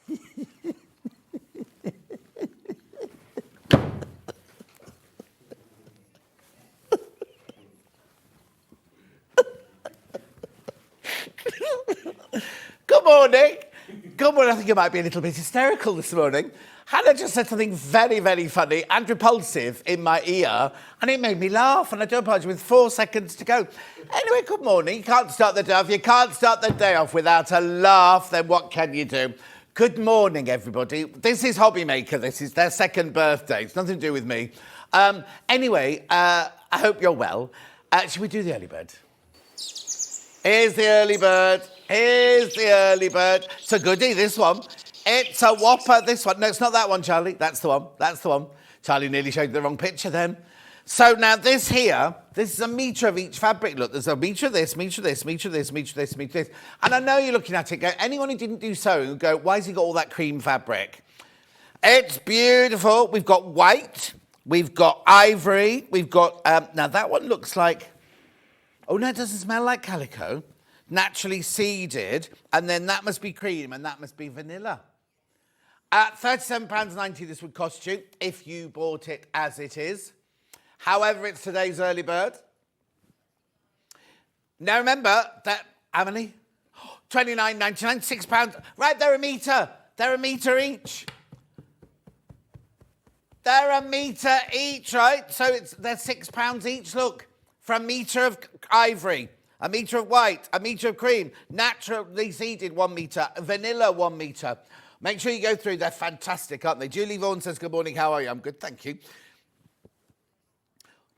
Good morning. Good morning. I think you might be a little bit hysterical this morning. Hannah just said something very, very funny and repulsive in my ear, and it made me laugh, and I do apologise with 4 seconds to go. Anyway, good morning. You can't start the day off. You can't start the day off without a laugh, then what can you do? Good morning, everybody. This is Hobby Maker. This is their second birthday. It's nothing to do with me. Anyway, I hope you're well. Should we do the early bird? Here's the early bird. Here's the early bird. It's a goodie, this one. It's a whopper, this one. No, it's not that one, Charlie. That's the one. That's the one. Charlie nearly showed the wrong picture then. So now this here, this is a metre of each fabric. Look, there's a metre of this, metre of this, metre of this, metre of this, metre of this. And I know you're looking at it, go, anyone who didn't do sewing would go, why has he got all that cream fabric? It's beautiful. We've got white. We've got ivory. We've got, now that one looks like, oh no, it doesn't smell like calico. Naturally seeded, and then that must be cream, and that must be vanilla. At £37.90 this would cost you if you bought it as it is. However, it's today's early bird. Now remember that, how many? £29.99, £6. Right, they're a metre. They're a metre each. They're a metre each, right? So they're £6 each, look. For a metre of ivory. A metre of white, a metre of cream, naturally seeded 1 metre, vanilla 1 metre. Make sure you go through, they're fantastic, aren't they? Julie Vaughan says, good morning, how are you? I'm good, thank you.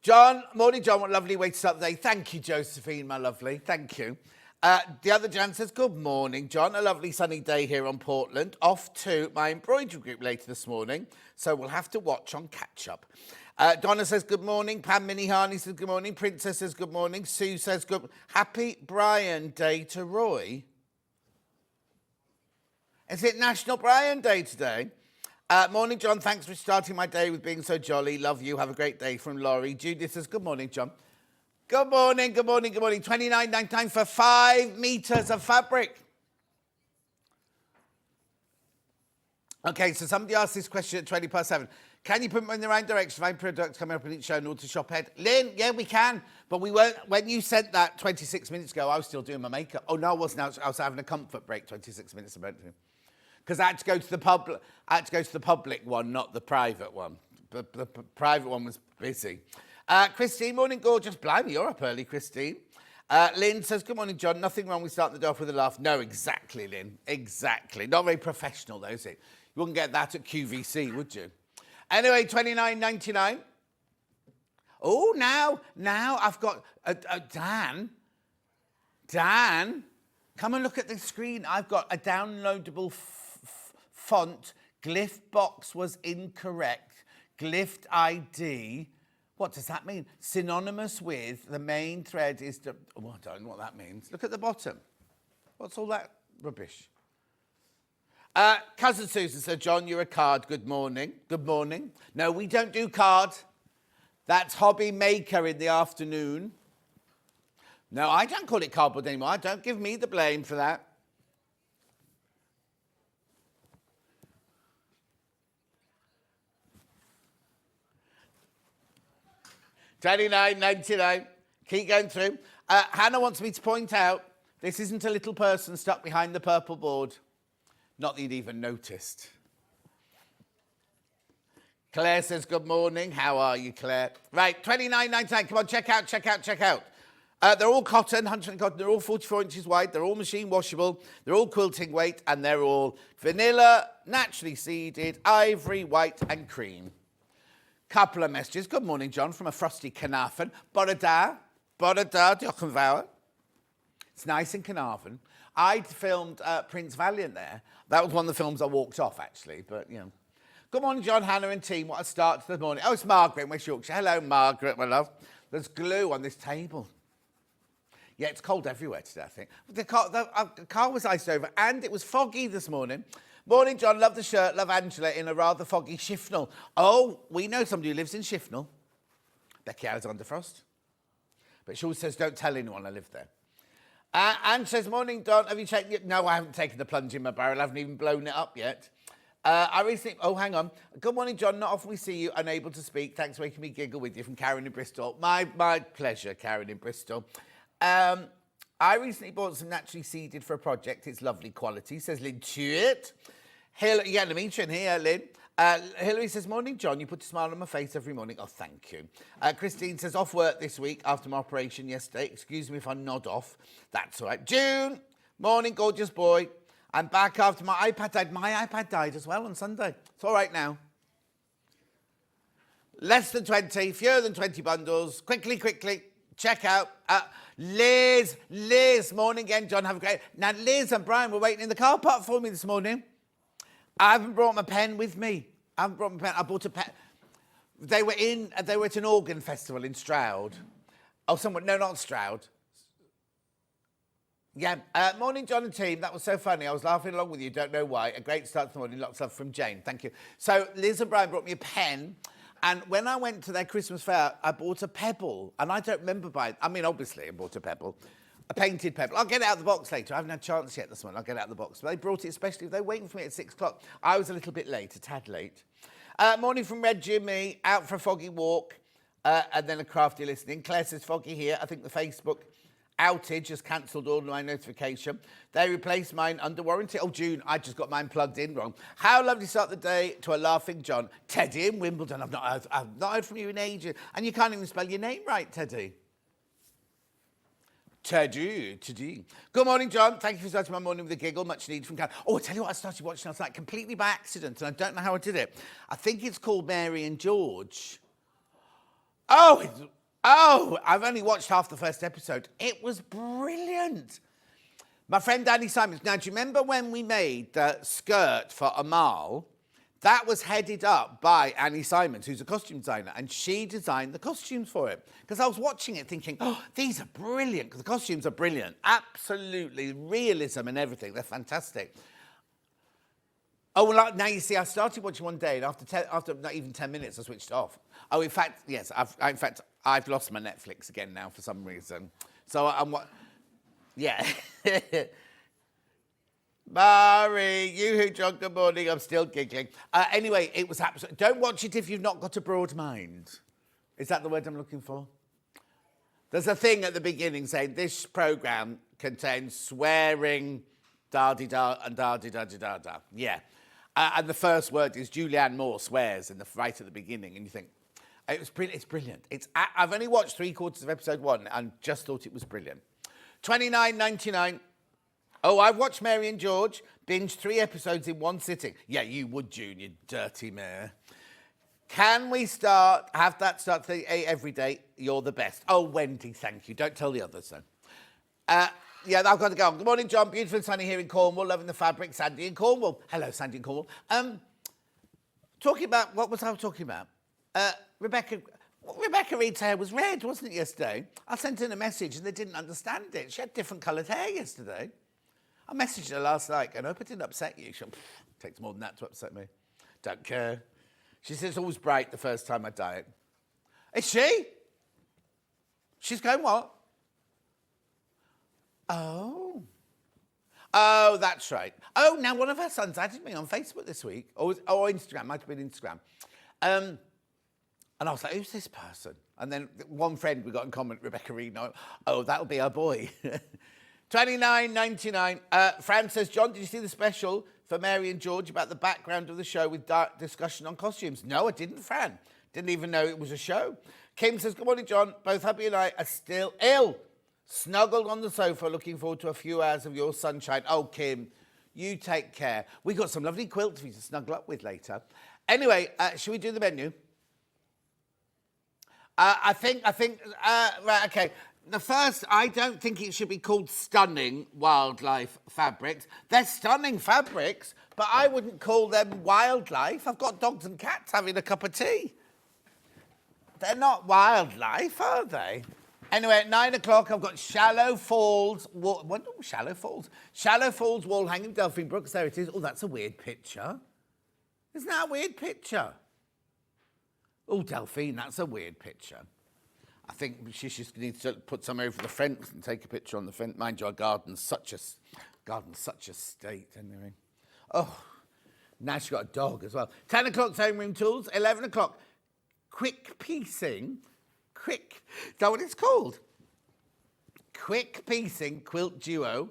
John, morning John, what a lovely way to start the day. Thank you, Josephine, my lovely, thank you. The other Jan says, good morning, John, a lovely sunny day here on Portland. Off to my embroidery group later this morning, so we'll have to watch on catch-up. Donna says, good morning. Pam Minihani says, good morning. Princess says, good morning. Sue says, good. Happy Brian Day to Roy. Is it National Brian Day today? Morning, John. Thanks for starting my day with being so jolly. Love you. Have a great day from Laurie. Judith says, good morning, John. Good morning, good morning, good morning. £29.99 for 5 metres of fabric. Okay, so somebody asked this question at 7:20. Can you put them in the right direction? Find products coming up in each show in order to shop ahead. Lynn, yeah, we can. But we weren't, when you said that 26 minutes ago, I was still doing my makeup. Oh, no, I wasn't. I was having a comfort break 26 minutes ago. Because I had to go to the public. I had to go to the public one, not the private one. The private one was busy. Christine, morning, gorgeous. Blimey, you're up early, Christine. Lynn says, good morning, John. Nothing wrong with starting the day off with a laugh. No, exactly, Lynn. Exactly. Not very professional, though, is it? You wouldn't get that at QVC, would you? Anyway, £29.99. Oh, now I've got Dan. Dan, come and look at the screen. I've got a downloadable font. Glyph box was incorrect. Glyph ID. What does that mean? Synonymous with the main thread is the... Oh, I don't know what that means. Look at the bottom. What's all that rubbish? Cousin Susan said, John, you're a card. Good morning. Good morning. No, we don't do card. That's Hobby Maker in the afternoon. No, I don't call it cardboard anymore. Don't give me the blame for that. £29.99. Keep going through. Hannah wants me to point out, this isn't a little person stuck behind the purple board. Not that you'd even noticed. Claire says, good morning. How are you, Claire? Right, £29.99. Come on, check out, check out, check out. They're all cotton, 100% cotton. They're all 44 inches wide. They're all machine washable. They're all quilting weight. And they're all vanilla, naturally seeded, ivory, white and cream. Couple of messages. Good morning, John, from a frosty Carnarvon. Bore da, diolch yn fawr. It's nice in Carnarvon. I'd filmed Prince Valiant there. That was one of the films I walked off, actually, but, you know. Good morning, John, Hannah and team. What a start to the morning. Oh, it's Margaret in West Yorkshire. Hello, Margaret, my love. There's glue on this table. Yeah, it's cold everywhere today, I think. The car was iced over, and it was foggy this morning. Morning, John. Love the shirt. Love Angela in a rather foggy Shifnal. Oh, we know somebody who lives in Shifnal. Becky Alexander Frost. But she always says, don't tell anyone I live there. Anne says, morning, Don. Have you taken it? No, I haven't taken the plunge in my barrel. I haven't even blown it up yet. I recently... Oh, hang on. Good morning, John. Not often we see you unable to speak. Thanks for making me giggle with you from Karen in Bristol. My pleasure, Karen in Bristol. I recently bought some naturally seeded for a project. It's lovely quality, says Lynn Tuitt. Yeah, Dimitri in here, Lynn. Hilary says, morning, John. You put a smile on my face every morning. Oh, thank you. Christine says, off work this week after my operation yesterday. Excuse me if I nod off. That's all right. June, morning, gorgeous boy. I'm back after my iPad died. My iPad died as well on Sunday. It's all right now. Less than 20, fewer than 20 bundles. Quickly. Check out. Liz, morning again, John. Have a great... Now, Liz and Brian were waiting in the car park for me this morning. I haven't brought my pen with me. I bought a pen. They were at an organ festival in Stroud. Oh, no, not Stroud. Yeah. Morning, John and team. That was so funny. I was laughing along with you. Don't know why. A great start to the morning. Lots of love from Jane. Thank you. So Liz and Brian brought me a pen. And when I went to their Christmas fair, I bought a pebble. And I don't remember buying... I mean, obviously, I bought a pebble. A painted pebble. I'll get it out of the box later. I haven't had a chance yet this morning. I'll get it out of the box. But they brought it especially... They were waiting for me at 6 o'clock. I was a little bit late, a tad late. Morning from Red Jimmy. Out for a foggy walk. And then a crafty listening. Claire says, foggy here. I think the Facebook outage has cancelled all my notification. They replaced mine under warranty. Oh, June, I just got mine plugged in wrong. How lovely to start the day to a laughing John. Teddy in Wimbledon. I've not heard from you in ages. And you can't even spell your name right, Teddy. Teddy. Good morning, John. Thank you for starting my morning with a giggle. Much needed from Karen. Oh, I'll tell you what I started watching last night completely by accident, and I don't know how I did it. I think it's called Mary and George. Oh, I've only watched half the first episode. It was brilliant. My friend Danny Simons. Now, do you remember when we made the skirt for Amal? That was headed up by Annie Simons, who's a costume designer, and she designed the costumes for it. Because I was watching it thinking, oh, these are brilliant, because the costumes are brilliant. Absolutely, realism and everything. They're fantastic. Oh, well, now you see, I started watching one day, and after not even 10 minutes, I switched off. Oh, in fact, yes, I've lost my Netflix again now for some reason. So I'm what? Yeah. Barry, you John, good morning. I'm still giggling. Anyway, it was absolutely... Don't watch it if you've not got a broad mind. Is that the word I'm looking for? There's a thing at the beginning saying this programme contains swearing, da-di-da, and da-di-da-di-da-da. Yeah. And the first word is Julianne Moore swears right at the beginning, and you think, it's brilliant. I've only watched 3/4 of episode 1 and just thought it was brilliant. $29.99. Oh, I've watched Mary and George, binged 3 episodes in one sitting. Yeah, you would, June, you dirty mare. Can we have that start to every day? You're the best. Oh, Wendy, thank you. Don't tell the others, though. Yeah, I've got to go on. Good morning, John. Beautiful and sunny here in Cornwall. Loving the fabric. Sandy in Cornwall. Hello, Sandy in Cornwall. Talking about... What was I talking about? Rebecca Reed's hair was red, wasn't it, yesterday? I sent in a message and they didn't understand it. She had different coloured hair yesterday. I messaged her last night and I hope it didn't upset you. She went, takes more than that to upset me. Don't care. She says it's always bright the first time I dye it. Is she? She's going what? Oh, that's right. Oh, now one of her sons added me on Facebook this week, or Instagram, might have been Instagram. And I was like, who's this person? And then one friend we got in common, Rebecca Reed, oh, that'll be our boy. $29.99. Fran says, John, did you see the special for Mary and George about the background of the show with dark discussion on costumes? No, I didn't, Fran. Didn't even know it was a show. Kim says, good morning, John. Both hubby and I are still ill. Snuggled on the sofa, looking forward to a few hours of your sunshine. Oh, Kim, you take care. We got some lovely quilts for you to snuggle up with later. Anyway, should we do the menu? Right, okay. The first, I don't think it should be called Stunning Wildlife Fabrics. They're stunning fabrics, but I wouldn't call them wildlife. I've got dogs and cats having a cup of tea. They're not wildlife, are they? Anyway, at 9 o'clock, I've got Shallow Falls wall hanging, Delphine Brooks. There it is. Oh, that's a weird picture. Isn't that a weird picture? Oh, Delphine, that's a weird picture. I think she just needs to put some over the fence and take a picture on the fence. Mind you, our garden's such a state anyway. Oh, now she's got a dog as well. 10 o'clock, sewing room tools. 11 o'clock, quick piecing. Is that what it's called? Quick piecing quilt duo.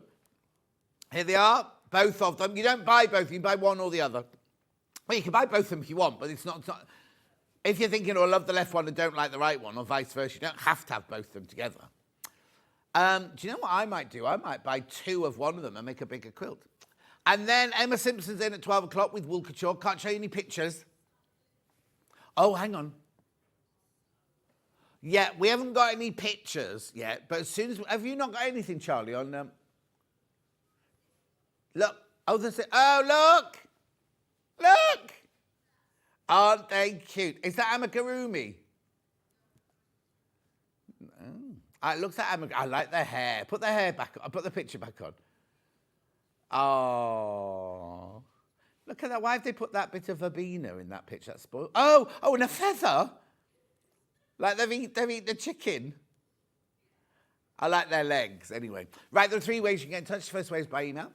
Here they are, both of them. You don't buy both, you buy one or the other. Well, you can buy both of them if you want, but it's not. If you're thinking, oh, I love the left one and don't like the right one, or vice versa, you don't have to have both of them together. Do you know what I might do? I might buy 2 of one of them and make a bigger quilt. And then Emma Simpson's in at 12 o'clock with Wool Couture. Can't show you any pictures. Oh, hang on. Yeah, we haven't got any pictures yet, but as soon as... Have you not got anything, Charlie, on... Look. Oh, there's it. Oh, look. Look. Aren't they cute? Is that amigurumi? Oh. It looks like amigurumi. I like their hair. Put their hair back on. Put the picture back on. Oh. Look at that. Why have they put that bit of verbena in that picture? That's spoiled. Oh, and a feather. Like they've eaten the chicken. I like their legs. Anyway. Right, there are 3 ways you can get in touch. The first way is by email.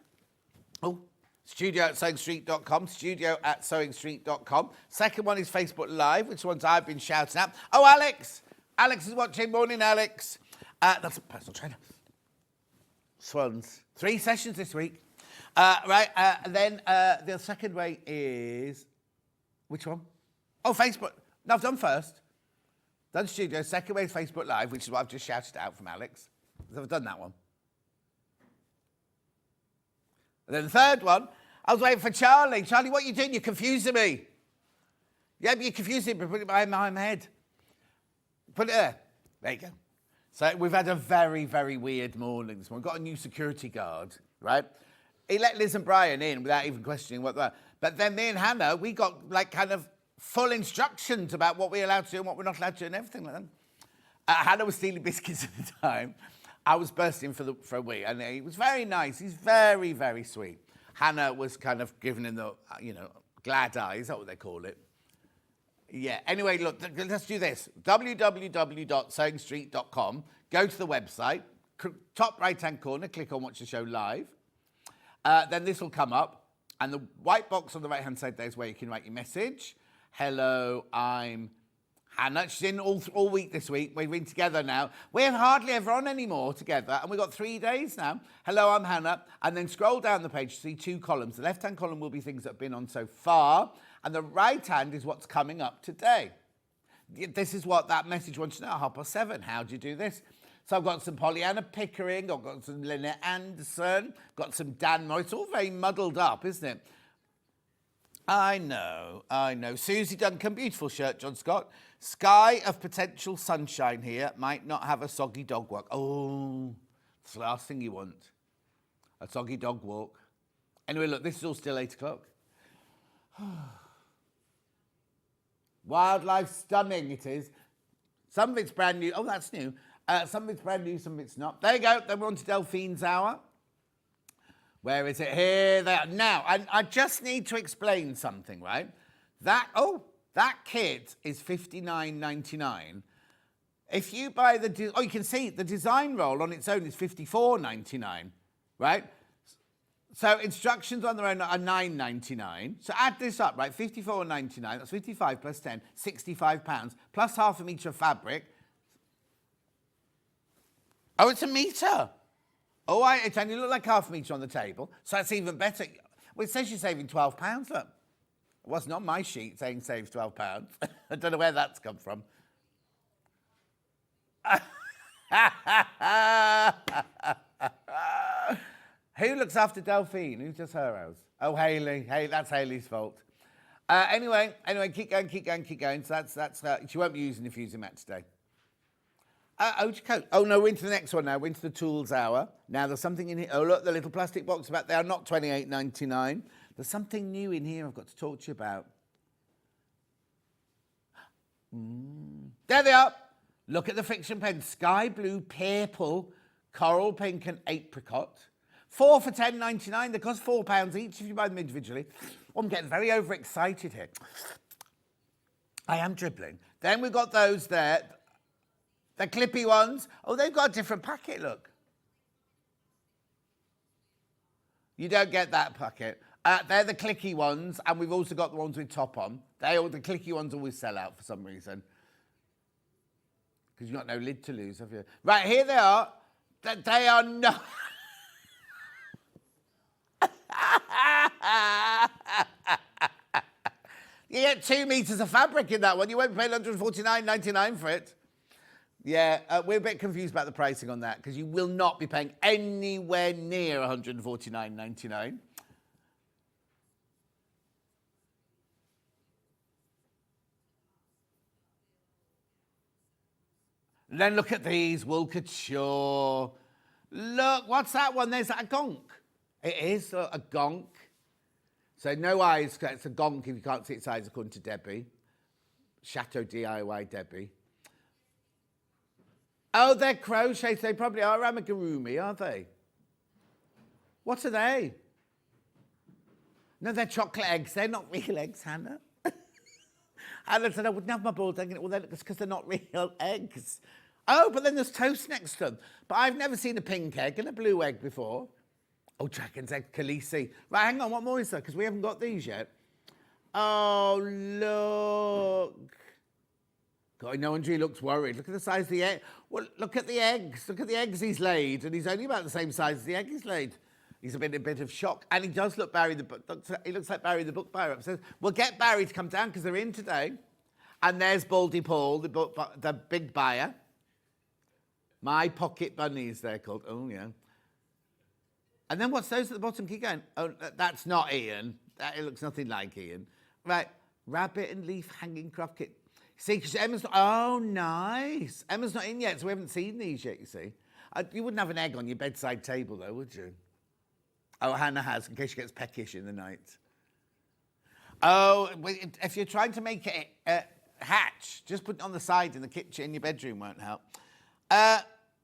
Oh, studio@sewingstreet.com, studio@sewingstreet.com. Second one is Facebook Live, which ones I've been shouting at. Oh, Alex. Alex is watching. Morning, Alex. That's a personal trainer. Swans. 3 sessions this week. Then the second way is... Which one? Oh, Facebook. No, I've done first. Done studio. Second way is Facebook Live, which is what I've just shouted out from Alex. I've done that one. And then the third one, I was waiting for Charlie. Charlie, what are you doing? You're confusing me. Yeah, but you're confusing me. Put it behind my head. Put it there. There you go. So we've had a very, very weird morning this morning. We've got a new security guard, right? He let Liz and Brian in without even questioning what they were. But then me and Hannah, we got like kind of full instructions about what we're allowed to do and what we're not allowed to do and everything like that. Hannah was stealing biscuits at the time. I was bursting for a wee, and he was very nice. He's very, very sweet. Hannah was kind of giving him the, glad eyes. Is that what they call it? Yeah. Anyway, look, let's do this. www.sewingstreet.com. Go to the website. Top right-hand corner, click on Watch the Show Live. Then this will come up, and the white box on the right-hand side there is where you can write your message. Hello, I'm Hannah. She's in all week this week. We've been together now. We're hardly ever on anymore together, and we've got 3 days now. Hello, I'm Hannah. And then scroll down the page to see 2 columns. The left-hand column will be things that have been on so far, and the right-hand is what's coming up today. This is what that message wants to know, 7:30. How do you do this? So I've got some Pollyanna Pickering, I've got some Lynette Anderson, got some Dan Morris. It's all very muddled up, isn't it? I know. Susie Duncan, beautiful shirt, John Scott. Sky of potential sunshine here, might not have a soggy dog walk. Oh, it's the last thing you want. A soggy dog walk. Anyway, look, this is all still 8 o'clock. Wildlife stunning, it is. Some of it's brand new. Oh, that's new. Some of it's brand new, some of it's not. There you go. Then we're on to Delphine's Hour. Where is it? Here, there. Now, I just need to explain something, right? That kit is $59.99. If you buy you can see the design roll on its own is $54.99, right? So instructions on their own are $9.99. So add this up, right? $54.99, that's 55 plus 10, £65, plus half a metre of fabric. Oh, it's a metre. Oh, it only looked like half a metre on the table, so that's even better. Well, it says you're saving £12, look. It wasn't on my sheet saying saves £12. I don't know where that's come from. Who looks after Delphine? Who's just her house? Oh, Hayley. Hey, that's Hayley's fault. Anyway, keep going. So that's she won't be using the fusing mat today. Oh, no, we're into the next one now. We're into the tools hour. Now, there's something in here. Oh, look, the little plastic box back there, not $28.99. There's something new in here I've got to talk to you about. There they are. Look at the friction pens. Sky blue, purple, coral pink and apricot. 4 for $10.99. They cost £4 each if you buy them individually. Oh, I'm getting very overexcited here. I am dribbling. Then we've got those there. The clippy ones. Oh, they've got a different packet, look. You don't get that packet. They're the clicky ones, and we've also got the ones with top on. The clicky ones always sell out for some reason. Because you've got no lid to lose, have you? Right, here they are. They are not... You get 2 meters of fabric in that one. You won't pay $149.99 for it. Yeah, we're a bit confused about the pricing on that because you will not be paying anywhere near $149.99. And then look at these, Wool Couture. Look, what's that one? There's a gonk. It is a gonk. So no eyes, it's a gonk if you can't see its eyes, according to Debbie. Chateau DIY Debbie. Oh, they're crochets. They probably are amigurumi, aren't they? What are they? No, they're chocolate eggs. They're not real eggs, Hannah. Hannah said I wouldn't have my balls egg. Well, it's because they're not real eggs. Oh, but then there's toast next to them. But I've never seen a pink egg and a blue egg before. Oh, dragon's egg, Khaleesi. Right, hang on, what more is there? Because we haven't got these yet. Oh, look. God, no wonder he looks worried. Look at the size of the egg. Well, look at the eggs. Look at the eggs he's laid. And he's only about the same size as the egg he's laid. He's a bit of shock. And he does look Barry the book. He looks like Barry the book buyer upstairs. We'll get Barry to come down because they're in today. And there's Baldy Paul, the big buyer. My Pocket Bunnies, they're called. Oh, yeah. And then what's those at the bottom? Keep going. Oh, that's not Ian. It looks nothing like Ian. Right. Rabbit and leaf hanging craft kit. See, because Emma's not... Oh, nice. Emma's not in yet, so we haven't seen these yet, you see. You wouldn't have an egg on your bedside table, though, would you? Oh, Hannah has, in case she gets peckish in the night. Oh, if you're trying to make it hatch, just put it on the side in the kitchen. Your bedroom won't help.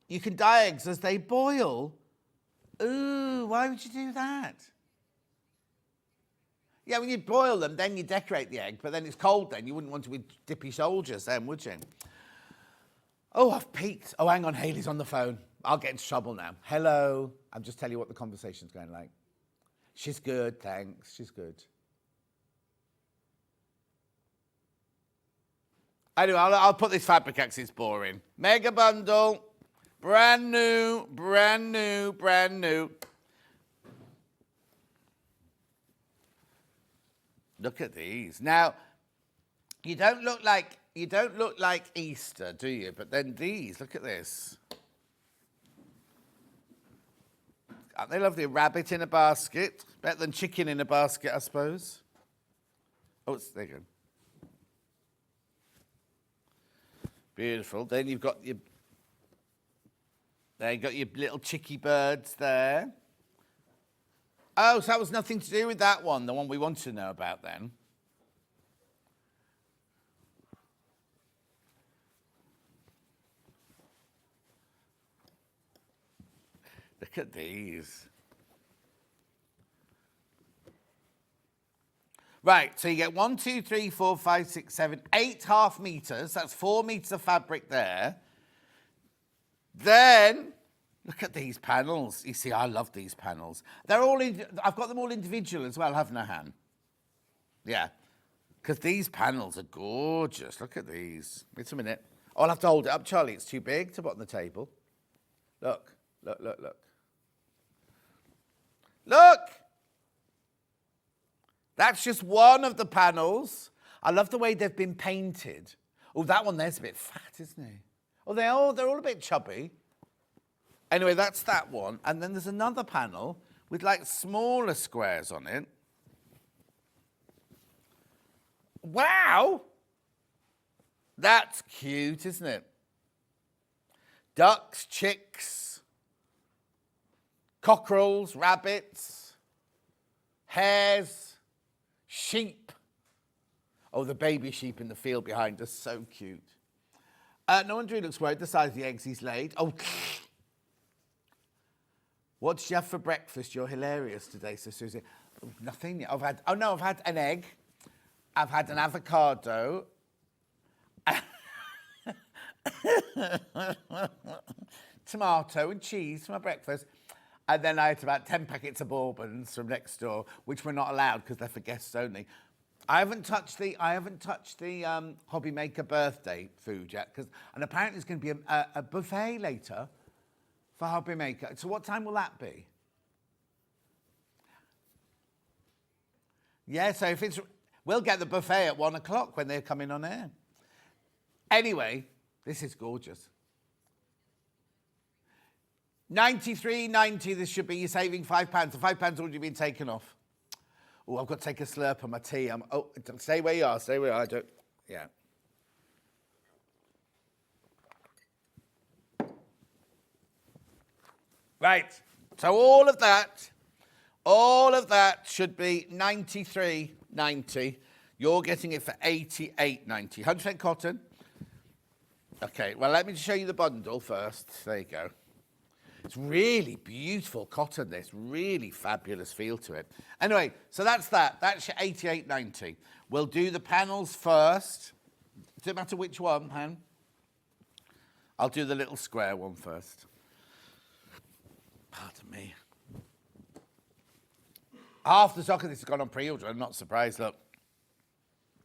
You can dye eggs as they boil. Ooh, why would you do that? Yeah, when you boil them, then you decorate the egg, but then it's cold then. You wouldn't want to be dippy soldiers then, would you? Oh, I've peeked. Oh, hang on, Hayley's on the phone. I'll get into trouble now. Hello. I'll just tell you what the conversation's going like. She's good, thanks. She's good. Anyway, I'll put this fabric because it's boring. Mega bundle. Brand new, brand new, brand new. Look at these. Now, you don't look like Easter, do you? But then these, look at this. Aren't they lovely? Rabbit in a basket. Better than chicken in a basket, I suppose. Oh, there you go. Beautiful. Then you've got your little chicky birds there. Oh, so that was nothing to do with that one, the one we wanted to know about then. Look at these. Right, so you get 1, 2, 3, 4, 5, 6, 7, 8 half meters. That's 4 meters of fabric there. Then, look at these panels. You see, I love these panels. They're all I've got them all individual as well, haven't I, Han? Yeah, because these panels are gorgeous. Look at these. Wait a minute. Oh, I'll have to hold it up, Charlie. It's too big to put on the table. Look, look, look, look. Look! That's just one of the panels. I love the way they've been painted. Oh, that one there's a bit fat, isn't he? Oh, they're all a bit chubby. Anyway, that's that one. And then there's another panel with like smaller squares on it. Wow! That's cute, isn't it? Ducks, chicks, cockerels, rabbits, hares, sheep. Oh, the baby sheep in the field behind us, so cute. No wonder he looks worried, the size of the eggs he's laid. Oh, what did you have for breakfast? You're hilarious today, so Susie. Oh, nothing. I've had an egg. I've had an avocado. Tomato and cheese for my breakfast. And then I ate about 10 packets of bourbons from next door, which were not allowed because they're for guests only. I haven't touched the hobby maker birthday food yet, and apparently there's going to be a buffet later for hobby maker. So what time will that be? Yeah, so we'll get the buffet at 1 o'clock when they're coming on air. Anyway, this is gorgeous. 93.90. This should be. You're saving £5. The £5 already been taken off. Oh, I've got to take a slurp of my tea. Stay where you are. Stay where you are. Yeah. Right. So all of that should be 93.90. You're getting it for 88.90. 100% cotton. Okay. Well, let me show you the bundle first. There you go. It's really beautiful cotton, this. Really fabulous feel to it. Anyway, so that's that. That's your 88.90. We'll do the panels first. Does it matter which one, Han? I'll do the little square one first. Pardon me. Half the stock of this has gone on pre-order. I'm not surprised, look.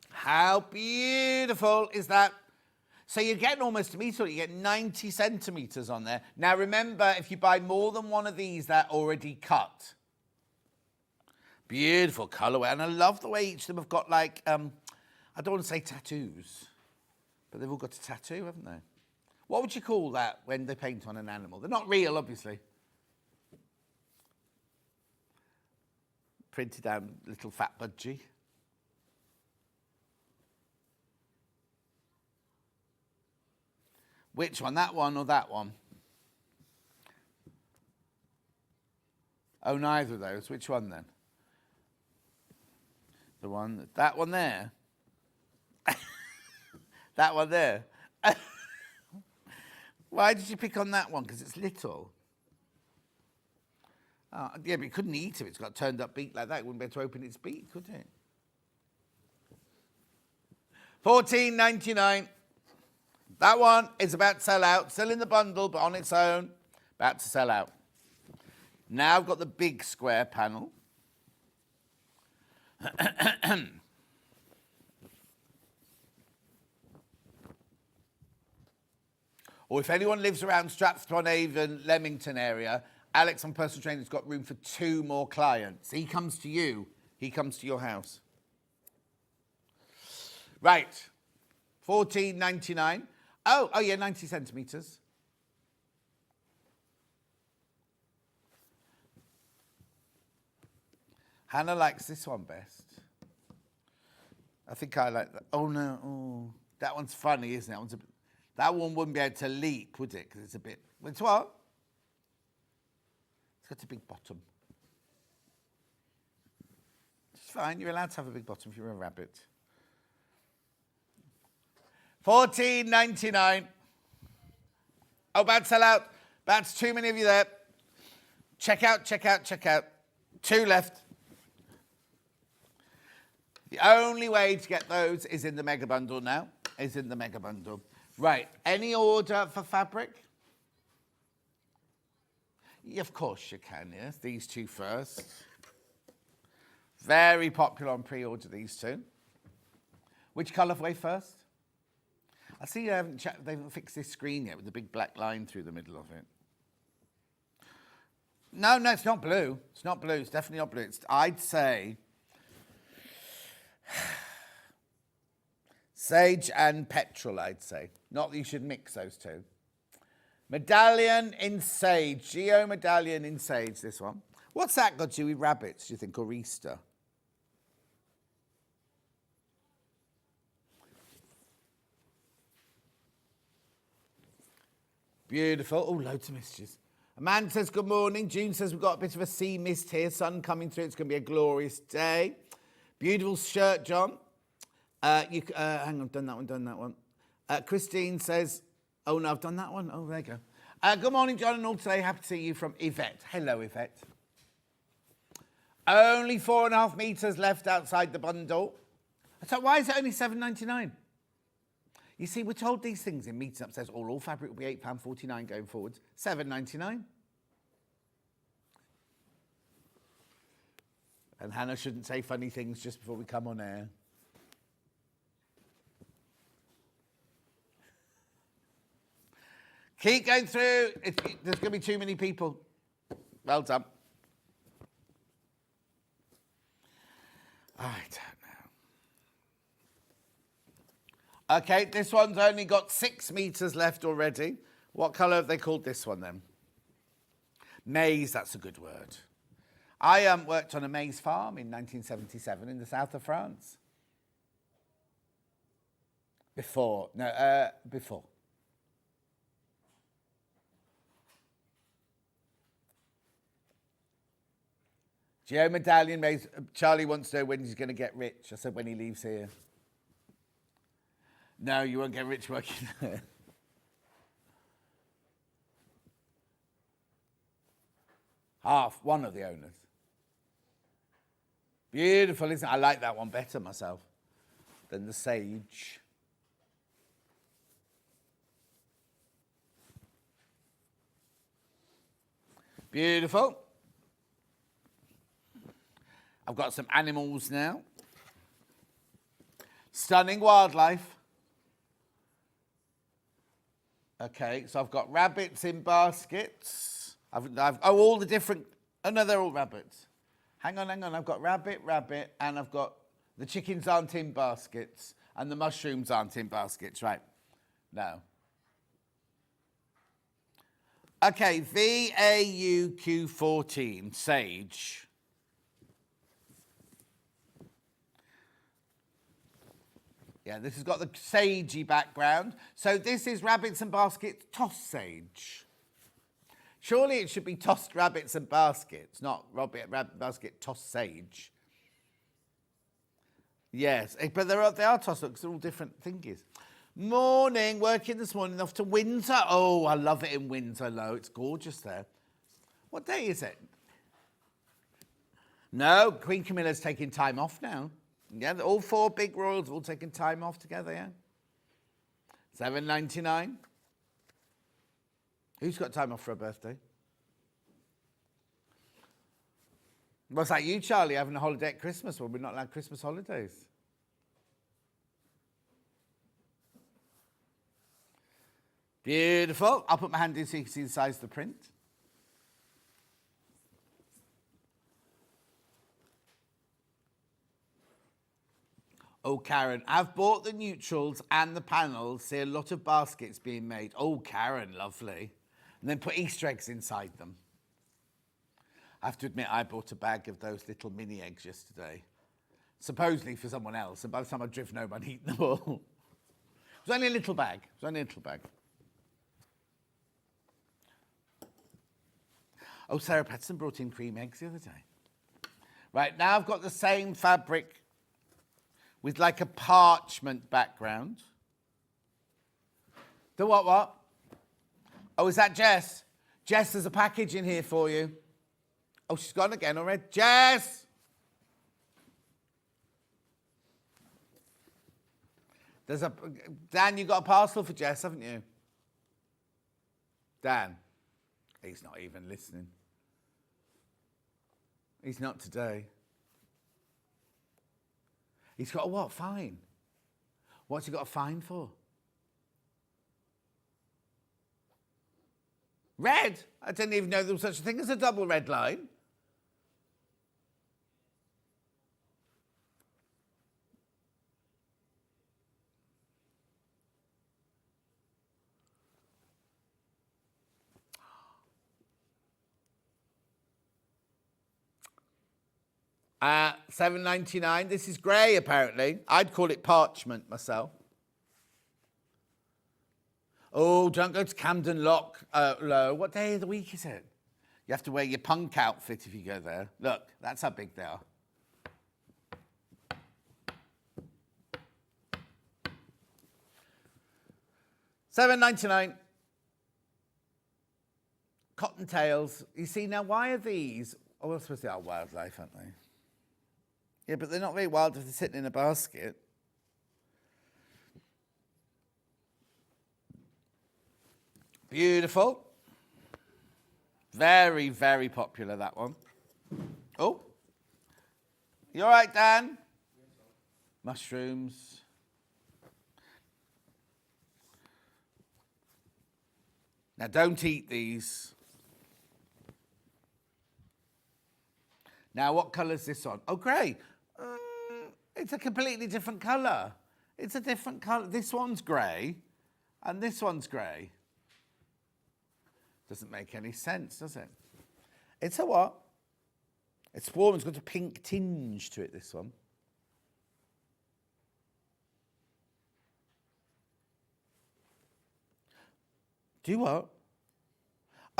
How beautiful is that? So you're getting almost a metre, you get 90 centimetres on there. Now remember, if you buy more than one of these, they're already cut. Beautiful colourway. And I love the way each of them have got like, I don't want to say tattoos, but they've all got a tattoo, haven't they? What would you call that when they paint on an animal? They're not real, obviously. Printed down little fat budgie. Which one, that one or that one? Oh, neither of those. Which one then? That one there? That one there? Why did you pick on that one? Because it's little. Yeah, but it couldn't eat it. It's got a turned up beak like that. It wouldn't be able to open its beak, could it? $14.99. That one is about to sell out. Still in the bundle, but on its own. About to sell out. Now I've got the big square panel. Or if anyone lives around Stratford-on-Avon, Leamington area, Alex on Personal Training has got room for 2 more clients. He comes to you. He comes to your house. Right. $14.99. Oh, yeah, 90 centimetres. Hannah likes this one best. I think I like that. Oh, no. Oh, that one's funny, isn't it? That one wouldn't be able to leap, would it? Because it's a bit... It's what? It's got a big bottom. It's fine. You're allowed to have a big bottom if you're a rabbit. $14.99. Oh, bad sell out. That's too many of you there. Check out, check out, check out. 2 left. The only way to get those is in the mega bundle now. Is in the mega bundle. Right. Any order for fabric? Yeah, of course you can, yes. These 2 first. Very popular on pre-order, these 2. Which colourway first? I see they haven't fixed this screen yet with the big black line through the middle of it. No, it's not blue. It's not blue. It's definitely not blue. I'd say sage and petrol, I'd say. Not that you should mix those 2. Medallion in sage. Geo medallion in sage, this one. What's that got to do with rabbits, do you think, or Easter? Beautiful. Oh, loads of messages. Amanda says, good morning. June says, we've got a bit of a sea mist here. Sun coming through. It's going to be a glorious day. Beautiful shirt, John. Hang on, I've done that one. Christine says, oh, no, I've done that one. Oh, there you go. Good morning, John, and all today. Happy to see you from Yvette. Hello, Yvette. Only 4.5 metres left outside the bundle. So why is it only $7.99? You see, we're told these things in meeting upstairs. All fabric will be £8.49 going forwards, £7.99. And Hannah shouldn't say funny things just before we come on air. Keep going through. There's going to be too many people. Well done. I don't know. Okay, this one's only got 6 meters left already. What colour have they called this one then? Maize, that's a good word. I worked on a maize farm in 1977 in the south of France. Before. Geo Medallion maize. Charlie wants to know when he's going to get rich. I said when he leaves here. No, you won't get rich working there. One of the owners. Beautiful, isn't it? I like that one better myself than the sage. Beautiful. I've got some animals now. Stunning wildlife. Okay, so I've got rabbits in baskets. All the different, no, they're all rabbits. Hang on, I've got rabbit, and I've got, the chickens aren't in baskets, and the mushrooms aren't in baskets, right? No. Okay, VAUQ14, sage. Yeah, this has got the sagey background. So this is rabbits and baskets, tossed sage. Surely it should be tossed rabbits and baskets, not rabbit basket tossed sage. Yes, but they are tossed because they're all different thingies. Morning, working this morning off to Windsor. Oh, I love it in Windsor, Low. It's gorgeous there. What day is it? No, Queen Camilla's taking time off now. Yeah, all 4 big royals have all taken time off together, yeah? $7.99. Who's got time off for a birthday? What's that, you, Charlie, having a holiday at Christmas? Well, we're not allowed Christmas holidays. Beautiful. I'll put my hand in so you can see the size of the print. Oh, Karen, I've bought the neutrals and the panels. See a lot of baskets being made. Oh, Karen, lovely. And then put Easter eggs inside them. I have to admit, I bought a bag of those little mini eggs yesterday. Supposedly for someone else. And by the time I'd driven home, I'd eaten them all. It was only a little bag. Oh, Sarah Patterson brought in cream eggs the other day. Right, now I've got the same fabric with like a parchment background. The what? Oh, is that Jess? Jess, there's a package in here for you. Oh, she's gone again already. Jess! Dan, you got a parcel for Jess, haven't you? Dan. He's not even listening. He's not today. He's got a what? Fine. What's he got a fine for? Red? I didn't even know there was such a thing as a double red line. $7.99. This is grey, apparently. I'd call it parchment myself. Oh, don't go to Camden Lock, Low. What day of the week is it? You have to wear your punk outfit if you go there. Look, that's how big they are. $7.99. Cottontails. You see, now why are these? Oh, I suppose they are wildlife, aren't they? Yeah, but they're not very wild if they're sitting in a basket. Beautiful. Very, very popular, that one. Oh. You all right, Dan? Mushrooms. Now, don't eat these. Now, what colour is this on? Oh, grey. It's a completely different colour. It's a different colour. This one's grey, and this one's grey. Doesn't make any sense, does it? It's a what? It's warm. It's got a pink tinge to it, this one. Do what?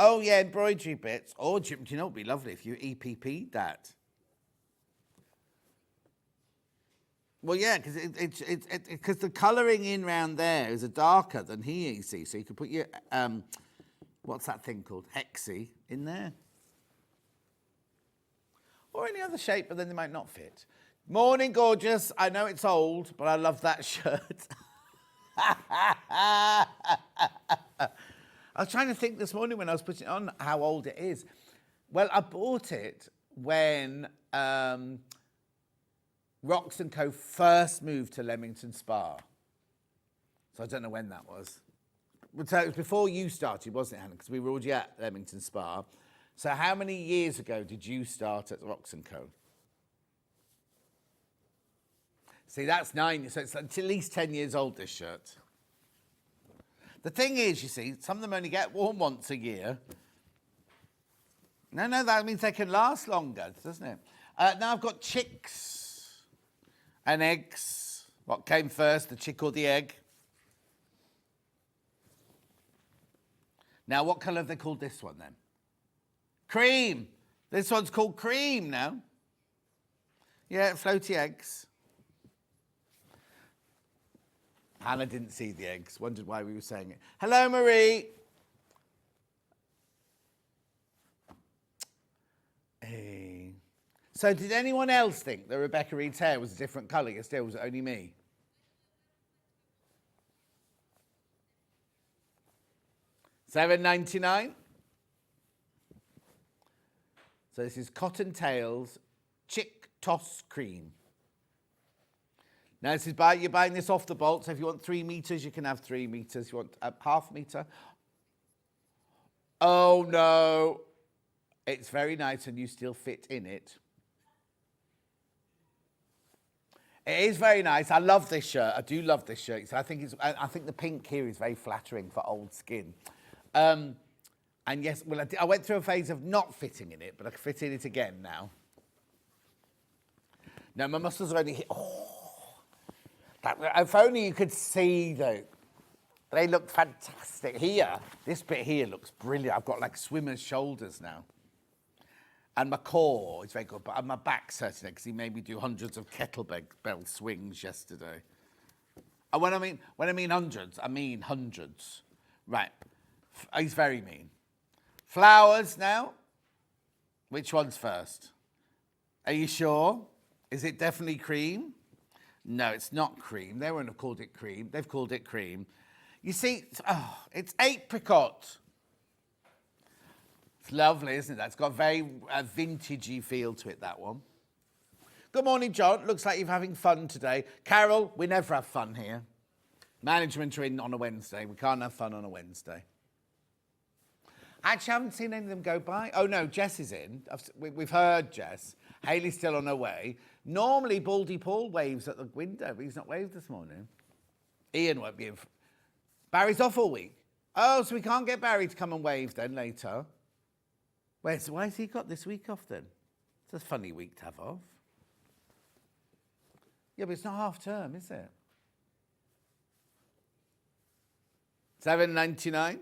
Oh, yeah, embroidery bits. Oh, do you know what would be lovely if you EPP'd that? Well, yeah, because the colouring in round there is a darker than here, you see. So you could put your, what's that thing called? Hexie in there. Or any other shape, but then they might not fit. Morning, gorgeous. I know it's old, but I love that shirt. I was trying to think this morning when I was putting it on how old it is. Well, I bought it when Rox & Co. first moved to Leamington Spa. So I don't know when that was. So it was before you started, wasn't it, Hannah? Because we were already at Leamington Spa. So how many years ago did you start at Rox & Co.? See, that's 9, so it's at least 10 years old, this shirt. The thing is, you see, some of them only get worn once a year. No, that means they can last longer, doesn't it? Now I've got chicks and eggs. What came first, the chick or the egg? Now, what colour have they called this one, then? Cream. This one's called cream now. Yeah, floaty eggs. Hannah didn't see the eggs, wondered why we were saying it. Hello, Marie. Hey. So did anyone else think that Rebecca Reed's hair was a different colour yesterday, or was it only me? $7.99. So this is Cotton Tails Chick Toss Cream. Now this is you're buying this off the bolt, so if you want 3 meters, you can have 3 meters. You want a half meter? Oh no, it's very nice and you still fit in it. It is very nice. I love this shirt. I do love this shirt. So I think the pink here is very flattering for old skin. And yes, well, I went through a phase of not fitting in it, but I can fit in it again now. No, my muscles are only hit. Oh, if only you could see, though. They look fantastic. Here, this bit here looks brilliant. I've got like swimmer's shoulders now. And my core is very good, but my back's hurting because he made me do hundreds of kettlebell swings yesterday. And when I mean hundreds, I mean hundreds. Right. He's very mean. Flowers now. Which one's first? Are you sure? Is it definitely cream? No, it's not cream. They wouldn't have called it cream. They've called it cream. You see, it's apricot. It's lovely, isn't it? That's got a very vintagey feel to it, that one. Good morning, John. Looks like you're having fun today. Carol, we never have fun here. Management are in on a Wednesday. We can't have fun on a Wednesday. Actually, I haven't seen any of them go by. Oh, no, Jess is in. We've heard Jess. Hayley's still on her way. Normally, Baldy Paul waves at the window, but he's not waved this morning. Ian won't be in. Barry's off all week. Oh, so we can't get Barry to come and wave then later. Wait, so why has he got this week off then? It's a funny week to have off. Yeah, but it's not half term, is it? $7.99.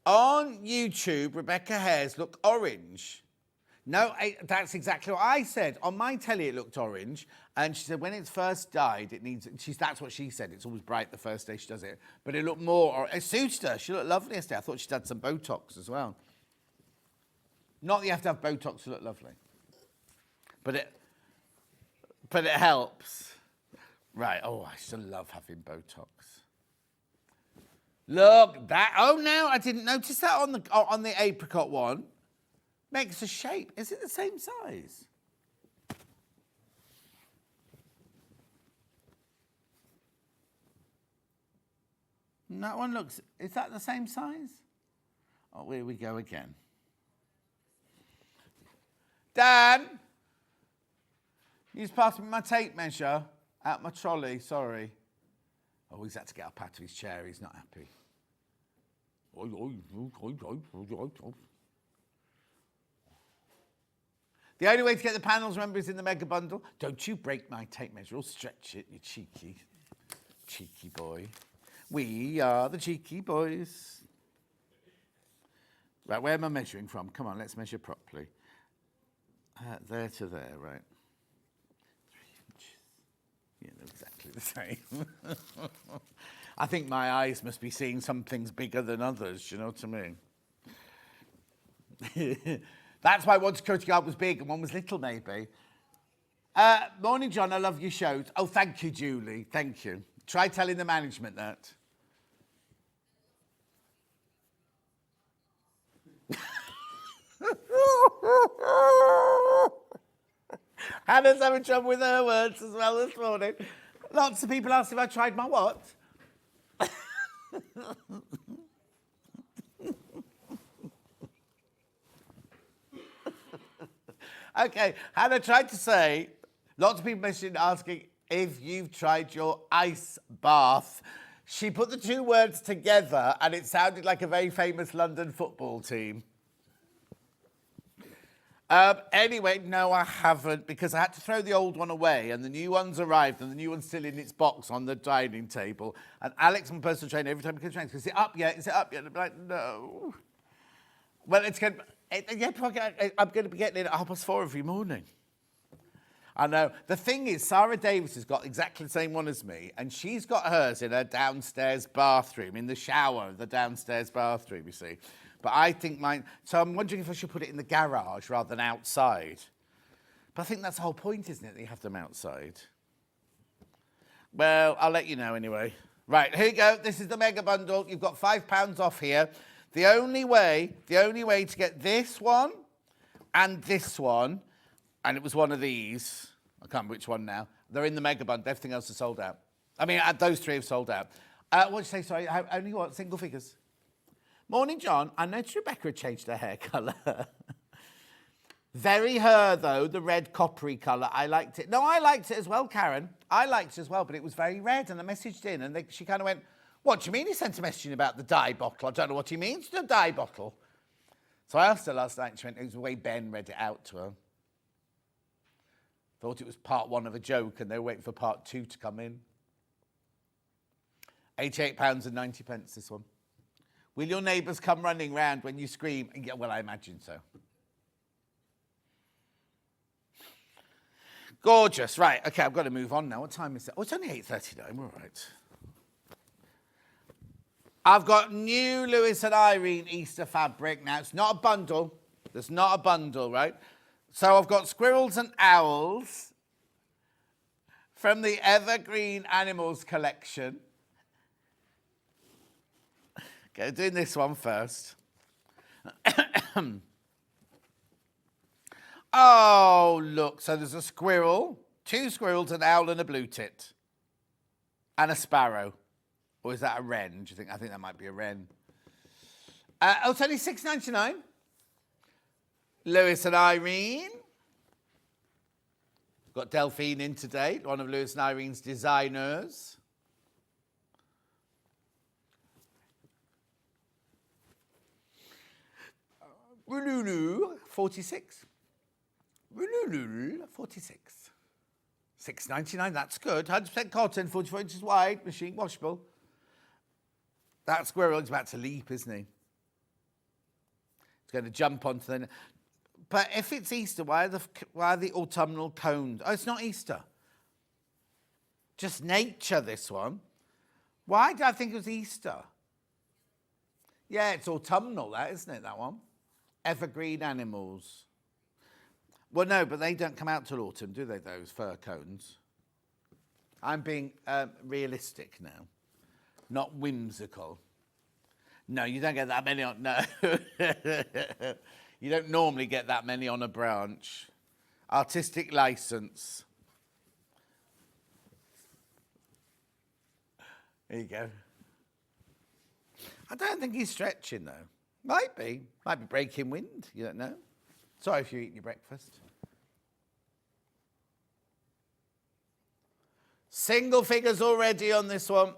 On YouTube, Rebecca Hare's look orange. No, that's exactly what I said. On my telly, it looked orange. And she said when it's first dyed, it needs... that's what she said. It's always bright the first day she does it. But it looked more... It suited her. She looked lovely yesterday. I thought she'd had some Botox as well. Not that you have to have Botox to look lovely. But it helps. Right. Oh, I still love having Botox. Look, that, oh no, I didn't notice that on the apricot one. Makes a shape. Is it the same size? And that one looks, is that the same size? Oh, here we go again. Dan, you just passed me my tape measure out my trolley, sorry. Oh, he's had to get up out of his chair, he's not happy. The only way to get the panels, remember, is in the mega bundle. Don't you break my tape measure, or stretch it, you cheeky boy. We are the cheeky boys. Right, where am I measuring from? Come on, let's measure properly. There to there, right. 3 inches. Yeah, they're exactly the same. I think my eyes must be seeing some things bigger than others, you know what I mean? That's why one security guard was big and one was little, maybe. Morning, John, I love your shows. Oh, thank you, Julie, thank you. Try telling the management that. Hannah's having trouble with her words as well this morning. Lots of people asked if I tried my what? Okay, Hannah tried to say, lots of people mentioned asking if you've tried your ice bath. She put the two words together and it sounded like a very famous London football team. Anyway, no, I haven't, because I had to throw the old one away and the new one's arrived and the new one's still in its box on the dining table. And Alex, my personal trainer, every time he comes around, is it up yet? Is it up yet? And I'm like, no. Well, it's going to, I'm going to be getting it at 4:30 every morning. I know. The thing is, Sarah Davis has got exactly the same one as me, and she's got hers in her downstairs bathroom, in the shower of the downstairs bathroom, you see. But I think mine, so I'm wondering if I should put it in the garage rather than outside. But I think that's the whole point, isn't it, that you have them outside? Well, I'll let you know anyway. Right, here you go. This is the mega bundle. You've got £5 off here. The only way to get this one and this one, and it was one of these, I can't remember which one now, they're in the mega bundle. Everything else is sold out. I mean, those three have sold out. What did you say, sorry, only what, single figures? Morning, John. I noticed Rebecca had changed her hair colour. Very her, though, the red coppery colour. I liked it. No, I liked it as well, Karen. I liked it as well, but it was very red, and I messaged in, and she kind of went, what do you mean he sent a message in about the dye bottle? I don't know what he means, the dye bottle. So I asked her last night, and she went, it was the way Ben read it out to her. Thought it was part one of a joke, and they were waiting for part two to come in. £88.90, this one. Will your neighbours come running round when you scream? Yeah, well, I imagine so. Gorgeous. Right, OK, I've got to move on now. What time is it? Oh, it's only 8:39. We're all right. I've got new Lewis and Irene Easter fabric. Now, it's not a bundle. There's not a bundle, right? So I've got squirrels and owls from the Evergreen Animals collection. Okay, doing this one first. Oh, look. So there's a squirrel, two squirrels, an owl and a blue tit. And a sparrow. Or is that a wren? Do you think? I think that might be a wren. Oh, it's only $6.99. Lewis and Irene. Got Delphine in today, one of Lewis and Irene's designers. Rululu, 46. Rululu, 46. $6.99, that's good. 100% cotton, 44 inches wide, machine washable. That squirrel is about to leap, isn't he? He's going to jump onto the... But if it's Easter, why are the autumnal cones? Oh, it's not Easter. Just nature, this one. Why did I think it was Easter? Yeah, it's autumnal, that, isn't it, that one? Evergreen animals. Well, no, but they don't come out till autumn, do they, those fir cones? I'm being realistic now, not whimsical. No, you don't get that many on, no. You don't normally get that many on a branch. Artistic license. There you go. I don't think he's stretching, though. Might be breaking wind, you don't know. Sorry if you're eating your breakfast. Single figures already on this one.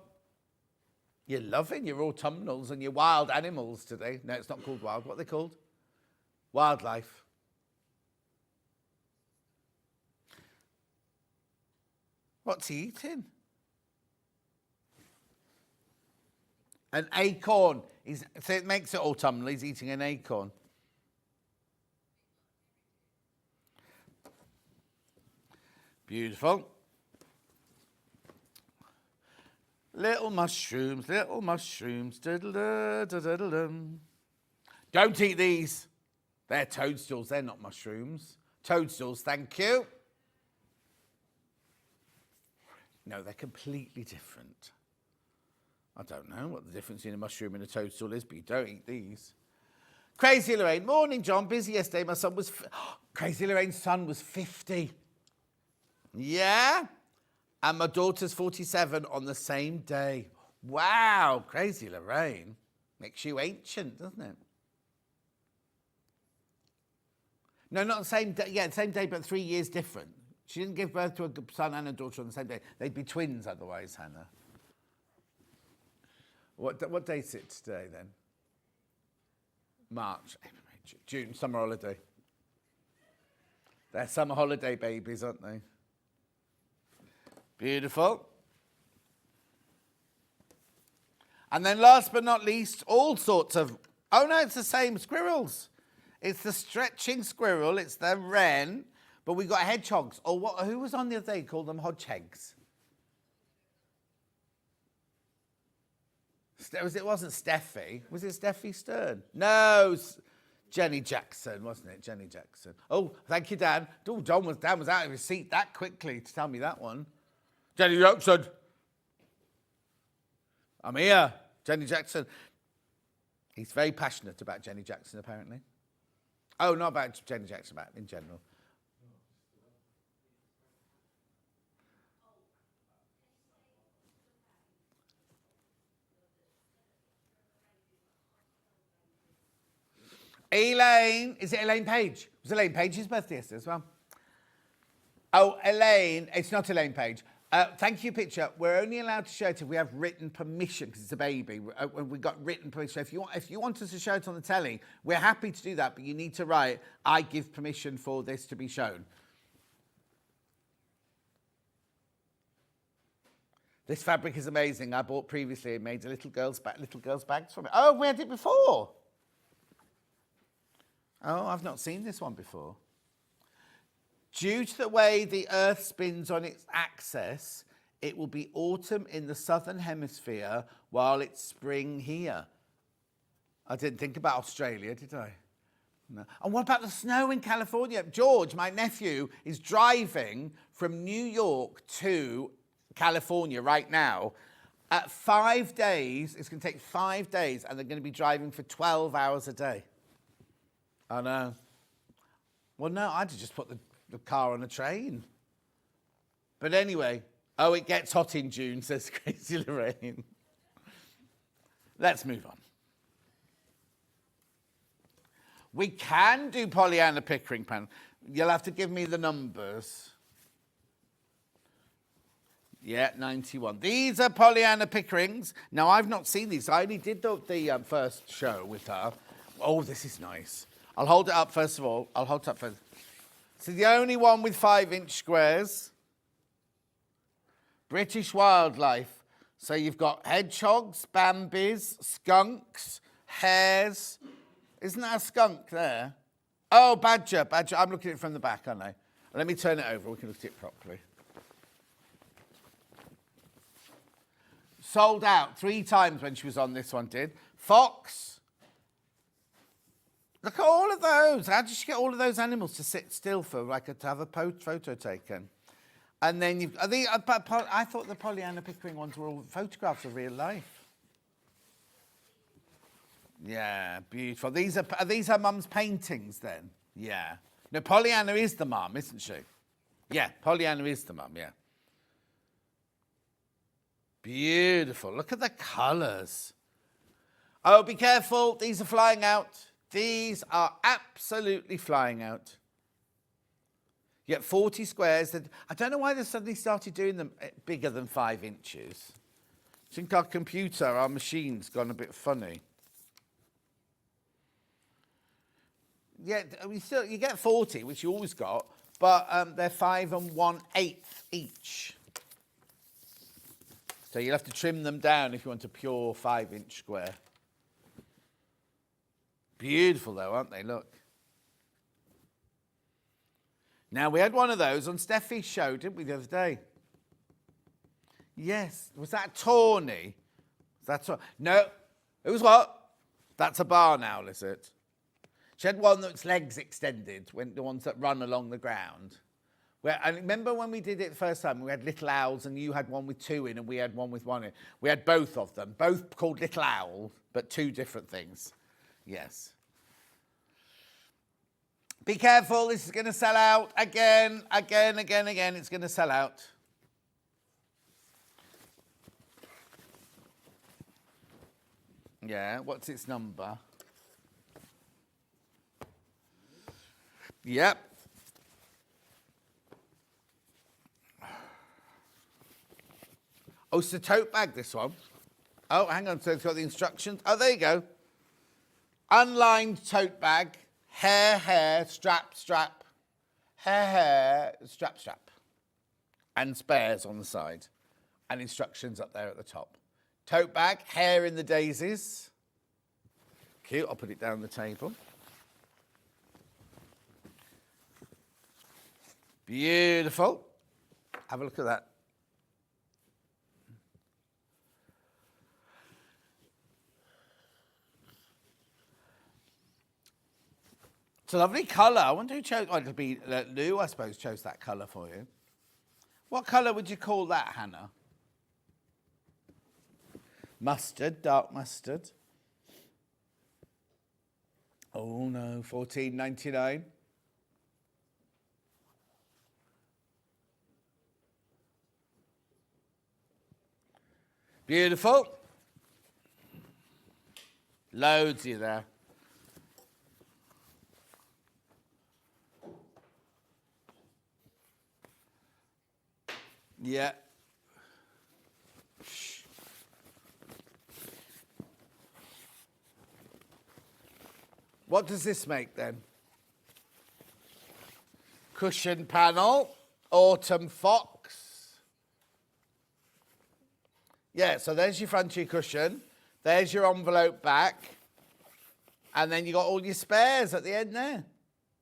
You're loving your autumnals and your wild animals today. No, it's not called wild. What are they called? Wildlife. What's he eating? An acorn. So it makes it autumnal. He's eating an acorn. Beautiful. Little mushrooms, little mushrooms. Diddle-da-da-da-da-dum. Don't eat these. They're toadstools. They're not mushrooms. Toadstools, thank you. No, they're completely different. I don't know what the difference in a mushroom and a toadstool is, but you don't eat these. Crazy Lorraine. Morning, John. Busy yesterday. My son was... Crazy Lorraine's son was 50. Yeah? And my daughter's 47 on the same day. Wow, Crazy Lorraine. Makes you ancient, doesn't it? No, not the same day. Yeah, the same day, but 3 years different. She didn't give birth to a son and a daughter on the same day. They'd be twins otherwise, Hannah. What date is it today, then? March, June, summer holiday. They're summer holiday babies, aren't they? Beautiful. And then last but not least, all sorts of... Oh, no, it's the same squirrels. It's the stretching squirrel. It's the wren. But we got hedgehogs. Or what? Who was on the other day called them hodgehegs? It wasn't Steffi. Was it Steffi Stern? No, Jenny Jackson, wasn't it? Jenny Jackson. Oh, thank you, Dan. Oh, Dan was out of his seat that quickly to tell me that one. Jenny Jackson. I'm here. Jenny Jackson. He's very passionate about Jenny Jackson, apparently. Oh, not about Jenny Jackson, about in general. Elaine, is it Elaine Page? It was Elaine Page's birthday yesterday as well. Oh, Elaine, it's not Elaine Page. Thank you, picture. We're only allowed to show it if we have written permission, because it's a baby. We got written permission. So if you want us to show it on the telly, we're happy to do that, but you need to write, I give permission for this to be shown. This fabric is amazing. I bought previously. It made little girls' bags from it. Oh, we had it before. Oh, I've not seen this one before. Due to the way the Earth spins on its axis, it will be autumn in the southern hemisphere while it's spring here. I didn't think about Australia, did I? No. And what about the snow in California? George, my nephew, is driving from New York to California right now. 5 days, it's going to take 5 days, and they're going to be driving for 12 hours a day. I know. Well, no, I'd have just put the car on a train. But anyway, oh, it gets hot in June, says Crazy Lorraine. Let's move on. We can do Pollyanna Pickering pan. You'll have to give me the numbers. Yeah, 91. These are Pollyanna Pickerings. Now, I've not seen these. I only did the first show with her. Oh, this is nice. I'll hold it up first of all. I'll hold it up first. So the only one with 5-inch squares. British wildlife. So you've got hedgehogs, bambies, skunks, hares. Isn't that a skunk there? Oh, badger. I'm looking at it from the back, aren't I? Let me turn it over. We can look at it properly. Sold out 3 times when she was on this one, did. Fox. Look at all of those. How did she get all of those animals to sit still for, to have a photo taken? And then you've... I thought the Pollyanna Pickering ones were all photographs of real life. Yeah, beautiful. Are these her mum's paintings then? Yeah. No, Pollyanna is the mum, isn't she? Yeah, Pollyanna is the mum, yeah. Beautiful. Look at the colours. Oh, be careful. These are flying out. These are absolutely flying out. You get 40 squares. I don't know why they suddenly started doing them bigger than 5 inches. I think our computer, our machine's gone a bit funny. Yeah, you get 40, which you always got, but they're 5 1/8 each. So you'll have to trim them down if you want a pure 5-inch square. Beautiful though, aren't they? Look. Now, we had one of those on Steffi's show, didn't we, the other day? Yes. Was that tawny? No. It was what? That's a barn owl, is it? She had one that's legs extended, the ones that run along the ground. I remember when we did it the first time, we had little owls and you had one with 2 in and we had one with 1 in. We had both of them, both called little owl, but 2 different things. Yes. Be careful, this is going to sell out again. It's going to sell out. Yeah, what's its number? Yep. Oh, it's a tote bag, this one. Oh, hang on, so it's got the instructions. Oh, there you go. Unlined tote bag, hair, strap, hair, strap. And spares on the side. And instructions up there at the top. Tote bag, hair in the daisies. Cute, I'll put it down the table. Beautiful. Have a look at that. It's a lovely colour. I wonder who chose. Oh, it'll be Lou, I suppose, chose that colour for you. What colour would you call that, Hannah? Mustard, dark mustard. Oh no, $14.99. Beautiful. Loads of you there. Yeah. What does this make then? Cushion panel, autumn fox. Yeah, so there's your front of your cushion. There's your envelope back. And then you got all your spares at the end there.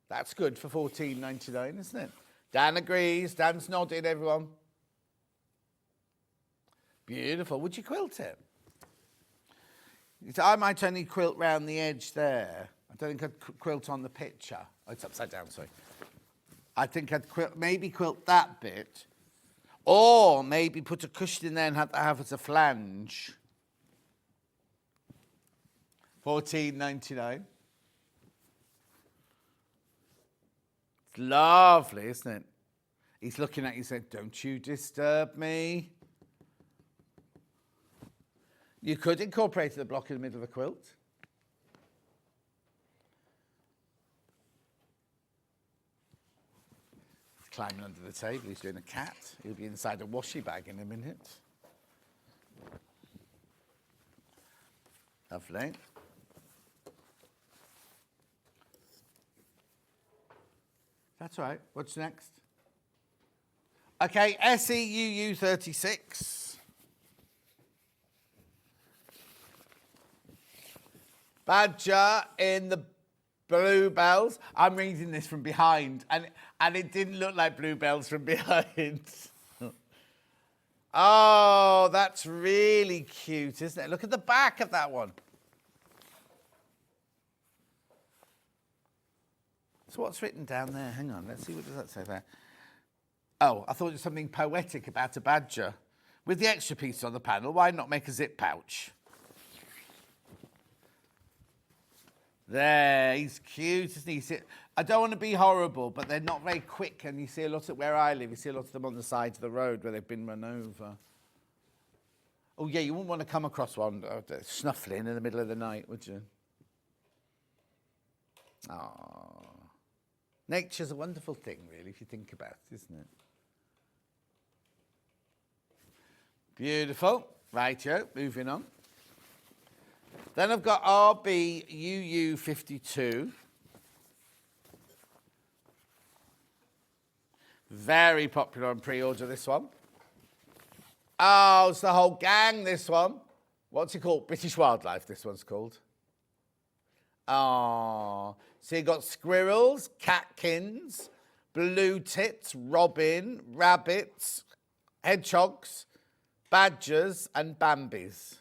That's good for $14.99, isn't it? Dan agrees. Dan's nodding, everyone. Beautiful. Would you quilt it? I might only quilt round the edge there. I don't think I'd quilt on the picture. Oh, it's upside down, sorry. I think I'd maybe quilt that bit. Or maybe put a cushion in there and have it as a flange. $14.99. It's lovely, isn't it? He's looking at you saying, don't you disturb me. You could incorporate the block in the middle of a quilt. He's climbing under the table. He's doing a cat. He'll be inside a washi bag in a minute. Lovely. That's right. What's next? Okay, SEUU 36. Badger in the bluebells. I'm reading this from behind, and it didn't look like bluebells from behind. Oh, that's really cute, isn't it? Look at the back of that one. So what's written down there? Hang on, let's see, what does that say there? Oh, I thought it was something poetic about a badger. With the extra piece on the panel, why not make a zip pouch? There, he's cute, isn't he? I don't want to be horrible, but they're not very quick, and you see a lot of where I live. You see a lot of them on the sides of the road where they've been run over. Oh yeah, you wouldn't want to come across one snuffling in the middle of the night, would you? Oh, nature's a wonderful thing, really, if you think about it, isn't it? Beautiful. Rightio, moving on. Then I've got RBUU52. Very popular on pre-order, this one. Oh, it's the whole gang, this one. What's it called? British Wildlife, this one's called. Oh, so you've got squirrels, catkins, blue tits, robin, rabbits, hedgehogs, badgers, and bambis.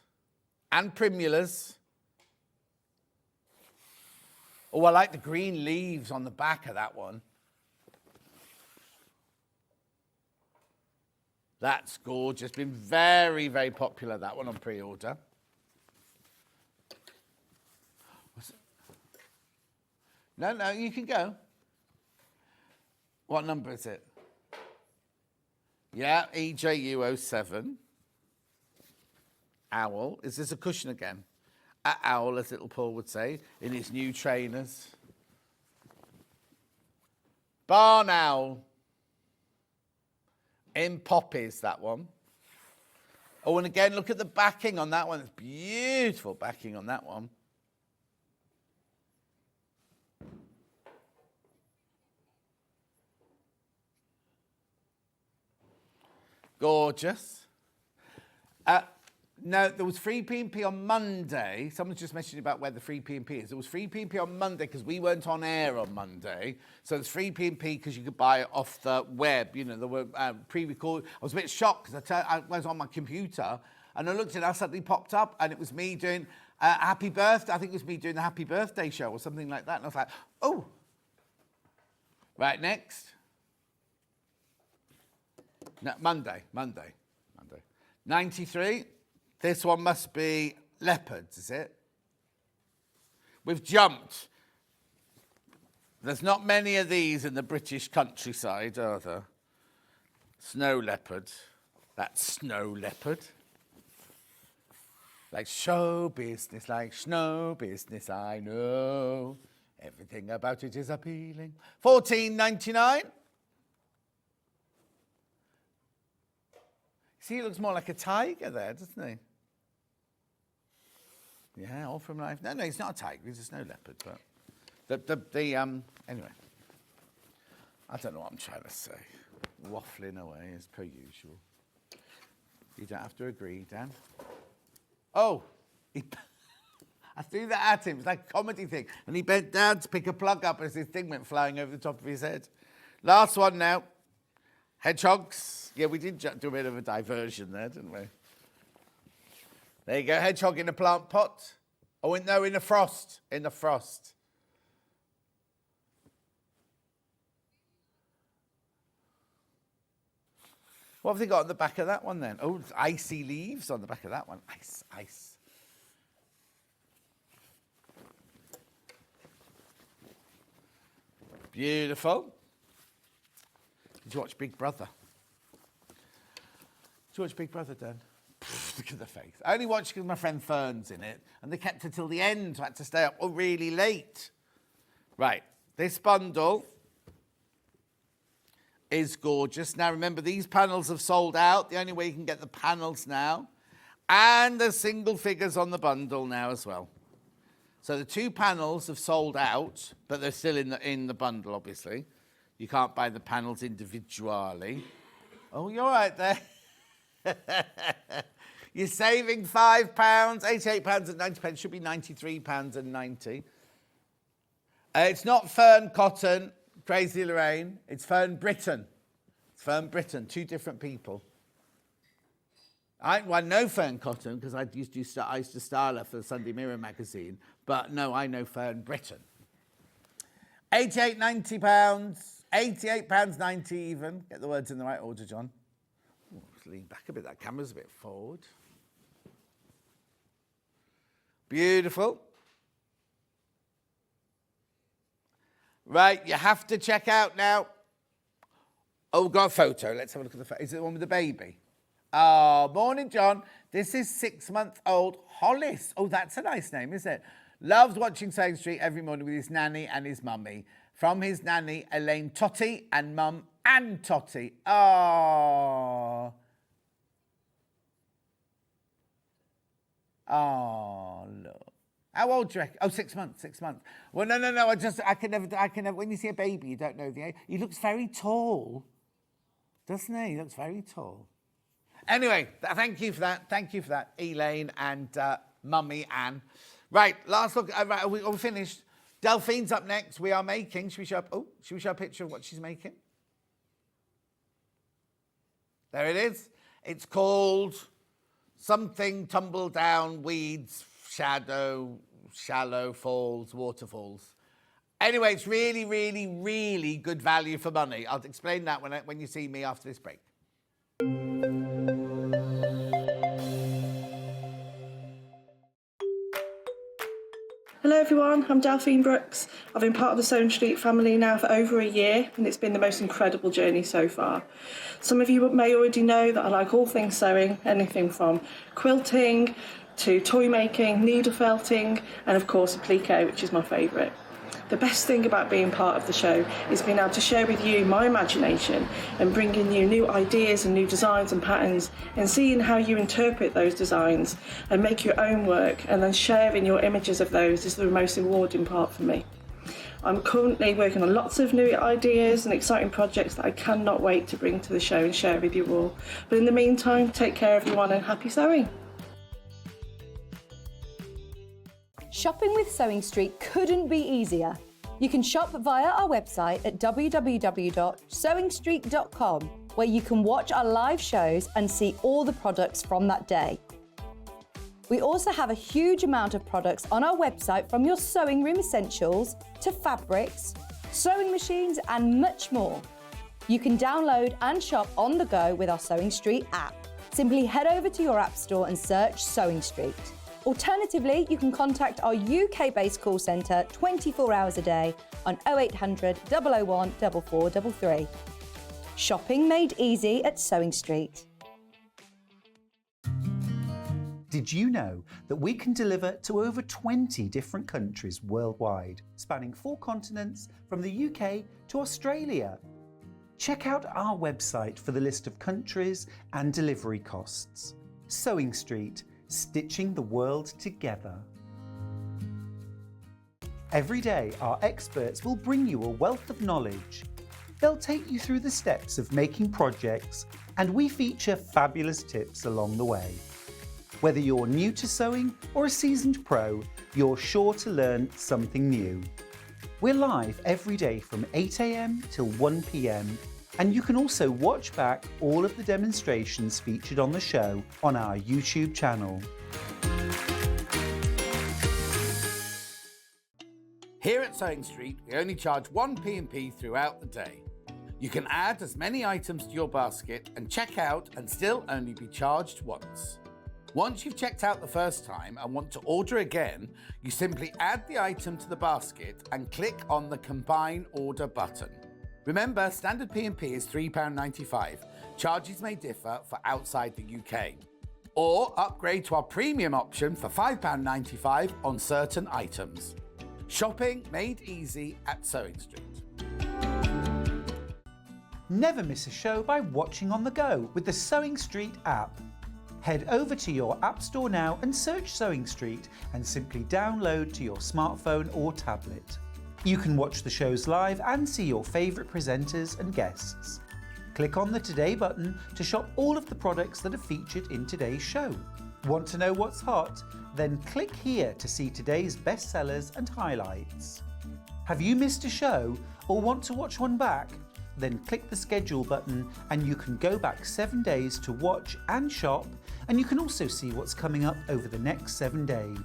And primulas. Oh, I like the green leaves on the back of that one. That's gorgeous. Been very, very popular, that one, on pre-order. No, you can go. What number is it? Yeah, EJU07. Owl. Is this a cushion again? Owl, as little Paul would say, in his new trainers. Barn owl. In poppies, that one. Oh, and again, look at the backing on that one. It's beautiful backing on that one. Gorgeous. No, there was free P&P on Monday. Someone just mentioned about where the free P&P is. There was free P&P on Monday because we weren't on air on Monday. So it's free P&P because you could buy it off the web. You know, there were pre-recorded. I was a bit shocked because I was on my computer and I looked at it, I suddenly popped up and it was me doing happy birthday. I think it was me doing the happy birthday show or something like that. And I was like, oh. Right, next. No, Monday. 93. This one must be leopards, is it? We've jumped. There's not many of these in the British countryside, are there? Snow leopard. That's snow leopard. Like show business, like snow business, I know. Everything about it is appealing. $14.99. See, he looks more like a tiger there, doesn't he? Yeah, all from life. No, he's not a tiger. He's a snow leopard. But anyway, I don't know what I'm trying to say. Waffling away as per usual. You don't have to agree, Dan. Oh, I threw that at him. It's like a comedy thing, and he bent down to pick a plug up as his thing went flying over the top of his head. Last one now. Hedgehogs. Yeah, we did do a bit of a diversion there, didn't we? There you go, hedgehog in a plant pot. Oh, no, in the frost. In the frost. What have they got on the back of that one then? Oh, icy leaves on the back of that one. Ice. Beautiful. Did you watch Big Brother? Did you watch Big Brother, Dan? Look at the face. I only watched because my friend Fern's in it, and they kept it till the end, so I had to stay up really late. Right, this bundle is gorgeous. Now, remember, these panels have sold out. The only way you can get the panels now. And there's single figures on the bundle now as well. So the two panels have sold out, but they're still in the bundle, obviously. You can't buy the panels individually. Oh, you're right there. You're saving £5, £88.90. Should be £93.90. It's not Fern Cotton, Crazy Lorraine. It's Fern Britain. It's Fern Britain, two different people. I know Fern Cotton because I used to style her for the Sunday Mirror magazine. But no, I know Fern Britain. £88.90 even. Get the words in the right order, John. Ooh, lean back a bit. That camera's a bit forward. Beautiful. Right, you have to check out now. Oh, we've got a photo. Let's have a look at the photo. Is it the one with the baby? Oh, morning, John. This is 6-month-old Hollis. Oh, that's a nice name, isn't it? Loves watching Sewing Street every morning with his nanny and his mummy. From his nanny, Elaine Totty, and mum, Ann Totty. Oh. Oh, look. How old do you reckon? Oh, 6 months, 6 months. Well, no. I can never, when you see a baby, you don't know the age. He looks very tall, doesn't he? He looks very tall. Anyway, thank you for that, Elaine and Mummy Anne. Right, last look. Right, we're finished. Delphine's up next. We are making. Should we show a picture of what she's making? There it is. It's called something tumble down, weeds, shadow, shallow falls, waterfalls. Anyway, it's really, really, really good value for money. I'll explain that when you see me after this break. Hello everyone, I'm Delphine Brooks. I've been part of the Sewing Street family now for over a year and it's been the most incredible journey so far. Some of you may already know that I like all things sewing, anything from quilting to toy making, needle felting and of course applique, which is my favourite. The best thing about being part of the show is being able to share with you my imagination and bringing you new ideas and new designs and patterns and seeing how you interpret those designs and make your own work and then sharing your images of those is the most rewarding part for me. I'm currently working on lots of new ideas and exciting projects that I cannot wait to bring to the show and share with you all. But in the meantime, take care everyone and happy sewing! Shopping with Sewing Street couldn't be easier. You can shop via our website at www.sewingstreet.com, where you can watch our live shows and see all the products from that day. We also have a huge amount of products on our website, from your sewing room essentials to fabrics, sewing machines and much more. You can download and shop on the go with our Sewing Street app. Simply head over to your app store and search Sewing Street. Alternatively, you can contact our UK-based call centre 24 hours a day on 0800 001 4433. Shopping made easy at Sewing Street. Did you know that we can deliver to over 20 different countries worldwide, spanning 4 continents from the UK to Australia? Check out our website for the list of countries and delivery costs. Sewing Street, stitching the world together. Every day, our experts will bring you a wealth of knowledge. They'll take you through the steps of making projects, and we feature fabulous tips along the way. Whether you're new to sewing or a seasoned pro, you're sure to learn something new. We're live every day from 8 AM till 1 PM, and you can also watch back all of the demonstrations featured on the show on our YouTube channel. Here at Sewing Street, we only charge 1 P&P throughout the day. You can add as many items to your basket and check out and still only be charged once. Once you've checked out the first time and want to order again, you simply add the item to the basket and click on the Combine Order button. Remember, standard P&P is £3.95. Charges may differ for outside the UK. Or upgrade to our premium option for £5.95 on certain items. Shopping made easy at Sewing Street. Never miss a show by watching on the go with the Sewing Street app. Head over to your app store now and search Sewing Street and simply download to your smartphone or tablet. You can watch the shows live and see your favourite presenters and guests. Click on the Today button to shop all of the products that are featured in today's show. Want to know what's hot? Then click here to see today's bestsellers and highlights. Have you missed a show or want to watch one back? Then click the schedule button and you can go back 7 days to watch and shop, and you can also see what's coming up over the next 7 days.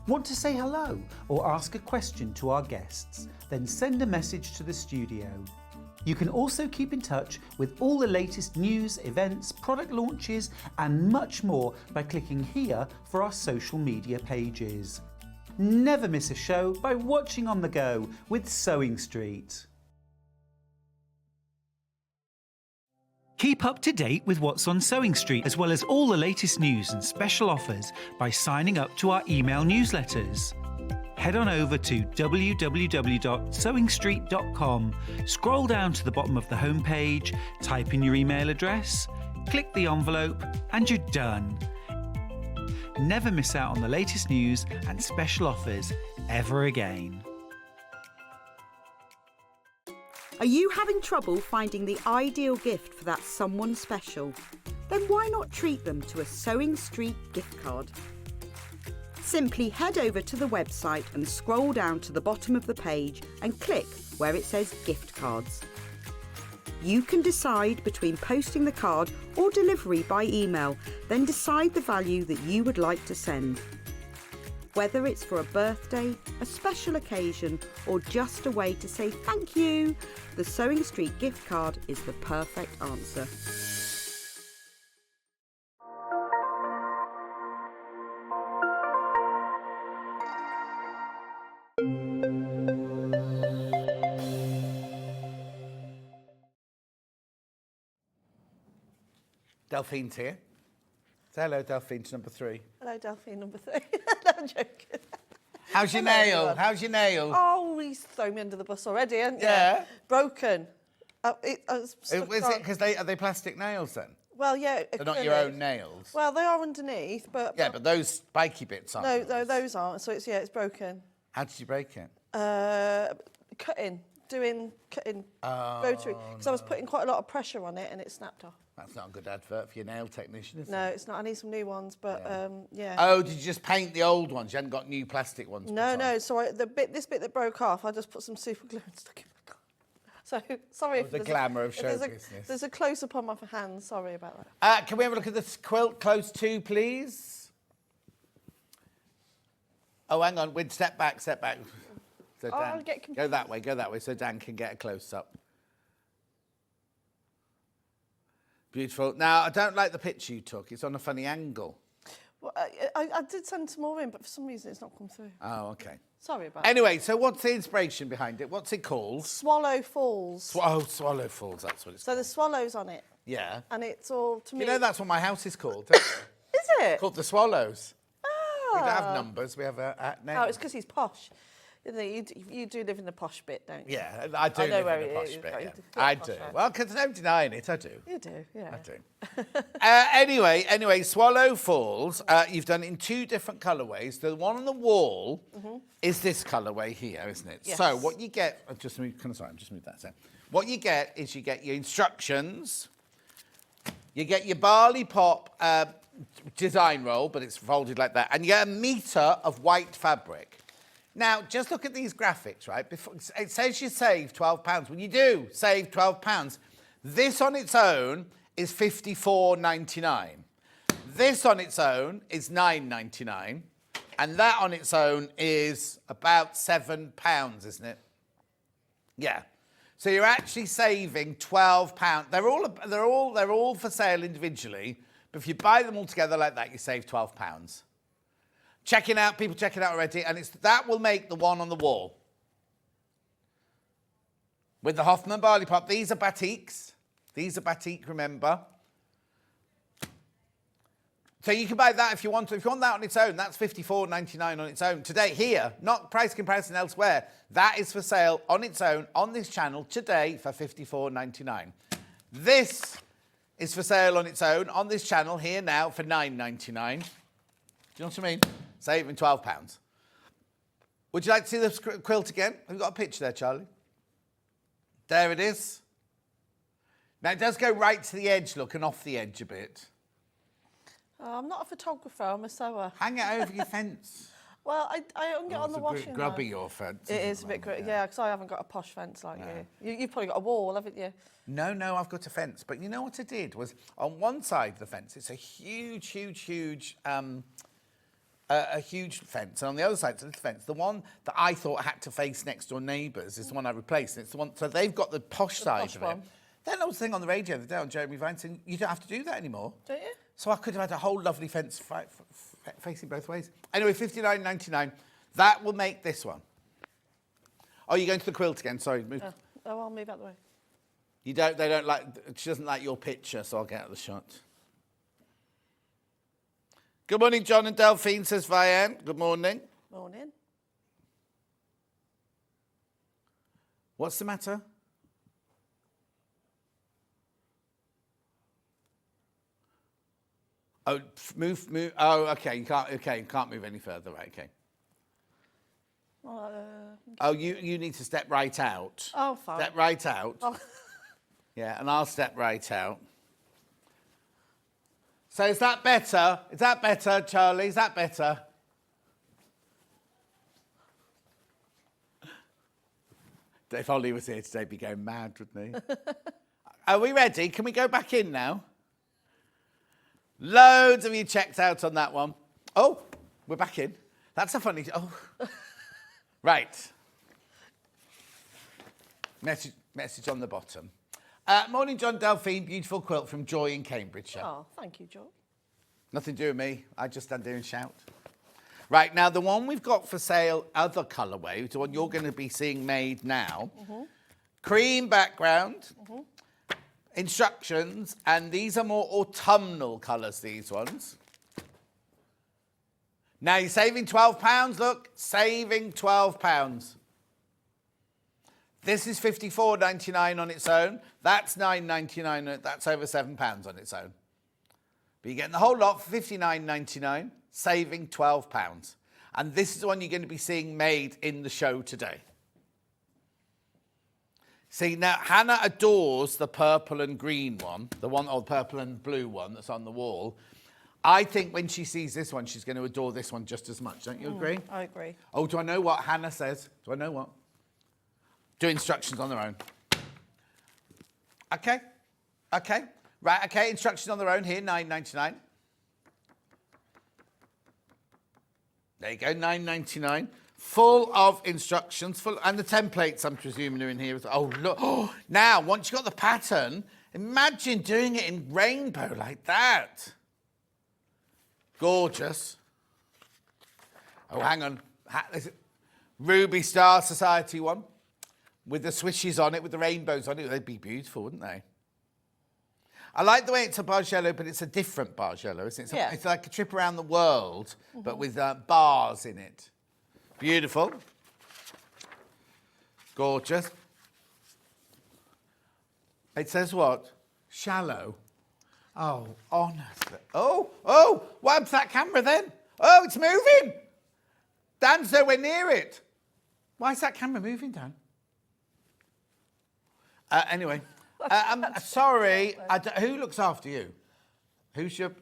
Want to say hello or ask a question to our guests? Then send a message to the studio. You can also keep in touch with all the latest news, events, product launches and much more by clicking here for our social media pages. Never miss a show by watching on the go with Sewing Street. Keep up to date with what's on Sewing Street, as well as all the latest news and special offers by signing up to our email newsletters. Head on over to www.sewingstreet.com, scroll down to the bottom of the homepage, type in your email address, click the envelope, and you're done. Never miss out on the latest news and special offers ever again. Are you having trouble finding the ideal gift for that someone special? Then why not treat them to a Sewing Street gift card? Simply head over to the website and scroll down to the bottom of the page and click where it says gift cards. You can decide between posting the card or delivery by email, then decide the value that you would like to send. Whether it's for a birthday, a special occasion, or just a way to say thank you, the Sewing Street gift card is the perfect answer. Delphine's here. Say hello, Delphine, to number 3. Hello, Delphine, number 3. No, I'm joking. How's your Hello, nail? everyone. How's your nail? Oh, he's thrown me under the bus already, hasn't he? Yeah. Broken. Is it because are they plastic nails then? Well, yeah. They're not your own nails? Well, they are underneath, but... Yeah, but those spiky bits aren't. No, those aren't. So it's broken. How did you break it? Cutting rotary. Because I was putting quite a lot of pressure on it and it snapped off. That's not a good advert for your nail technician, is it? No, it's not. I need some new ones, but yeah. Oh, did you just paint the old ones? You hadn't got new plastic ones? No. So this bit that broke off, I just put some super glue and stuck it back on. So sorry if the there's glamour of if show there's business. There's a close up on my hands. Sorry about that. Can we have a look at this quilt close to, please? Oh, hang on. We'd step back. So I'll Dan, get confused. go that way, so Dan can get a close-up. Beautiful. Now, I don't like the picture you took. It's on a funny angle. Well, I did send some more in, but for some reason it's not come through. Oh, okay. Sorry about Anyway, so what's the inspiration behind it? What's it called? that. Swallow Falls. Swallow Falls, that's what it's So called. there's swallows on it, Yeah. and it's all to me. You know that's what my house is called. Is it? Called the Swallows. Ah. We don't have numbers, we have a name. Oh, it's because he's posh. You do live in the posh bit, don't you? Yeah, I do I know live where in the it posh is. bit, You yeah. do. I Posh, do. right. Well, because no denying it, I do. You do, yeah. I do. Anyway, Swallow Falls, you've done it in 2 different colourways. The one on the wall is this colourway here, isn't it? Yes. So what you get, just move that so. What you get is you get your instructions, you get your Bali Pop design roll, but it's folded like that, and you get a metre of white fabric. Now, just look at these graphics, right? It says you save £12. Well, you do save £12. This on its own is $54.99. This on its own is $9.99. And that on its own is about £7, isn't it? Yeah. So you're actually saving £12. They're all for sale individually, but if you buy them all together like that, you save £12. People checking out already, and that will make the one on the wall. With the Hoffman Bali Pop, these are batiks. These are batik, remember. So you can buy that if you want to. If you want that on its own, that's $54.99 on its own. Today, here, not price comparison elsewhere. That is for sale on its own on this channel today for $54.99. This is for sale on its own on this channel here now for $9.99. Do you know what I mean? Saving £12. Would you like to see the quilt again? Have you got a picture there, Charlie? There it is. Now, it does go right to the edge, look, and off the edge a bit. Oh, I'm not a photographer, I'm a sewer. Hang it over your fence. Well, I hung it on the washing line. Grubby your fence. It is a bit grubby, yeah, because I haven't got a posh fence like you. You've probably got a wall, haven't you? No, I've got a fence. But you know what I did was, on one side of the fence, it's a huge fence, and on the other side of the fence, the one that I thought had to face next door neighbours is the one I replaced. And it's the one, so they've got the posh side of it. Then I was saying on the radio the other day on Jeremy Vine saying you don't have to do that anymore. Don't you? So I could have had a whole lovely fence facing both ways. Anyway, $59.99. That will make this one. Oh, you're going to the quilt again. Sorry. Move. Oh, I'll move out the way. You don't. They don't like. She doesn't like your picture, so I'll get out of the shot. Good morning, John and Delphine, says Vianne. Good morning. Morning. What's the matter? Oh, move. Oh, okay. You can't move any further. Right. Okay. Oh, you need to step right out. Oh, fine. Step right out. Oh. Yeah, and I'll step right out. So is that better? Is that better, Charlie? Is that better? If Ollie was here today, he'd be going mad, wouldn't he? Are we ready? Can we go back in now? Loads of you checked out on that one. Oh, we're back in. That's a funny... Oh. Right. Message on the bottom. Morning, John, Delphine. Beautiful quilt from Joy in Cambridgeshire. Oh, thank you, Joy. Nothing to do with me. I just stand there and shout. Right, now the one we've got for sale, other colourway, the one you're going to be seeing made now. Cream background, instructions, and these are more autumnal colours, these ones. Now you're saving £12, look, saving £12. This is $54.99 on its own. That's $9.99. That's over £7 on its own. But you're getting the whole lot for $59.99, saving £12. And this is the one you're going to be seeing made in the show today. See, now Hannah adores the purple and green one, the one, or purple and blue one that's on the wall. I think when she sees this one, she's going to adore this one just as much. Don't you agree? I agree. Oh, do I know what Hannah says? Do I know what? Do instructions on their own. Okay. Okay. Right, okay, instructions on their own here, $9.99. There you go, $9.99. Full of instructions, and the templates, I'm presuming, are in here. Oh, look. Oh, now, once you've got the pattern, imagine doing it in rainbow like that. Gorgeous. Oh, hang on. Is it Ruby Star Society one with the swishes on it, with the rainbows on it. They'd be beautiful, wouldn't they? I like the way it's a barge yellow, but it's a different barge yellow, isn't it? It's like a trip around the world, but with bars in it. Beautiful. Gorgeous. It says what? Shallow. Oh, honestly. Oh, what happened to that camera then? Oh, it's moving. Dan's nowhere near it. Why is that camera moving, Dan? Anyway, I'm sorry. Who looks after you? Who's your...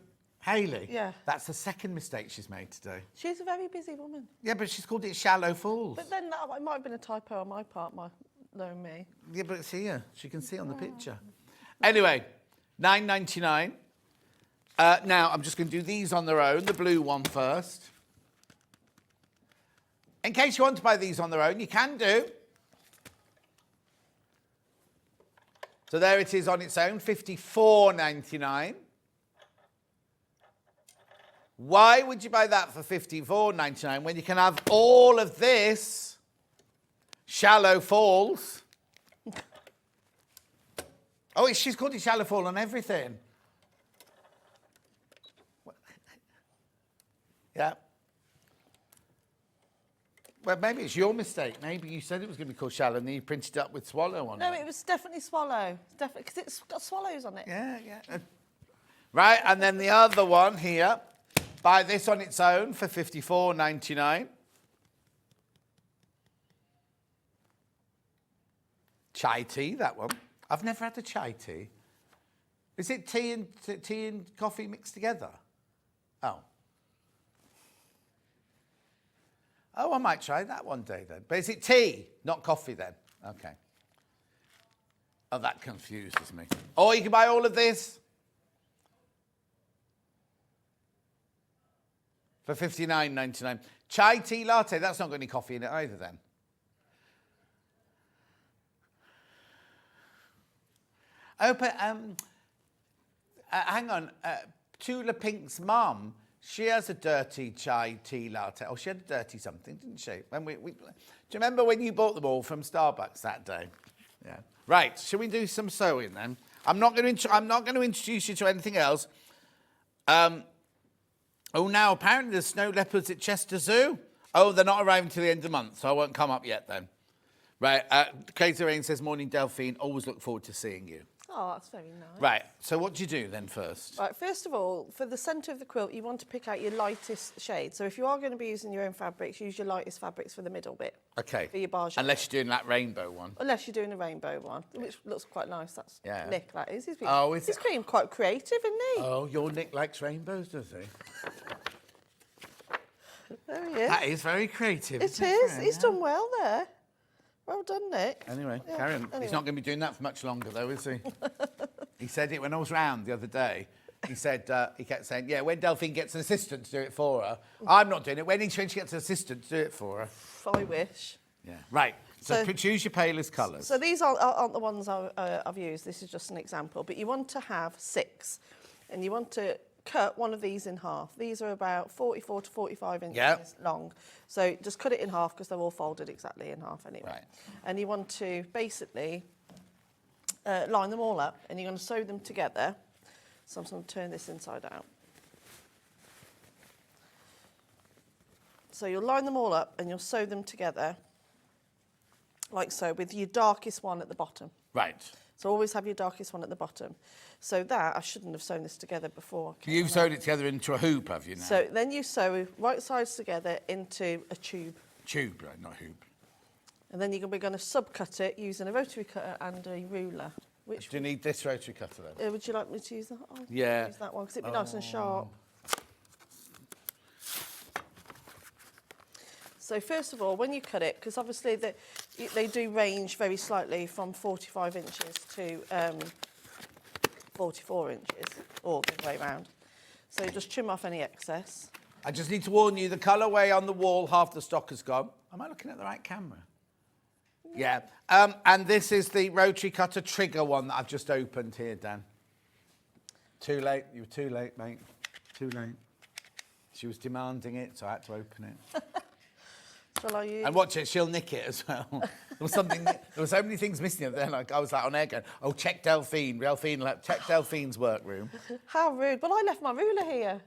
Hayley? Yeah. That's the second mistake she's made today. She's a very busy woman. Yeah, but she's called it Shallow Falls. But then it might have been a typo on my part, knowing me. Yeah, but it's here. She can see on the picture. Anyway, $9.99. Now, I'm just going to do these on their own. The blue one first. In case you want to buy these on their own, you can do. So there it is on its own, $54.99. Why would you buy that for $54.99 when you can have all of this Shallow Falls? Oh, she's called it Shallow Fall on everything. Yeah. Well, maybe it's your mistake. Maybe you said it was going to be called Shallow and then you printed it up with Swallow on it. No, it was definitely Swallow. Definitely, because it's got swallows on it. Yeah. Right, and then the other one here. Buy this on its own for $54.99. Chai tea, that one. I've never had a chai tea. Is it tea and coffee mixed together? Oh. Oh, I might try that one day then. But is it tea, not coffee then? Okay. Oh, that confuses me. Or you can buy all of this for $59.99. Chai tea latte, that's not got any coffee in it either then. Oh, but hang on. Tula Pink's mum She has a dirty chai tea latte. Oh, she had a dirty something, didn't she? When do you remember when you bought them all from Starbucks that day? Yeah. Right. Shall we do some sewing then? I'm not going to introduce you to anything else. Oh, now apparently there's snow leopards at Chester Zoo. Oh, they're not arriving till the end of the month, so I won't come up yet then. Right. Katie Rain says, "Morning, Delphine. Always look forward to seeing you." Oh, that's very nice. Right. So what do you do then first? Right, first of all, for the centre of the quilt, you want to pick out your lightest shade. So if you are going to be using your own fabrics, use your lightest fabrics for the middle bit. Okay. For your barge. Unless you're doing that rainbow one. Unless you're doing a rainbow one, which looks quite nice. That's Nick, that is. He's being quite creative, isn't he? Oh, your Nick likes rainbows, does he? There he is. That is very creative. It is. He's done well there. Well done, Nick. Anyway, Yeah, carry on. He's not going to be doing that for much longer, though, is he? He said it when I was round the other day. He said, he kept saying, yeah, when Delphine gets an assistant to do it for her, I'm not doing it. When she gets an assistant to do it for her. I wish. Yeah. Right. So choose your palest colours. So these aren't the ones I've used. This is just an example. But you want to have 6. And you want to cut one of these in half. These are about 44 to 45 inches long. So just cut it in half because they're all folded exactly in half anyway. Right. And you want to basically line them all up and you're going to sew them together. So I'm just going to turn this inside out. So you'll line them all up and you'll sew them together like so with your darkest one at the bottom. Right. So always have your darkest one at the bottom. So that, I shouldn't have sewn this together before. You've sewn it together into a hoop, have you now? So then you sew right sides together into a tube. Tube, right, not hoop. And then we're going to subcut it using a rotary cutter and a ruler. Which Do you need this rotary cutter then? would you like me to use that? Oh, Yeah. Use that one because it'd be nice and sharp. So first of all, when you cut it, because obviously they do range very slightly from 45 inches to 44 inches, or the other way round. So just trim off any excess. I just need to warn you, the colourway on the wall, half the stock has gone. Am I looking at the right camera? Yeah. And this is the rotary cutter trigger one that I've just opened here, Dan. Too late. You were too late, mate. Too late. She was demanding it, so I had to open it. Shall I use? And watch it, she'll nick it as well. There were so many things missing there. Like I was like on air going, oh, check Delphine. Check Delphine's workroom. How rude. Well, I left my ruler here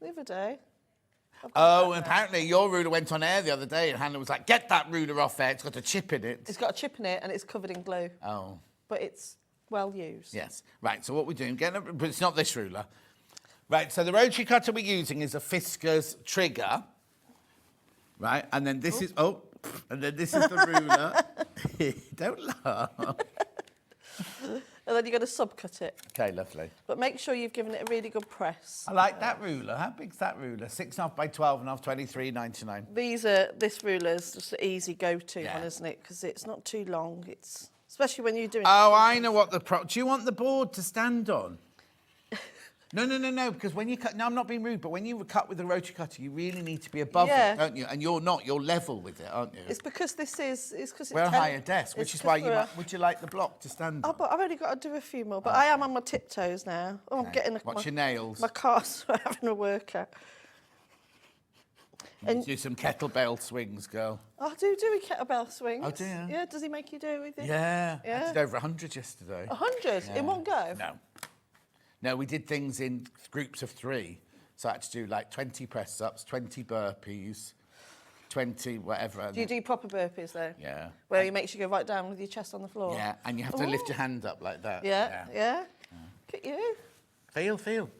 the other day. Oh, and apparently your ruler went on air the other day and Hannah was like, get that ruler off there. It's got a chip in it. It's got a chip in it and it's covered in glue. Oh. But it's well used. Yes. Right, so what we're doing, but it's not this ruler. Right, so the rotary cutter we're using is a Fiskars trigger. Right, and then this is, and then this is the ruler. Don't laugh. And then you're going to subcut it. Okay, lovely. But make sure you've given it a really good press. I like that ruler. How big's that ruler? 6.5 by 12.5, 23.99. This ruler's just an easy go-to one, isn't it? Because it's not too long. It's especially when you're doing. Oh, I know what the do you want the board to stand on? No, because when you cut, no, I'm not being rude, but when you cut with a rotary cutter, you really need to be above it, don't you? And you're not, you're level with it, aren't you? It's because it's We're a higher desk, which is why would you like the block to stand on? Oh, but I've only got to do a few more, but I am on my tiptoes now. Oh, I'm getting Watch your nails. My car's having a workout. And do some kettlebell swings, girl. Oh, do we kettlebell swings? Oh, do you? Yeah, does he make you do with it? Yeah. I did over 100 yesterday. 100 in one go? No, we did things in groups of 3. So I had to do like 20 press-ups, 20 burpees, 20 whatever. Do you do proper burpees though? Yeah. Where he makes you go right down with your chest on the floor? Yeah, and you have to lift your hand up like that. Yeah. Look at you. Feel.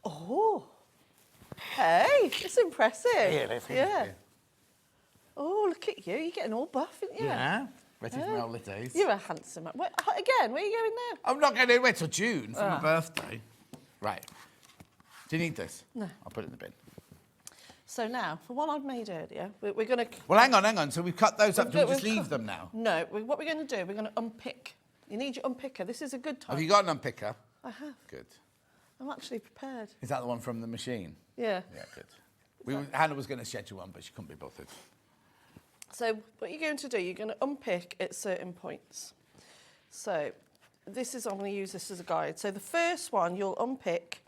Oh. Hey, it's impressive. Yeah. Oh, look at you. You're getting all buff, aren't you? Yeah. Ready for my holidays. You're a handsome man. Again, where are you going now? I'm not going anywhere till June for my birthday. Right. Do you need this? No. I'll put it in the bin. So now, for what I've made earlier, we're going to... Well, hang on. So we've cut those up. Do we just leave them now? No. What we're going to do, we're going to unpick. You need your unpicker. This is a good time. Have you got an unpicker? I have. Good. I'm actually prepared. Is that the one from the machine? Yeah. Yeah, good. Hannah was going to schedule one, but she couldn't be bothered. So what you're going to do, you're going to unpick at certain points. So I'm going to use this as a guide. So the first one you'll unpick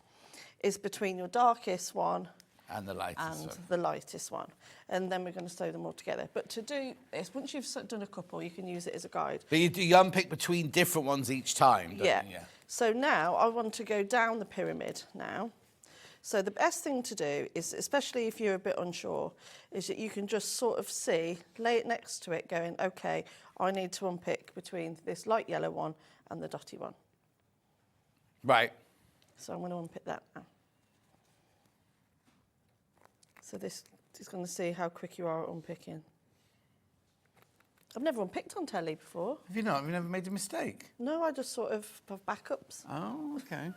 is between your darkest one And the lightest one. the lightest one. And then we're going to sew them all together. But to do this, once you've done a couple, you can use it as a guide. But you unpick between different ones each time, don't you? Yeah. So now I want to go down the pyramid now. So the best thing to do is, especially if you're a bit unsure, is that you can just sort of see, lay it next to it going, okay, I need to unpick between this light yellow one and the dotty one. Right. So I'm going to unpick that now. So this is going to see how quick you are at unpicking. I've never unpicked on telly before. Have you not? Have you never made a mistake? No, I just sort of have backups. Oh, okay.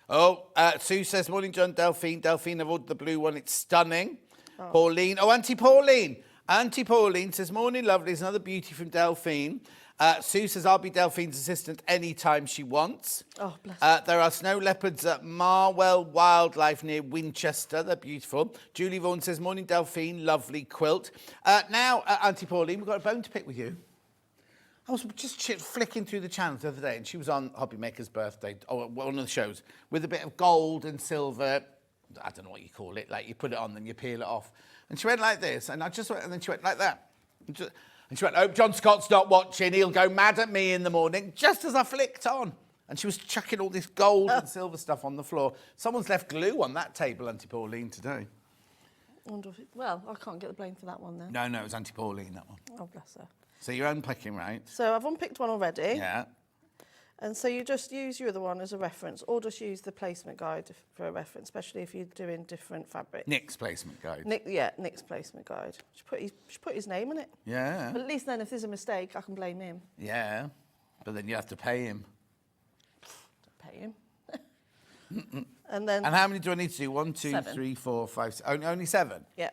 Oh, Sue says, morning, John, Delphine. Delphine, I've ordered the blue one. It's stunning. Oh. Pauline. Oh, Auntie Pauline. Auntie Pauline says, morning, lovely. It's another beauty from Delphine. Sue says, I'll be Delphine's assistant anytime she wants. Oh, bless her. There are snow leopards at Marwell Wildlife near Winchester. They're beautiful. Julie Vaughan says, morning, Delphine. Lovely quilt. Now, Auntie Pauline, we've got a bone to pick with you. I was just flicking through the channels the other day, and she was on Hobby Maker's birthday, or one of the shows, with a bit of gold and silver. I don't know what you call it. Like, you put it on, then you peel it off. And she went like this, and I just went, and then she went like that. And she went, oh, John Scott's not watching. He'll go mad at me in the morning, just as I flicked on. And she was chucking all this gold and silver stuff on the floor. Someone's left glue on that table, Auntie Pauline, today. Well, I can't get the blame for that one then. No, it was Auntie Pauline, that one. Oh, bless her. So you're unpicking, right? So I've unpicked one already. Yeah. And so you just use your other one as a reference, or just use the placement guide for a reference, especially if you're doing different fabric. Nick's placement guide. Nick's placement guide. Should put his name in it. Yeah. But at least then, if there's a mistake, I can blame him. Yeah. But then you have to pay him. Pay him. And then. And how many do I need to do? 1, 2, 7. 3, 4, 5, 6. Only 7? Yeah.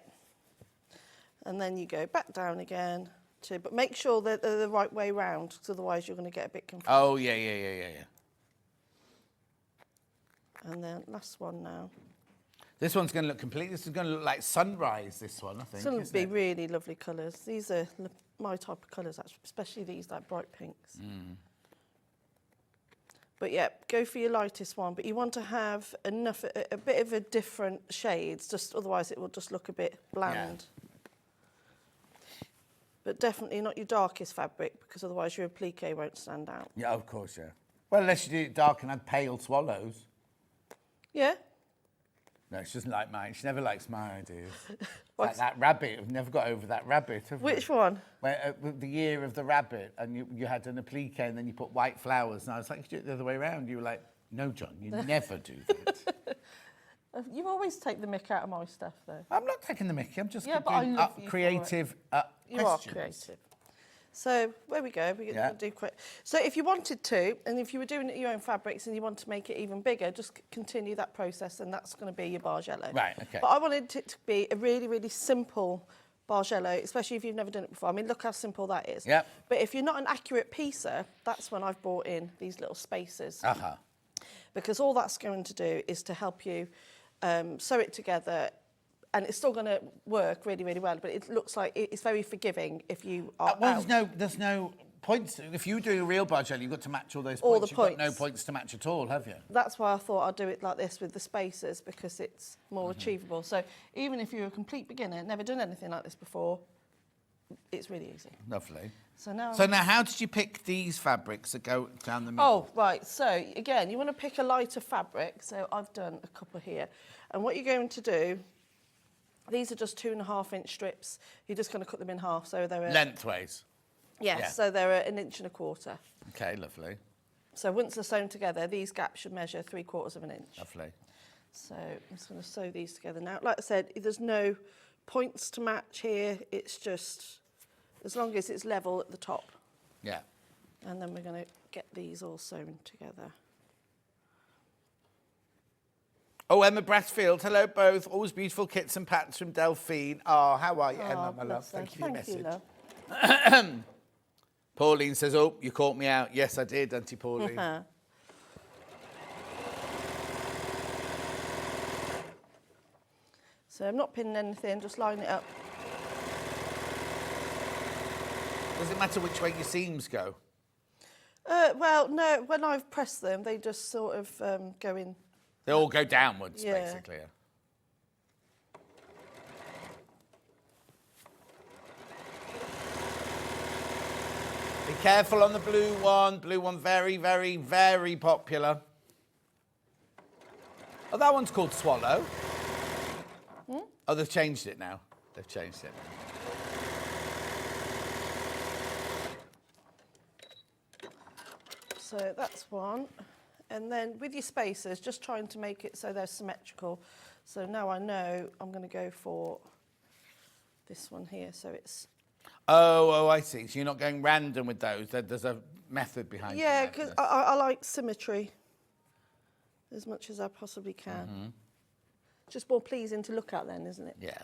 And then you go back down again. But make sure that they're the right way round, because otherwise you're going to get a bit confused. Oh, yeah. And then last one now. This one's going to look complete. This is going to look like sunrise, this one, I think. It's going to be really lovely colours. These are my type of colours, actually, especially these like bright pinks. Mm. But yeah, go for your lightest one. But you want to have enough, a bit of a different shades, just otherwise it will just look a bit bland. Yeah. But definitely not your darkest fabric, because otherwise your applique won't stand out. Yeah, of course, yeah. Well, unless you do it dark and add pale swallows. Yeah. No, she doesn't like mine. She never likes my ideas. Like that rabbit. I've never got over that rabbit, have Which we? one? Where, the year of the rabbit, and you had an applique and then you put white flowers. And I was like, you do it the other way around. You were like, no, John, you never do that. You always take the mick out of my stuff, though. I'm not taking the mickey. I'm just doing creative You are creative. So, where we go. We're going to do quick. So, if you wanted to, and if you were doing your own fabrics and you want to make it even bigger, just continue that process, and that's going to be your bargello. Right, okay. But I wanted it to be a really, really simple bargello, especially if you've never done it before. I mean, look how simple that is. Yep. But if you're not an accurate piecer, that's when I've brought in these little spacers. Uh-huh. Because all that's going to do is to help you sew it together, and it's still going to work really, really well, but it looks like it's very forgiving if you are there's no points. If you're doing a real bargello, you've got to match all those points. All the You've points. got no points to match at all, have you? That's why I thought I'd do it like this with the spacers, because it's more achievable. So even if you're a complete beginner, never done anything like this before, it's really easy. Lovely. So now how did you pick these fabrics that go down the middle? Oh, right. So, again, you want to pick a lighter fabric. So I've done a couple here. And what you're going to do, these are just 2.5-inch strips. You're just going to cut them in half. So they're... Lengthways? Yes, yeah. So they're 1.25 inches. OK, lovely. So once they're sewn together, these gaps should measure 3/4 of an inch. Lovely. So I'm just going to sew these together now. Like I said, there's no points to match here. It's just... as long as it's level at the top. Yeah. And then we're going to get these all sewn together. Oh, Emma Brassfield, hello both. Always beautiful kits and patterns from Delphine. Oh, how are you, Emma, my love? Thank you for your message. Love. Pauline says, oh, you caught me out. Yes, I did, Auntie Pauline. So I'm not pinning anything, just line it up. Does it matter which way your seams go? Well, no, when I've pressed them, they just sort of go in They all go downwards, Yeah. basically. Yeah. Be careful on the blue one. Blue one, very, very, very popular. Oh, that one's called Swallow. Oh, they've changed it now. They've changed it now. So that's one. And then with your spacers, just trying to make it so they're symmetrical. So now I know I'm going to go for this one here. So it's... Oh, I see. So you're not going random with those. There's a method behind it. Yeah, because I like symmetry as much as I possibly can. Just more pleasing to look at then, isn't it? Yeah.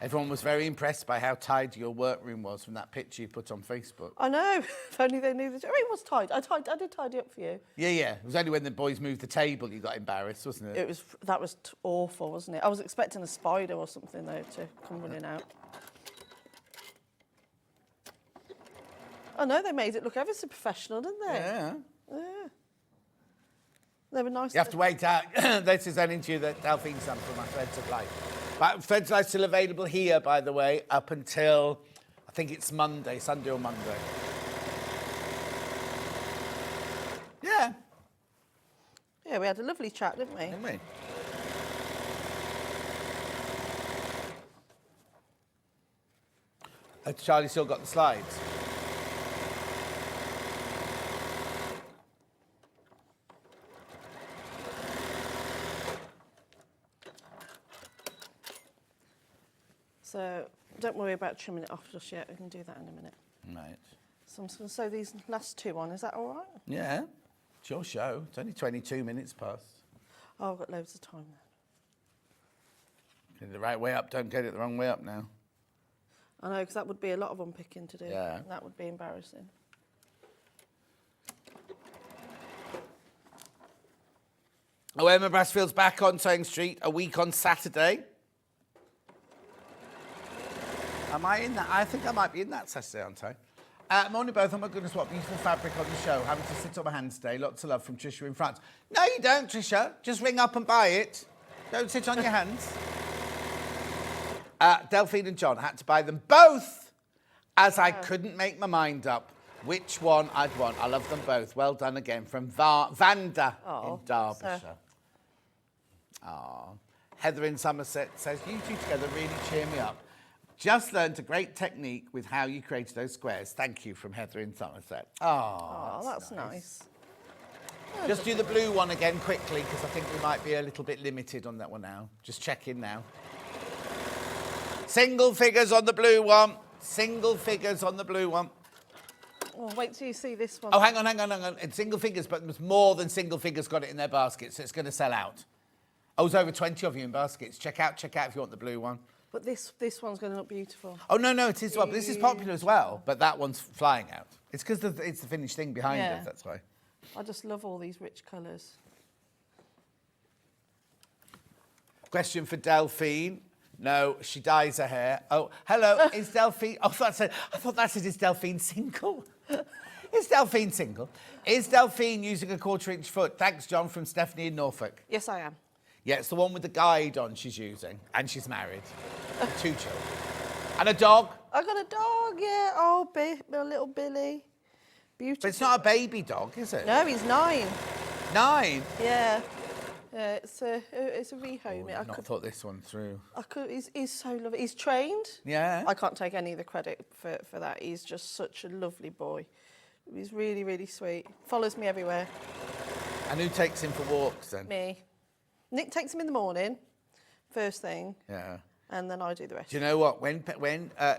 Everyone was very impressed by how tidy your workroom was from that picture you put on Facebook. I know. If only they knew the... Oh, it was tidy. I did tidy up for you. Yeah, yeah. It was only when the boys moved the table you got embarrassed, wasn't it? That was awful, wasn't it? I was expecting a spider or something, though, to come running out. I know, they made it look ever so professional, didn't they? Yeah. Yeah. They were nice. You have to wait out. This is an interview that Delphine sent from my Threads of Life. But Threads of Life still available here, by the way, up until, I think it's Monday, Sunday or Monday. Yeah. Yeah, we had a lovely chat, didn't we? Didn't we? Has Charlie still got the slides? So don't worry about trimming it off just yet. We can do that in a minute. Right. So I'm just going to sew these last two on. Is that all right? Yeah. It's your show. It's only 22 minutes past. Oh, I've got loads of time then. Get it the right way up. Don't get it the wrong way up now. I know, because that would be a lot of unpicking to do. Yeah. That would be embarrassing. Oh, Emma Brassfield's back on Sewing Street a week on Saturday. Am I in that? I think I might be in that Saturday, aren't I? Morning both. Oh my goodness, what beautiful fabric on the show. Having to sit on my hands today. Lots of love from Trisha in France. No, you don't, Trisha. Just ring up and buy it. Don't sit on your hands. Delphine and John had to buy them both as I couldn't make my mind up which one I'd want. I love them both. Well done again from Vanda in Derbyshire. Aww. Heather in Somerset says, you two together really cheer me up. Just learned a great technique with how you created those squares. Thank you from Heather in Somerset. Oh, that's nice. Just do the blue one again quickly because I think we might be a little bit limited on that one now. Just check in now. Single figures on the blue one. Single figures on the blue one. Oh, wait till you see this one. Oh, hang on. It's single figures, but there's more than single figures got it in their baskets, so it's going to sell out. Oh, there's over 20 of you in baskets. Check out if you want the blue one. But this one's going to look beautiful. Oh, no, it is well. But this is popular as well, but that one's flying out. It's because it's the finished thing behind it, that's why. I just love all these rich colours. Question for Delphine. No, she dyes her hair. Oh, hello, is Delphine... I thought that said, is Delphine single? Is Delphine single? Is Delphine using a 1/4-inch foot? Thanks, John, from Stephanie in Norfolk. Yes, I am. Yeah, it's the one with the guide on she's using. And she's married. And 2 children. And a dog. I got a dog, yeah. Oh, my little Billy. Beautiful. But it's not a baby dog, is it? No, he's 9. 9? Yeah. Yeah, it's a rehome. I've not thought this one through. He's so lovely. He's trained. Yeah. I can't take any of the credit for that. He's just such a lovely boy. He's really, really sweet. Follows me everywhere. And who takes him for walks then? Me. Nick takes him in the morning, first thing. Yeah. And then I do the rest. Do you know what? When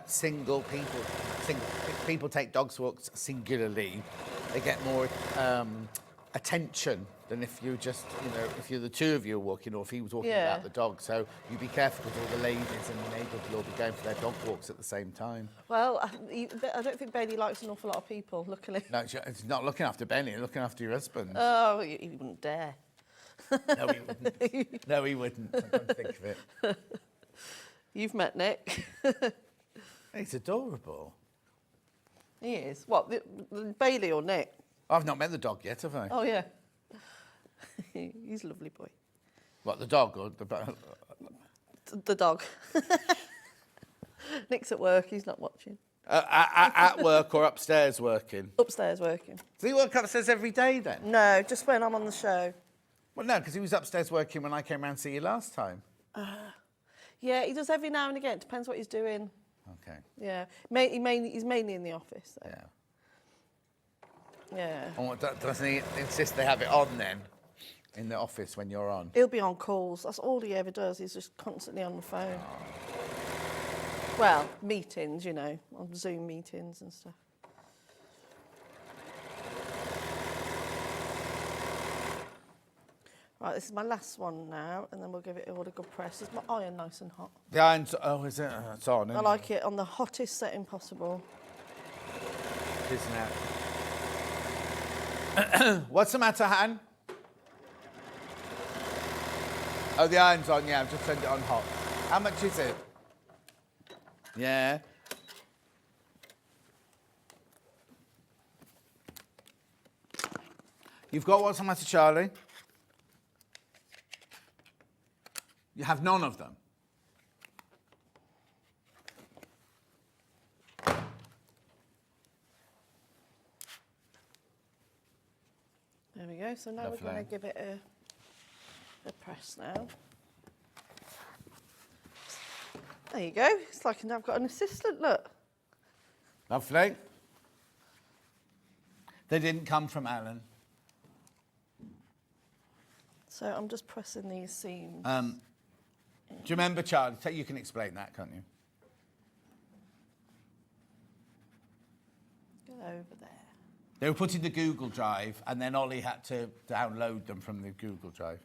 single people take dogs for walks singularly, they get more attention than if you just, if you're the two of you walking or if he was walking without the dog. So you be careful because all the ladies in the neighbourhood will all be going for their dog walks at the same time. Well, I don't think Bailey likes an awful lot of people, luckily. No, it's not looking after Benny, it's looking after your husband. Oh, he wouldn't dare. No, he wouldn't. No, he wouldn't. I can't think of it. You've met Nick. He's adorable. He is. What, Bailey or Nick? I've not met the dog yet, have I? Oh, yeah. He's a lovely boy. What, the dog or the... The dog. Nick's at work, he's not watching. At work or upstairs working? Upstairs working. Does he work upstairs every day then? No, just when I'm on the show. Well, no, because he was upstairs working when I came round to see you last time. Yeah, he does every now and again. Depends what he's doing. Okay. Yeah. He's mainly in the office. So. Yeah. Yeah. And doesn't he insist they have it on then? In the office when you're on? He'll be on calls. That's all he ever does. He's just constantly on the phone. Well, meetings, you know, on Zoom meetings and stuff. Right, this is my last one now, and then we'll give it all a good press. Is my iron nice and hot? The iron's... Oh, is it? It's on, isn't I like it on the hottest setting possible. it? Isn't it? What's the matter, Han? Oh, the iron's on, yeah. I've just turned it on hot. How much is it? Yeah. You've got what's the matter, Charlie? You have none of them. There we go. So now Lovely. we're going to give it a press now. There you go. It's like I've got an assistant, look. Lovely. They didn't come from Alan. So I'm just pressing these seams. Do you remember, Charlie? You can explain that, can't you? Go over there. They were put in the Google Drive, and then Ollie had to download them from the Google Drive.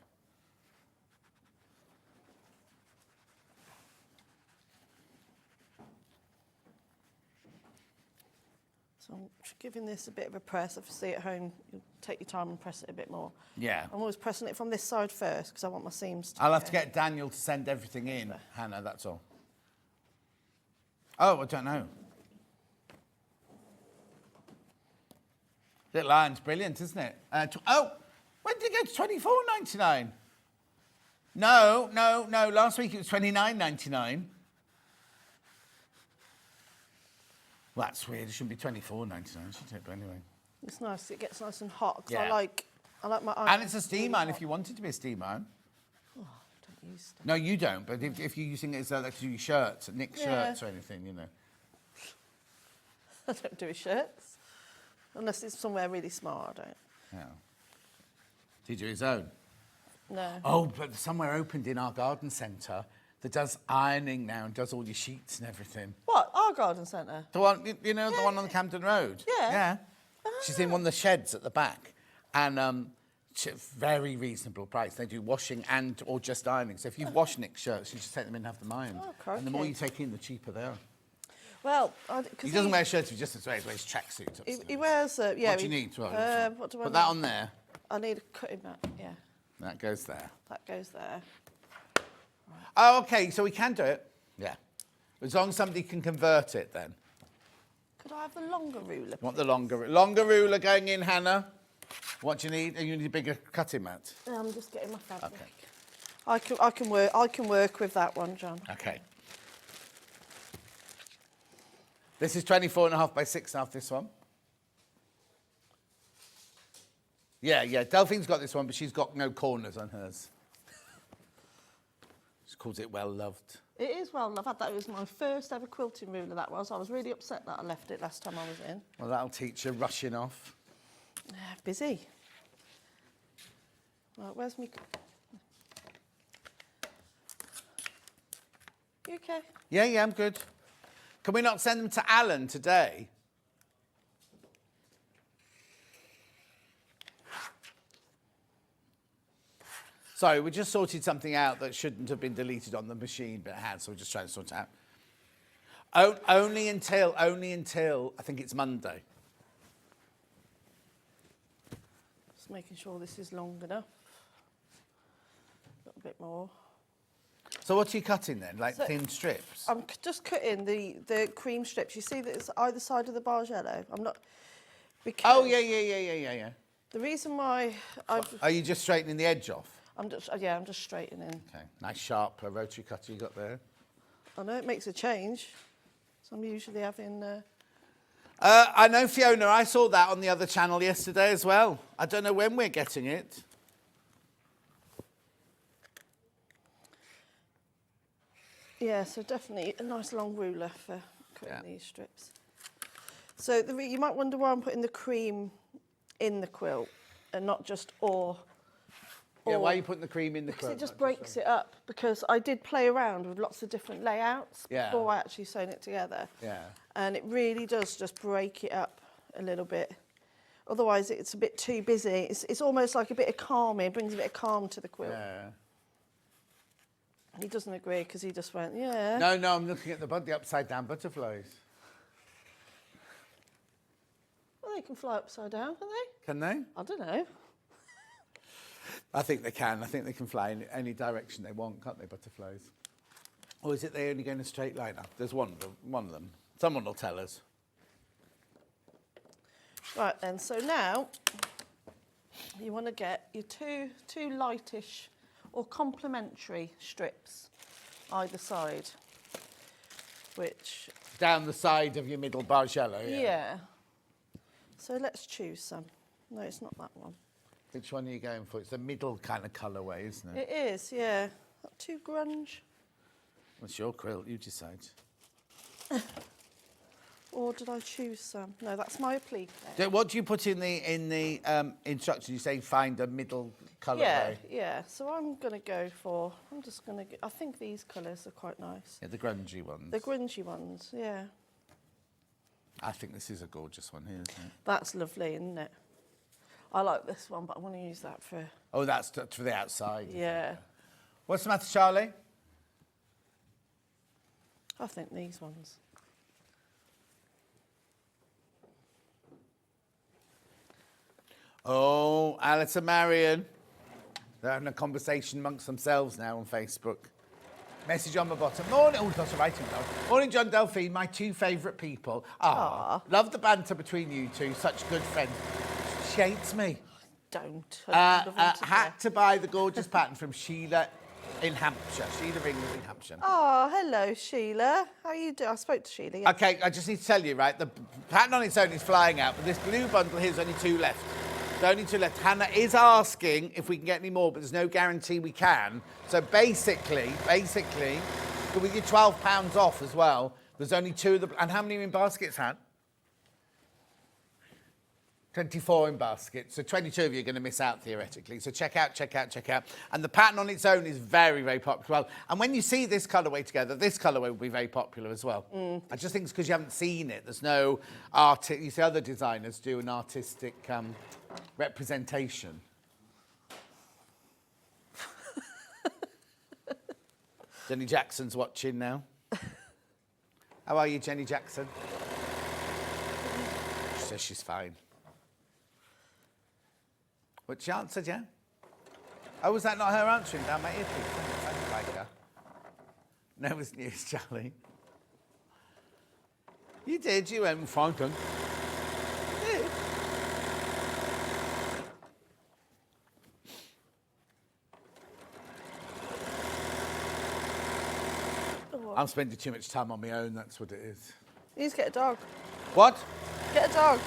So I'm giving this a bit of a press. If you see at home, you take your time and press it a bit more. Yeah. I'm always pressing it from this side first because I want my seams to I'll have to get Daniel to send everything in, Hannah, that's all. Oh, I don't know. Little iron's brilliant, isn't it? When did it go to $24.99? No. Last week it was $29.99. Well, that's weird. It shouldn't be $24.99, shouldn't it? But anyway. It's nice. It gets nice and hot because Yeah. I like my iron. And it's a steam iron if you want it to be a steam iron. Oh, I don't use steam. No, you don't. But if you're using it as like to do your shirts, Nick's Yeah. shirts or anything, you know. I don't do his shirts. Unless it's somewhere really smart, I don't. Yeah. Did you do his own? No. Oh, but somewhere opened in our garden centre that does ironing now and does all your sheets and everything. What? Our garden centre? The one, you know, the one on the Camden Road? Yeah. Yeah. She's in one of the sheds at the back. And very reasonable price. They do washing and or just ironing. So if you wash Nick's shirts, you just take them in and have them ironed. Oh, and the more crikey. you take in, the cheaper they are. Well, He doesn't wear shirts, he just wears tracksuits upstairs. He wears. Yeah. What do you need? What do I Put need? that on there. I need a cutting mat. Yeah. That goes there. That goes there. Oh, okay, so we can do it. Yeah. As long as somebody can convert it then. Could I have the longer ruler? Want the longer ruler going in, Hannah? What do you need? You need a bigger cutting mat. I'm just getting my fabric. Okay. I can work with that one, John. Okay. This is 24.5 by 6.5, this one. Yeah. Delphine's got this one, but she's got no corners on hers. She calls it well loved. It is well. I've had that. It was my first ever quilting ruler. That was. I was really upset that I left it last time I was in. Well, that'll teach you rushing off. Busy. Right, where's me? You okay? Yeah, I'm good. Can we not send them to Alan today? Sorry, we just sorted something out that shouldn't have been deleted on the machine, but it had, so we're just trying to sort it out. Only until, I think it's Monday. Just making sure this is long enough. A little bit more. So what are you cutting then? Like So- thin strips? I'm just cutting the cream strips. You see that it's either side of the bargello. I'm not. Because Oh, yeah. the reason why Are you just straightening the edge off? I'm just straightening. Okay, nice sharp rotary cutter you got there. I know it makes a change. So I'm usually having... I know, Fiona, I saw that on the other channel yesterday as well. I don't know when we're getting it. Yeah, so definitely a nice long ruler for cutting these strips. So you might wonder why I'm putting the cream in the quilt and not just or. Yeah, why are you putting the cream in the Because quilt? it just breaks it up. Because I did play around with lots of different layouts before I actually sewn it together. Yeah. And it really does just break it up a little bit. Otherwise, it's a bit too busy. It's almost like a bit of calm. It brings a bit of calm to the quilt. Yeah. He doesn't agree because he just went, yeah. No, I'm looking at the upside down butterflies. Well, they can fly upside down, can they? Can they? I don't know. I think they can. I think they can fly in any direction they want, can't they, butterflies? Or is it they only go in a straight line up? There's one of them. Someone will tell us. Right then, so now you want to get your two lightish or complementary strips either side, which... Down the side of your middle bargello, Yeah. So let's choose some. No, it's not that one. Which one are you going for? It's the middle kind of colourway, isn't it? It is, yeah. Not too grunge. It's your quilt, you decide. Or did I choose some? No, that's my applique. What do you put in the instructions? You say find a middle colourway. Yeah. So I'm going to go for... I'm just going to... I think these colours are quite nice. Yeah, the grungy ones. The grungy ones, yeah. I think this is a gorgeous one here, isn't it? That's lovely, isn't it? I like this one, but I want to use that for... Oh, that's for the outside. Yeah. What's the matter, Charlie? I think these ones. Oh, Alice and Marion. They're having a conversation amongst themselves now on Facebook. Message on the bottom. Morning. Oh, lots of writing. Morning, John, Delphine, my two favourite people. Love the banter between you two. Such good friends. She hates me. Don't. Had to buy the gorgeous pattern from Sheila in Hampshire. Sheila Ringwood in Hampshire. Oh, hello, Sheila. How are you doing? I spoke to Sheila. Yeah. Okay, I just need to tell you, right, the pattern on its own is flying out, but this blue bundle here's only two left. There's only two left. Hannah is asking if we can get any more, but there's no guarantee we can. So basically, with your £12 off as well, there's only two of the... And how many are in baskets, Han? 24 in baskets, so 22 of you are going to miss out theoretically. So check out. And the pattern on its own is very, very popular. And when you see this colourway together, this colourway will be very popular as well. I just think it's because you haven't seen it. There's no you see other designers do an artistic representation. Jenny Jackson's watching now. How are you, Jenny Jackson? She says she's fine. What she answered, yeah? Oh, was that not her answering down my earpiece? It sounded like her. No, it's news, Charlie. You did, you went fine, done. You did. Oh. I'm spending too much time on my own, that's what it is. You need to get a dog. What? Get a dog.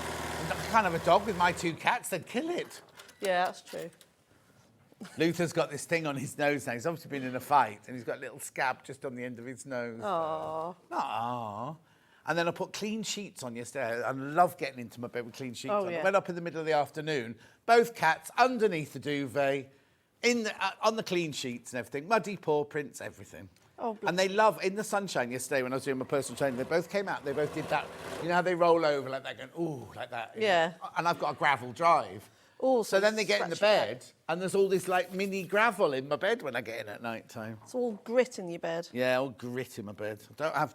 I can't have a dog with my two cats, they'd kill it. Yeah, that's true. Luther's got this thing on his nose now. He's obviously been in a fight, and he's got a little scab just on the end of his nose. Aww. Aww. And then I put clean sheets on yesterday. I love getting into my bed with clean sheets on. Yeah. I went up in the middle of the afternoon, both cats underneath the duvet, on the clean sheets and everything, muddy paw prints, everything. Oh, and they love, in the sunshine yesterday when I was doing my personal training, they both came out, they both did that. You know how they roll over like that, going, ooh, like that? Yeah. And I've got a gravel drive. Oh, So then they get in the scratch your bed, and there's all this like mini gravel in my bed when I get in at night time. It's all grit in your bed. Yeah, all grit in my bed. I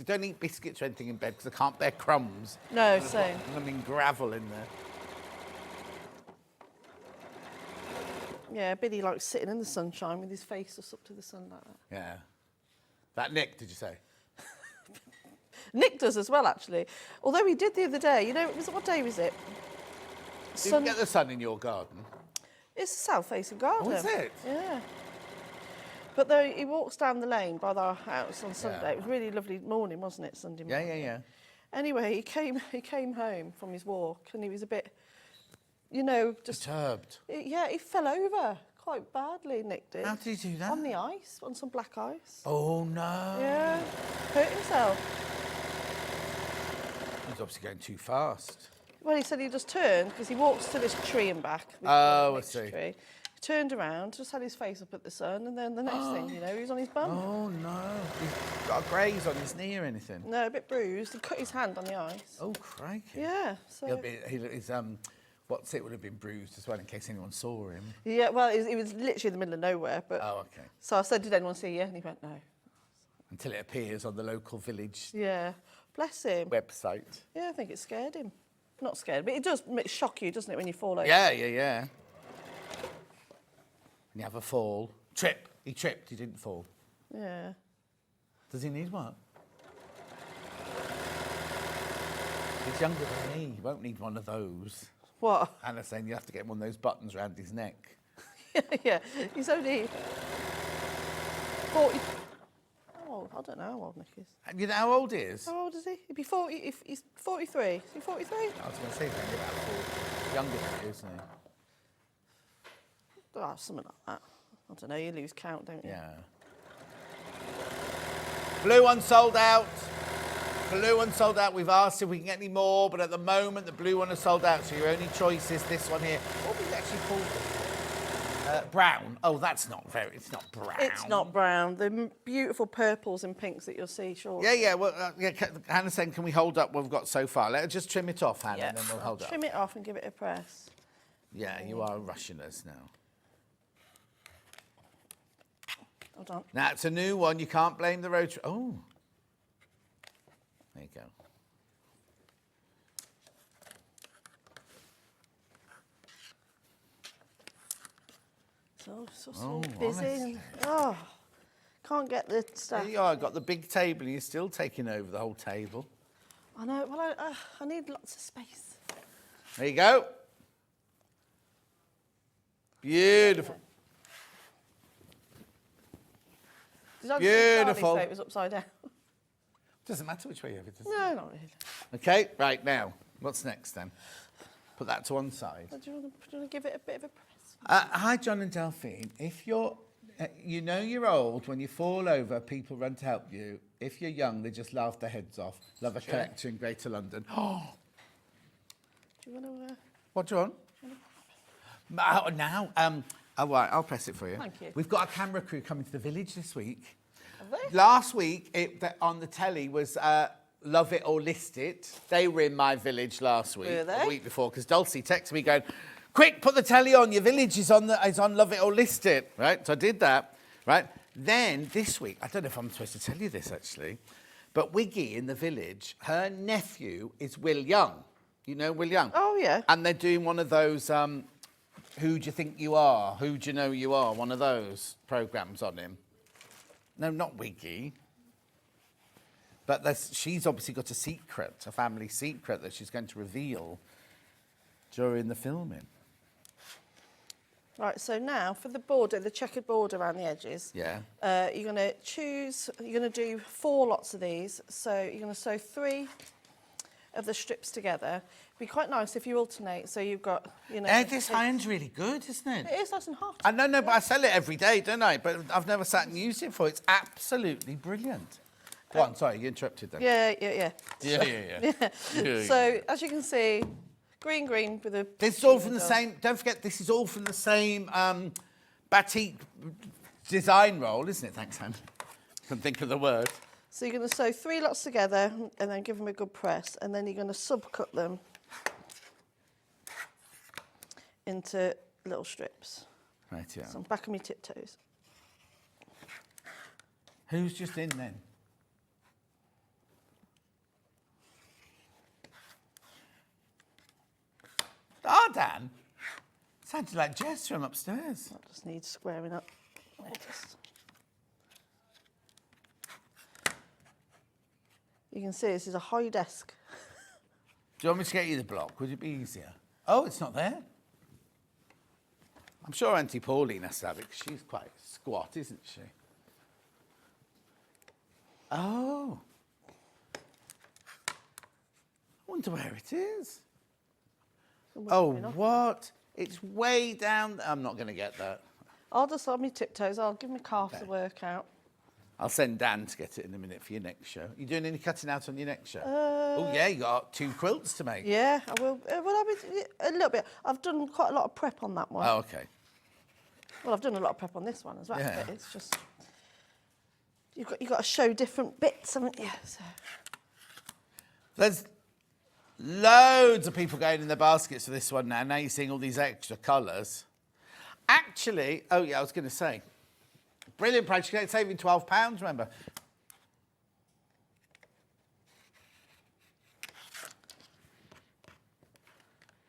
don't eat biscuits or anything in bed because I can't bear crumbs. No, same. I mean gravel in there. Yeah, Billy likes sitting in the sunshine with his face just up to the sun like that. Yeah. That Nick, did you say? Nick does as well, actually. Although he did the other day, you know, what day was it? You can get the sun in your garden. It's a south-facing garden. Oh, is it? Yeah. But though he walks down the lane by our house on Sunday, Yeah. it was a really lovely morning, wasn't it, Sunday morning? Yeah. Anyway, he came home from his walk and he was a bit, you know, just... Perturbed. Yeah, he fell over quite badly, Nick did. How did he do that? On the ice, on some black ice. Oh, no. Yeah, hurt himself. He's obviously going too fast. Well, he said he just turned because he walks to this tree and back. Oh, I next see. Tree. He turned around, just had his face up at the sun, and then the next thing, you know, he was on his bum. Oh, no. He's got a graze on his knee or anything? No, a bit bruised. He cut his hand on the ice. Oh, crikey. Yeah, so... His what's it would have been bruised as well in case anyone saw him. Yeah, well, it was literally in the middle of nowhere, but... Oh, okay. So I said, did anyone see you? And he went, no. Until it appears on the local village Yeah, bless him. website. Yeah, I think it scared him. Not scared, but it does shock you, doesn't it, when you fall over? Yeah. And you have a fall. Trip. He tripped, he didn't fall. Yeah. Does he need what? He's younger than me. He won't need one of those. What? Hannah's saying you have to get one of those buttons around his neck. Yeah, he's only 40... Oh, I don't know how old Nick is. And you know how old he is? How old is he? He'd be 40... If he's 43. Is he 43? I was going to say he's only about 40. Younger than you, isn't he? Oh, something like that. I don't know, you lose count, don't you? Yeah. Blue one sold out. Blue one sold out. We've asked if we can get any more, but at the moment the blue one is sold out. So your only choice is this one here. What was it actually called? Brown. Oh, that's not very. It's not brown. It's not brown. The beautiful purples and pinks that you'll see shortly. Yeah. Well, Hannah's saying, can we hold up what we've got so far? Let's just trim it off, Hannah, and then we'll hold up. Trim it off and give it a press. Yeah, you are rushing us now. Hold on. Now, it's a new one. You can't blame the rotary. Oh. There you go. So busy. Oh, can't get the stuff. There you are. Got the big table and you're still taking over the whole table. I know. Well, I need lots of space. There you go. Beautiful. Did I Beautiful. say it was upside down? Doesn't matter which way you have it, does it? No, not really. Okay, right, now, what's next then? Put that to one side. Do you want to give it a bit of a press? Hi, John and Delphine. If you're, you know you're old, when you fall over, people run to help you. If you're young, they just laugh their heads off. Love a collector in Greater London. Oh, Do you want to... what do you want? Now, all right, I'll press it for you. Thank you. We've got a camera crew coming to the village this week. Have they? Last week, on the telly was Love It or List It. They were in my village last week. Were they? The week before, because Dulcie texted me going, quick, put the telly on, your village is on Love It or List It, right? So I did that, right? Then this week, I don't know if I'm supposed to tell you this actually, but Wiggy in the village, her nephew is Will Young. You know Will Young? Oh, yeah. And they're doing one of those, Who Do You Think You Are? Who Do You Know You Are? One of those programmes on him. No, not Wiggy. But she's obviously got a secret, a family secret that she's going to reveal during the filming. Right, so now for the border, the checkered border around the edges. Yeah. You're going to do 4 lots of these. So you're going to sew 3 of the strips together. It'd be quite nice if you alternate, so you've got, you know... This iron's really good, isn't it? It is nice and hot. I know, but I sell it every day, don't I? But I've never sat and used it before. It's absolutely brilliant. Go on, sorry, you interrupted then. Yeah. Yeah. So, as you can see, green with a... This is all from the same... Don't forget, this is all from the same batik design roll, isn't it? Thanks, Anne. Couldn't think of the word. So you're going to sew 3 lots together and then give them a good press, and then you're going to subcut them into little strips. Right, yeah. So I'm back on my tiptoes. Who's just in then? Dan. Sounded like Jess from upstairs. That just needs squaring up. You can see this is a high desk. Do you want me to get you the block? Would it be easier? Oh, it's not there. I'm sure Auntie Pauline has to have it because she's quite squat, isn't she? Oh. I wonder where it is. Oh, what? It's way down. I'm not going to get that. I'll just on my tiptoes. I'll give my calf to work out. I'll send Dan to get it in a minute for your next show. You doing any cutting out on your next show? Oh, yeah, you got 2 quilts to make. Yeah, I will. Well, a little bit. I've done quite a lot of prep on that one. Oh, okay. Well, I've done a lot of prep on this one as well. Yeah. But it's just you've got to show different bits, haven't you? So. There's loads of people going in the baskets for this one now. Now you're seeing all these extra colours. Actually, oh yeah, I was going to say, brilliant price. You're saving £12, remember?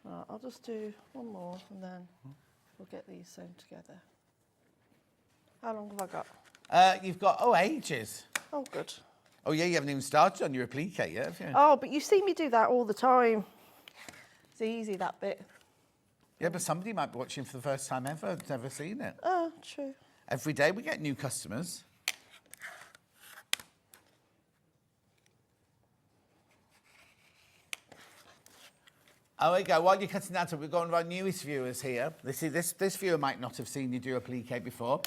Right, I'll just do one more and then we'll get these sewn together. How long have I got? You've got, ages. Oh, good. Oh yeah, you haven't even started on your applique yet, have you? Oh, but you see me do that all the time. It's easy, that bit. Yeah, but somebody might be watching for the first time ever, never seen it. Oh, true. Every day we get new customers. Oh, there we go. While you're cutting that up, we've got one of our newest viewers here. This viewer might not have seen you do applique before.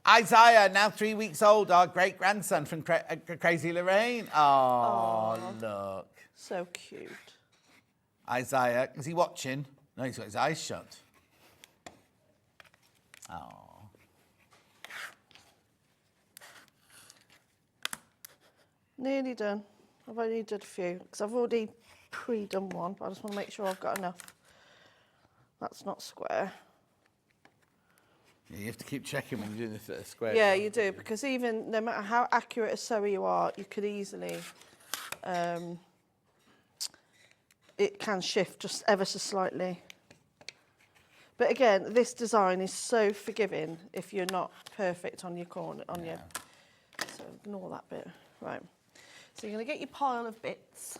Isaiah, now 3 weeks old, our great-grandson from Crazy Lorraine. Oh, look. So cute. Isaiah, is he watching? No, he's got his eyes shut. Oh. Nearly done. I've only done a few because I've already pre-done one, but I just want to make sure I've got enough. That's not square. Yeah, you have to keep checking when you're doing the square. Yeah, you do, because even no matter how accurate a sewer you are, you could easily, it can shift just ever so slightly. But again, this design is so forgiving if you're not perfect on your corner, so ignore that bit. Right, so you're going to get your pile of bits.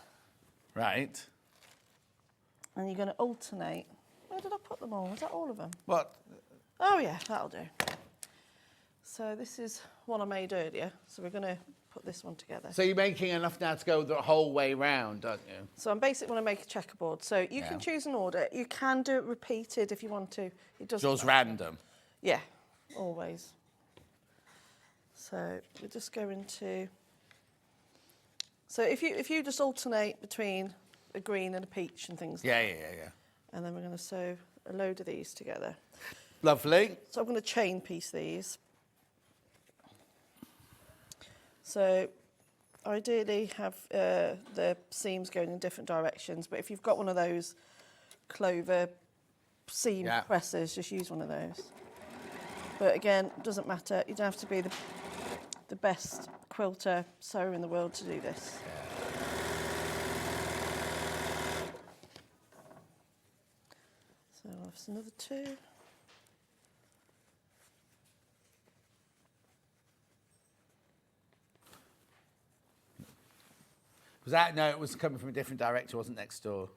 Right. And you're going to alternate. Where did I put them all? Is that all of them? What? Oh yeah, that'll do. So this is one I made earlier. So we're going to put this one together. So you're making enough now to go the whole way round, aren't you? So I'm basically going to make a checkerboard. So you can choose an order. You can do it repeated if you want to. It doesn't Yours matter. random. Yeah, always. So we're just going to. So if you just alternate between a green and a peach and things. Yeah. And then we're going to sew a load of these together. Lovely. So I'm going to chain piece these. So ideally have the seams going in different directions, but if you've got one of those clover seam presses, just use one of those. But again, it doesn't matter. You don't have to be the best quilter sewer in the world to do this. So that's another 2. Was that? No, it was coming from a different director, wasn't next door.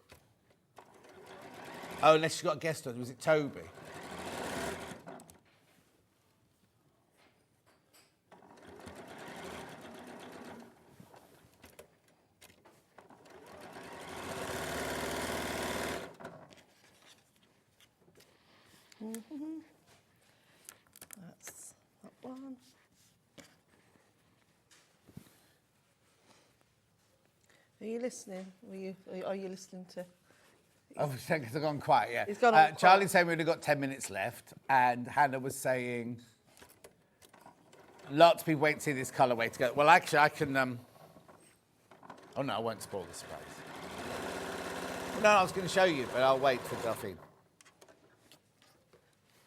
Oh, unless you got a guest on. Was it Toby? That's that one. Are you listening? Are you listening to? Oh, because I've gone quiet, yeah. It's gone on quiet. Charlie's saying we've only got 10 minutes left, and Hannah was saying lots of people wait to see this colourway together. Well, actually, I can... Oh, no, I won't spoil the surprise. No, I was going to show you, but I'll wait for Delphine.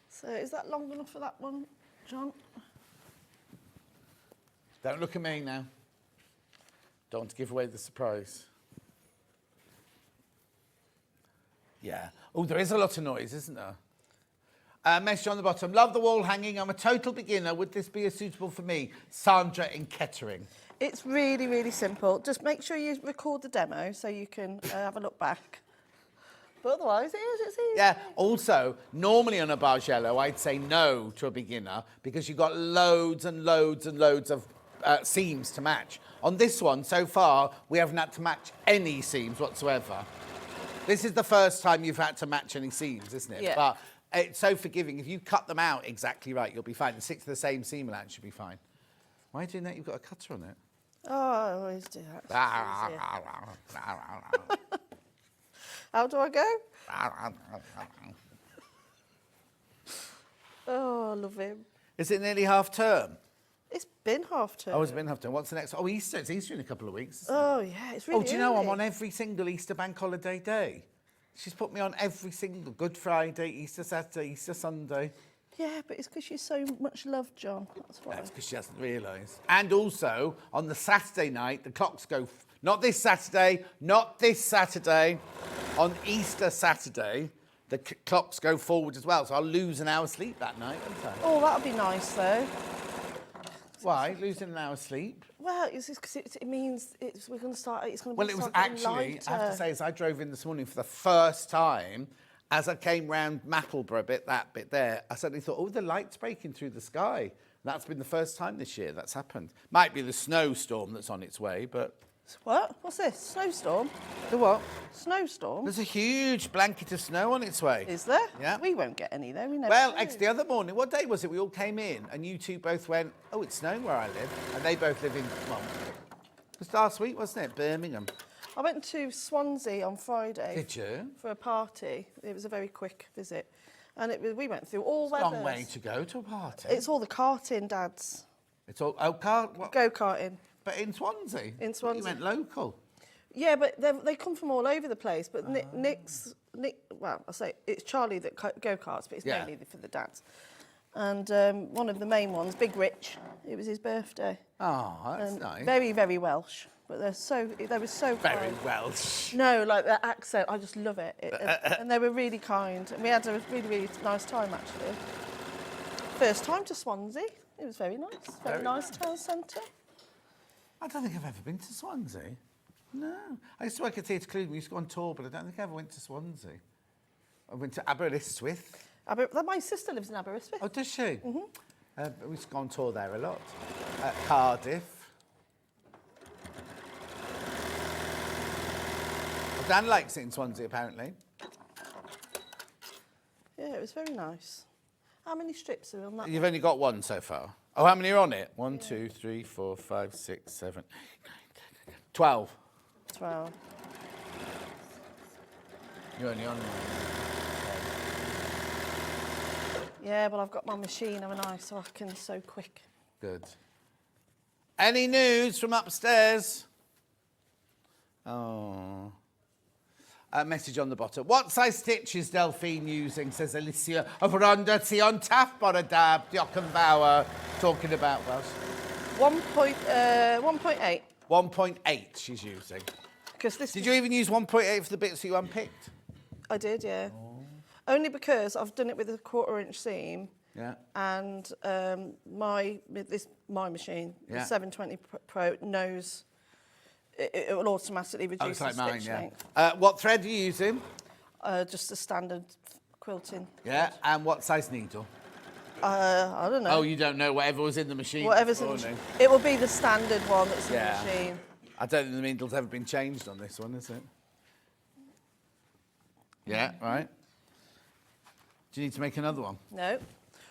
So is that long enough for that one, John? Don't look at me now. Don't want to give away the surprise. Yeah. Oh, there is a lot of noise, isn't there? Message on the bottom. Love the wall hanging. I'm a total beginner. Would this be suitable for me? Sandra in Kettering. It's really, really simple. Just make sure you record the demo so you can have a look back. But otherwise, it's easy. Yeah, also, normally on a Bargello, I'd say no to a beginner because you've got loads and loads and loads of seams to match. On this one, so far, we haven't had to match any seams whatsoever. This is the first time you've had to match any seams, isn't it? Yeah. But it's so forgiving. If you cut them out exactly right, you'll be fine. And stick to the same seam allowance, you'll be fine. Why are you doing that? You've got a cutter on it. Oh, I always do that. How do I go? Oh, I love him. Is it nearly half term? It's been half term. Oh, it's been half term. What's the next? Oh, Easter. It's Easter in a couple of weeks. Oh, yeah, it's really Oh, do you know I'm early. on every single Easter bank holiday day? She's put me on every single Good Friday, Easter Saturday, Easter Sunday. Yeah, but it's because you're so much loved, John. That's why. That's because she hasn't realised. And also, on the Saturday night, the clocks go... not this Saturday, not this Saturday. On Easter Saturday, the clocks go forward as well. So I'll lose an hour's sleep that night, won't I? Oh, that'll be nice, though. Why? Losing an hour's sleep? Well, it's just because it means we're going to start. It's going to be. Well, it was something actually, lighter. I have to say, as I drove in this morning for the first time, as I came round Mappleborough, that bit there, I suddenly thought, oh, the light's breaking through the sky. That's been the first time this year that's happened. Might be the snowstorm that's on its way, but... What? What's this? Snowstorm? The what? Snowstorm? There's a huge blanket of snow on its way. Is there? Yeah. We won't get any, though. We never Well, do. actually, the other morning, what day was it? We all came in, and you two both went, oh, it's snowing where I live. And they both live in, well, it was last week, wasn't it? Birmingham. I went to Swansea on Friday. Did you? For a party. It was a very quick visit. And we went through all Long weathers. way to go to a party. It's all the karting, Dads. It's all, oh, what? Go-karting. But in Swansea? In Swansea. You went local. Yeah, but they come from all over the place. But Nick, well, I say it's Charlie that go-karts, but it's Yeah. mainly for the dads. And one of the main ones, Big Rich, it was his birthday. Oh, that's And nice. Very, very Welsh. But they were so Very kind. Welsh. No, like their accent, I just love it. And they were really kind. And we had a really, really nice time, actually. First time to Swansea. It was very nice. Very nice town centre. I don't think I've ever been to Swansea. No. I used to work at Theatre Clune. We used to go on tour, but I don't think I ever went to Swansea. I went to Aberystwyth. My sister lives in Aberystwyth. Oh, does she? Mm-hmm. We used to go on tour there a lot. Cardiff. Well, Dan likes it in Swansea, apparently. Yeah, it was very nice. How many strips are on that? You've only got one so far. Oh, how many are on it? 1, 2, 3, 4, 5, 6, 7, 8, 9, 10, 12. 12. You're only on one. Yeah, but I've got my machine, haven't I? So I can sew quick. Good. Any news from upstairs? Oh. A message on the bottom. What size stitch is Delphine using, says Alicia of Rhondda Sion Taff Boradab, Diolch yn fawr, talking about Welsh. 1.8. 1.8 she's using. Because this. Did you even use 1.8 for the bits that you unpicked? I did, yeah. Only because I've done it with a 1/4 inch seam. Yeah. And my machine, the Yeah. 720 Pro, knows it will automatically reduce Oh, it's like the mine, stitch yeah. length. What thread are you using? Just a standard quilting. Yeah, and what size needle? I don't know. Oh, you don't know whatever was in the machine Whatever's this in the morning. It will be the standard one that's in Yeah. the machine. I don't think the needle's ever been changed on this one, is it? Yeah, right. Do you need to make another one? No.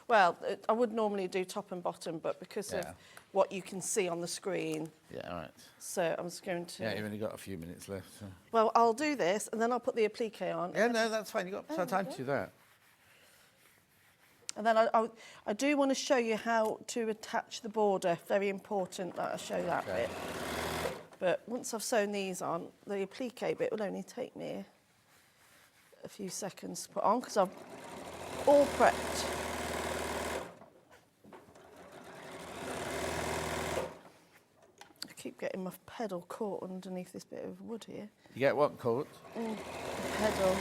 Well, I would normally do top and bottom, but because Yeah. of what you can see on the screen, Yeah, all right. so I'm just going to... Yeah, you've only got a few minutes left. So. Well, I'll do this, and then I'll put the applique on. Yeah, no, that's fine. You've got time to do that. And then I do want to show you how to attach the border. Very important that I show that bit. But once I've sewn these on, the applique bit will only take me a few seconds to put on, because I've all prepped. I keep getting my pedal caught underneath this bit of wood here. You get what caught? Pedal.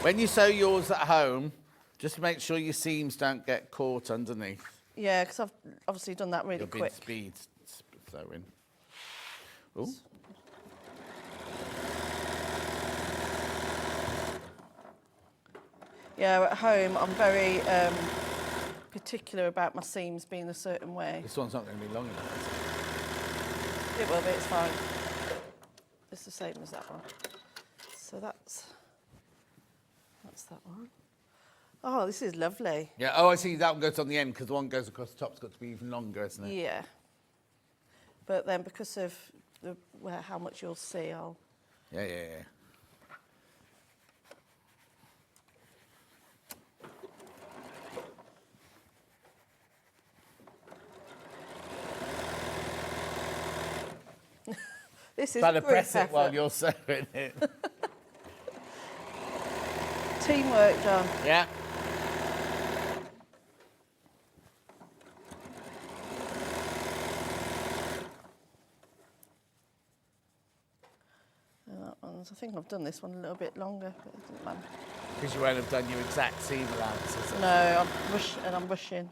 When you sew yours at home, just make sure your seams don't get caught underneath. Yeah, because I've obviously done that really You'll be quick. speed sewing. Ooh. Yeah, at home I'm very particular about my seams being a certain way. This one's not going to be long enough, It will be, it's fine. It's the same as that one. So that's that one. Oh, this is lovely. Yeah, oh, I see, that one goes on the end, because the one goes across the top's got to be even longer, isn't it? Yeah. But then because of how much you'll see, I'll... Yeah. This is Trying to group press it while effort. you're sewing it. Teamwork, John. Yeah. And that one's, I think I've done this one a little bit longer, but it doesn't matter. Because you won't have done your exact seam allowances. No, I'm rushing.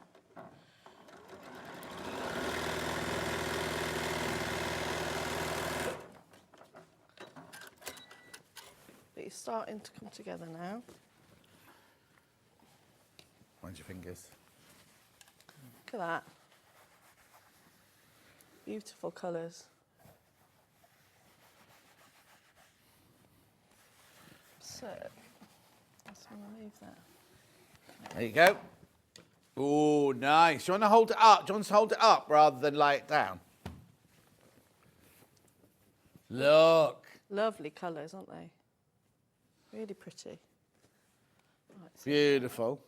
But it's starting to come together now. Mind your fingers. Look at that. Beautiful colours. So, I just want to leave that. There you go. Oh, nice. You want to hold it up? Do you want to hold it up rather than lay it down? Look. Lovely colours, aren't they? Really pretty. Right, so Beautiful.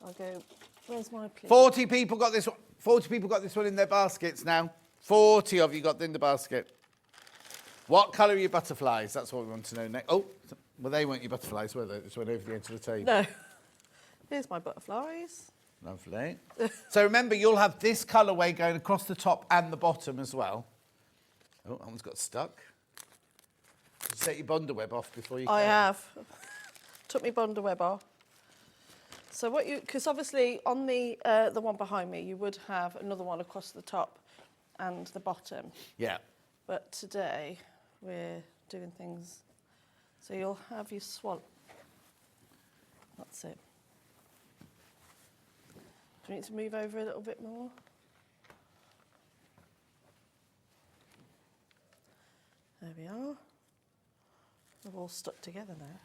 I'll go, where's my plate? 40 people got this one. 40 people got this one in their baskets now. 40 of you got in the basket. What colour are your butterflies? That's what we want to know next. Oh, well, they weren't your butterflies, were they? They just went over the edge of the table. No. Here's my butterflies. Lovely. So remember, you'll have this colourway going across the top and the bottom as well. Oh, that one's got stuck. Did you set your bonder web off before you I came? have. Took me bonder web off. So what you, because obviously on the one behind me, you would have another one across the top and the bottom. Yeah. But today we're doing things. So you'll have your swallow. That's it. Do you need to move over a little bit more? There we are. They're all stuck together now.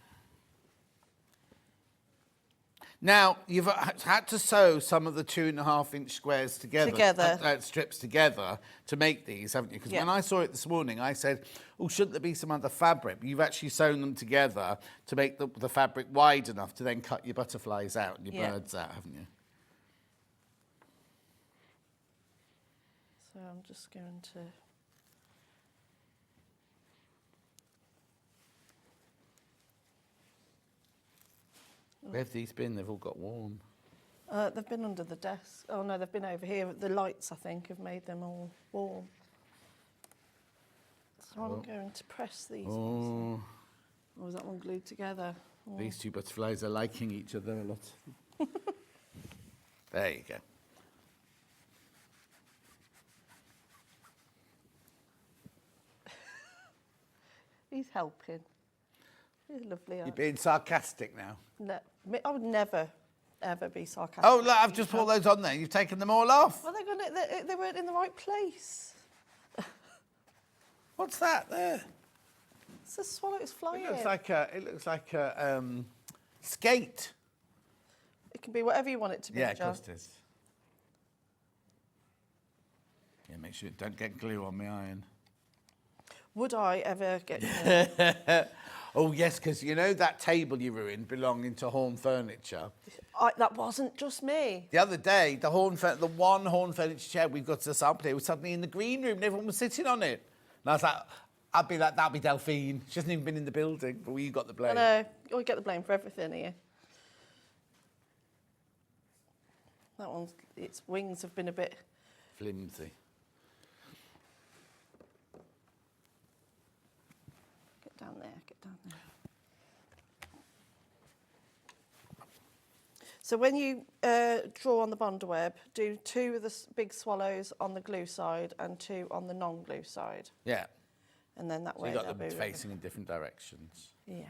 Now, you've had to sew some of the 2.5-inch squares together. Strips together to make these, haven't you? Because when I saw it this morning, I said, oh, shouldn't there be some other fabric? But you've actually sewn them together to make the fabric wide enough to then cut your butterflies out and your birds out, haven't you? So I'm just going to... Where have these been? They've all got warm. They've been under the desk. Oh no, they've been over here. The lights, I think, have made them all warm. So I'm going to press these ones. Or was that one glued together? Oh. These two butterflies are liking each other a lot. There you go. He's helping. He's lovely. You're being sarcastic now. No, I would never, ever be sarcastic. Oh, look, I've just put those on there. You've taken them all off. Well, they weren't in the right place. What's that there? It's a swallow. It's flying. It looks like a skate. It can be whatever you want it to be. Yeah, of John. course it is. Yeah, make sure it don't get glue on my iron. Would I ever get... Oh, yes, because you know that table you ruined belonging to Horn Furniture? That wasn't just me. The other day, the one Horn Furniture chair we've got to sample here was suddenly in the green room and everyone was sitting on it. And I was like, I'd be like, that'll be Delphine. She hasn't even been in the building, but you got the blame. I know. I get the blame for everything here. That one's... Its wings have been a bit... Flimsy. Get down there, get down there. So when you draw on the bonder web, do 2 of the big swallows on the glue side and 2 on the non-glue side. Yeah. And then that So way you got they'll them be facing in different directions. Yeah.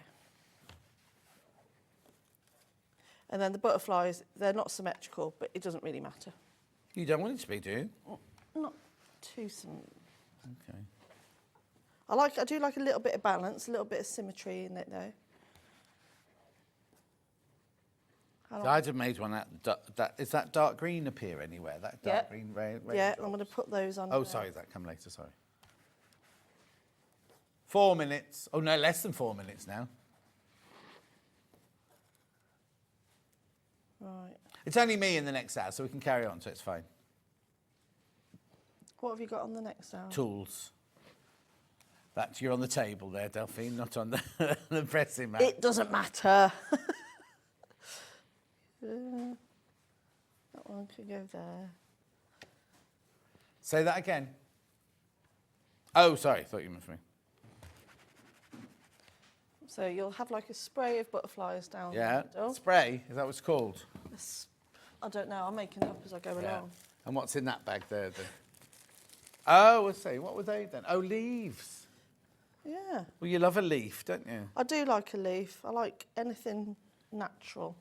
And then the butterflies, they're not symmetrical, but it doesn't really matter. You don't want it to be, do you? Not too symmetrical. Okay. I do like a little bit of balance, a little bit of symmetry in it though. So I'd have made one is that dark green appear anywhere? That dark green Yeah, I'm going to put those on. Oh, sorry, that come later, sorry. 4 minutes. Oh, no, less than 4 minutes now. Right. It's only me in the next hour, so we can carry on, so it's fine. What have you got on the next hour? Tools. You're on the table there, Delphine, not on the, the pressing mat. It doesn't matter. That one could go there. Say that again. Oh, sorry, thought you meant for me. So you'll have like a spray of butterflies down Yeah, the middle. spray, is that what it's called? I don't know, I'm making it up as I go along. And what's in that bag there then? Oh, let's see, what were they then? Oh, leaves. Yeah. Well, you love a leaf, don't you? I do like a leaf. I like anything natural.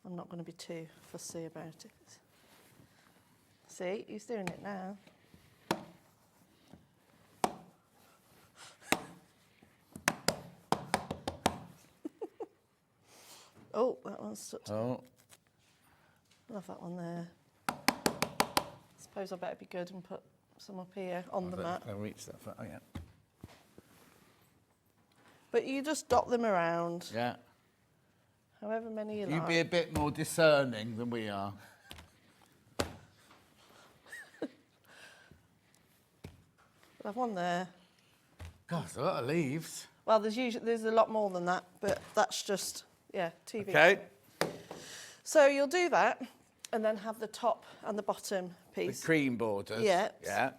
I'm not going to be too fussy about it. See, he's doing it now. Oh, that one's stuck. Oh. I'll have that one there. Suppose I better be good and put some up here on the mat. I'll reach that far. Oh, yeah. But you just dot them around, Yeah. however many you You like. be a bit more discerning than we are. I'll have one there. God, there's a lot of leaves. Well, there's a lot more than that, but that's just, yeah, TV. Okay. So you'll do that and then have the top and the bottom The piece. cream borders. Yeah. Yeah.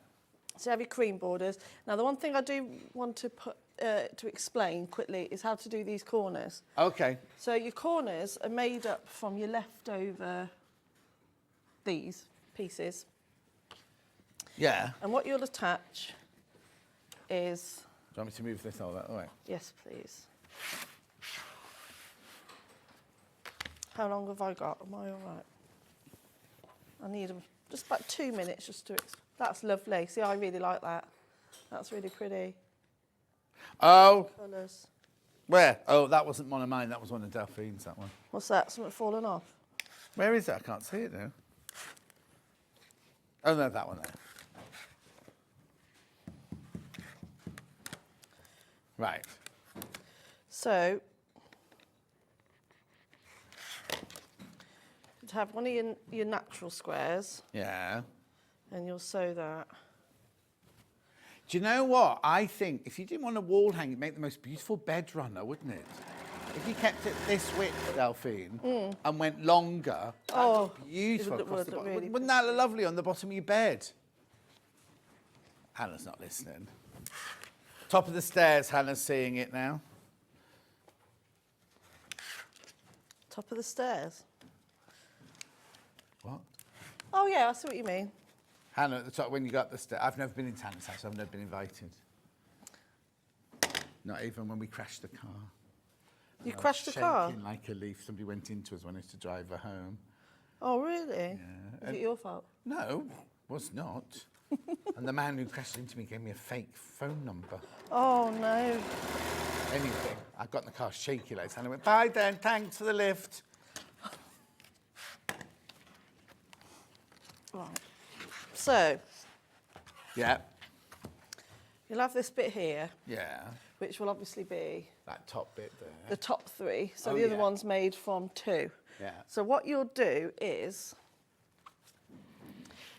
So you have your cream borders. Now, the one thing I do want to put to explain quickly is how to do these corners. Okay. So your corners are made up from your leftover these pieces. Yeah. And what you'll attach is, Do you want me to move this all that way? yes, please. How long have I got? Am I all right? I need just about 2 minutes just to. That's lovely. See, I really like that. That's really pretty. Oh, Colours. where? Oh, that wasn't one of mine. That was one of Delphine's, that one. What's that? Something fallen off? Where is it? I can't see it now. Oh, no, that one there. Right. So, you'd have one of your natural squares, Yeah. and you'll sew that. Do you know what? I think if you didn't want a wall hang, it'd make the most beautiful bed runner, wouldn't it? If you kept it this width, Delphine, and went longer, Oh, that'd be beautiful. it would across the look bottom. really Wouldn't that look lovely on the bottom of your bed? Hannah's not listening. Top of the stairs, Hannah's seeing it now. Top of the stairs. What? Oh yeah, I see what you mean. Hannah, at the top, when you go up the stairs. I've never been in Hannah's house. I've never been invited. Not even when we crashed the car. You I was crashed the car? shaking like a leaf. Somebody went into us when I used to drive her home. Oh really? Yeah. Is it your fault? No, was not. And the man who crashed into me gave me a fake phone number. Oh no. Anything. I got in the car shaky like, and I went, bye then, thanks for the lift. Right. So, Yeah, you'll have this bit here, yeah. which will obviously be That top bit there. the top three. So Oh, the other yeah. one's made from 2. Yeah. So what you'll do is,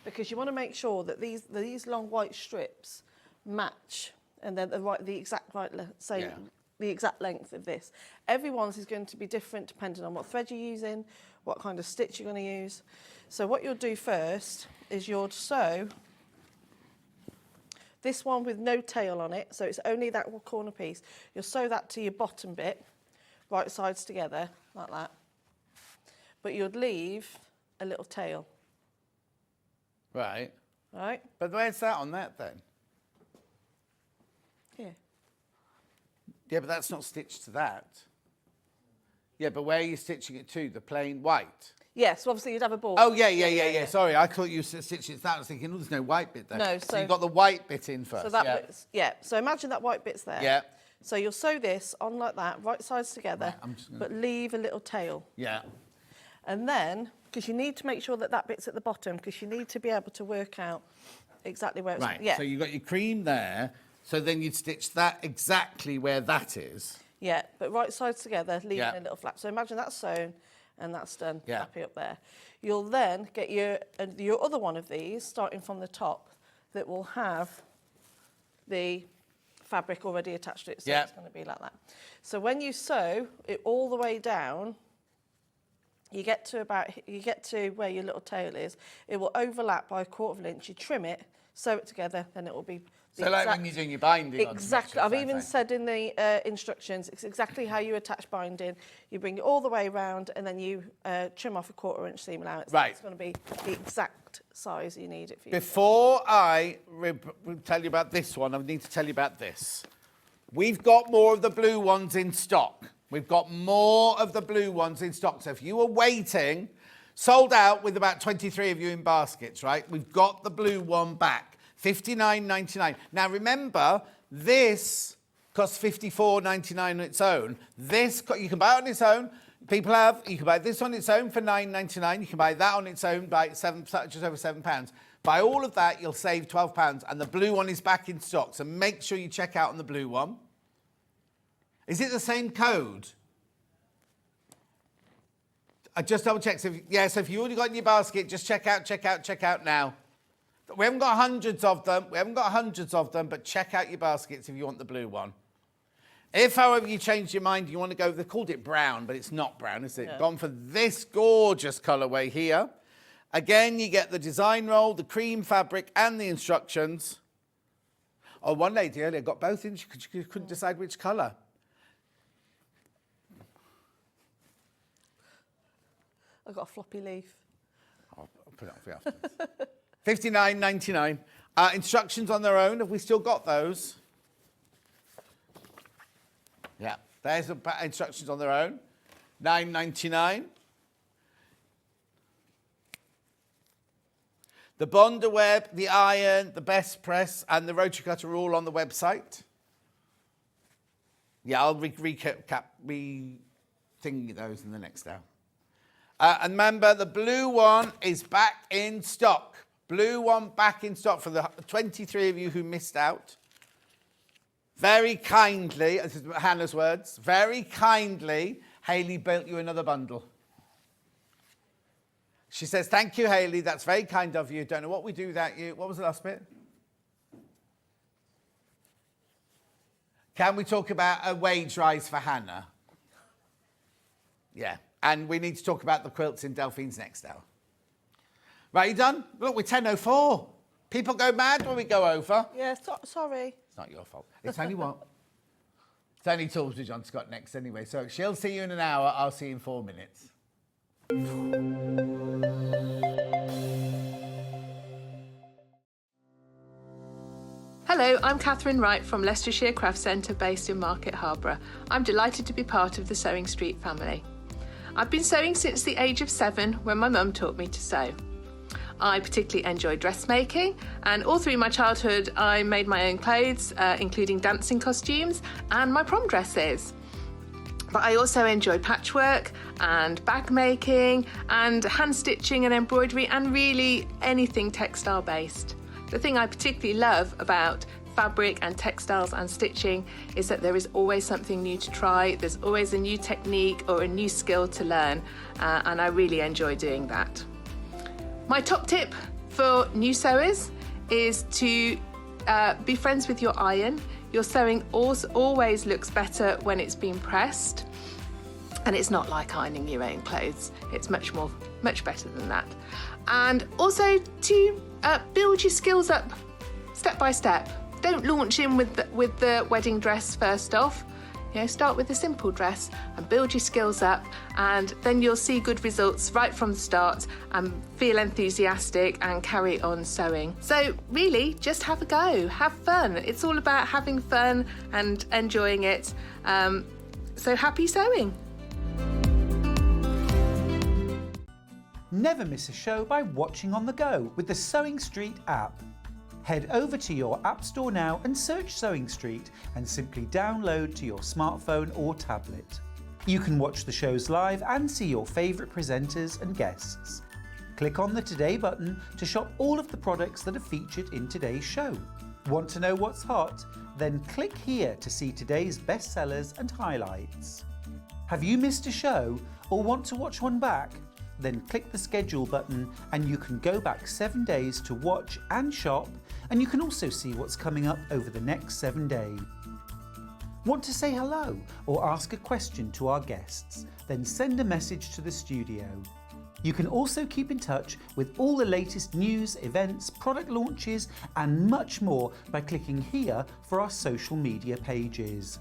because you want to make sure that these long white strips match, and they're the exact Yeah. the exact length of this. Everyone's is going to be different depending on what thread you're using, what kind of stitch you're going to use. So what you'll do first is you'll sew this one with no tail on it, so it's only that corner piece. You'll sew that to your bottom bit, right sides together, like that. But you'd leave a little tail, Right. right? But where's that on that then? Here. Yeah, but that's not stitched to that. Yeah, but where are you stitching it to? The plain white? Yes, so obviously you'd have a ball. Oh, yeah. Sorry, I thought you stitched it to that. I was thinking, oh, there's no white bit there. No, so you got the white bit in first. So that bit's, so imagine that white bit's there. Yeah. So you'll sew this on like that, right sides together, but leave a little tail. Yeah. And then, because you need to make sure that that bit's at the bottom, because you need to be able to work out exactly where it's... Right, Yeah. so you've got your cream there, so then you'd stitch that exactly where that is. Yeah, but right sides together, leaving a little flap. So imagine that's sewn and that's done, happy up there. You'll then get your other one of these, starting from the top, that will have the fabric already attached to it, so it's going to be like that. So when you sew it all the way down, you get to where your little tail is. It will overlap by 1/4 of an inch. You trim it, sew it together, then it will be so like when you're doing your binding. Exactly. I've even said in the instructions, it's exactly how you attach binding. You bring it all the way around, and then you trim off a 1/4 inch seam allowance. Right. It's going to be the exact size you need it for. Before I tell you about this one, I need to tell you about this. We've got more of the blue ones in stock. We've got more of the blue ones in stock. So if you were waiting, sold out with about 23 of you in baskets, right? We've got the blue one back. $59.99. Now remember, this costs $54.99 on its own. This you can buy it on its own. You can buy this on its own for $9.99. You can buy that on its own by just over £7. Buy all of that, you'll save £12, and the blue one is back in stock. So make sure you check out on the blue one. Is it the same code? I just double check. So if you already got in your basket, just check out now. We haven't got hundreds of them. But check out your baskets if you want the blue one. If, however, you change your mind, you want to go, they called it brown, but it's not brown, is it? Yeah. Gone for this gorgeous colourway here. Again, you get the design roll, the cream fabric, and the instructions. Oh, one lady earlier got both in. She couldn't decide which colour. I've got a floppy leaf. I'll put it on for you afterwards. $59.99. Instructions on their own. Have we still got those? Yeah, there's the instructions on their own. $9.99. The bonder web, the iron, the best press, and the rotary cutter are all on the website. Yeah, I'll re-thingy those in the next hour. And remember, the blue one is back in stock. Blue one back in stock for the 23 of you who missed out. Very kindly, this is Hannah's words, very kindly, Hayley built you another bundle. She says, thank you, Hayley, that's very kind of you. Don't know what we do without you. What was the last bit? Can we talk about a wage rise for Hannah? Yeah, and we need to talk about the quilts in Delphine's next hour. Right, you done? Look, we're 10:04. People go mad when we go over. Yeah, sorry. It's not your fault. It's only what? It's only Tools with John Scott next anyway. So she'll see you in an hour. I'll see you in 4 minutes. Hello, I'm Catherine Wright from Leicestershire Craft Centre based in Market Harborough. I'm delighted to be part of the Sewing Street family. I've been sewing since the age of 7 when my mum taught me to sew. I particularly enjoy dressmaking, and all through my childhood I made my own clothes, including dancing costumes and my prom dresses. But I also enjoy patchwork and bag making and hand stitching and embroidery and really anything textile based. The thing I particularly love about fabric and textiles and stitching is that there is always something new to try, there's always a new technique or a new skill to learn, and I really enjoy doing that. My top tip for new sewers is to be friends with your iron. Your sewing always looks better when it's been pressed, and it's not like ironing your own clothes. It's much better than that. And also to build your skills up step by step. Don't launch in with the wedding dress first off. You know, start with a simple dress and build your skills up, and then you'll see good results right from the start and feel enthusiastic and carry on sewing. So really, just have a go, have fun. It's all about having fun and enjoying it. So happy sewing. Never miss a show by watching on the go with the Sewing Street app. Head over to your App Store now and search Sewing Street and simply download to your smartphone or tablet. You can watch the shows live and see your favourite presenters and guests. Click on the Today button to shop all of the products that are featured in today's show. Want to know what's hot? Then click here to see today's bestsellers and highlights. Have you missed a show or want to watch one back? Then click the schedule button and you can go back 7 days to watch and shop, and you can also see what's coming up over the next 7 days. Want to say hello or ask a question to our guests? Then send a message to the studio. You can also keep in touch with all the latest news, events, product launches and much more by clicking here for our social media pages.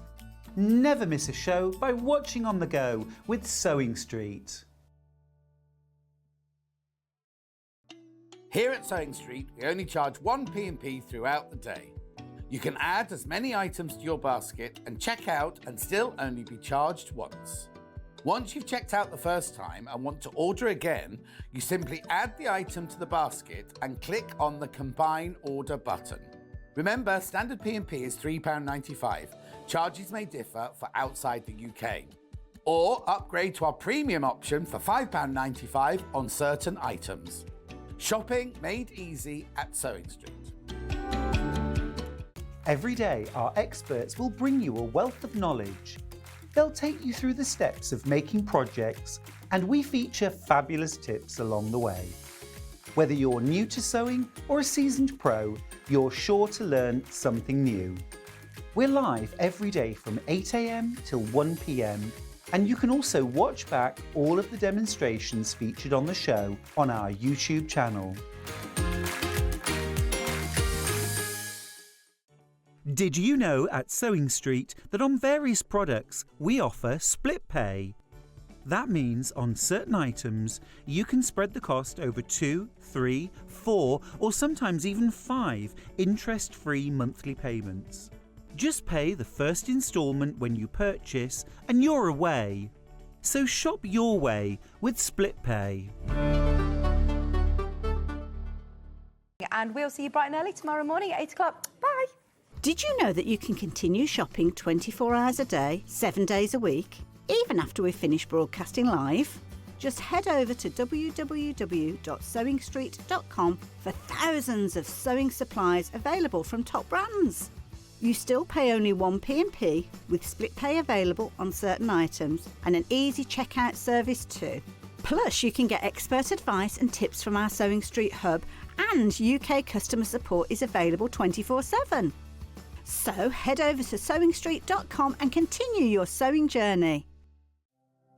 Never miss a show by watching on the go with Sewing Street. Here at Sewing Street, we only charge one P&P throughout the day. You can add as many items to your basket and check out and still only be charged once. Once you've checked out the first time and want to order again, you simply add the item to the basket and click on the Combine Order button. Remember, standard P&P is £3.95. Charges may differ for outside the UK. Or upgrade to our premium option for £5.95 on certain items. Shopping made easy at Sewing Street. Every day, our experts will bring you a wealth of knowledge. They'll take you through the steps of making projects, and we feature fabulous tips along the way. Whether you're new to sewing or a seasoned pro, you're sure to learn something new. We're live every day from 8 AM till 1 PM, and you can also watch back all of the demonstrations featured on the show on our YouTube channel. Did you know at Sewing Street that on various products we offer split pay? That means on certain items you can spread the cost over 2, 3, 4 or sometimes even 5 interest-free monthly payments. Just pay the first instalment when you purchase and you're away. So shop your way with split pay. And we'll see you bright and early tomorrow morning at 8 o'clock. Bye. Did you know that you can continue shopping 24 hours a day, 7 days a week, even after we've finished broadcasting live? Just head over to www.sewingstreet.com for thousands of sewing supplies available from top brands. You still pay only one P&P with split pay available on certain items and an easy checkout service too. Plus, you can get expert advice and tips from our Sewing Street hub, and UK customer support is available 24/7. So head over to sewingstreet.com and continue your sewing journey.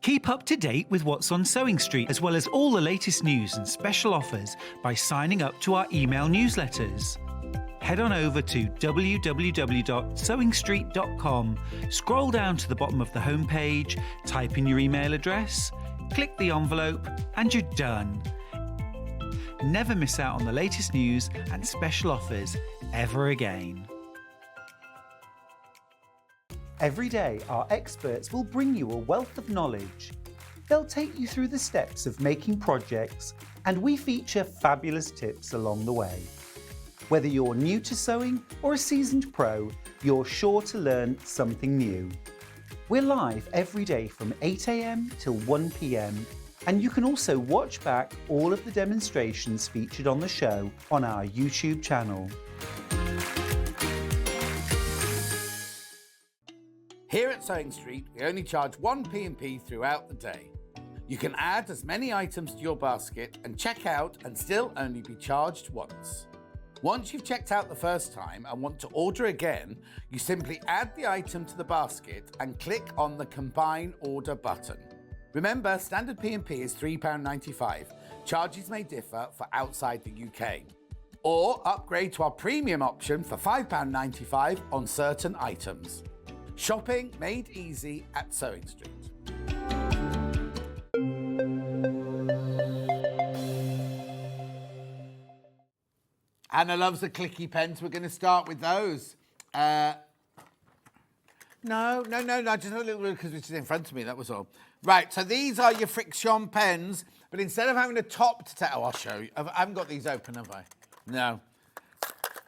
Keep up to date with what's on Sewing Street, as well as all the latest news and special offers by signing up to our email newsletters. Head on over to www.sewingstreet.com, scroll down to the bottom of the homepage, type in your email address, click the envelope, and you're done. Never miss out on the latest news and special offers ever again. Every day, our experts will bring you a wealth of knowledge. They'll take you through the steps of making projects, and we feature fabulous tips along the way. Whether you're new to sewing or a seasoned pro, you're sure to learn something new. We're live every day from 8 AM till 1 PM, and you can also watch back all of the demonstrations featured on the show on our YouTube channel. Here at Sewing Street, we only charge one P&P throughout the day. You can add as many items to your basket and check out and still only be charged once. Once you've checked out the first time and want to order again, you simply add the item to the basket and click on the Combine Order button. Remember, standard P&P is £3.95. Charges may differ for outside the UK. Or upgrade to our premium option for £5.95 on certain items. Shopping made easy at Sewing Street. Hannah loves the clicky pens. We're going to start with those. No, just a little bit because it's in front of me, that was all. Right, so these are your friction pens, but instead of having a top to take, I'll show you. I haven't got these open, have I? No.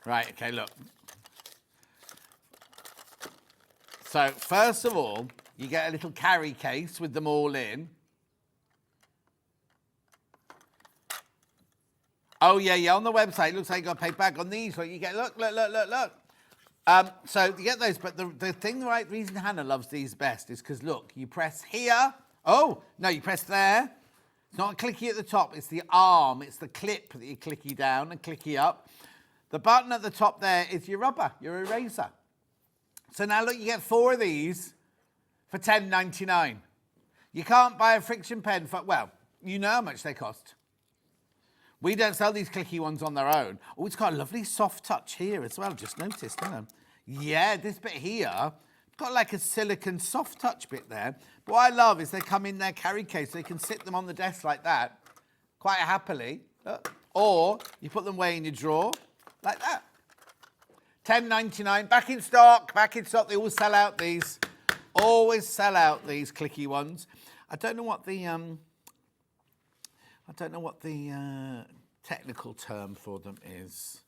Right, okay, look. So, first of all, you get a little carry case with them all in. Oh, yeah, on the website, it looks like you got a paper bag. On these, you get, look. So you get those, but the thing, the right reason Hannah loves these best is because, look, you press here. Oh, no, you press there. It's not a clicky at the top, it's the arm, it's the clip that you clicky down and clicky up. The button at the top there is your rubber, your eraser. So now, look, you get 4 of these for $10.99. You can't buy a friction pen for, well, you know how much they cost. We don't sell these clicky ones on their own. Oh, it's got a lovely soft touch here as well. Just noticed, haven't I? Yeah, this bit here, got like a silicone soft touch bit there. But what I love is they come in their carry case, so you can sit them on the desk like that, quite happily. Or you put them away in your drawer, like that. $10.99, back in stock. They always sell out these. Always sell out these clicky ones. I don't know what the technical term for them is.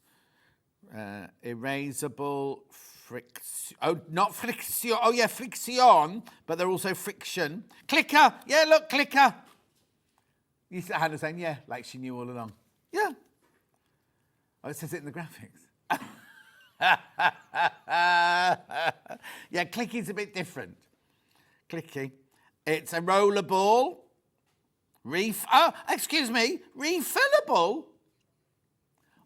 Erasable friction. Oh, not friction. Oh, yeah, friction, but they're also friction. Clicker. Yeah, look, clicker. You see Hannah saying, yeah, like she knew all along. Yeah. Oh, it says it in the graphics. Yeah, clicky's a bit different. Clicky. It's a roller ball. Refillable.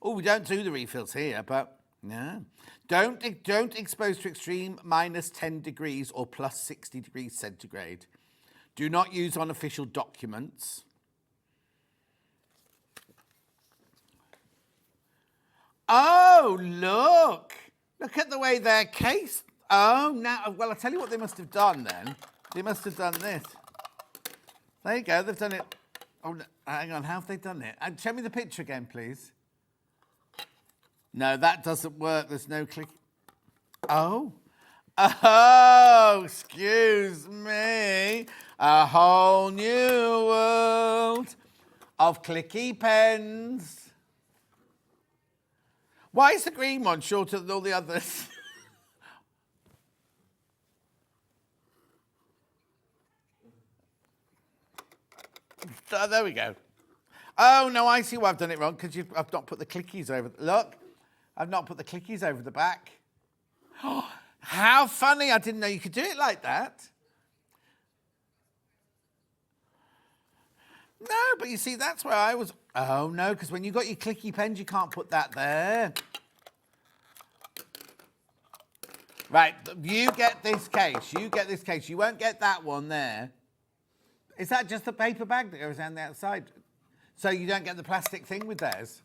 Oh, we don't do the refills here, but no. Don't expose to extreme -10 degrees or +60 degrees centigrade. Do not use on official documents. Oh, look. Look at the way they're cased. Oh, now, well, I'll tell you what they must have done then. They must have done this. There you go, they've done it. Oh, no, hang on, how have they done it? Show me the picture again, please. No, that doesn't work. There's no click. Oh, excuse me. A whole new world of clicky pens. Why is the green one shorter than all the others? Oh, there we go. Oh, no, I see why I've done it wrong, because I've not put the clickies over. Look, I've not put the clickies over the back. Oh, how funny. I didn't know you could do it like that. No, but you see, that's where I was. Oh, no, because when you've got your clicky pens, you can't put that there. Right, you get this case. You won't get that one there. Is that just a paper bag that goes down the outside? So you don't get the plastic thing with theirs?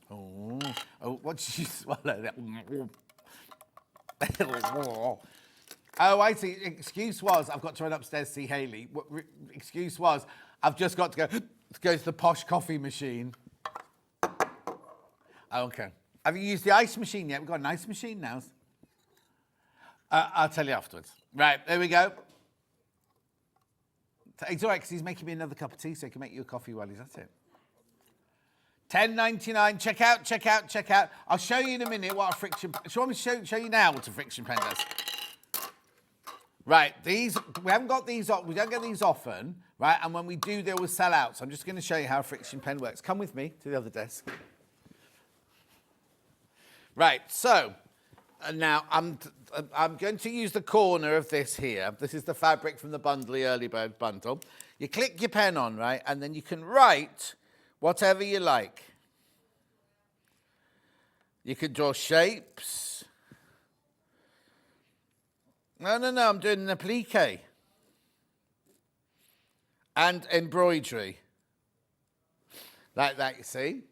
Oh, what did you swallow? Oh, I see. Excuse was, I've got to run upstairs to see Hayley. Excuse was, I've just got to go to the posh coffee machine. Okay. Have you used the ice machine yet? We've got an ice machine now. I'll tell you afterwards. Right, there we go. It's all right, because he's making me another cup of tea, so he can make you a coffee while he's at it. $10.99. Check out. I'll show you in a minute what a friction... Do you want me to show you now what a friction pen does? Right, these... We haven't got these... We don't get these often, right? And when we do, they will sell out. So I'm just going to show you how a friction pen works. Come with me to the other desk. Right, so... now, I'm going to use the corner of this here. This is the fabric from the Early Bird bundle. You click your pen on, right? And then you can write whatever you like. You can draw shapes. No, I'm doing an applique. And embroidery. Like that, you see?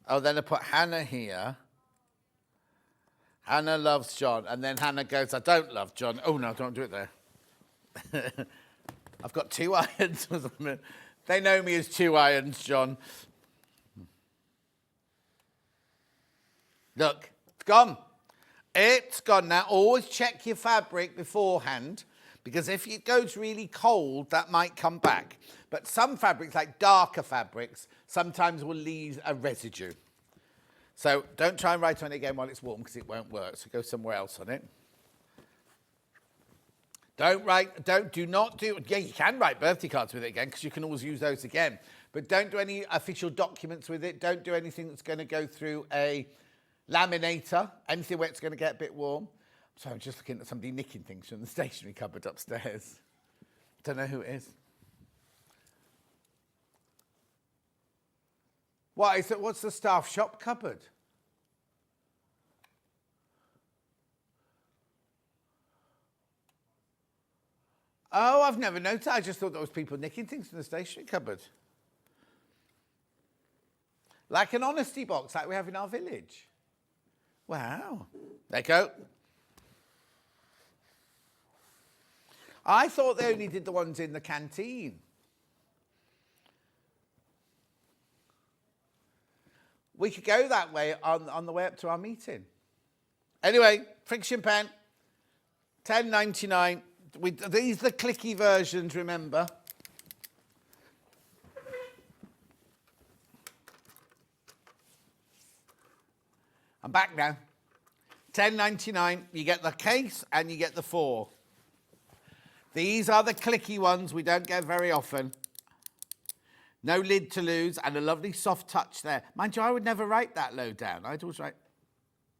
Oh, then I put Hannah here. Hannah loves John. And then Hannah goes, I don't love John. Oh, no, don't do it there. I've got 2 irons. They know me as 2 irons, John. Look, it's gone. It's gone. Now, always check your fabric beforehand, because if it goes really cold, that might come back. But some fabrics, like darker fabrics, sometimes will leave a residue. So don't try and write on it again while it's warm, because it won't work. So go somewhere else on it. Do not do, yeah, you can write birthday cards with it again, because you can always use those again. But don't do any official documents with it. Don't do anything that's going to go through a laminator, anything where it's going to get a bit warm. So I'm just looking at somebody nicking things from the stationery cupboard upstairs. Don't know who it is. What is it? What's the staff shop cupboard? Oh, I've never noticed. I just thought there was people nicking things from the stationery cupboard. Like an honesty box like we have in our village. Wow. There you go. I thought they only did the ones in the canteen. We could go that way on the way up to our meeting. Anyway, friction pen, $10.99. These are the clicky versions, remember. I'm back now. $10.99. You get the case and you get the 4. These are the clicky ones we don't get very often. No lid to lose and a lovely soft touch there. Mind you, I would never write that low down. I'd always write,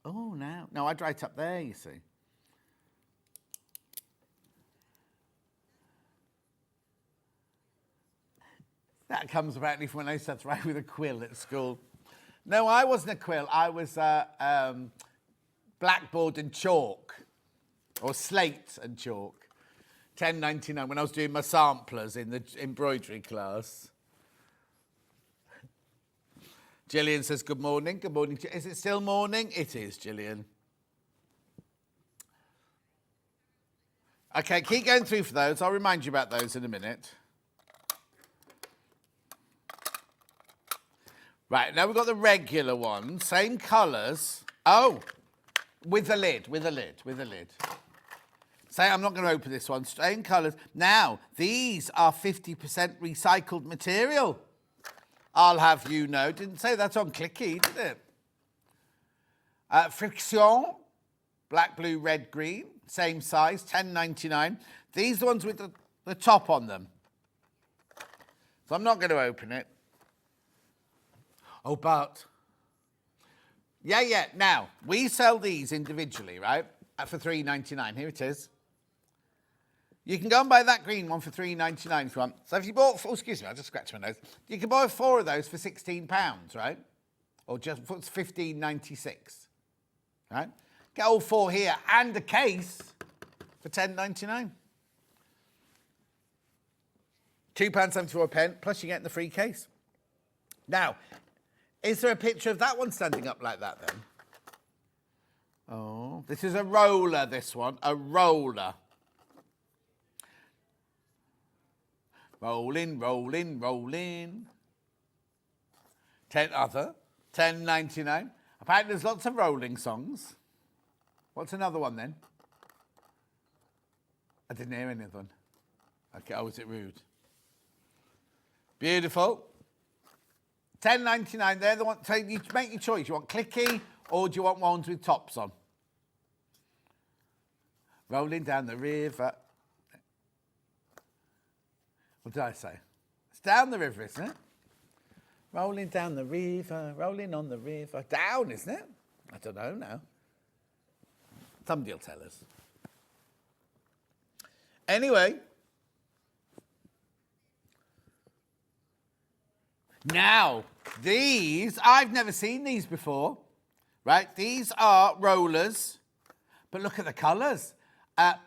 oh, now. No, I'd write up there, you see. That comes apparently from when I used to have to write with a quill at school. No, I wasn't a quill. I was blackboard and chalk, or slate and chalk. $10.99 when I was doing my samplers in the embroidery class. Gillian says, good morning. Good morning. Is it still morning? It is, Gillian. Okay, keep going through for those. I'll remind you about those in a minute. Right, now we've got the regular one. Same colours. Oh, with a lid. Say, I'm not going to open this one. Same colours. Now, these are 50% recycled material. I'll have you know. Didn't say that on Clicky, did it? Friction, black, blue, red, green. Same size, $10.99. These are the ones with the top on them. So I'm not going to open it. Oh, but... Yeah. Now, we sell these individually, right? For $3.99. Here it is. You can go and buy that green one for $3.99 if you want. So if you bought... Oh, excuse me, I just scratched my nose. You can buy 4 of those for £16, right? Or just for $15.96, right? Get all 4 here and a case for $10.99. £2.74, plus you're getting the free case. Now, is there a picture of that one standing up like that then? Oh, this is a roller, this one. A roller. Rolling. $10.99. Apparently there's lots of rolling songs. What's another one then? I didn't hear any of them. Okay, oh, was it rude? Beautiful. $10.99, they're the ones. So you make your choice. You want clicky or do you want ones with tops on? Rolling down the river. What did I say? It's down the river, isn't it? Rolling down the river, rolling on the river. Down, isn't it? I don't know now. Somebody will tell us. Anyway. Now, these, I've never seen these before, right? These are rollers, but look at the colours.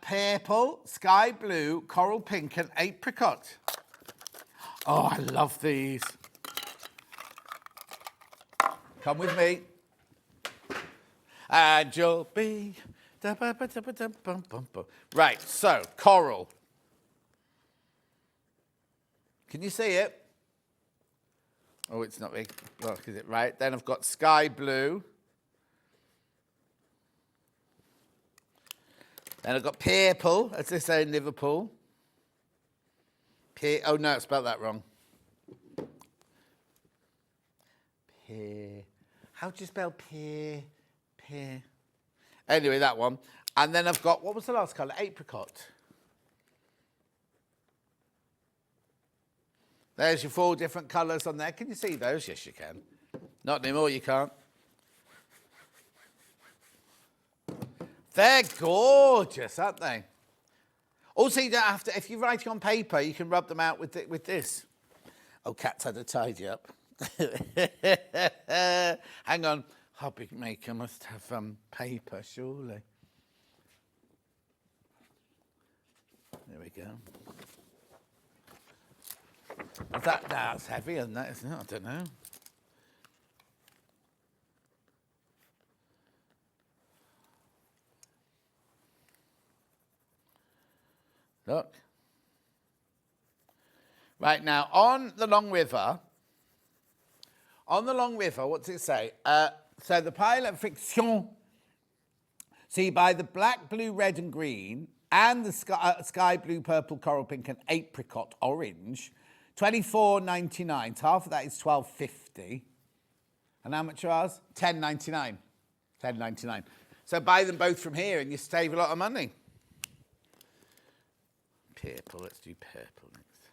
Purple, sky blue, coral pink and apricot. Oh, I love these. Come with me. and you'll be... Right, so, coral. Can you see it? Oh, it's not big. Look, is it right? Then I've got sky blue. Then I've got purple, as they say in Liverpool. Oh, no, I spelled that wrong. How do you spell pear? Anyway, that one. And then I've got, what was the last colour? Apricot. There's your 4 different colours on there. Can you see those? Yes, you can. Not anymore, you can't. They're gorgeous, aren't they? Also, you don't have to, if you're writing on paper, you can rub them out with this. Oh, Kat's had a tidy up. Hang on. Hobby maker must have paper, surely. There we go. Is that's heavy, isn't it? I don't know. Look. Right, now, on the Long River, what does it say? So the pilot fiction, so you buy the black, blue, red and green and the sky blue, purple, coral pink and apricot orange, $24.99. So half of that is $12.50. And how much are ours? $10.99. $10.99. So buy them both from here and you save a lot of money. Purple, let's do purple next.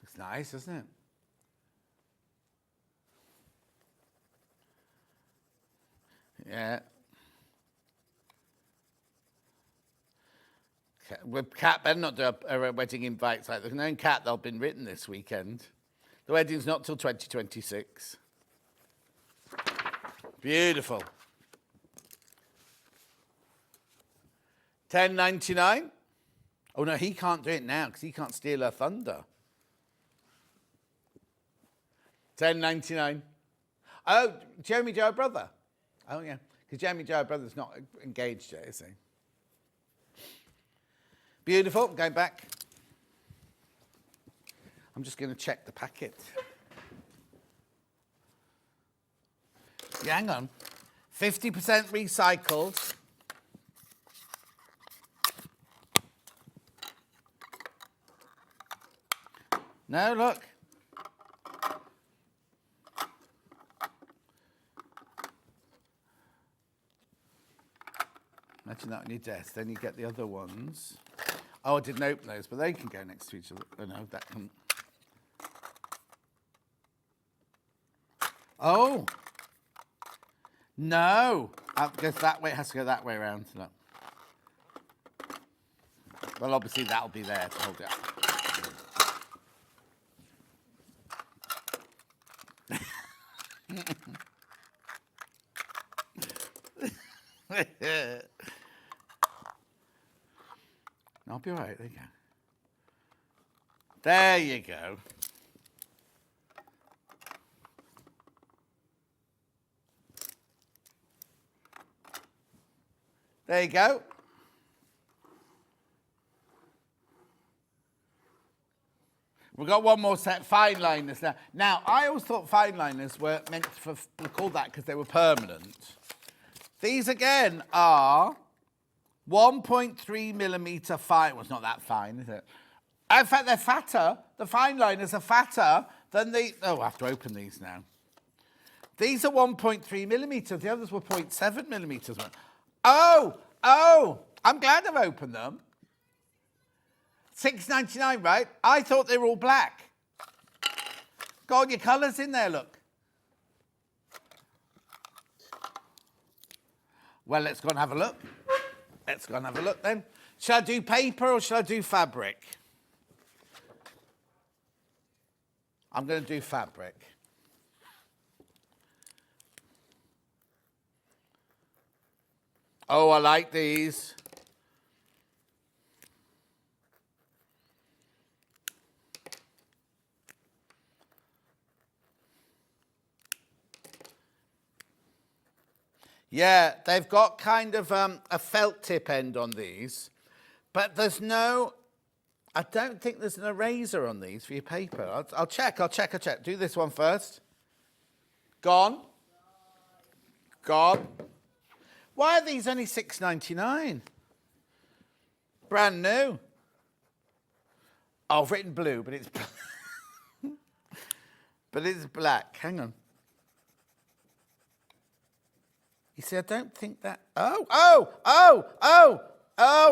Looks nice, doesn't it? Yeah. With Cat better not do a wedding invite like there's no Cat, they'll been written this weekend. The wedding's not till 2026. Beautiful. $10.99. Oh no, he can't do it now because he can't steal her thunder. $10.99. Oh, Jeremy Joe brother. Oh yeah, because Jeremy Joe brother's not engaged yet, is he? Beautiful. Going back. I'm just going to check the packet. Yeah, hang on. 50% recycled. No, look. Imagine that on your desk. Then you get the other ones. Oh, I didn't open those, but they can go next to each other. Oh, no, that can. Oh. No. It goes that way. It has to go that way around. Look. Well, obviously, that'll be there to hold it up. I'll be all right. There you go. There you go. There you go. We've got one more set, fine liners now. Now, I always thought fine liners were meant for, we called that because they were permanent. These, again, are 1.3 millimetre fine. Well, it's not that fine, is it? In fact, they're fatter. The fine liners are fatter than the... Oh, I have to open these now. These are 1.3 millimetres. The others were 0.7 millimetres. Oh, I'm glad I've opened them. $6.99, right? I thought they were all black. Got all your colours in there, look. Well, let's go and have a look. Let's go and have a look then. Shall I do paper or shall I do fabric? I'm going to do fabric. Oh, I like these. Yeah, they've got kind of a felt tip end on these, but there's no, I don't think there's an eraser on these for your paper. I'll check. Do this one first. Gone. Why are these only $6.99? Brand new. Oh, I've written blue, but it's but it's black. Hang on. You see, I don't think that. Oh,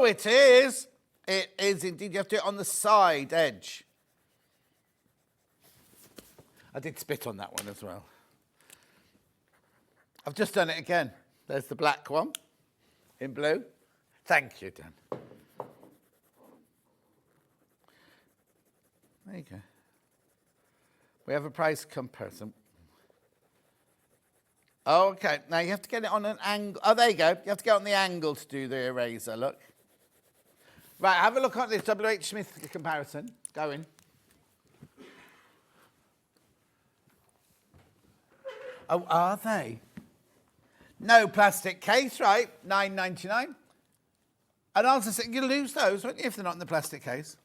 it is. It is indeed. You have to do it on the side edge. I did spit on that one as well. I've just done it again. There's the black one in blue. Thank you, Dan. There you go. We have a price comparison. Oh, okay. Now you have to get it on an angle. Oh, there you go. You have to get on the angle to do the eraser, look. Right, have a look at this W.H. Smith comparison. Go in. Oh, are they? No plastic case, right? $9.99. And I'll just say, you'll lose those, won't you, if they're not in the plastic case?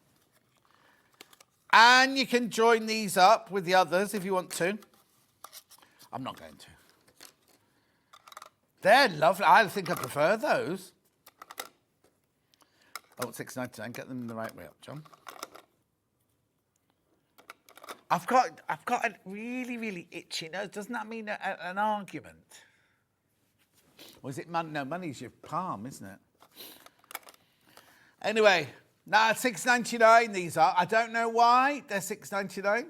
And you can join these up with the others if you want to. I'm not going to. They're lovely. I think I prefer those. Oh, $6.99. Get them the right way up, John. I've got a really, really itchy nose. Doesn't that mean an argument? Or is it money? No, money's your palm, isn't it? Anyway, now $6.99 these are. I don't know why they're $6.99.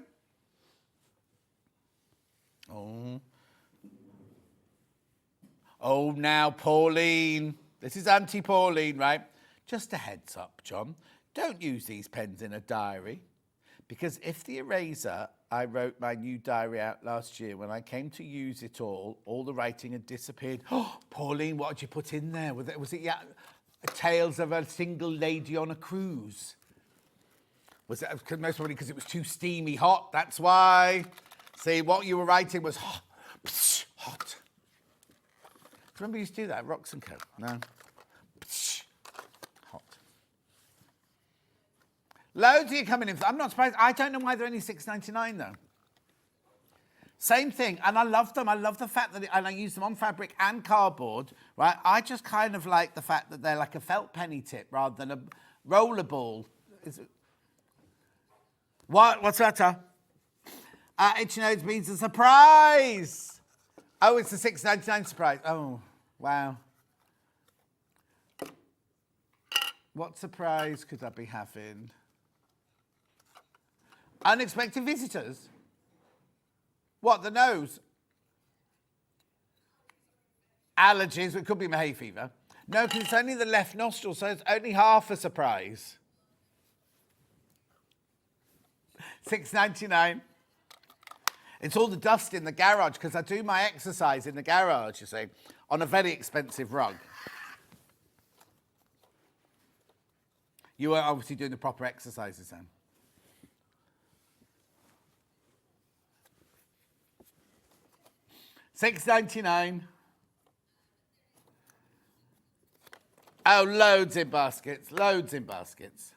Oh, now Pauline. This is Auntie Pauline, right? Just a heads up, John. Don't use these pens in a diary. Because if the eraser, I wrote my new diary out last year, when I came to use it all the writing had disappeared. Oh, Pauline, what did you put in there? Was it Tales of a Single Lady on a Cruise? Was it most probably because it was too steamy hot? That's why. See, what you were writing was hot. Psh, hot. Remember you used to do that at Rocks & Co? No? Psh, hot. Loads of you coming in. I'm not surprised. I don't know why they're only $6.99 though. Same thing, and I love them. I love the fact that and I use them on fabric and cardboard, right? I just kind of like the fact that they're like a felt penny tip rather than a roller ball. Is it? What's that? Itchy Nose means a surprise. Oh, it's a $6.99 surprise. Oh, wow. What surprise could I be having? Unexpected visitors? What, the nose? Allergies, it could be my hay fever. No, because it's only the left nostril, so it's only half a surprise. $6.99. It's all the dust in the garage, because I do my exercise in the garage, you see, on a very expensive rug. You are obviously doing the proper exercises then. $6.99. Oh, loads in baskets, loads in baskets.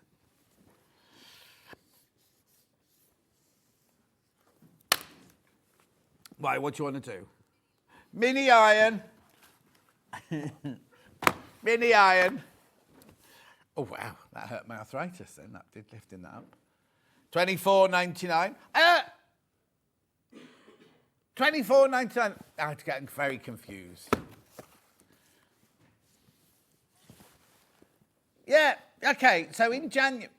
Right, what do you want to do? Mini iron. Mini iron. Oh, wow, that hurt my arthritis then, that did, lifting that up. $24.99. $24.99. I'm getting very confused. Yeah, okay, so in January...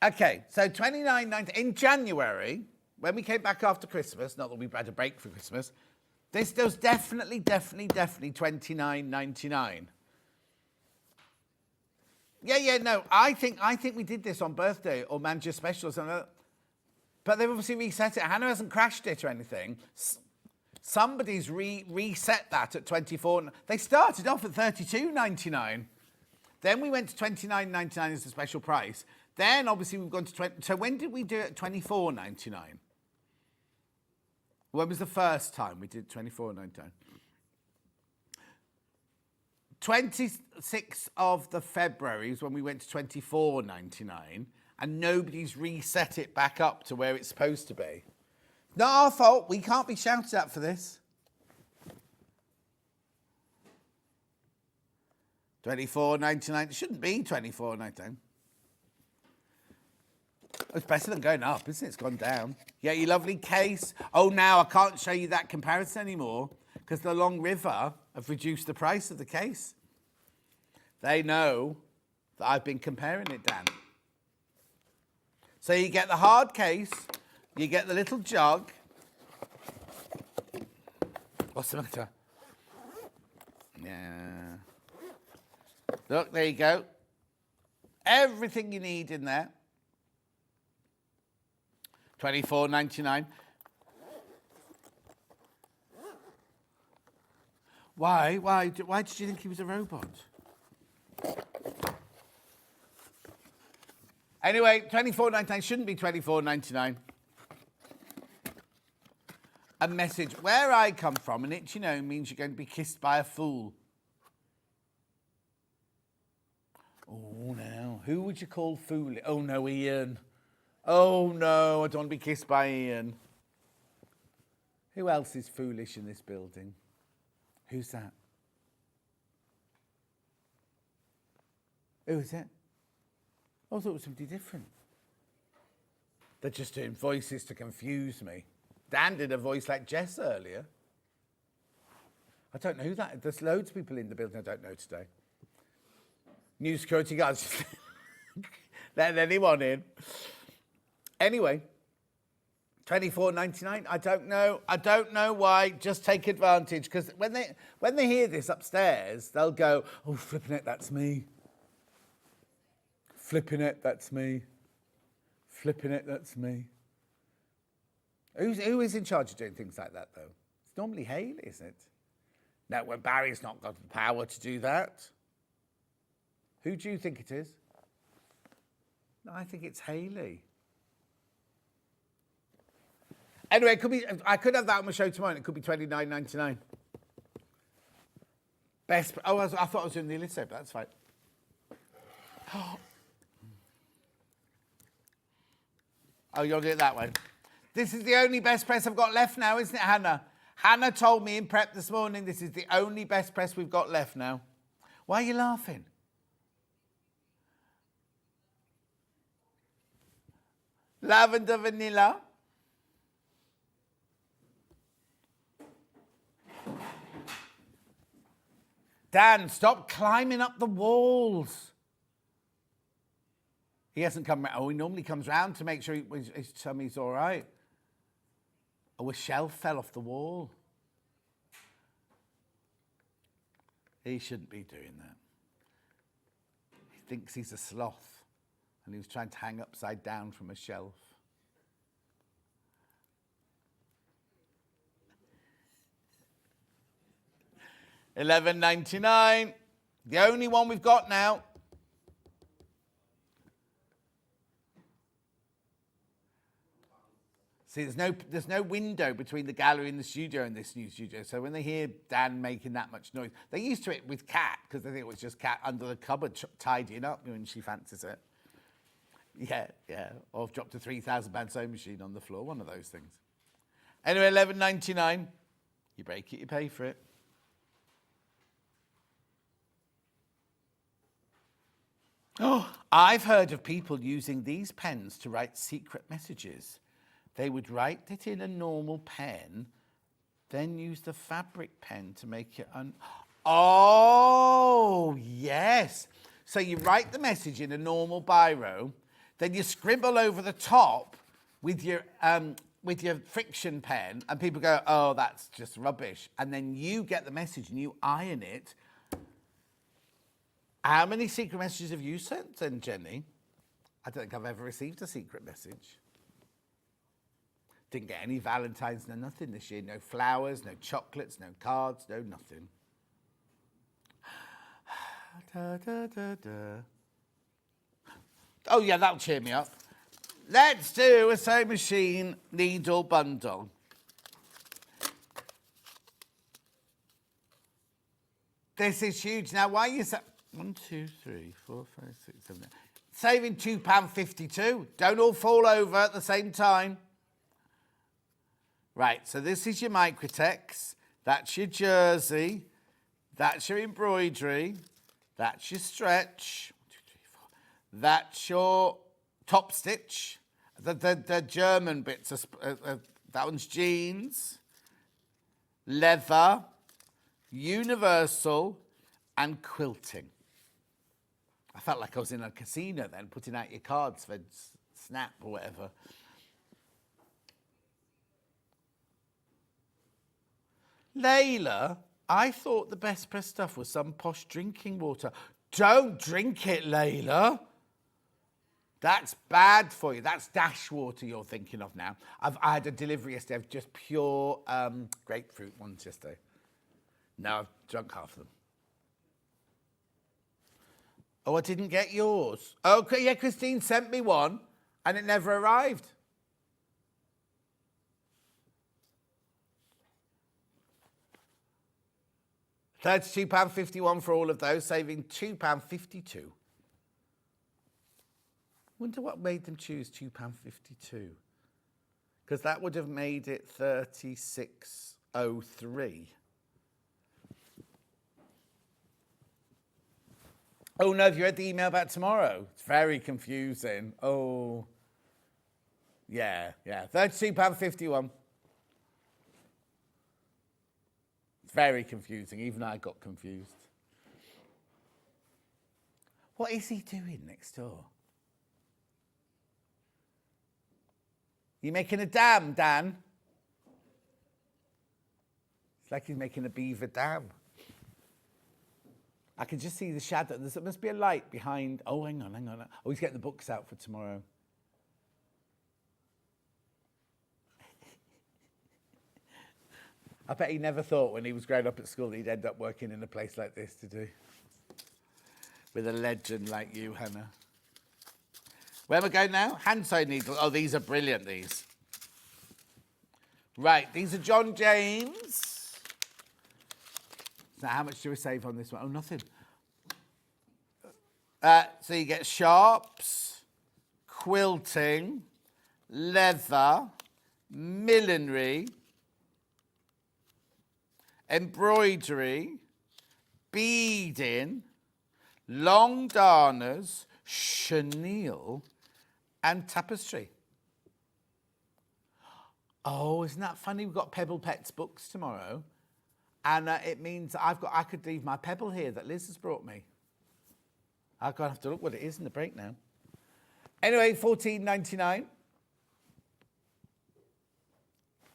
Okay, so $29.90 in January, when we came back after Christmas, not that we had a break for Christmas, this was definitely $29.99. Yeah, no, I think we did this on birthday or Manager Special or something. But they've obviously reset it. Hannah hasn't crashed it or anything. Somebody's reset that at $24. They started off at $32.99. Then we went to $29.99 as the special price. Then obviously we've gone to 20. So when did we do it at $24.99? When was the first time we did $24.99? 26th of the February is when we went to $24.99, and nobody's reset it back up to where it's supposed to be. Not our fault. We can't be shouted at for this. $24.99. It shouldn't be $24.99. It's better than going up, isn't it? It's gone down. Yeah, your lovely case. Oh, now I can't show you that comparison anymore because the Long River have reduced the price of the case. They know that I've been comparing it, Dan. So you get the hard case, you get the little jug. What's the matter? Yeah. Look, there you go. Everything you need in there. $24.99. Why did you think he was a robot? Anyway, $24.99 shouldn't be $24.99. A message. Where I come from, an itchy nose means you're going to be kissed by a fool. Oh, now, who would you call foolish? Oh, no, Ian. Oh, no, I don't want to be kissed by Ian. Who else is foolish in this building? Who's that? Who is it? I thought it was somebody different. They're just doing voices to confuse me. Dan did a voice like Jess earlier. I don't know who that is. There's loads of people in the building I don't know today. New security guards. Letting anyone in. Anyway, $24.99. I don't know. I don't know why. Just take advantage, because when they hear this upstairs, they'll go, "Oh, flipping it, that's me. Flipping it, that's me. Flipping it, that's me." Who is in charge of doing things like that, though? It's normally Hayley, isn't it? No, when Barry's not got the power to do that. Who do you think it is? No, I think it's Hayley. Anyway, it could be. I could have that on my show tomorrow, and it could be $29.99. Best. Oh, I thought I was doing the Elisa, but that's fine. Oh, you'll do it that way. This is the only best press I've got left now, isn't it, Hannah? Hannah told me in prep this morning this is the only best press we've got left now. Why are you laughing? Lavender vanilla. Dan, stop climbing up the walls. He hasn't come round. Oh, he normally comes round to make sure his tummy's all right. Oh, a shelf fell off the wall. He shouldn't be doing that. He thinks he's a sloth, and he was trying to hang upside down from a shelf. $11.99. The only one we've got now. See, there's no window between the gallery and the studio in this new studio. So when they hear Dan making that much noise, they're used to it with Kat, because they think it was just Kat under the cupboard tidying up when she fancies it. Yeah. Or I've dropped a £3,000 sewing machine on the floor, one of those things. Anyway, $11.99. You break it, you pay for it. Oh, I've heard of people using these pens to write secret messages. They would write it in a normal pen, then use the fabric pen to make it Oh, yes. So you write the message in a normal biro, then you scribble over the top with your friction pen, and people go, "Oh, that's just rubbish." And then you get the message and you iron it. How many secret messages have you sent then, Jenny? I don't think I've ever received a secret message. Didn't get any Valentine's, no nothing this year. No flowers, no chocolates, no cards, no nothing. Da, da, da, da. Oh, yeah, that'll cheer me up. Let's do a sewing machine needle bundle. This is huge. Now, why are you... 1, 2, 3, 4, 5, 6, 7, 8. Saving £2.52. Don't all fall over at the same time. Right, so this is your Microtex. That's your jersey. That's your embroidery. That's your stretch. 1, 2, 3, 4. That's your top stitch. The German bits. That one's jeans, leather, universal, and quilting. I felt like I was in a casino then, putting out your cards for Snap or whatever. Layla, I thought the best press stuff was some posh drinking water. Don't drink it, Layla. That's bad for you. That's dash water you're thinking of now. I had a delivery yesterday of just pure grapefruit ones yesterday. Now I've drunk half of them. Oh, I didn't get yours. Okay, yeah, Christine sent me one and it never arrived. £32.51 for all of those, saving £2.52. Wonder what made them choose £2.52. Because that would have made it £36.03. Oh no, have you read the email about tomorrow? It's very confusing. Oh, yeah, £32.51. It's very confusing. Even I got confused. What is he doing next door? You making a dam, Dan? It's like he's making a beaver dam. I can just see the shadow. There must be a light behind. Oh, hang on. Oh, he's getting the books out for tomorrow. I bet he never thought when he was growing up at school he'd end up working in a place like this to do. With a legend like you, Hannah. Where am I going now? Hand-sewed needles. Oh, these are brilliant, these. Right, these are John James. So how much do we save on this one? Oh, nothing. So you get sharps, quilting, leather, millinery, embroidery, beading, long darners, chenille, and tapestry. Oh, isn't that funny? We've got Pebble Pets books tomorrow. And it means I could leave my pebble here that Liz has brought me. I'm going to have to look what it is in the break now. Anyway, $14.99.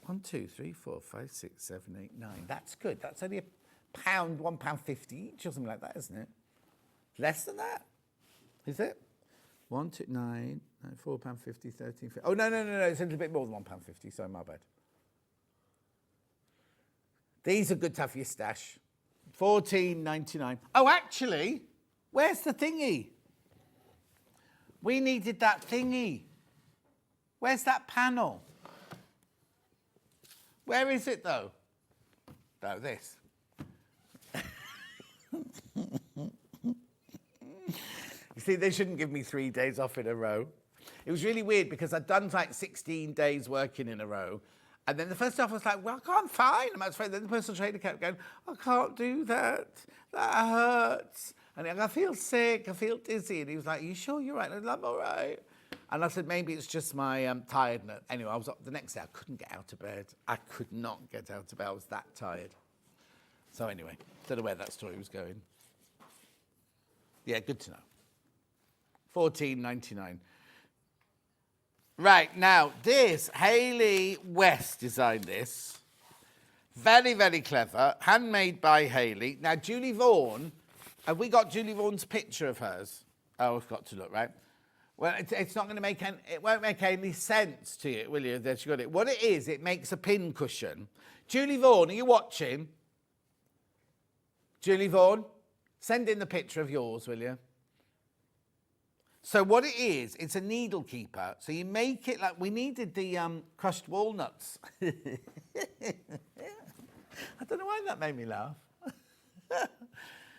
1, 2, 3, 4, 5, 6, 7, 8, 9. That's good. That's only £1.50 each or something like that, isn't it? Less than that? Is it? 1, 2, 9, £4.50, 13. Oh, no. It's a little bit more than £1.50. Sorry, my bad. These are good to have for your stash. $14.99. Oh, actually, where's the thingy? We needed that thingy. Where's that panel? Where is it, though? No, this. You see, they shouldn't give me 3 days off in a row. It was really weird because I'd done like 16 days working in a row. And then the first half I was like, well, I can't find them. Then the personal trainer kept going, I can't do that. That hurts. And I feel sick. I feel dizzy. And he was like, are you sure you're right? And I was like, I'm all right. And I said, maybe it's just my tiredness. Anyway, I was up the next day. I couldn't get out of bed. I could not get out of bed. I was that tired. So anyway, don't know where that story was going. Yeah, good to know. $14.99. Right, now, this, Hayley West designed this. Very, very clever. Handmade by Hayley. Now, Julie Vaughan, have we got Julie Vaughan's picture of hers? Oh, we've got to look, right? Well, it's not going to make any, it won't make any sense to you, will you? That you got it. What it is, it makes a pin cushion. Julie Vaughan, are you watching? Julie Vaughan, send in the picture of yours, will you? So what it is, it's a needle keeper. So you make it like, we needed the crushed walnuts. I don't know why that made me laugh.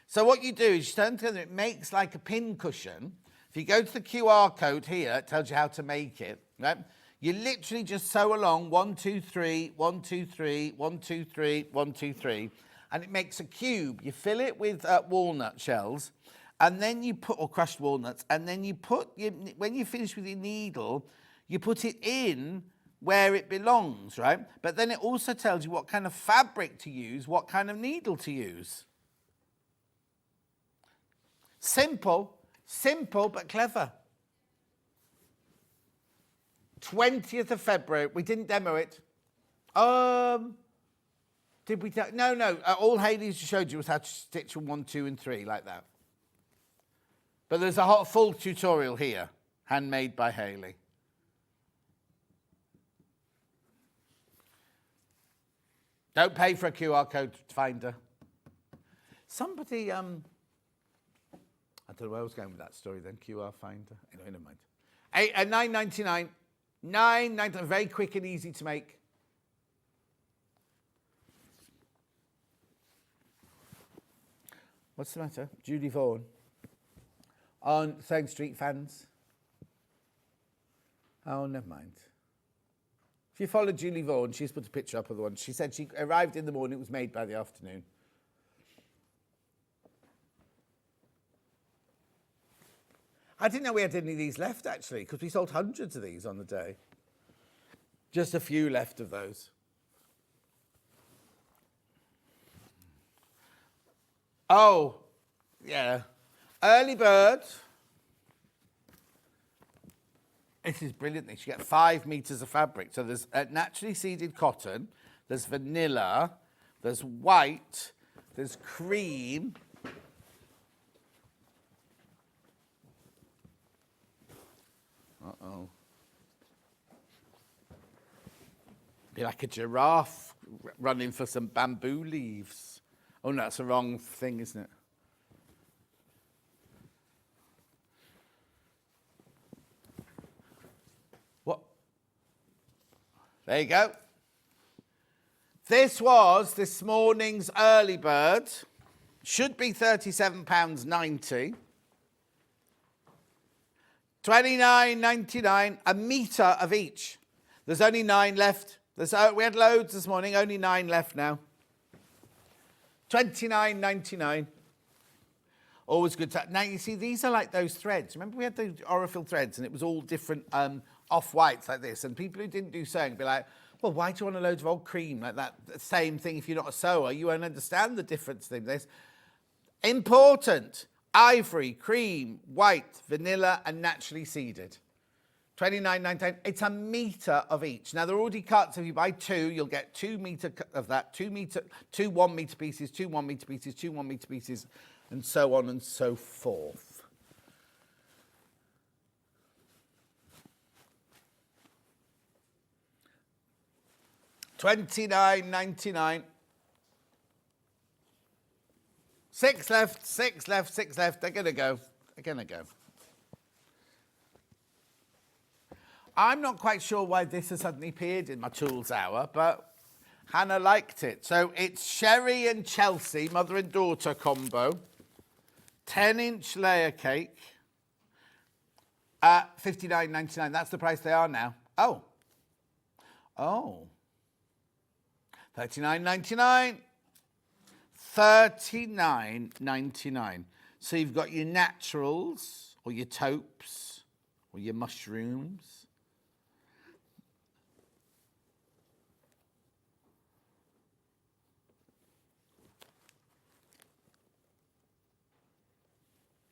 So what you do is you turn together, it makes like a pin cushion. If you go to the QR code here, it tells you how to make it, right? You literally just sew along 1, 2, 3, 1, 2, 3, 1, 2, 3, 1, 2, 3, and it makes a cube. You fill it with walnut shells, and then you put, or crushed walnuts, and then you put, when you finish with your needle, you put it in where it belongs, right? But then it also tells you what kind of fabric to use, what kind of needle to use. Simple but clever. 20th of February. We didn't demo it. Did we? No. All Hayley's showed you was how to stitch 1, 2, and 3 like that. But there's a full tutorial here, handmade by Hayley. Don't pay for a QR code finder. Somebody, I don't know where I was going with that story then, QR finder. Anyway, never mind. $9.99. $9.99, very quick and easy to make. What's the matter? Judy Vaughan. On Sewing Street fans. Oh, never mind. If you follow Julie Vaughan, she's put a picture up of the one. She said she arrived in the morning, it was made by the afternoon. I didn't know we had any of these left, actually, because we sold hundreds of these on the day. Just a few left of those. Oh, yeah. Early bird. This is brilliant. You get 5 meters of fabric. So there's naturally seeded cotton, there's vanilla, there's white, there's cream. Uh-oh. Be like a giraffe running for some bamboo leaves. Oh, no, that's the wrong thing, isn't it? What? There you go. This was this morning's early bird. Should be £37.90. $29.99, a metre of each. There's only 9 left. We had loads this morning, only 9 left now. $29.99. Always good. Now, you see, these are like those threads. Remember we had the Orifil threads and it was all different off-whites like this. And people who didn't do sewing would be like, well, why do you want a load of old cream like that? Same thing if you're not a sewer. You won't understand the difference in this. Important. Ivory, cream, white, vanilla, and naturally seeded. $29.99. It's a metre of each. Now, they're already cut, so if you buy 2, you'll get 2 metre of that, 2 1 metre pieces, 2 1 metre pieces, 2 1 metre pieces, and so on and so forth. $29.99. 6 left, 6 left, 6 left. They're going to go. They're going to go. I'm not quite sure why this has suddenly appeared in my tools hour, but Hannah liked it. So it's Sherry and Chelsea, mother and daughter combo. 10-inch layer cake at $59.99. That's the price they are now. Oh. $39.99. $39.99. So you've got your naturals, or your taupes, or your mushrooms.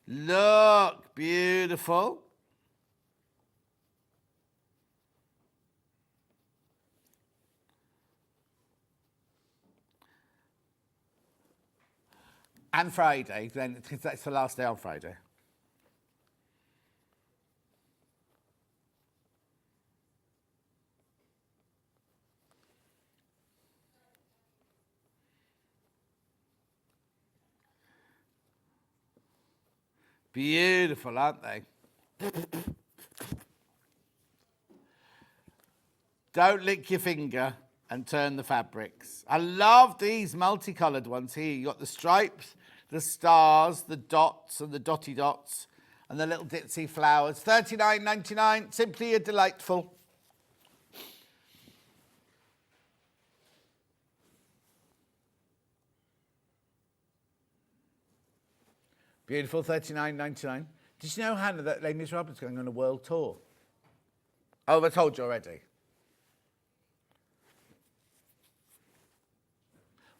Look, beautiful. And Friday, then, because that's the last day on Friday. Beautiful, aren't they? Don't lick your finger. and turn the fabrics. I love these multicoloured ones here. You got the stripes, the stars, the dots and the dotty dots and the little ditzy flowers. $39.99, simply a delightful. Beautiful, $39.99. Did you know, Hannah, that Les Miserables is going on a world tour? Oh, I told you already.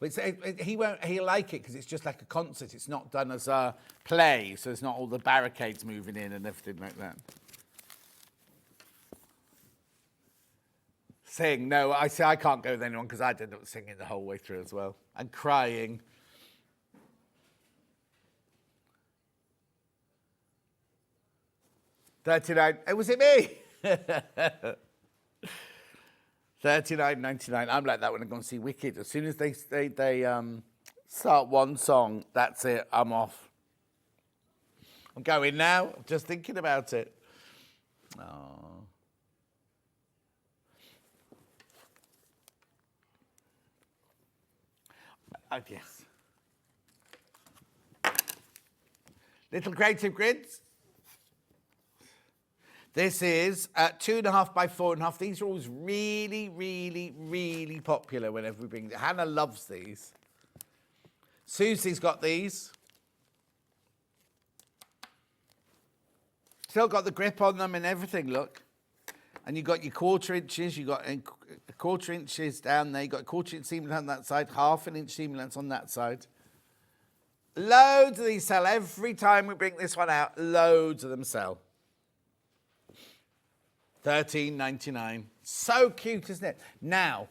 He'll like it because it's just like a concert. It's not done as a play, so there's not all the barricades moving in and everything like that. Sing. No, I say I can't go with anyone because I ended up singing the whole way through as well. And crying. $39. Was it me? $39.99. I'm like that when I go and see Wicked. As soon as they start one song, that's it. I'm off. I'm going now. Just thinking about it. Oh. Yes. Little creative grids. This is 2.5 by 4.5. These are always really, really, really popular whenever we bring them. Hannah loves these. Susie's got these. Still got the grip on them and everything, look. And you've got your 1/4 inches. You've got 1/4 inches down there. You've got 1/4 inch seam length on that side, 1/2 inch seam length on that side. Loads of these sell. Every time we bring this one out, loads of them sell. $13.99. So cute, isn't it? Now,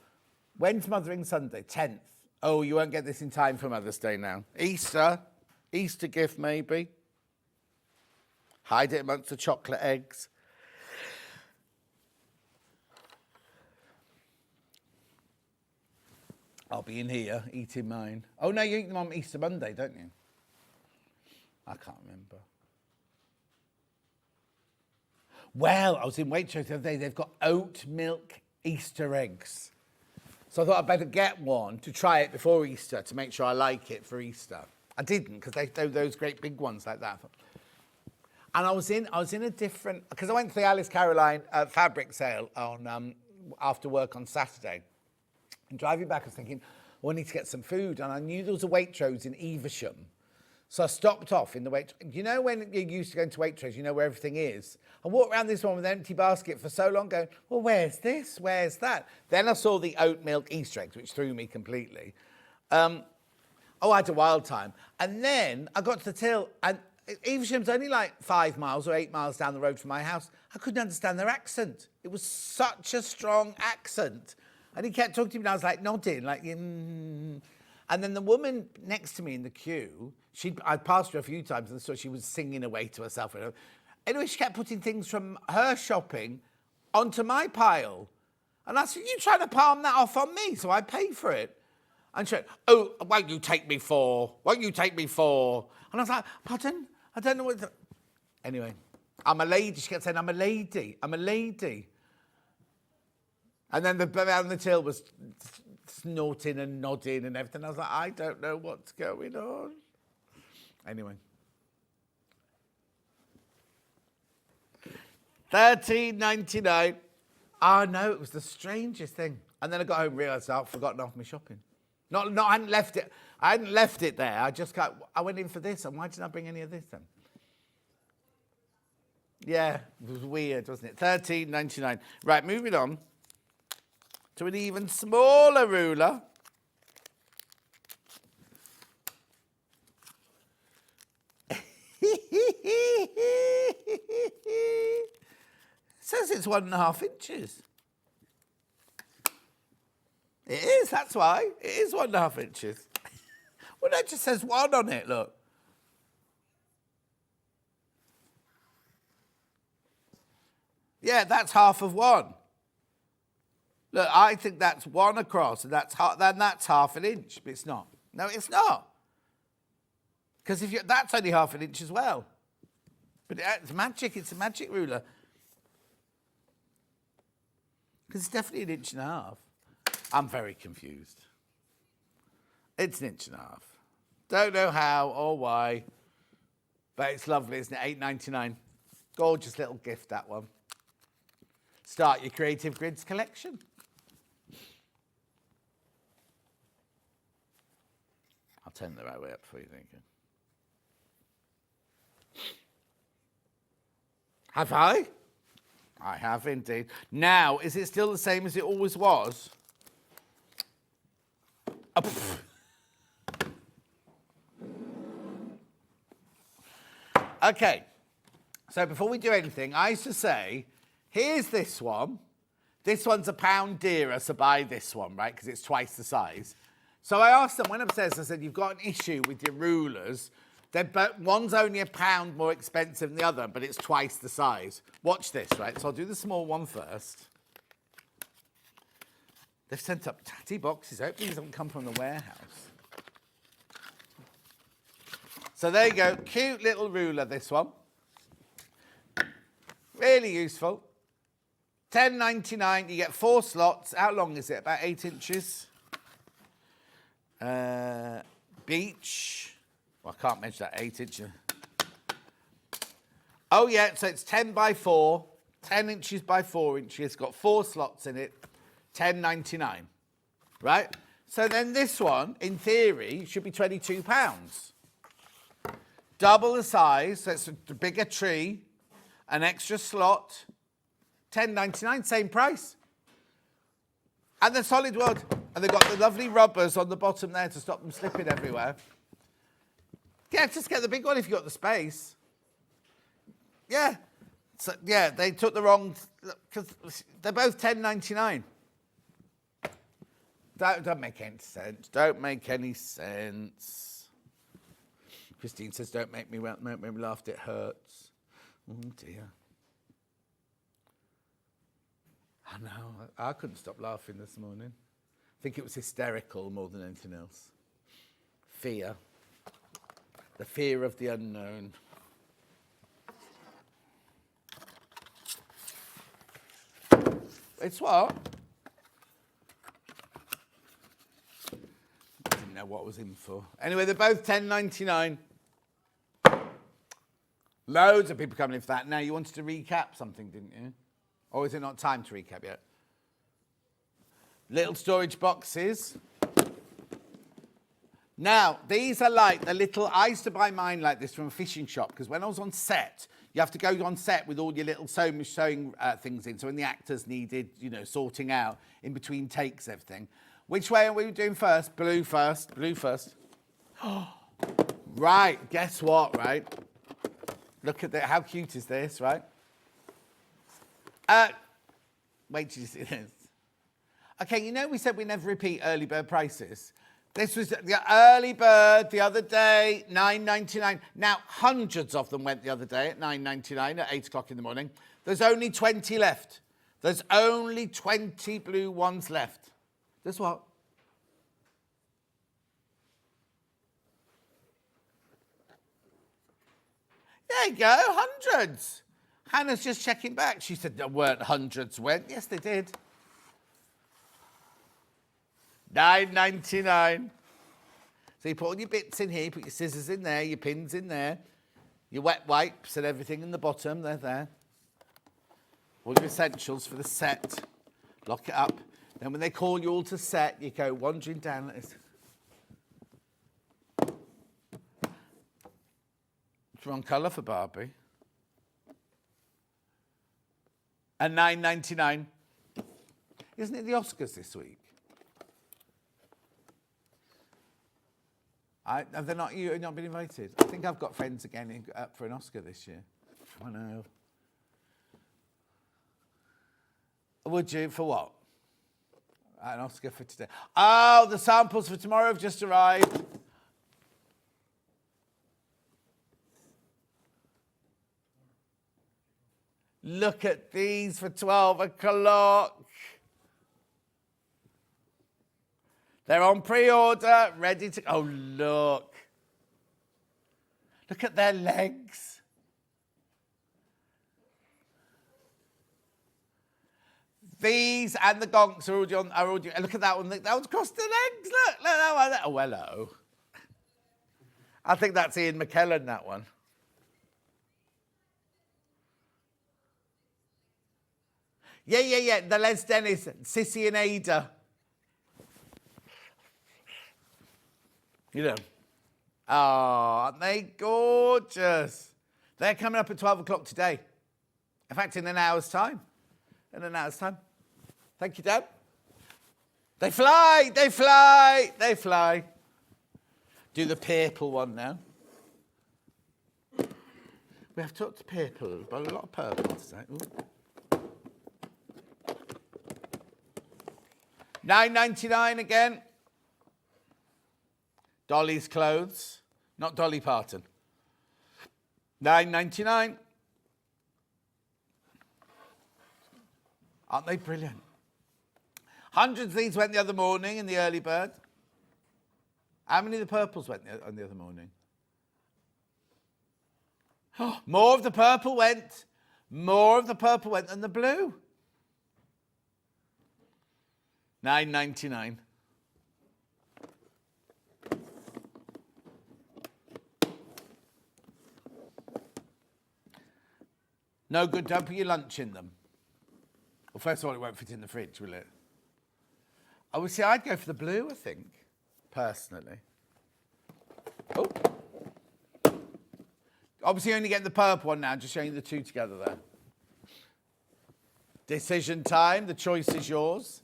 when's Mothering Sunday? 10th. Oh, you won't get this in time for Mother's Day now. Easter gift maybe. Hide it amongst the chocolate eggs. I'll be in here eating mine. Oh, no, you eat them on Easter Monday, don't you? I can't remember. Well, I was in Waitrose the other day. They've got oat milk Easter eggs. So I thought I'd better get one to try it before Easter to make sure I like it for Easter. I didn't because they're those great big ones like that. And I was in a different, because I went to the Alice Caroline fabric sale on after work on Saturday. And driving back, I was thinking, well, I need to get some food. And I knew there was a Waitrose in Evesham. So I stopped off in the Waitrose. You know when you're used to going to Waitrose, you know where everything is? I walked around this one with an empty basket for so long going, well, where's this? Where's that? Then I saw the oat milk Easter eggs, which threw me completely. I had a wild time. And then I got to the till, and Evesham's only like 5 miles or 8 miles down the road from my house. I couldn't understand their accent. It was such a strong accent. And he kept talking to me, and I was like nodding, like, And then the woman next to me in the queue, I'd passed her a few times and so she was singing away to herself. Anyway, she kept putting things from her shopping onto my pile. And I said, you trying to palm that off on me, so I pay for it. And she went, oh, won't you take me for? Won't you take me for? And I was like, pardon? I don't know what... Anyway, I'm a lady. She kept saying, I'm a lady. I'm a lady. And then the man on the till was snorting and nodding and everything. I was like, I don't know what's going on. Anyway. $13.99. Oh, no, it was the strangest thing. And then I got home and realised I'd forgotten half my shopping. I hadn't left it. I hadn't left it there. I went in for this, and why didn't I bring any of this then? Yeah, it was weird, wasn't it? $13.99. Right, moving on to an even smaller ruler. It says it's 1.5 inches. It is, that's why. It is 1.5 inches. Well, that just says 1 on it, look. Yeah, that's half of 1. Look, I think that's 1 across, and that's half an inch, but it's not. No, it's not. Because that's only half an inch as well. But it's magic. It's a magic ruler. Because it's definitely 1.5 inches. I'm very confused. It's an inch and a half. Don't know how or why, but it's lovely, isn't it? $8.99. Gorgeous little gift, that one. Start your Creative Grids collection. I'll turn the right way up for you, thank you. Have I? I have indeed. Now, is it still the same as it always was? Oh, okay, so before we do anything, I used to say, here's this one. This one's £1 dearer, so buy this one, right? Because it's twice the size. So I asked them, went upstairs, I said, you've got an issue with your rulers. One's only £1 more expensive than the other, but it's twice the size. Watch this, right? So I'll do the small one first. They've sent up tatty boxes. I hope these don't come from the warehouse. So there you go. Cute little ruler, this one. Really useful. $10.99. You get 4 slots. How long is it? About 8 inches. Beach. Well, I can't measure that 8 inches. Oh, yeah. So it's 10 by 4. 10 inches by 4 inches. Got 4 slots in it. $10.99, right? So then this one, in theory, should be £22. Double the size, so it's a bigger tree, an extra slot, $10.99, same price. And they're solid wood. And they've got the lovely rubbers on the bottom there to stop them slipping everywhere. Yeah, just get the big one if you've got the space. Yeah. So, yeah, they took the wrong... Because they're both $10.99. Don't make any sense. Don't make any sense. Christine says, don't make me laugh, it hurts. Oh, dear. I know. I couldn't stop laughing this morning. I think it was hysterical more than anything else. Fear. The fear of the unknown. It's what? Didn't know what I was in for. Anyway, they're both $10.99. Loads of people coming in for that. Now, you wanted to recap something, didn't you? Or is it not time to recap yet? Little storage boxes. Now, these are like the little... I used to buy mine like this from a fishing shop because when I was on set, you have to go on set with all your little sewing things in. So when the actors needed, you know, sorting out in between takes, everything. Which way are we doing first? Blue first. Blue first. Right, guess what, right? Look at that. How cute is this, right? Wait till you see this. Okay, you know we said we never repeat early bird prices. This was the early bird the other day, $9.99. Now, hundreds of them went the other day at $9.99 at 8 o'clock in the morning. There's only 20 left. There's only 20 blue ones left. There's what? There you go, hundreds. Hannah's just checking back. She said there weren't hundreds went. Yes, they did. $9.99. So you put all your bits in here, you put your scissors in there, your pins in there, your wet wipes and everything in the bottom, they're there. All your essentials for the set. Lock it up. Then when they call you all to set, you go wandering down like this. It's wrong colour for Barbie. And $9.99. Isn't it the Oscars this week? Have they not, you not been invited? I think I've got friends again up for an Oscar this year. I know. Would you? For what? An Oscar for today. Oh, the samples for tomorrow have just arrived. Look at these for 12 o'clock. They're on pre-order, ready to... Oh, look. Look at their legs. These and the gonks are already look at that one. That one's crossed the legs. Look that one. Oh, hello. I think that's Ian McKellen, that one. Yeah. The Les Dennis, Sissy and Ada. You know. Oh, aren't they gorgeous? They're coming up at 12 o'clock today. In fact, in an hour's time. Thank you, Dad. They fly. Do the purple one now. We have talked to purple, but a lot of purple today. Ooh. $9.99 again. Dolly's clothes, not Dolly Parton. $9.99. Aren't they brilliant? Hundreds of these went the other morning in the early bird. How many of the purples went on the other morning? More of the purple went than the blue. $9.99. No good, don't put your lunch in them. Well, first of all, it won't fit in the fridge, will it? I would say I'd go for the blue, I think, personally. Oh. Obviously, only getting the purple one now, just showing you the two together there. Decision time, the choice is yours.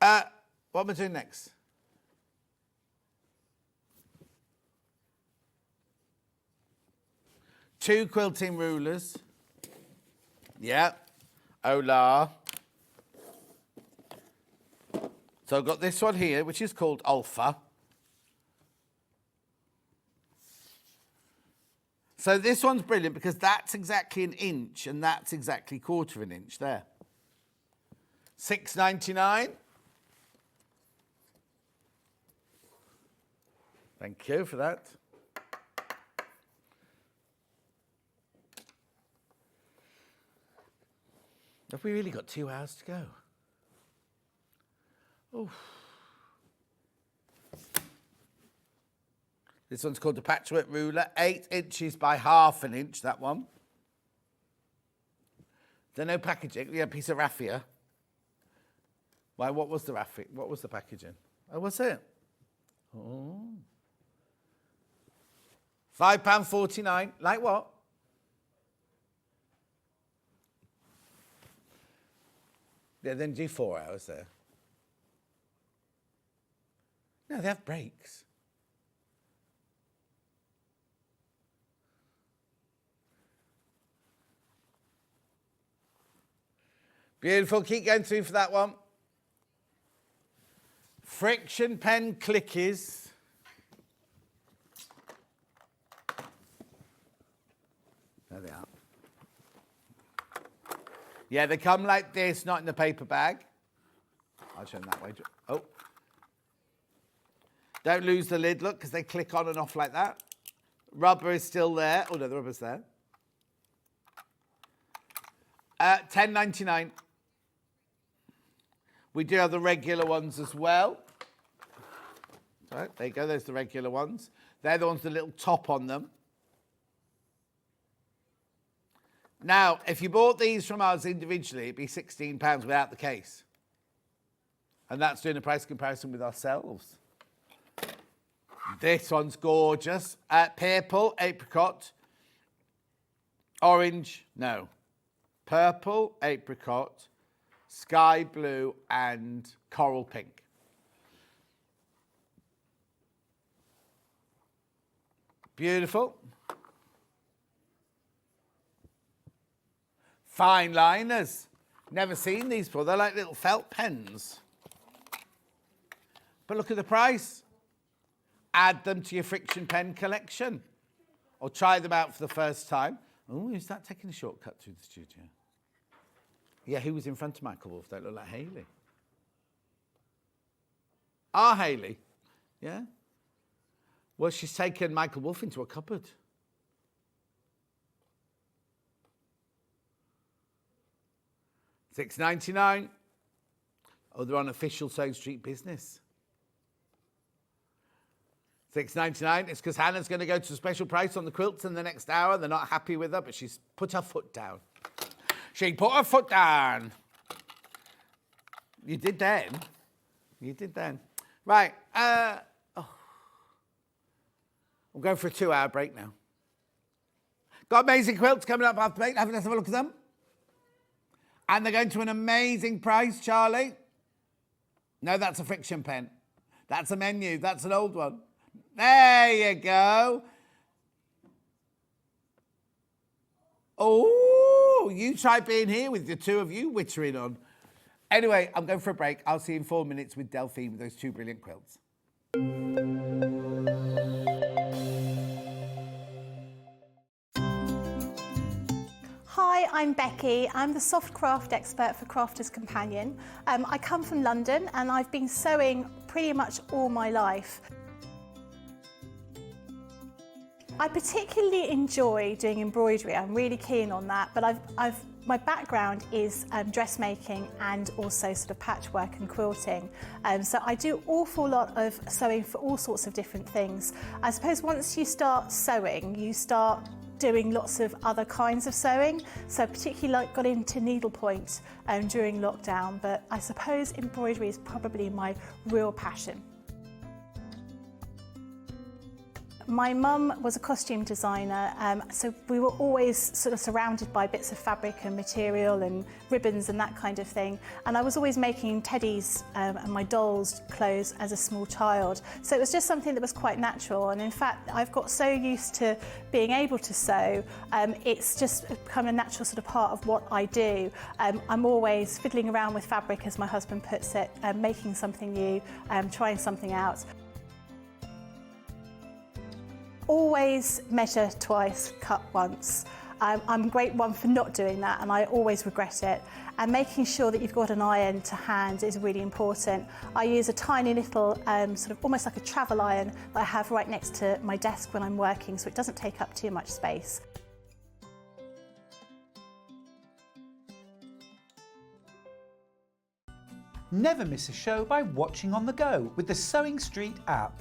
What am I doing next? Two quilting rulers. Yeah. Hola. So I've got this one here, which is called Alpha. So this one's brilliant because that's exactly an inch and that's exactly 1/4 of an inch there. $6.99. Thank you for that. Have we really got 2 hours to go? Oof. This one's called the Patchwork Ruler, 8 inches by 1/2 inch, that one. There's no packaging, we had a piece of raffia. Why, what was the raffia? What was the packaging? Oh, what's it? Oh. £5.49, like what? Yeah, then do 4 hours there. No, they have breaks. Beautiful, keep going through for that one. Friction pen clickies. There they are. Yeah, they come like this, not in the paper bag. I'll show them that way. Oh. Don't lose the lid, look, because they click on and off like that. Rubber is still there. Oh, no, the rubber's there. $10.99. We do have the regular ones as well. So, there you go, there's the regular ones. They're the ones with a little top on them. Now, if you bought these from us individually, it'd be £16 without the case. And that's doing a price comparison with ourselves. This one's gorgeous. Purple, apricot, orange, no. Purple, apricot, sky blue, and coral pink. Beautiful. Fine liners. Never seen these before. They're like little felt pens. But look at the price. Add them to your friction pen collection. Or try them out for the first time. Oh, is that taking a shortcut through the studio? Yeah, who was in front of Michael Wolff? They look like Hayley. Hayley? Yeah? Well, she's taken Michael Wolff into a cupboard. $6.99. Oh, they're on official Sewing Street business. $6.99. It's because Hannah's going to go to a special price on the quilts in the next hour. They're not happy with her, but she's put her foot down. She put her foot down. You did then. You did then. Right. I'm going for a 2-hour break now. Got amazing quilts coming up after break. Let's have a look at them. And they're going to an amazing price, Charlie. No, that's a friction pen. That's a menu. That's an old one. There you go. Oh, you try being here with the two of you wittering on. Anyway, I'm going for a break. I'll see you in 4 minutes with Delphine with those 2 brilliant quilts. Hi, I'm Becky. I'm the soft craft expert for Crafter's Companion. I come from London and I've been sewing pretty much all my life. I particularly enjoy doing embroidery. I'm really keen on that, but my background is dressmaking and also sort of patchwork and quilting. So I do an awful lot of sewing for all sorts of different things. I suppose once you start sewing, you start doing lots of other kinds of sewing. So particularly got into needlepoint during lockdown, but I suppose embroidery is probably my real passion. My mum was a costume designer, so we were always sort of surrounded by bits of fabric and material and ribbons and that kind of thing. And I was always making teddies and my dolls' clothes as a small child. So it was just something that was quite natural. And in fact, I've got so used to being able to sew, it's just become a natural sort of part of what I do. I'm always fiddling around with fabric, as my husband puts it, making something new, trying something out. Always measure twice, cut once. I'm a great one for not doing that, and I always regret it. And making sure that you've got an iron to hand is really important. I use a tiny little, sort of almost like a travel iron that I have right next to my desk when I'm working, so it doesn't take up too much space. Never miss a show by watching on the go with the Sewing Street app.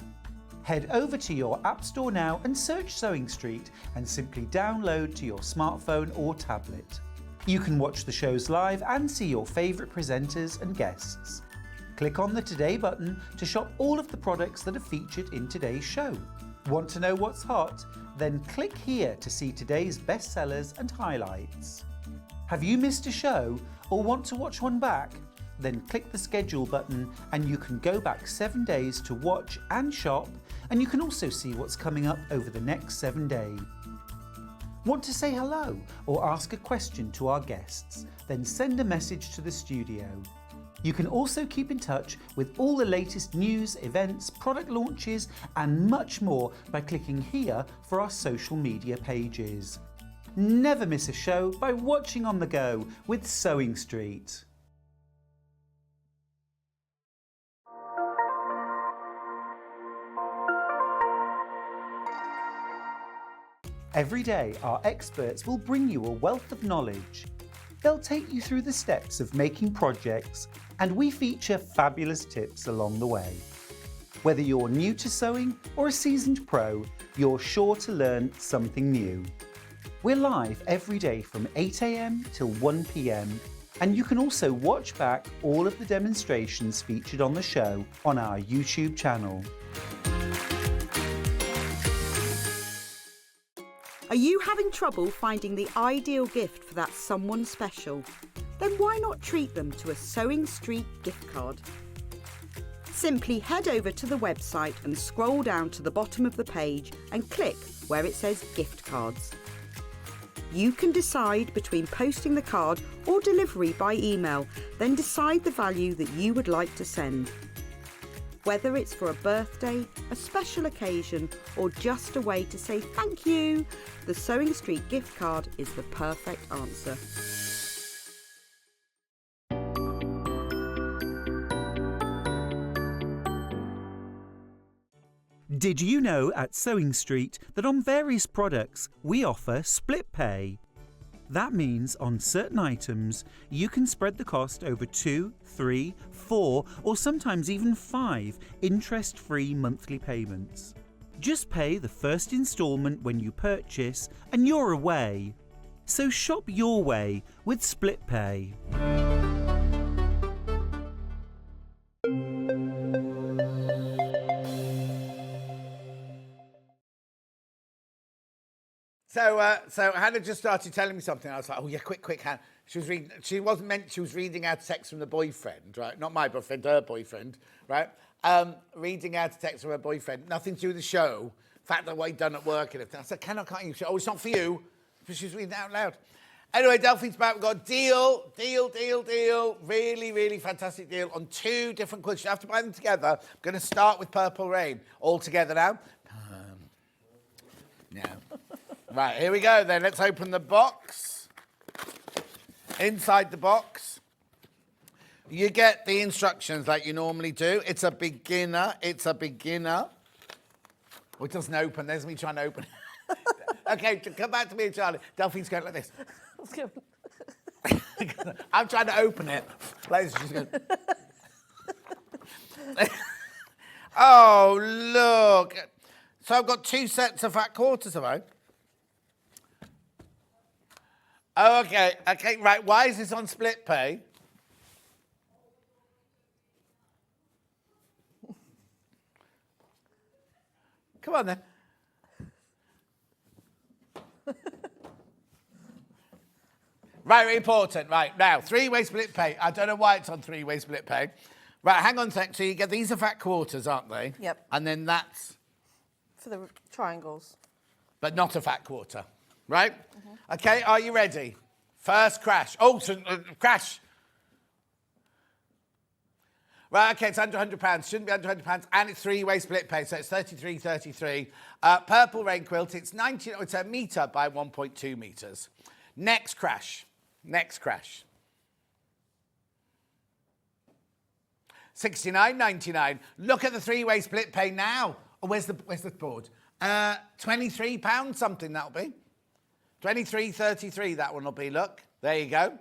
Head over to your App Store now and search Sewing Street and simply download to your smartphone or tablet. You can watch the shows live and see your favourite presenters and guests. Click on the Today button to shop all of the products that are featured in today's show. Want to know what's hot? Then click here to see today's bestsellers and highlights. Have you missed a show or want to watch one back? Then click the schedule button and you can go back 7 days to watch and shop, and you can also see what's coming up over the next 7 days. Want to say hello or ask a question to our guests? Then send a message to the studio. You can also keep in touch with all the latest news, events, product launches and much more by clicking here for our social media pages. Never miss a show by watching on the go with Sewing Street. Every day, our experts will bring you a wealth of knowledge. They'll take you through the steps of making projects, and we feature fabulous tips along the way. Whether you're new to sewing or a seasoned pro, you're sure to learn something new. We're live every day from 8 AM till 1 PM, and you can also watch back all of the demonstrations featured on the show on our YouTube channel. Are you having trouble finding the ideal gift for that someone special? Then why not treat them to a Sewing Street gift card? Simply head over to the website and scroll down to the bottom of the page and click where it says gift cards. You can decide between posting the card or delivery by email, then decide the value that you would like to send. Whether it's for a birthday, a special occasion, or just a way to say thank you, the Sewing Street gift card is the perfect answer. Did you know at Sewing Street that on various products we offer split pay? That means on certain items, you can spread the cost over 2, 3, 4, or sometimes even 5 interest-free monthly payments. Just pay the first instalment when you purchase and you're away. So shop your way with Split Pay. So Hannah just started telling me something. I was like, oh yeah, quick, Hannah. She was reading. She was reading out a text from the boyfriend, right? Not my boyfriend, her boyfriend, right? Reading out a text from her boyfriend. Nothing to do with the show. In fact, what he'd done at work and everything. I said, can't you? She said, oh, it's not for you. But she was reading it out loud. Anyway, Delphine's back. We've got a deal. Really, really fantastic deal on 2 different quilts. You have to buy them together. I'm going to start with Purple Rain. All together now. Yeah. Right, here we go then. Let's open the box. Inside the box, you get the instructions like you normally do. It's a beginner. Oh, it doesn't open. There's me trying to open it. Okay, come back to me, Charlie. Delphine's going like this. I'm trying to open it. Like this, she's going. Oh, look. So I've got 2 sets of fat quarters, have I? Oh, okay, right. Why is this on Split Pay? Come on then. Right, important. Right, now, 3-way Split Pay. I don't know why it's on 3-way Split Pay. Right, hang on a sec. So you get, these are fat quarters, aren't they? Yep. And then that's... For the triangles. But not a fat quarter. Right? Mm-hmm. Okay, are you ready? First crash. Oh, crash. Right, okay, it's under £100. Shouldn't be under £100. And it's 3-way Split Pay, so it's 33.33. Purple Rain quilt, it's 90. It's a metre by 1.2 metres. Next crash. £69.99. Look at the 3-way Split Pay now. Oh, where's the board? £23 something that'll be. 23.33 that one will be, look. There you go.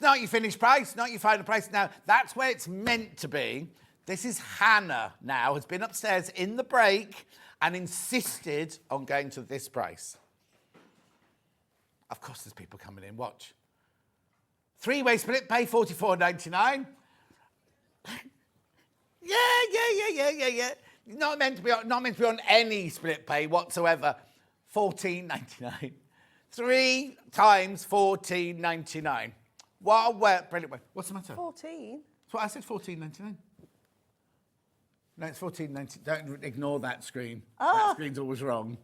Not your finished price, not your final price. Now, that's where it's meant to be. This is Hannah now, has been upstairs in the break and insisted on going to this price. Of course there's people coming in, watch. 3-way Split Pay, £44.99. Yeah. Not meant to be on any Split Pay whatsoever. £14.99. 3 times £14.99. Brilliant. What's the matter? 14? That's what I said, £14.99. No, it's £14.99. Don't ignore that screen. Oh. That screen's always wrong.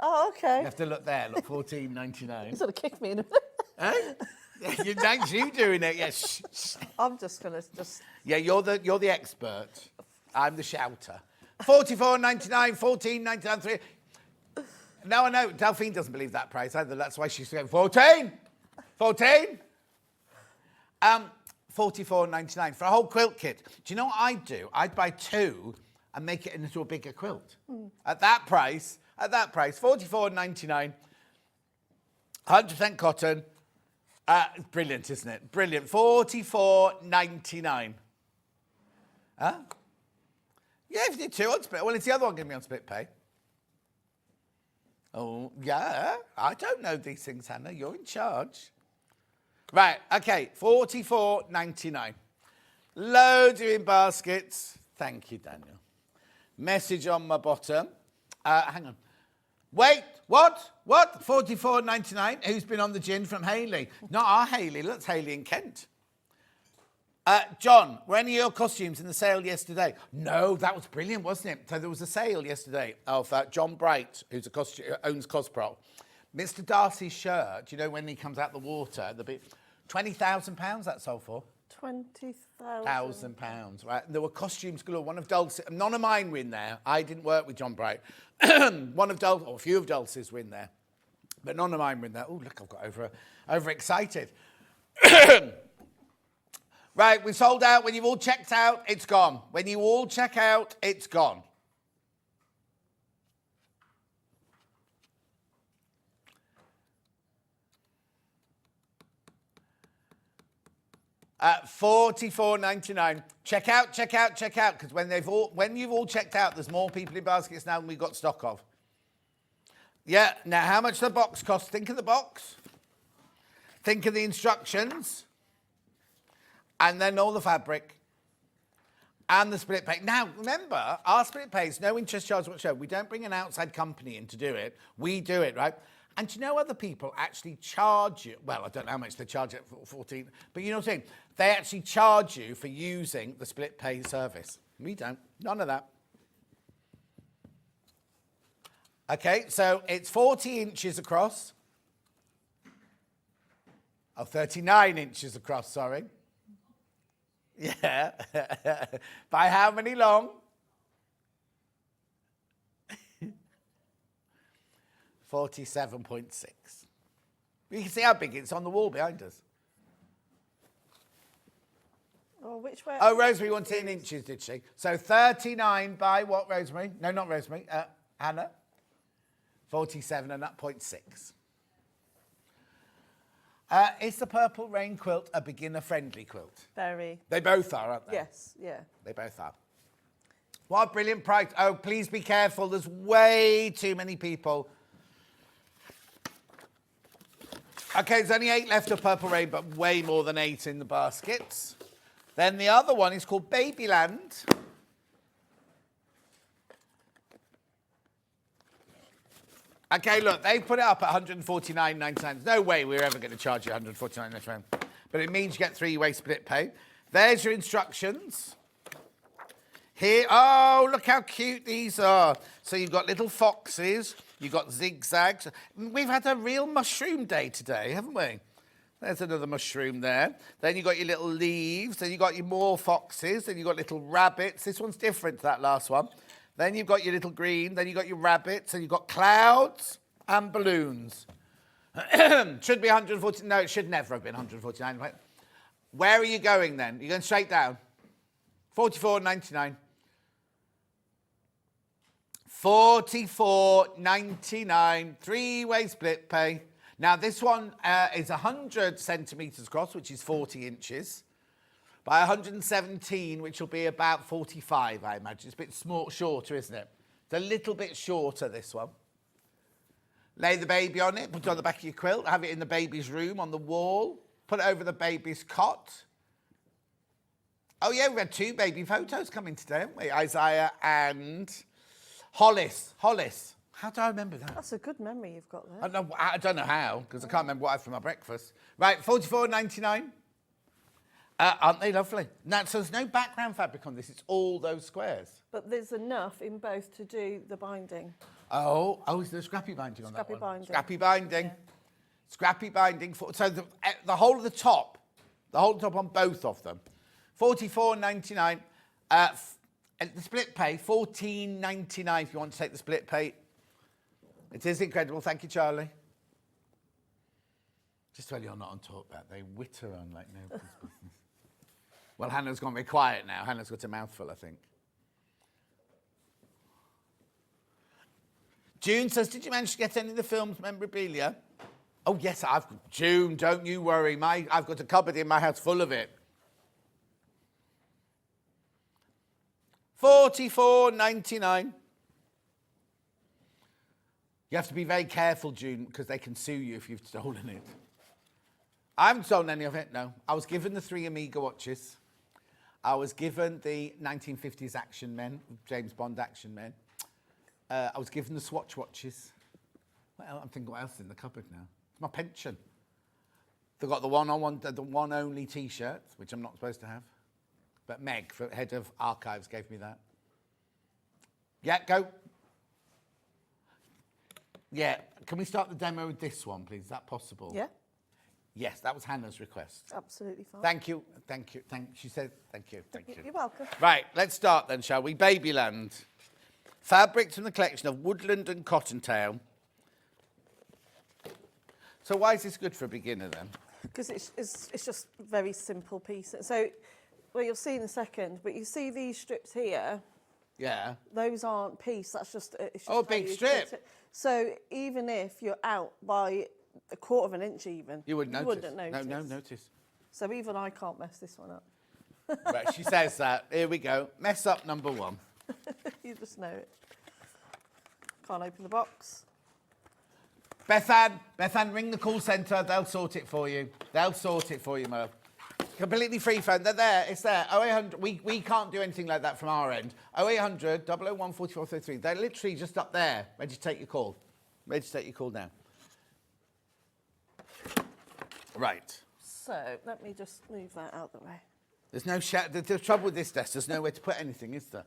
Oh, okay. You have to look there. Look, £14.99. You sort of kicked me in. Eh? Thanks, you doing it. Yes. I'm just going to just... Yeah, you're the expert. I'm the shouter. £44.99, £14.99, 3. No, I know. Delphine doesn't believe that price either. That's why she's going 14. 14. £44.99 for a whole quilt kit. Do you know what I'd do? I'd buy 2 and make it into a bigger quilt. At that price, £44.99, 100% cotton. Brilliant, isn't it? Brilliant. £44.99. Huh? Yeah, if you did 2 on split. Well, it's the other one going to be on Split Pay. Oh, yeah. I don't know these things, Hannah. You're in charge. Right, okay, £44.99. Loads in baskets. Thank you, Daniel. Message on my bottom. Hang on. Wait, what? £44.99. Who's been on the gin from Hayley? Not our Hayley. Look, it's Hayley in Kent. John, were any of your costumes in the sale yesterday? No, that was brilliant, wasn't it? So there was a sale yesterday of John Bright, who's owns Cospro. Mr. Darcy's shirt, do you know when he comes out the water? £20,000 that sold for. £20,000. Right? And there were costumes galore. One of Dulce's, none of mine were in there. I didn't work with John Bright. One of Dulce's, or a few of Dulce's were in there. But none of mine were in there. Oh, look, I've got overexcited. Right, we sold out. When you've all checked out, it's gone. When you all check out, it's gone. $44.99. Check out, because when you've all checked out, there's more people in baskets now than we've got stock of. Yeah, now how much the box costs? Think of the box. Think of the instructions. And then all the fabric. And the split pay. Now, remember, our split pay is no interest charge whatsoever. We don't bring an outside company in to do it. We do it, right? And do you know other people actually charge you? Well, I don't know how much they charge it for 14, but you know what I'm saying? They actually charge you for using the split pay service. We don't. None of that. Okay, so it's 40 inches across. Oh, 39 inches across, sorry. Yeah. By how many long? 47.6. You can see how big it's on the wall behind us. Oh, which way? Oh, Rosemary wanted it in inches, did she? So 39 by what, Rosemary? No, not Rosemary. Hannah? 47 and that 0.6. Is the Purple Rain quilt a beginner-friendly quilt? Very. They both are, aren't they? Yes, yeah. They both are. What a brilliant price. Oh, please be careful. There's way too many people. Okay, there's only 8 left of Purple Rain, but way more than 8 in the baskets. Then the other one is called Babyland. Okay, look, they put it up at $149.99. There's no way we're ever going to charge you $149.99. But it means you get 3-way split pay. There's your instructions. Here, oh, look how cute these are. So you've got little foxes. You've got zigzags. We've had a real mushroom day today, haven't we? There's another mushroom there. Then you've got your little leaves. Then you've got your more foxes. Then you've got little rabbits. This one's different to that last one. Then you've got your little green. Then you've got your rabbits. And you've got clouds and balloons. Should be 140. No, it should never have been 149. Right? Where are you going then? You're going straight down. $44.99. $44.99. 3-way split pay. Now, this one is 100 centimetres across, which is 40 inches, by 117, which will be about 45, I imagine. It's a bit shorter, isn't it? It's a little bit shorter, this one. Lay the baby on it, put it on the back of your quilt, have it in the baby's room on the wall, put it over the baby's cot. Oh, yeah, we've had 2 baby photos coming today, haven't we? Isaiah and Hollis. How do I remember that? That's a good memory you've got there. I don't know how, because I can't remember what I had for my breakfast. Right, $44.99. Aren't they lovely? Now, so there's no background fabric on this. It's all those squares. But there's enough in both to do the binding. Oh, is there scrappy binding on that one? Binding. Scrappy binding. Yeah. Scrappy binding. So the whole of the top on both of them. $44.99. The split pay, $14.99 if you want to take the split pay. It is incredible. Thank you, Charlie. Just while you're not on talk about, they witter on like nobody's business. Well, Hannah's gone very quiet now. Hannah's got a mouthful, I think. June says, did you manage to get any of the film's memorabilia? Oh, yes, June, don't you worry. I've got a cupboard in my house full of it. $44.99. You have to be very careful, June, because they can sue you if you've stolen it. I haven't stolen any of it, no. I was given the 3 Amiga watches. I was given the 1950s Action Men, James Bond Action Men. I was given the Swatch watches. I'm thinking what else is in the cupboard now. It's my pension. They've got the one only T-shirt, which I'm not supposed to have. But Meg, head of archives, gave me that. Yeah, go. Yeah, can we start the demo with this one, please? Is that possible? Yeah. Yes, that was Hannah's request. Absolutely fine. Thank you. She said thank you. You're welcome. Right, let's start then, shall we? Babyland. Fabrics from the collection of Woodland and Cottontail. So why is this good for a beginner then? Because it's just a very simple piece. So, well, you'll see in a second, but you see these strips here. Yeah. Those aren't piece. That's just. It's just a big strip. So even if you're out by a quarter of an inch, even you wouldn't notice. notice. No notice. So even I can't mess this one up. Right, she says that. Here we go. Mess up number 1. You just know it. Can't open the box. Bethan, ring the call centre. They'll sort it for you. They'll sort it for you, my love. Completely free phone. They're there. It's there. 0800. We can't do anything like that from our end. 0800 001 4433. They're literally just up there, ready to take your call. Ready to take your call now. Right. So let me just move that out of the way. There's no the trouble with this desk. There's nowhere to put anything, is there?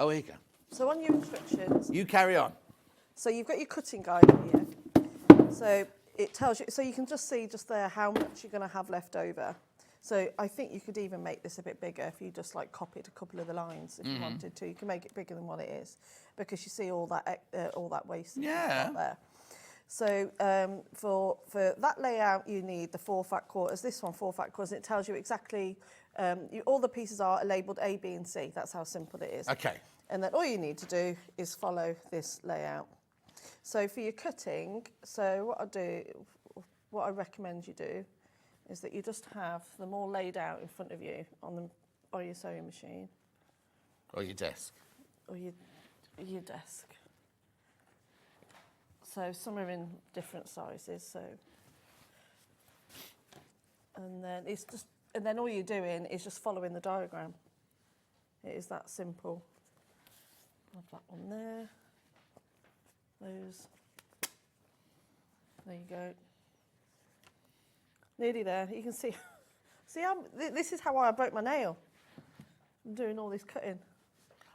Oh, here you go. So on your instructions, You carry on. so you've got your cutting guide here. So it tells you, so you can just see just there how much you're going to have left over. So I think you could even make this a bit bigger if you just like copied a couple of the lines if you wanted to. You can make it bigger than what it is because you see all that waste there. So for that layout, you need the 4 fat quarters. This one, 4 fat quarters, and it tells you exactly, all the pieces are labelled A, B and C. That's how simple it is. Okay. And then all you need to do is follow this layout. So for your cutting, so what I recommend you do is that you just have them all laid out in front of you on your sewing machine. Or your desk. Or your desk. So some are in different sizes, so. And then all you're doing is just following the diagram. It is that simple. Have that one there. Those. There you go. Nearly there. You can see. See, this is how I broke my nail. I'm doing all this cutting.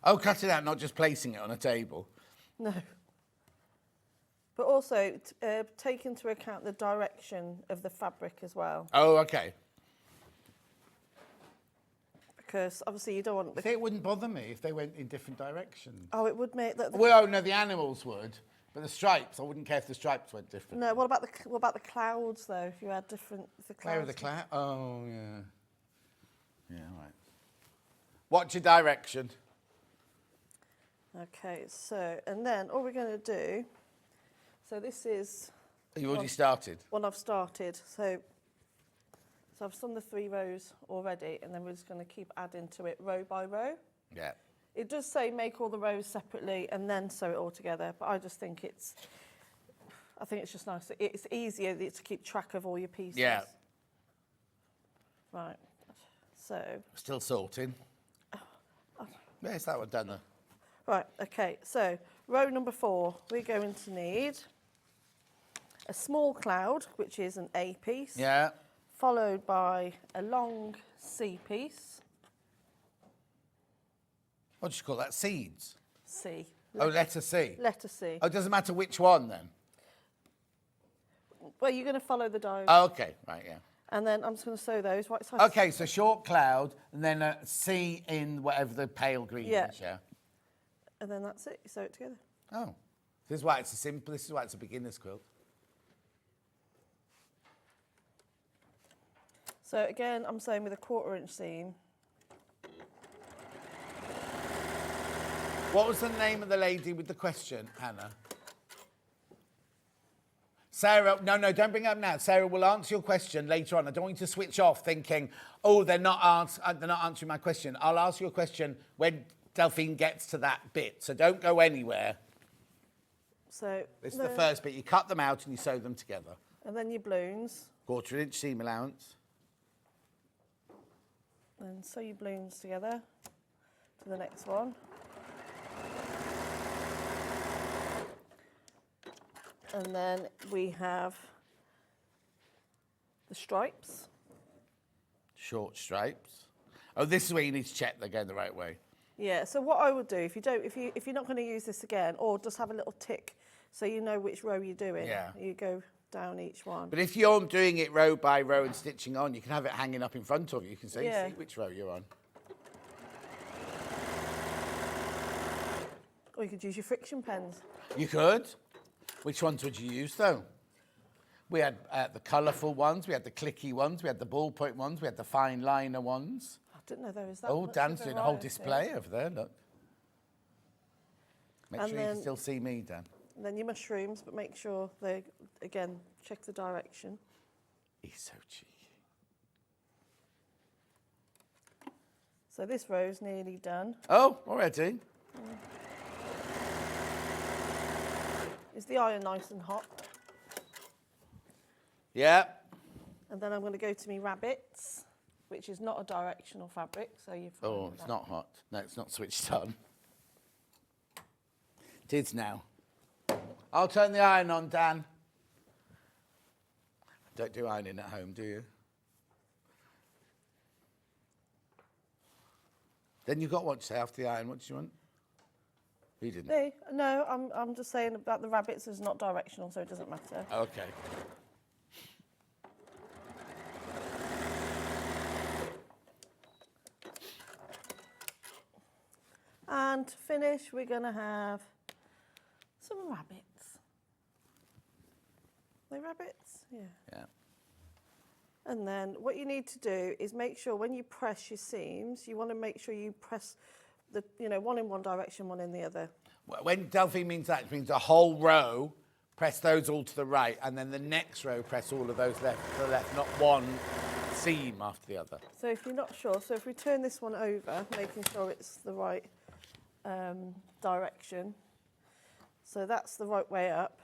Oh, cut it out, not just placing it on a table. No. But also take into account the direction of the fabric as well. Oh, okay. Because obviously you don't want... It wouldn't bother me if they went in different directions. Oh, it would make... Well, no, the animals would. But the stripes, I wouldn't care if the stripes went different. No, what about the clouds, though, if you had different... Where are the clouds? Oh, yeah. Yeah, right. What's your direction? Okay, so, and then all we're going to do... So this is... You already started? One I've started. So I've done the 3 rows already, and then we're just going to keep adding to it row by row. Yeah. It does say make all the rows separately and then sew it all together, but I just think it's just nice. It's easier to keep track of all your pieces. Yeah. Right. So. Still sorting. Where's that one done? Right. Okay. So row number 4, we're going to need a small cloud, which is an A piece. Yeah. Followed by a long C piece. What do you call that? Seeds? C. Letter C. Letter C. Oh, it doesn't matter which one then? Well, you're going to follow the diagram. Oh, okay. Right, yeah. And then I'm just going to sew those right side. Okay, so short cloud and then a C in whatever the pale green is, yeah? And then that's it. You sew it together. Oh. This is why it's this is why it's a beginner's quilt. So again, I'm sewing with a 1/4 inch seam. What was the name of the lady with the question, Hannah? Sarah, no, don't bring it up now. Sarah will answer your question later on. I don't want you to switch off thinking, oh, they're not answering my question. I'll ask you a question when Delphine gets to that bit, so don't go anywhere. So this is the first bit. You cut them out and you sew them together. And then your balloons. 1/4 inch seam allowance. And sew your balloons together to the next one. And then we have the stripes. Short stripes. Oh, this is where you need to check they're going the right way. Yeah, so what I would do, if you're not going to use this again, or just have a little tick so you know which row you're doing. Yeah. You go down each one. But if you're doing it row by row and stitching on, you can have it hanging up in front of you. You can see which row you're on. Or you could use your friction pens. You could. Which ones would you use, though? We had the colourful ones, we had the clicky ones, we had the ballpoint ones, we had the fine liner ones. I didn't know there was that. Oh, much Dan's of doing a whole variety. display over there, look. Make And sure you then- can still see me, Dan. And then your mushrooms, but make sure they, again, check the direction. He's so cheeky. So this row's nearly done. Oh, already? Is the iron nice and hot? Yeah. And then I'm going to go to my rabbits, which is not a directional fabric, so you've. Oh, it's not hot. No, it's not switched on. It is now. I'll turn the iron on, Dan. Don't do ironing at home, do you? Then you've got what to say after the iron. What do you want? You didn't. No, I'm just saying about the rabbits is not directional, so it doesn't matter. Okay. And to finish, we're going to have some rabbits. Are they rabbits? Yeah. Yeah. And then what you need to do is make sure when you press your seams, you want to make sure you press the, one in one direction, one in the other. When Delphine means that, it means a whole row, press those all to the right, and then the next row, press all of those left to the left, not one seam after the other. So if you're not sure, so if we turn this one over, making sure it's the right direction. So that's the right way up.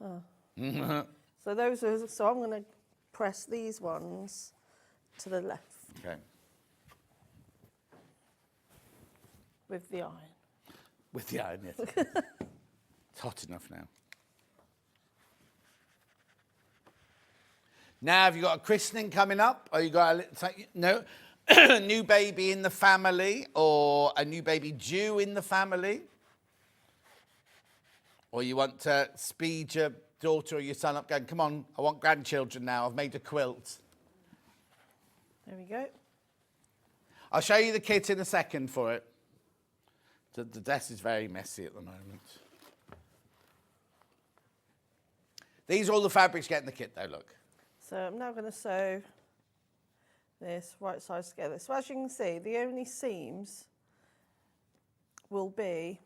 Oh. So I'm going to press these ones to the left. Okay. With the iron. With the iron, yes. It's hot enough now. Now, have you got a christening coming up? Or you got a new baby in the family, or a new baby due in the family? Or you want to speed your daughter or your son up going, come on, I want grandchildren now, I've made a quilt. There we go. I'll show you the kit in a second for it. The desk is very messy at the moment. These are all the fabrics get in the kit though, look. So I'm now going to sew this right sides together. So as you can see, the only seams will be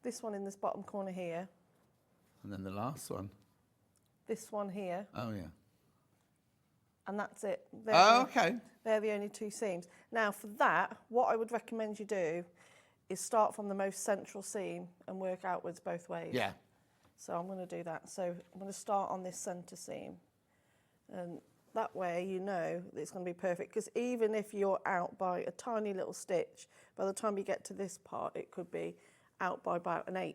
this one in this bottom corner here. And then the last one. This one here. Oh, yeah. And that's it. Okay. They're the only two seams. Now for that, what I would recommend you do is start from the most central seam and work outwards both ways. Yeah. So I'm going to do that. So I'm going to start on this centre seam. And that way you know that it's going to be perfect. Because even if you're out by a tiny little stitch, by the time you get to this part, it could be out by about 1/8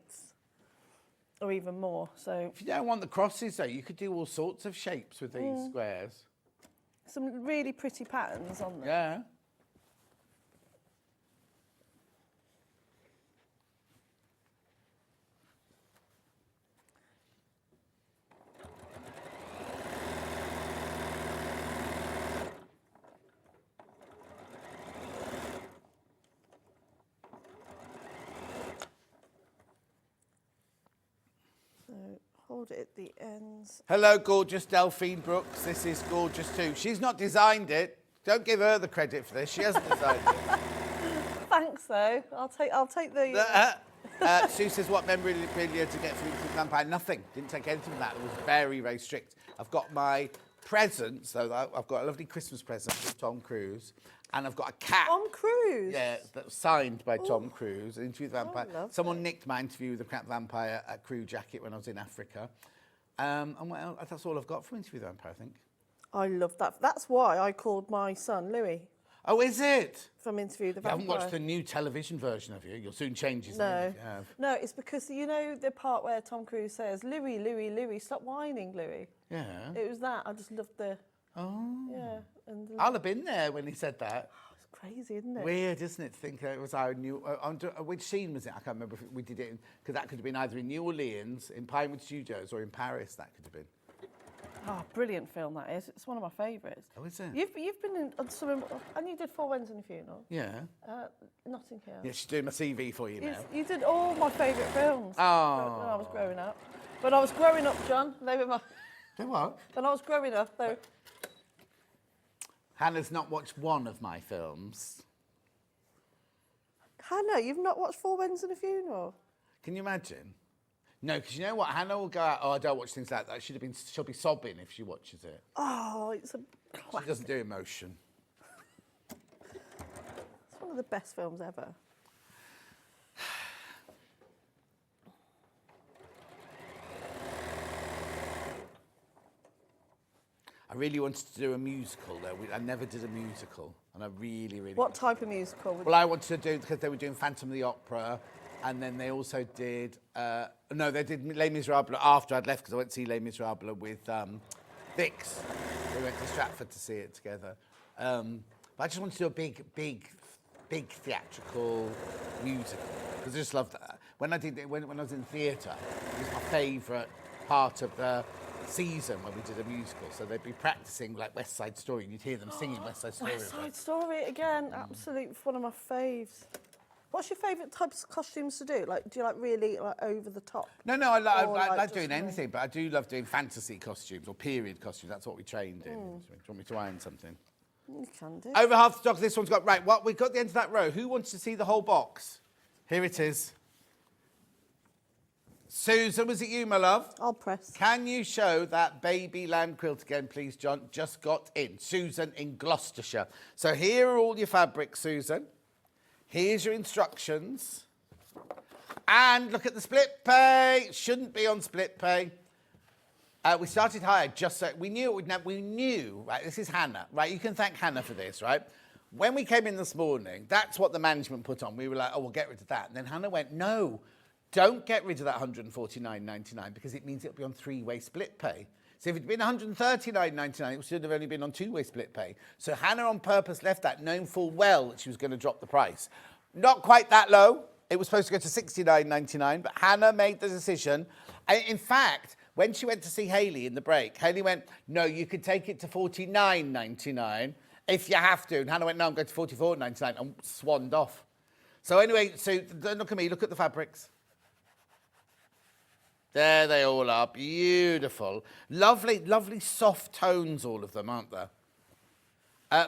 or even more. So if you don't want the crosses though, you could do all sorts of shapes with these squares. Some really pretty patterns on them. Yeah. Hold it at the ends. Hello, gorgeous Delphine Brooks. This is gorgeous too. She's not designed it. Don't give her the credit for this. She hasn't designed it. Thanks, though. I'll take the. Sue says, what memorabilia to get from Vampire? Nothing. Didn't take anything from that. It was very, very strict. I've got my presents, though. I've got a lovely Christmas present from Tom Cruise. And I've got a cat. Tom Cruise? Yeah, that was signed by Tom Cruise. An interview with the Vampire. Lovely. Someone nicked my interview with the Cat Vampire at Crew Jacket when I was in Africa. And what else? That's all I've got from Interview with the Vampire, I think. I love that. That's why I called my son Louis. Oh, is it? From Interview with the You Vampire. haven't watched the new television version, have you? You'll soon change his name if you have. No, it's because, you know the part where Tom Cruise says, Louis, Louis, Louis, stop whining, Louis. Yeah. It was that. I just loved the... Oh. Yeah. And I'll have been there when he said that. it's crazy, isn't it? Weird, isn't it, to think it was our new... which scene was it? I can't remember if we did it because that could have been either in New Orleans, in Pinewood Studios, or in Paris, that could have been. Oh, brilliant film that is. It's one of my favourites. Oh, is it? You've been in on some... And you did Four Wednesdays and a Funeral. Yeah. Notting Hill. Yeah, she's doing my CV for you now. You did all my favourite films Oh. when I was growing up. When I was growing up, John, they were my... Do what? When I was growing up, though... Hannah's not watched one of my films. Hannah, you've not watched Four Wednesdays and a Funeral? Can you imagine? No, because you know what? Hannah will go out, oh, I don't watch things like that. She'll be sobbing if she watches it. Oh, it's a classic. She doesn't do emotion. of the best films ever. I really wanted to do a musical though. I never did a musical, and I really. What type of musical? Well, I wanted to do, because they were doing Phantom of the Opera, and then they also did. No, they did Les Miserables after I'd left, because I went to see Les Miserables with Vix. We went to Stratford to see it together. But I just wanted to do a big theatrical musical, because I just loved that. When I did it, when I was in theatre, it was my favourite part of the season when we did a musical. So they'd be practicing like West Side Story, and you'd hear them singing West Side Story. West Side Story again, absolute one of my faves. What's your favourite types of costumes to do? Like, do you like really like over the top? No, I like doing anything, but I do love doing fantasy costumes or period costumes. That's what we trained in. Do you want me to iron something? You can do. Over half the stock this one's got, right, what we've got the end of that row. Who wants to see the whole box? Here it is. Susan, was it you, my love? I'll press. Can you show that baby lamb quilt again, please, John? Just got in. Susan in Gloucestershire. So here are all your fabrics, Susan. Here's your instructions. And look at the split pay. Shouldn't be on split pay. We started higher just so we knew it would. We knew, right? This is Hannah, right? You can thank Hannah for this, right? When we came in this morning, that's what the management put on. We were like, oh, we'll get rid of that. And then Hannah went, no, don't get rid of that £149.99 because it means it'll be on three-way split pay. So if it'd been £139.99, it should have only been on two-way split pay. So Hannah on purpose left that, knowing full well that she was going to drop the price. Not quite that low. It was supposed to go to £69.99, but Hannah made the decision. And in fact, when she went to see Hayley in the break, Hayley went, no, you could take it to £49.99 if you have to. And Hannah went, no, I'm going to £44.99 and swanned off. So anyway, so don't look at me, look at the fabrics. There they all are, beautiful. Lovely, lovely soft tones, all of them, aren't there?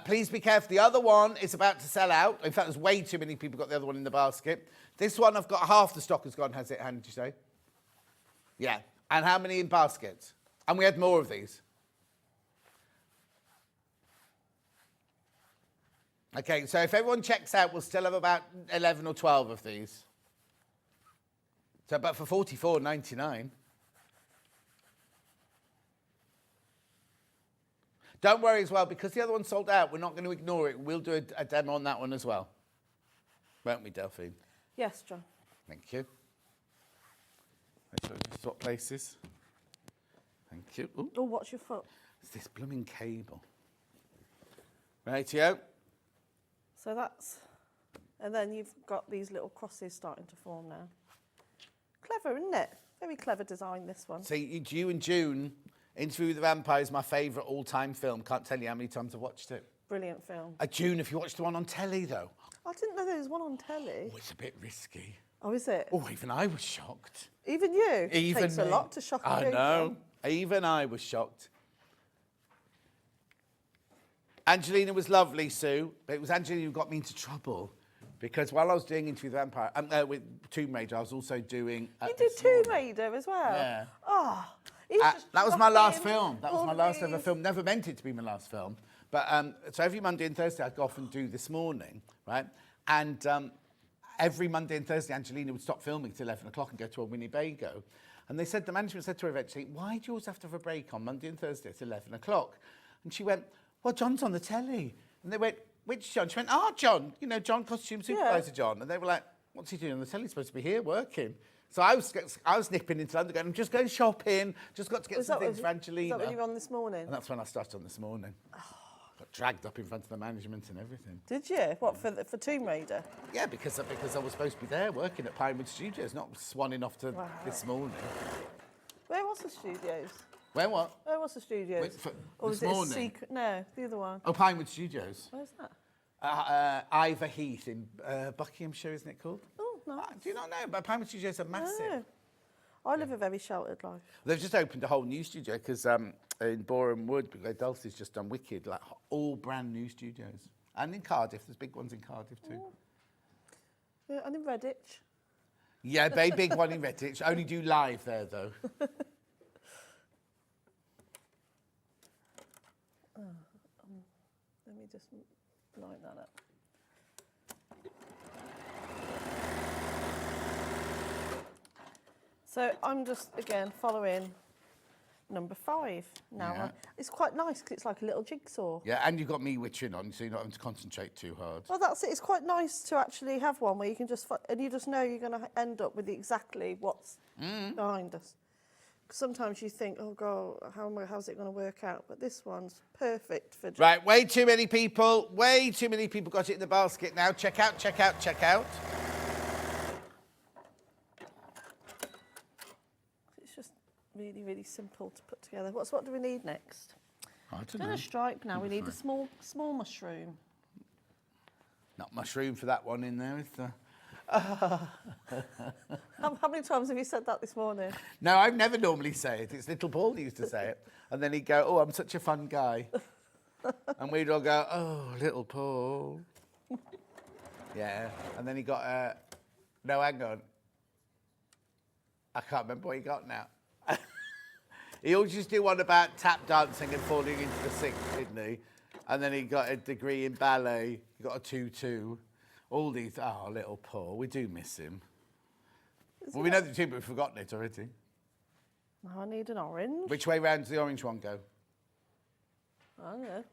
Please be careful. The other one is about to sell out. In fact, there's way too many people got the other one in the basket. This one, I've got half the stock has gone, has it, Hannah, did you say? Yeah. And how many in baskets? And we had more of these. Okay, so if everyone checks out, we'll still have about 11 or 12 of these. So, but for £44.99. Don't worry as well, because the other one sold out, we're not going to ignore it. We'll do a demo on that one as well. Won't we, Delphine? Yes, John. Thank you. Make sure you swap places. Thank you. Ooh. Oh, watch your foot. It's this blooming cable. Rightio. So that's... And then you've got these little crosses starting to form now. Clever, isn't it? Very clever design, this one. See, you and June, Interview with the Vampire is my favourite all-time film. Can't tell you how many times I've watched it. Brilliant film. June, if you watched the one on telly, though. I didn't know there was one on telly. Oh, it's a bit risky. Oh, is it? Oh, even I was shocked. Even you? Even Takes me. a lot to shock I you. know. Even I was shocked. Angelina was lovely, Sue, but it was Angelina who got me into trouble. Because while I was doing Interview with the Vampire, with Tomb Raider, I was also doing... You did Tomb Raider as well? Yeah. Oh, that was my last film. That was my last ever film. Never meant it to be my last film. But so every Monday and Thursday, I'd go off and do This Morning, right? And every Monday and Thursday, Angelina would stop filming till 11 o'clock and go to a Winnebago. And they said, the management said to her eventually, why do you always have to have a break on Monday and Thursday at 11 o'clock? And she went, well, John's on the telly. And they went, which John? She went, John, you know, John, costume supervisor John. And they were like, what's he doing on the telly? He's supposed to be here working. So I was nipping into London going, I'm just going shopping, just got to get some things for Angelina. Was that when you were on This Morning? And that's when I started on This Morning. Oh. Got dragged up in front of the management and everything. Did you? What, for Tomb Raider? Yeah, because I was supposed to be there working at Pinewood Studios, not swanning off to This Morning. Where was the studios? Where what? Where was the studios? Or was This it Morning? a secret? No, the other one. Oh, Pinewood Studios. Where's that? Ivor Heath in Buckinghamshire, isn't it called? Oh, nice. Do you not know? But Pinewood Studios are massive. No. I live a very sheltered life. They've just opened a whole new studio because in Boreham Wood, Dulcie's just done wicked, like all brand new studios. And in Cardiff, there's big ones in Cardiff too. Oh. Yeah, and in Redditch. Yeah, very big one in Redditch. Only do live there though. Let me just line that up. So I'm just, again, following number 5 now. Yeah. It's quite nice because it's like a little jigsaw. Yeah, and you've got me witching on, so you're not having to concentrate too hard. Well, that's it. It's quite nice to actually have one where you can just, and you just know you're going to end up with exactly what's behind us. 'Cause sometimes you think, oh God, how's it going to work out? But this one's perfect for. Right, way too many people got it in the basket now. Check out, check out, check out. It's just really, really simple to put together. What do we need next? I don't We've know. done a stripe now. We need a small mushroom. Not mushroom for that one in there, is there? How many times have you said that this morning? No, I never normally say it. It's little Paul who used to say it. And then he'd go, oh, I'm such a fun guy. And we'd all go, oh, little Paul. Yeah. And then he got, no, hang on. I can't remember what he got now. He always used to do one about tap dancing and falling into the sink, didn't he? And then he got a degree in ballet. He got a 2-2. All these, oh, little Paul, we do miss him. Well, we know the two, but we've forgotten it already. Now I need an orange. Which way round does the orange one go? I don't know.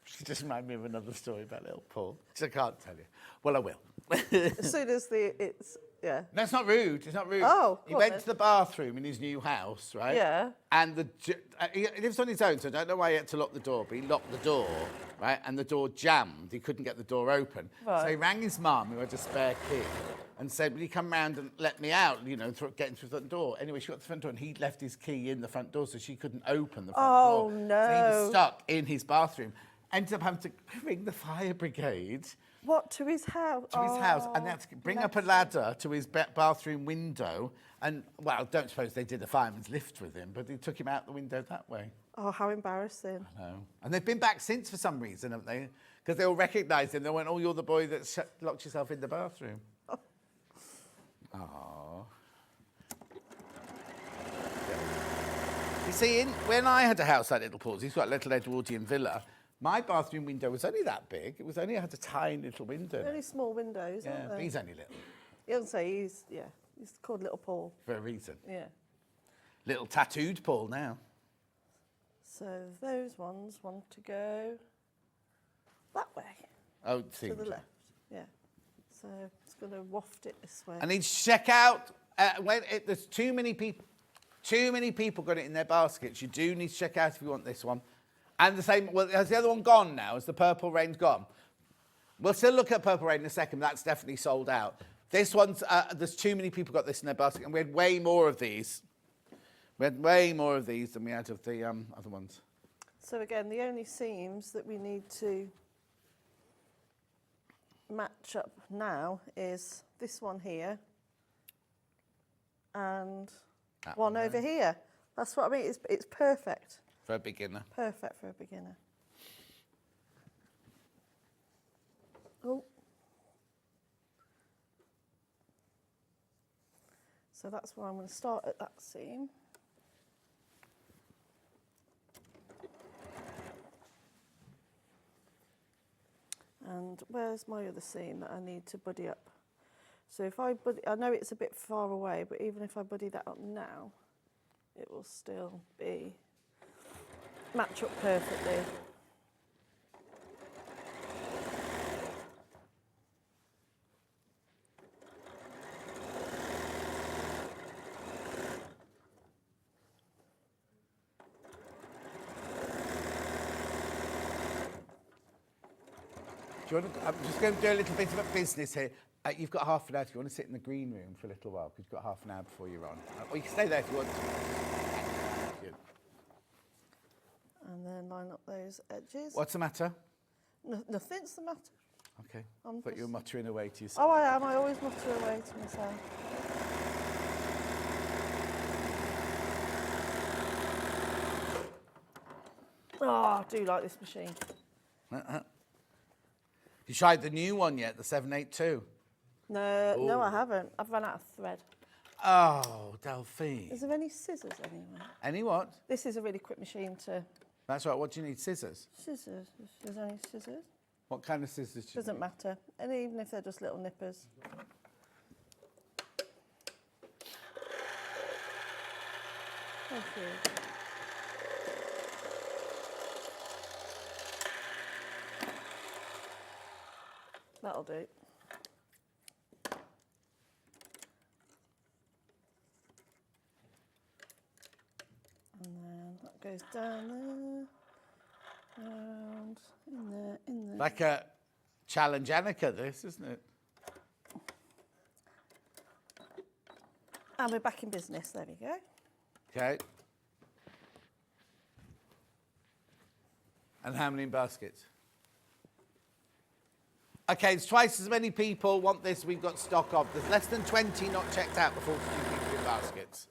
She just reminded me of another story about little Paul, which I can't tell you. Well, I will. As soon as yeah. No, it's not rude. It's not rude. Oh, he go on went then. to the bathroom in his new house, right? Yeah. And he lives on his own, so I don't know why he had to lock the door, but he locked the door, right? And the door jammed. He couldn't get the door open. Right. So he rang his mum, who had a spare key, and said, will you come round and let me out, you know, get into the front door? Anyway, she got to the front door, and he'd left his key in the front door, so she couldn't open the front door. Oh, no. So he was stuck in his bathroom. Ended up having to ring the fire brigade. What, to his house? To his house, and they had to bring up a ladder to his bathroom window. And, well, don't suppose they did a fireman's lift with him, but they took him out the window that way. Oh, how embarrassing. I know. And they've been back since for some reason, haven't they? Because they all recognised him. They went, oh, you're the boy that locked yourself in the bathroom. Oh. You see, when I had a house like Little Paul's, he's got a little Edwardian villa, my bathroom window was only that big. It was only had a tiny little window. Only small windows, Yeah, aren't but they? he's only little. You don't say he's called Little Paul. For a reason. Yeah. Little tattooed Paul now. So those ones want to go that way, Oh, it to seems. the left. Yeah. So it's going to waft it this way. I need to check out there's too many people got it in their baskets. You do need to check out if you want this one. And the same, well, has the other one gone now? Has the Purple Rain gone? We'll still look at Purple Rain in a second, but that's definitely sold out. This one's, there's too many people got this in their basket, and we had way more of these. We had way more of these than we had of the other ones. So again, the only seams that we need to match up now is this one here and That one one over there. here. That's what I mean. It's perfect. For a beginner. Perfect for a beginner. Oh. So that's where I'm going to start at that seam. And where's my other seam that I need to buddy up? So if I know it's a bit far away, but even if I buddy that up now, it will still match up perfectly. Do you want to, I'm just going to do a little bit of a business here. You've got half an hour. Do you want to sit in the green room for a little while? Because you've got half an hour before you're on. Or you can stay there if you want to. And then line up those edges. What's the matter? Nothing's the matter. Okay. I'm But you're just- muttering away to yourself. Oh, I am. I always mutter away to myself. Oh, I do like this machine. You tried the new one yet, the 782? No, I haven't. I've run out of thread. Oh, Delphine. Is there any scissors anywhere? Any what? This is a really quick machine to... That's right. What do you need? Scissors? Scissors. If there's any scissors. What kind of scissors do you Doesn't need? matter. And even if they're just little nippers. Thank you. That'll do. And then that goes down there, round, in there, in there. Like a challenge Annika, this, isn't it? And we're back in business, there we go. Okay. And how many baskets? Okay, it's twice as many people want this we've got stock of. There's less than 20 not checked out before 42 people in baskets.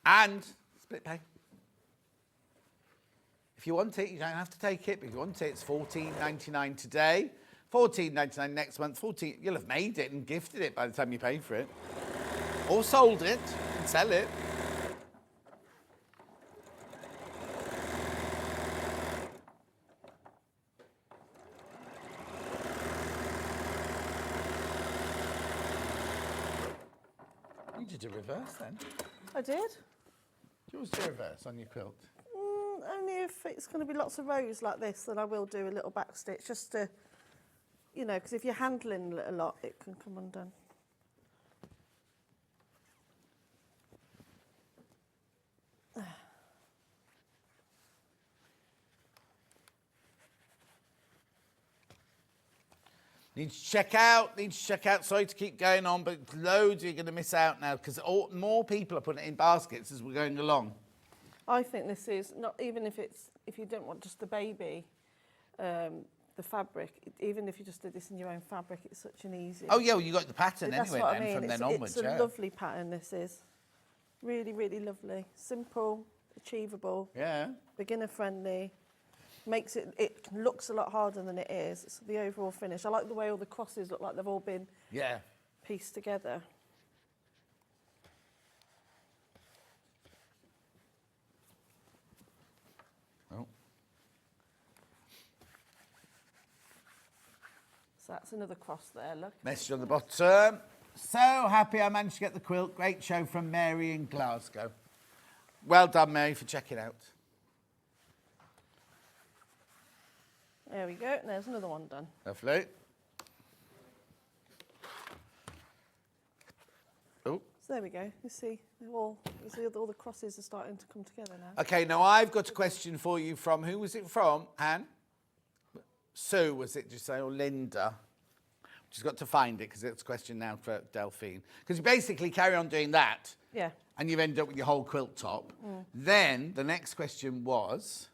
And split pay. If you want it, you don't have to take it, but if you want it, it's $14.99 today, $14.99 next month, you'll have made it and gifted it by the time you pay for it. Or sold it and sell it. You did a reverse then. I did. Yours do a reverse on your quilt. Only if it's going to be lots of rows like this, then I will do a little back stitch, just to, you know, because if you're handling it a lot, it can come undone. Need to check out. Sorry to keep going on, but loads you're going to miss out now because more people are putting it in baskets as we're going along. I think this is, not even if you don't want just the baby, the fabric, even if you just did this in your own fabric, it's such an easy. Oh yeah, well you got the pattern That's anyway what then, I mean. from then onwards. It's a lovely pattern, this is. Really, really lovely. Simple, achievable, beginner friendly. Makes it looks a lot harder than it is. It's the overall finish. I like the way all the crosses look like they've all been pieced together. Oh. So that's another cross there, look. Message on the bottom. So happy I managed to get the quilt. Great show from Mary in Glasgow. Well done, Mary, for checking out. There we go, and there's another one done. Lovely. Oh. So there we go. You see all the crosses are starting to come together now. Okay, now I've got a question for you from, who was it from, Anne? Sue, was it, did you say, or Linda? Just got to find it, because it's a question now for Delphine. Because you basically carry on doing that. Yeah. And you've ended up with your whole quilt top. Then the next question was,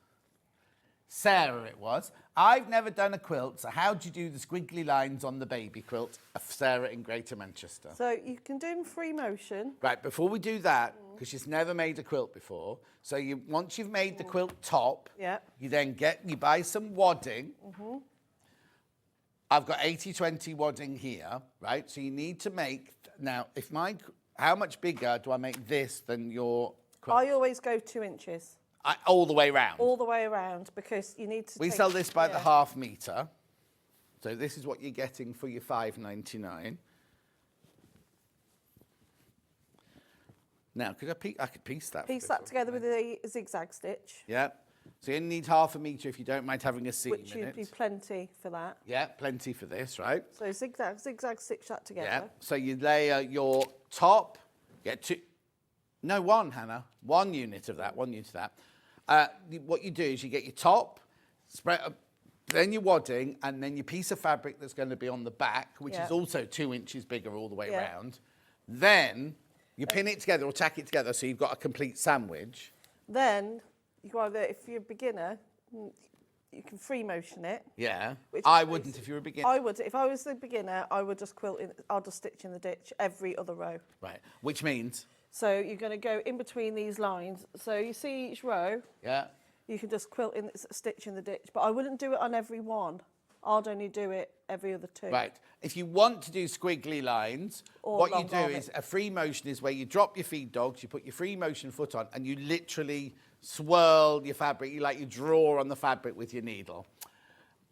Sarah it was, I've never done a quilt, so how do you do the squiggly lines on the baby quilt of Sarah in Greater Manchester? So you can do them free motion. Right, before we do that, because she's never made a quilt before, so once you've made the quilt top, you then you buy some wadding. I've got 80-20 wadding here, right? So you need to make, now, how much bigger do I make this than your quilt? I always go 2 inches. All the way round? All the way around, because you need to We sell this by the half metre. So this is what you're getting for your $5.99. Now, I could piece that. Piece that together with a zigzag stitch. Yeah. So you only need half a metre if you don't mind having a seam in it. Which would be plenty for that. Yeah, plenty for this, right? So zigzag stitch that together. Yeah. So you layer your top, one, Hannah. 1 unit of that, 1 unit of that. What you do is you get your top, spread, then your wadding, and then your piece of fabric that's going to be on the back, which is also 2 inches bigger all the way around. Then you pin it together or tack it together so you've got a complete sandwich. Then you go either, if you're a beginner, you can free motion it. Yeah. I wouldn't if you're a beginner. I would. If I was a beginner, I would just I'll just stitch in the ditch every other row. Right. Which means? So you're going to go in between these lines. So you see each row. Yeah. You can just stitch in the ditch, but I wouldn't do it on every one. I'd only do it every other 2. Right. If you want to do squiggly lines, what you do is a free motion is where you drop your feed dogs, you put your free motion foot on, and you literally swirl your fabric. You draw on the fabric with your needle.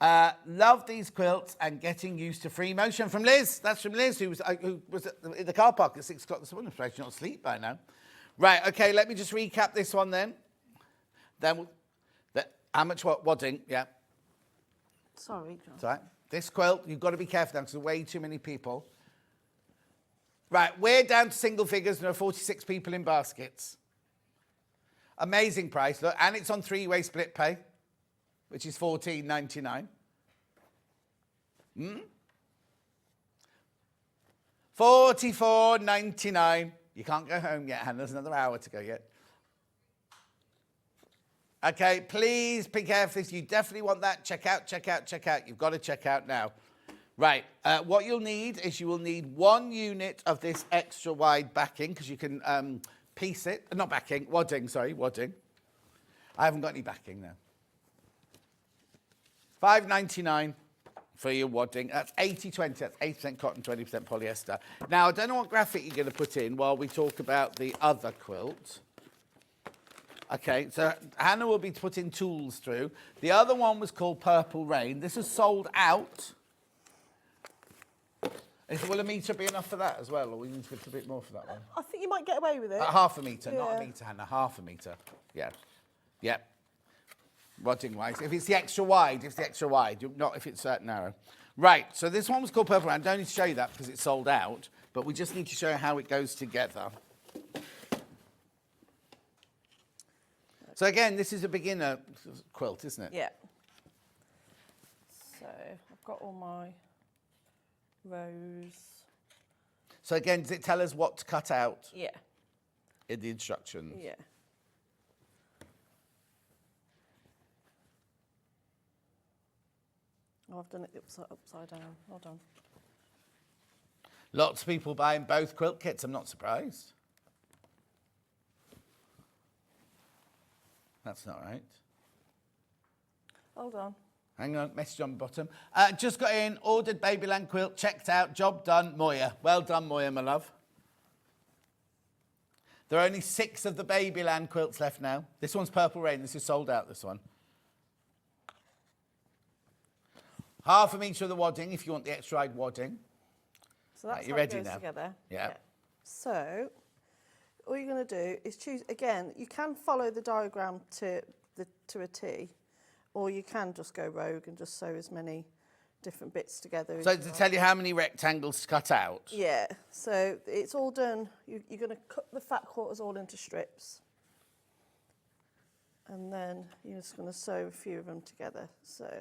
Love these quilts and getting used to free motion. From Liz. That's from Liz, who was in the car park at 6 o'clock this morning. I'm surprised she's not asleep by now. Right, okay, let me just recap this one then. How much wadding? Yeah. Sorry, John. That's all right. This quilt, you've got to be careful now because there are way too many people. Right, we're down to single figures. There are 46 people in baskets. Amazing price, look, and it's on 3-way split pay, which is $14.99. $44.99. You can't go home yet, Hannah. There's another hour to go yet. Okay, please be careful. If you definitely want that, check out, check out, check out. You've got to check out now. Right, what you'll need is you will need 1 unit of this extra wide backing because you can piece it. Not backing, wadding, sorry, wadding. I haven't got any backing now. $5.99 for your wadding. That's 80-20, that's 80% cotton, 20% polyester. Now, I don't know what graphic you're going to put in while we talk about the other quilt. Okay, so Hannah will be putting tools through. The other one was called Purple Rain. This is sold out. Will a metre be enough for that as well, or we need to put a bit more for that one? I think you might get away with it. Half a metre, Yeah. not a metre, Hannah. Half a metre. Yeah. Yeah. Wadding-wise. If it's the extra wide, not if it's narrow. Right, so this one was called Purple Rain. I don't need to show you that because it's sold out, but we just need to show you how it goes together. So again, this is a beginner quilt, isn't it? Yeah. So I've got all my rows. So again, does it tell us what to cut out Yeah. in the instructions? Yeah. Oh, I've done it upside down. Hold on. Lots of people buying both quilt kits. I'm not surprised. That's not right. Hold on. Hang on, message on the bottom. Just got in, ordered Babyland quilt, checked out, job done, Moya. Well done, Moya, my love. There are only 6 of the Babyland quilts left now. This one's Purple Rain. This is sold out, this one. Half a metre of the wadding if you want the extra wide wadding. So that's Right, you how ready it goes now? together. Yeah. So all you're going to do is choose, again, you can follow the diagram to a T, or you can just go rogue and just sew as many different bits together. So to tell you how many rectangles to cut out? Yeah, so it's all done. You're going to cut the fat quarters all into strips. And then you're just going to sew a few of them together. So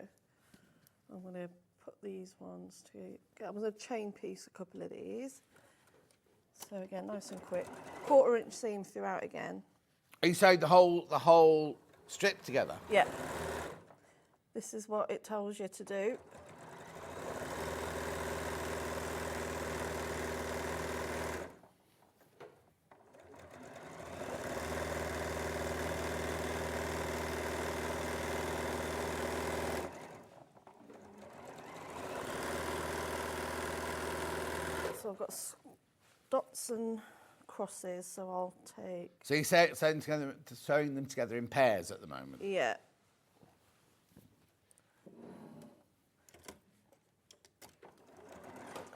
I'm going to put these ones together. I'm going to chain piece a couple of these. So again, nice and quick. 1/4 inch seam throughout again. Are you sewing the whole strip together? Yeah. This is what it tells you to do. So I've got dots and crosses, so I'll take... So you're sewing them together in pairs at the moment? Yeah.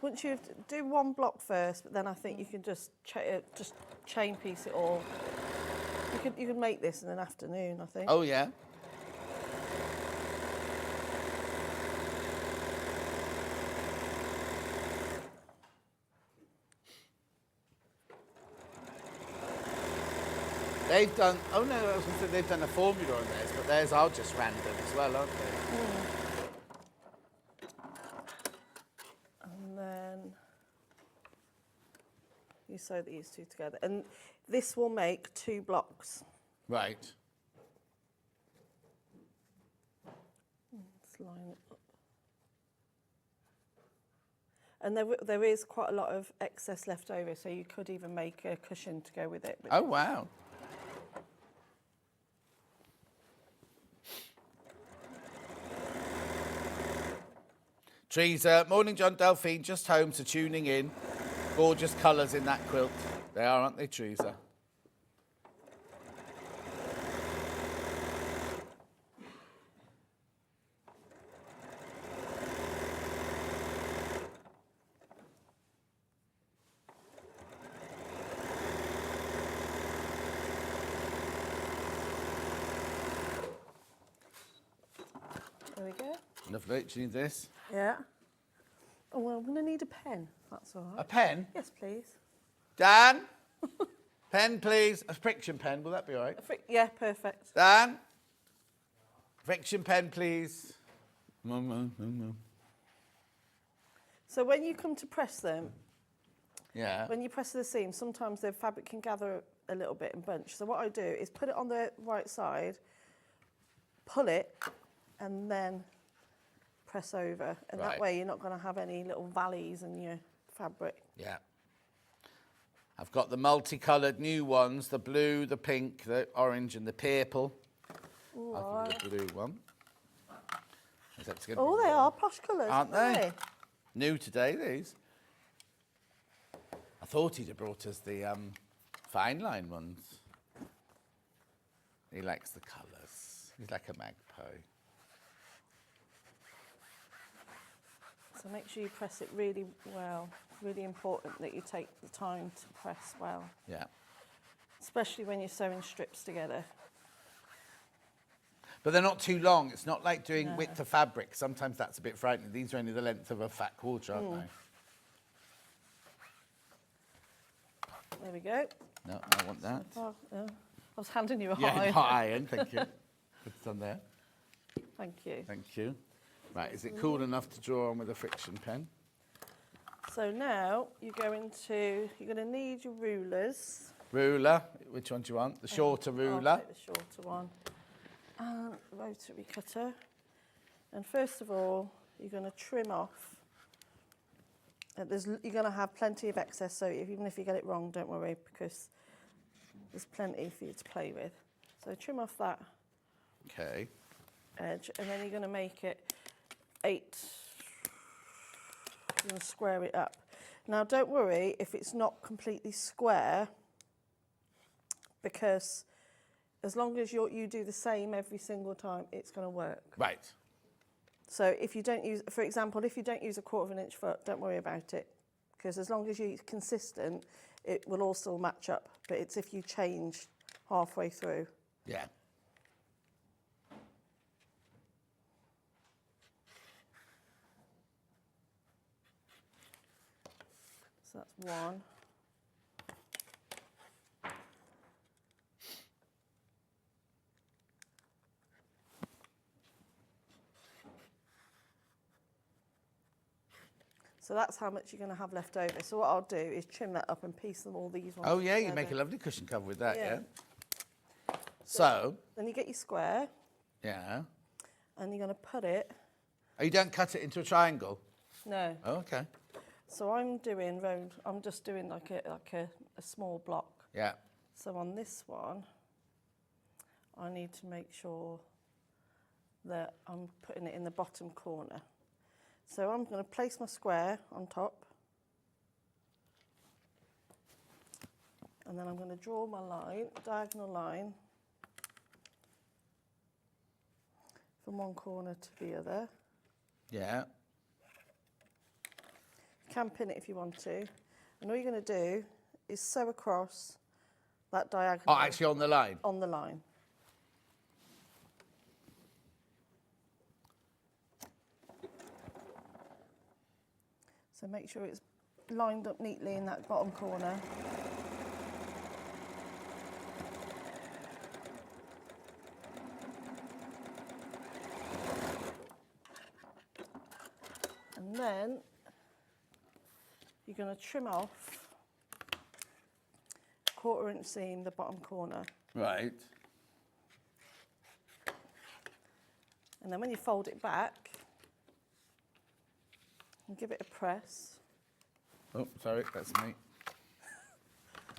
Once you do one block first, but then I think you can just chain piece it all. You could make this in an afternoon, I think. Oh, yeah? They've done, oh no, I was going to say they've done a formula on theirs, but theirs are just random as well, aren't they? And then you sew these two together. And this will make 2 blocks. Right. Let's line it up. And there is quite a lot of excess left over, so you could even make a cushion to go with it. Oh, wow. Teresa, morning John, Delphine, just home, so tuning in. Gorgeous colours in that quilt. They are, aren't they, Teresa? Lovely. Do you need this? Yeah. Oh, well, I'm going to need a pen. That's all right. A pen? Yes, please. Dan? Pen, please. A friction pen. Will that be all right? Yeah, perfect. Dan? Friction pen, please. So when you come to press them, Yeah. when you press the seam, sometimes the fabric can gather a little bit and bunch. So what I do is put it on the right side, pull it, and then press over. And that way you're not going to have any little valleys in your fabric. Yeah. I've got the multicoloured new ones, the blue, the pink, the orange and the purple. Ooh, I'll give you the blue one. Oh, they are posh colours, aren't they? New today, these. I thought he'd have brought us the fine line ones. He likes the colours. He's like a magpie. So make sure you press it really well. Really important that you take the time to press well. Yeah. Especially when you're sewing strips together. But they're not too long. It's not like doing width of fabric. Sometimes that's a bit frightening. These are only the length of a fat quarter, aren't they? There we go. No, I want that. Oh, I was handing you a hot Yeah, iron. hot iron. Thank you. Put it on there. Thank you. Thank you. Right, is it cool enough to draw on with a friction pen? So now you're going to need your rulers. Ruler. Which one do you want? The shorter ruler. I'll take the shorter one. And rotary cutter. And first of all, you're going to trim off. You're going to have plenty of excess, so even if you get it wrong, don't worry, because there's plenty for you to play with. So trim off that edge, and then you're going to make it 8. You're going to square it up. Now, don't worry if it's not completely square, because as long as you do the same every single time, it's going to work. Right. So if you don't use, for example, if you don't use a 1/4 inch foot, don't worry about it, because as long as you're consistent, it will also match up. But it's if you change halfway through. Yeah. So that's one. So that's how much you're going to have left over. So what I'll do is trim that up and piece them all these ones Oh, yeah, together. you make a lovely cushion cover with that, yeah. Yeah. So. Then you get your square. Yeah. And you're going to put it. Oh, you don't cut it into a triangle? No. Oh, okay. So I'm just doing like a small block. Yeah. So on this one, I need to make sure that I'm putting it in the bottom corner. So I'm going to place my square on top. And then I'm going to draw my line, diagonal line, from one corner to the other. Yeah. You can pin it if you want to. And all you're going to do is sew across that diagonal. Oh, actually on the line? On the line. So make sure it's lined up neatly in that bottom corner. And then you're going to trim off 1/4 inch seam, the bottom corner. Right. And then when you fold it back, and give it a press. Oh, sorry, that's me.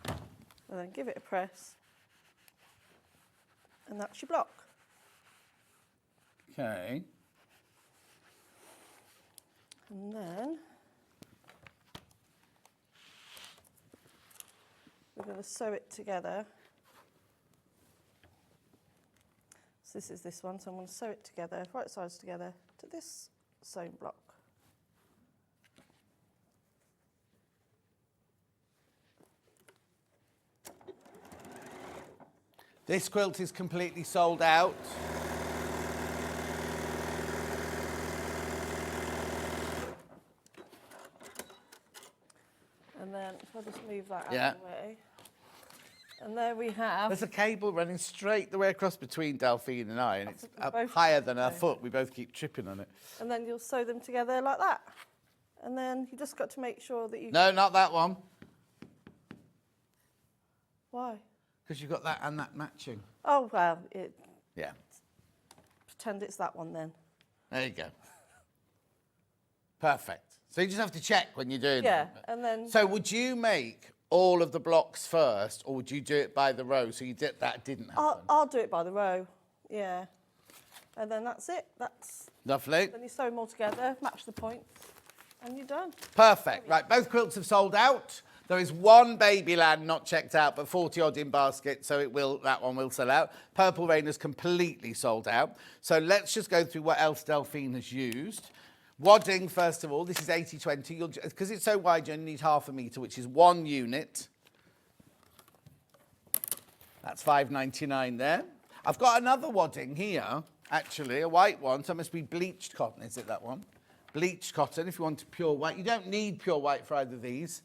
And then give it a press. And that's your block. Okay. And then we're going to sew it together. So this is this one, so I'm going to sew it together, right sides together, to this sewn block. This quilt is completely sold out. And then if I just move that Yeah. out of the way. And there we have. There's a cable running straight the way across between Delphine and I, and it's we up both higher than our foot. We both keep tripping on it. And then you'll sew them together like that. And then you just got to make sure that you... No, not that one. Why? Because you've got that and that matching. Oh, well, Yeah. pretend it's that one then. There you go. Perfect. So you just have to check when you're doing Yeah, it. and then... So would you make all of the blocks first, or would you do it by the row? So you did that didn't happen. I'll do it by the row, yeah. And then that's it. Lovely. Then you sew them all together, match the points, and you're done. Perfect. Right, both quilts have sold out. There is one Babyland not checked out, but 40 odd in basket, so that one will sell out. Purple Rain is completely sold out. So let's just go through what else Delphine has used. Wadding, first of all, this is 80-20. Because it's so wide, you only need half a metre, which is 1 unit. That's £5.99 there. I've got another wadding here, actually, a white one, so it must be bleached cotton, is it that one? Bleached cotton, if you want pure white. You don't need pure white for either of these.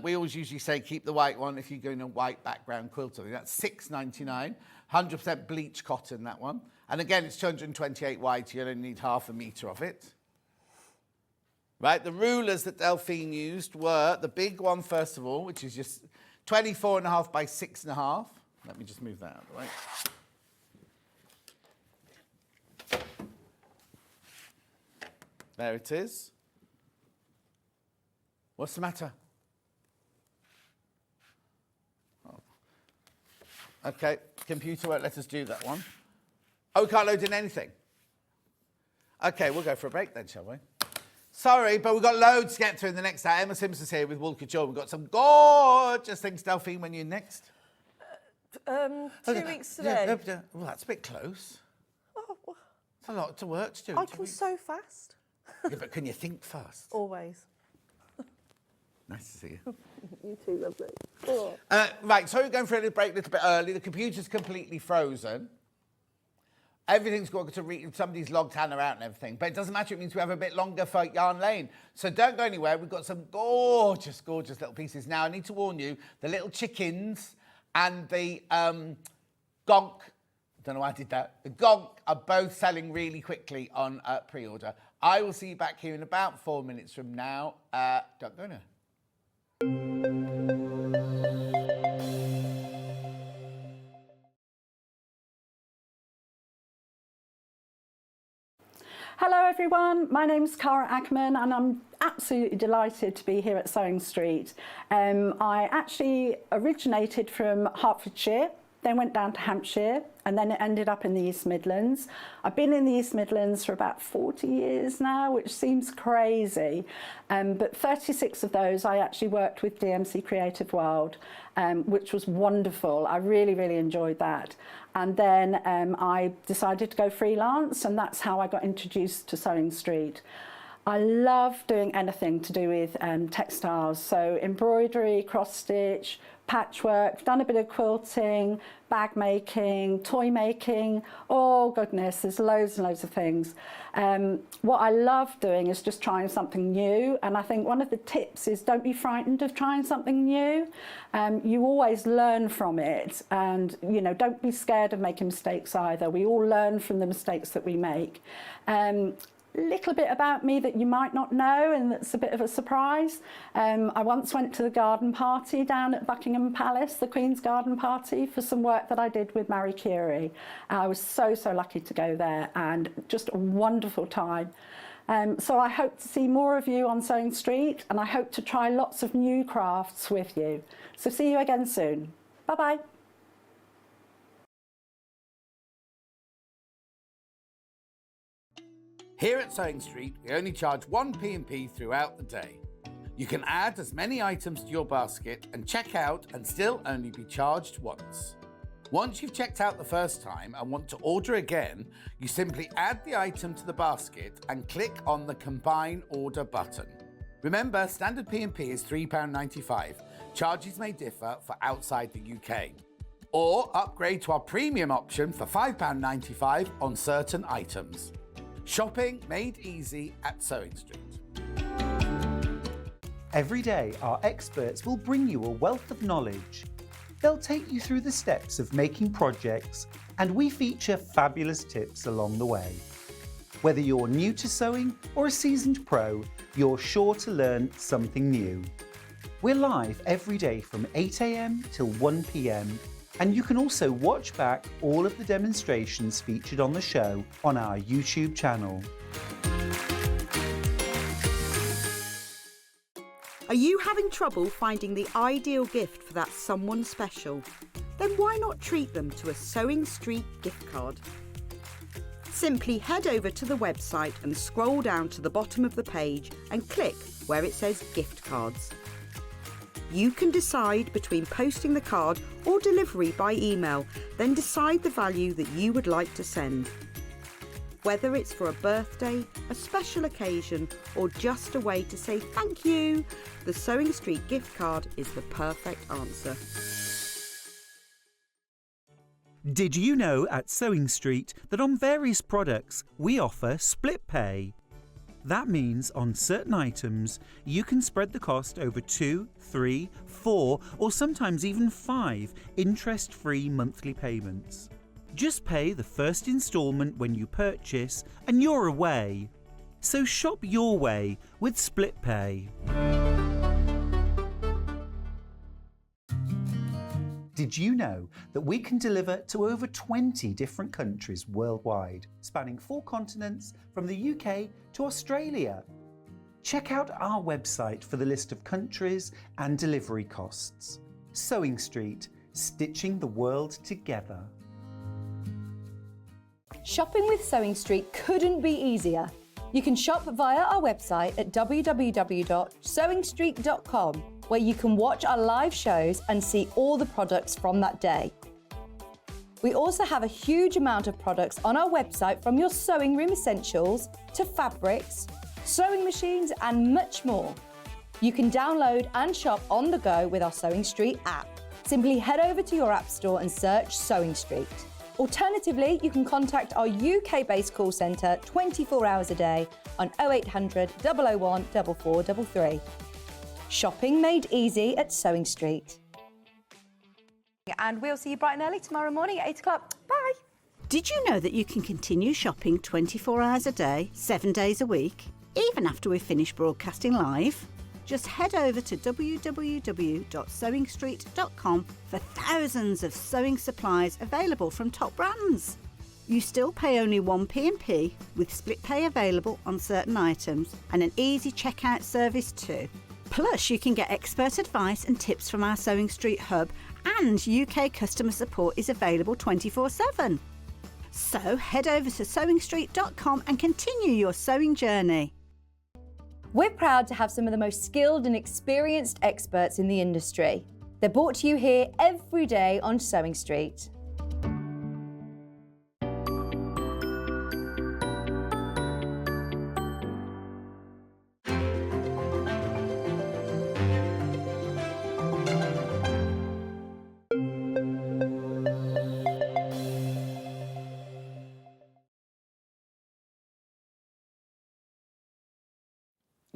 We always usually say keep the white one if you go in a white background quilt. That's £6.99, 100% bleached cotton, that one. And again, it's 228 wide, so you only need half a metre of it. Right, the rulers that Delphine used were the big one, first of all, which is just 24.5 by 6.5. Let me just move that out of the way. There it is. What's the matter? Oh. Okay, computer won't let us do that one. Oh, we can't load in anything. Okay, we'll go for a break then, shall we? Sorry, but we've got loads to get through in the next hour. Emma Simpson's here with Wool Couture. We've got some gorgeous things. Delphine, when you're next? 2 weeks today. Well, that's a bit close. Oh, It's a lot to work to do. I can sew fast. Yeah, but can you think fast? Always. Nice to see you. You too, lovely. Oh. Right, so we're going for a little break a little bit early. The computer's completely frozen. Everything's got to read, somebody's logged Hannah out and everything. But it doesn't matter, it means we have a bit longer for Yarn Lane. So don't go anywhere. We've got some gorgeous, gorgeous little pieces. Now, I need to warn you, the little chickens and the gonk, don't know why I did that, the gonk are both selling really quickly on pre-order. I will see you back here in about 4 minutes from now. Don't go anywhere. Hello everyone, my name's Cara Ackerman and I'm absolutely delighted to be here at Sewing Street. I actually originated from Hertfordshire, then went down to Hampshire and then it ended up in the East Midlands. I've been in the East Midlands for about 40 years now, which seems crazy, but 36 of those I actually worked with DMC Creative World, which was wonderful. I really, really enjoyed that. And then I decided to go freelance and that's how I got introduced to Sewing Street. I love doing anything to do with textiles, so embroidery, cross stitch, patchwork, done a bit of quilting, bag making, toy making, oh goodness, there's loads and loads of things. What I love doing is just trying something new, and I think one of the tips is don't be frightened of trying something new. You always learn from it, and you know, don't be scared of making mistakes either. We all learn from the mistakes that we make. Little bit about me that you might not know and that's a bit of a surprise. I once went to the garden party down at Buckingham Palace, the Queen's garden party, for some work that I did with Marie Curie. I was so lucky to go there and just a wonderful time. So I hope to see more of you on Sewing Street and I hope to try lots of new crafts with you. So see you again soon. Bye-bye. Here at Sewing Street, we only charge 1 P&P throughout the day. You can add as many items to your basket and check out and still only be charged once. Once you've checked out the first time and want to order again, you simply add the item to the basket and click on the Combine Order button. Remember, standard P&P is £3.95. Charges may differ for outside the UK. Or upgrade to our premium option for £5.95 on certain items. Shopping made easy at Sewing Street. Every day, our experts will bring you a wealth of knowledge. They'll take you through the steps of making projects, and we feature fabulous tips along the way. Whether you're new to sewing or a seasoned pro, you're sure to learn something new. We're live every day from 8 a.m. till 1 p.m. and you can also watch back all of the demonstrations featured on the show on our YouTube channel. Are you having trouble finding the ideal gift for that someone special? Then why not treat them to a Sewing Street gift card? Simply head over to the website and scroll down to the bottom of the page and click where it says gift cards. You can decide between posting the card or delivery by email, then decide the value that you would like to send. Whether it's for a birthday, a special occasion, or just a way to say thank you, the Sewing Street gift card is the perfect answer. Did you know at Sewing Street that on various products we offer split pay? That means on certain items you can spread the cost over 2, 3, 4 or sometimes even 5 interest-free monthly payments. Just pay the first instalment when you purchase and you're away. So shop your way with split pay. Did you know that we can deliver to over 20 different countries worldwide, spanning 4 continents from the UK to Australia? Check out our website for the list of countries and delivery costs. Sewing Street, stitching the world together. Shopping with Sewing Street couldn't be easier. You can shop via our website at www.sewingstreet.com, where you can watch our live shows and see all the products from that day. We also have a huge amount of products on our website, from your sewing room essentials to fabrics, sewing machines and much more. You can download and shop on the go with our Sewing Street app. Simply head over to your app store and search Sewing Street. Alternatively, you can contact our UK-based call centre 24 hours a day on 0800 001 4433. Shopping made easy at Sewing Street. And we'll see you bright and early tomorrow morning at 8 o'clock. Bye. Did you know that you can continue shopping 24 hours a day, 7 days a week, even after we've finished broadcasting live? Just head over to www.sewingstreet.com for thousands of sewing supplies available from top brands. You still pay only 1 P&P, with split pay available on certain items and an easy checkout service too. Plus, you can get expert advice and tips from our Sewing Street hub, and UK customer support is available 24/7. So head over to sewingstreet.com and continue your sewing journey. We're proud to have some of the most skilled and experienced experts in the industry. They're brought to you here every day on Sewing Street.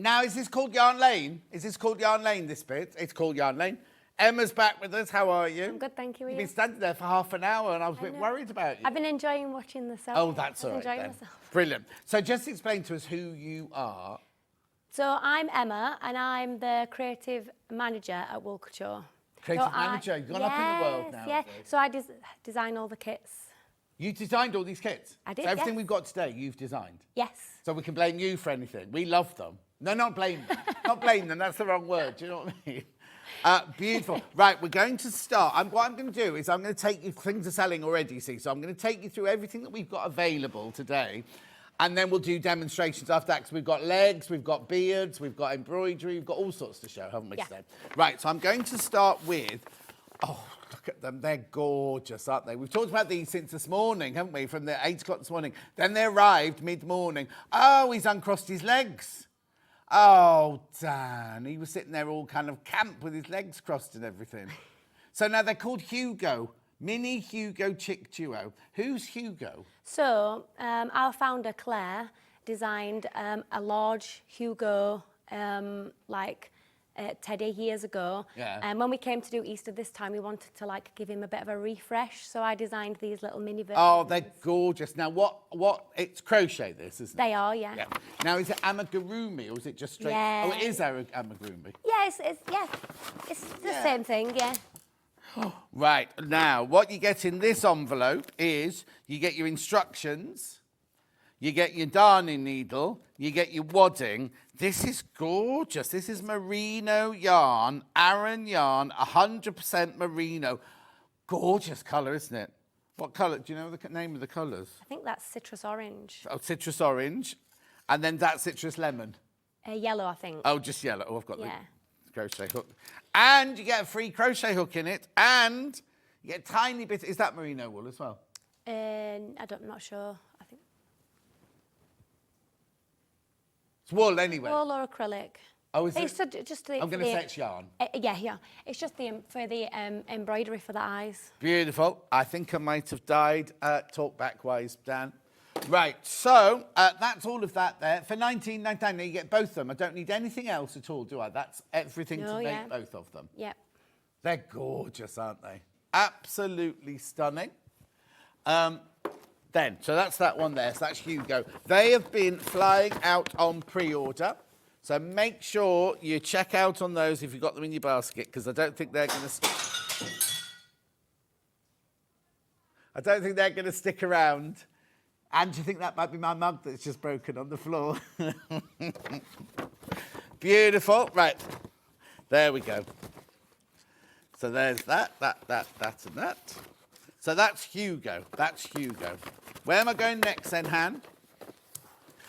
Now, is this called Yarn Lane? Is this called Yarn Lane, this bit? It's called Yarn Lane. Emma's back with us. How are you? I'm good, thank you. You've been standing there for half an hour and I was a bit worried about you. I've been enjoying watching the sewing. Oh, that's all right enjoying then. myself. Brilliant. So just explain to us who you are. So I'm Emma and I'm the creative manager at Wool Couture. Creative manager? You've gone up in the world now. Yeah, so I design all the kits. You designed all these kits? I did, So everything yes. we've got today, you've designed? Yes. So we can blame you for anything. We love them. No, not blame them. Not blame them, that's the wrong word. Do you know what I mean? Beautiful. Right, we're going to start. What I'm going to do is I'm going to take you, things are selling already, you see, so I'm going to take you through everything that we've got available today, and then we'll do demonstrations after that, because we've got legs, we've got beards, we've got embroidery, we've got all sorts to show, haven't we, today? Right, so I'm going to start with, oh, look at them, they're gorgeous, aren't they? We've talked about these since this morning, haven't we, from the 8 o'clock this morning. Then they arrived mid-morning. Oh, he's uncrossed his legs. Oh, Dan, he was sitting there all kind of camp with his legs crossed and everything. So now they're called Hugo, Mini Hugo Chick Duo. Who's Hugo? So our founder, Claire, designed a large Hugo, Teddy years ago. Yeah. And when we came to do Easter this time, we wanted to like give him a bit of a refresh. So I designed these little mini versions. Oh, they're gorgeous. Now, it's crochet, this, isn't it? They are, yeah. Yeah. Now, is it amigurumi or is it just straight? Yeah. Oh, it is amigurumi. Yeah, it's the same thing, yeah. Right, now, what you get in this envelope is you get your instructions, you get your darning needle, you get your wadding. This is gorgeous. This is merino yarn, Aran yarn, 100% merino. Gorgeous colour, isn't it? What colour? Do you know the name of the colours? I think that's citrus orange. Oh, citrus orange. And then that's citrus lemon. Yellow, I think. Oh, just yellow. Oh, I've got Yeah. the crochet hook. And you get a free crochet hook in it. And you get a tiny bit. Is that merino wool as well? I'm not sure. I think It's wool anyway. wool or acrylic. Oh, is It's it? just the. I'm going to say it's yarn. Yeah. It's just for the embroidery for the eyes. Beautiful. I think I might have died talk-back-wise, Dan. Right, so that's all of that there. For $19.99, now you get both of them. I don't need anything else at all, do I? That's everything to make both of them. Yep. They're gorgeous, aren't they? Absolutely stunning. So that's that one there. So that's Hugo. They have been flying out on pre-order. So make sure you check out on those if you've got them in your basket, because I don't think they're going to stick around. And do you think that might be my mug that's just broken on the floor? Beautiful. Right. There we go. So there's that, and that. So that's Hugo. That's Hugo. Where am I going next then, Han?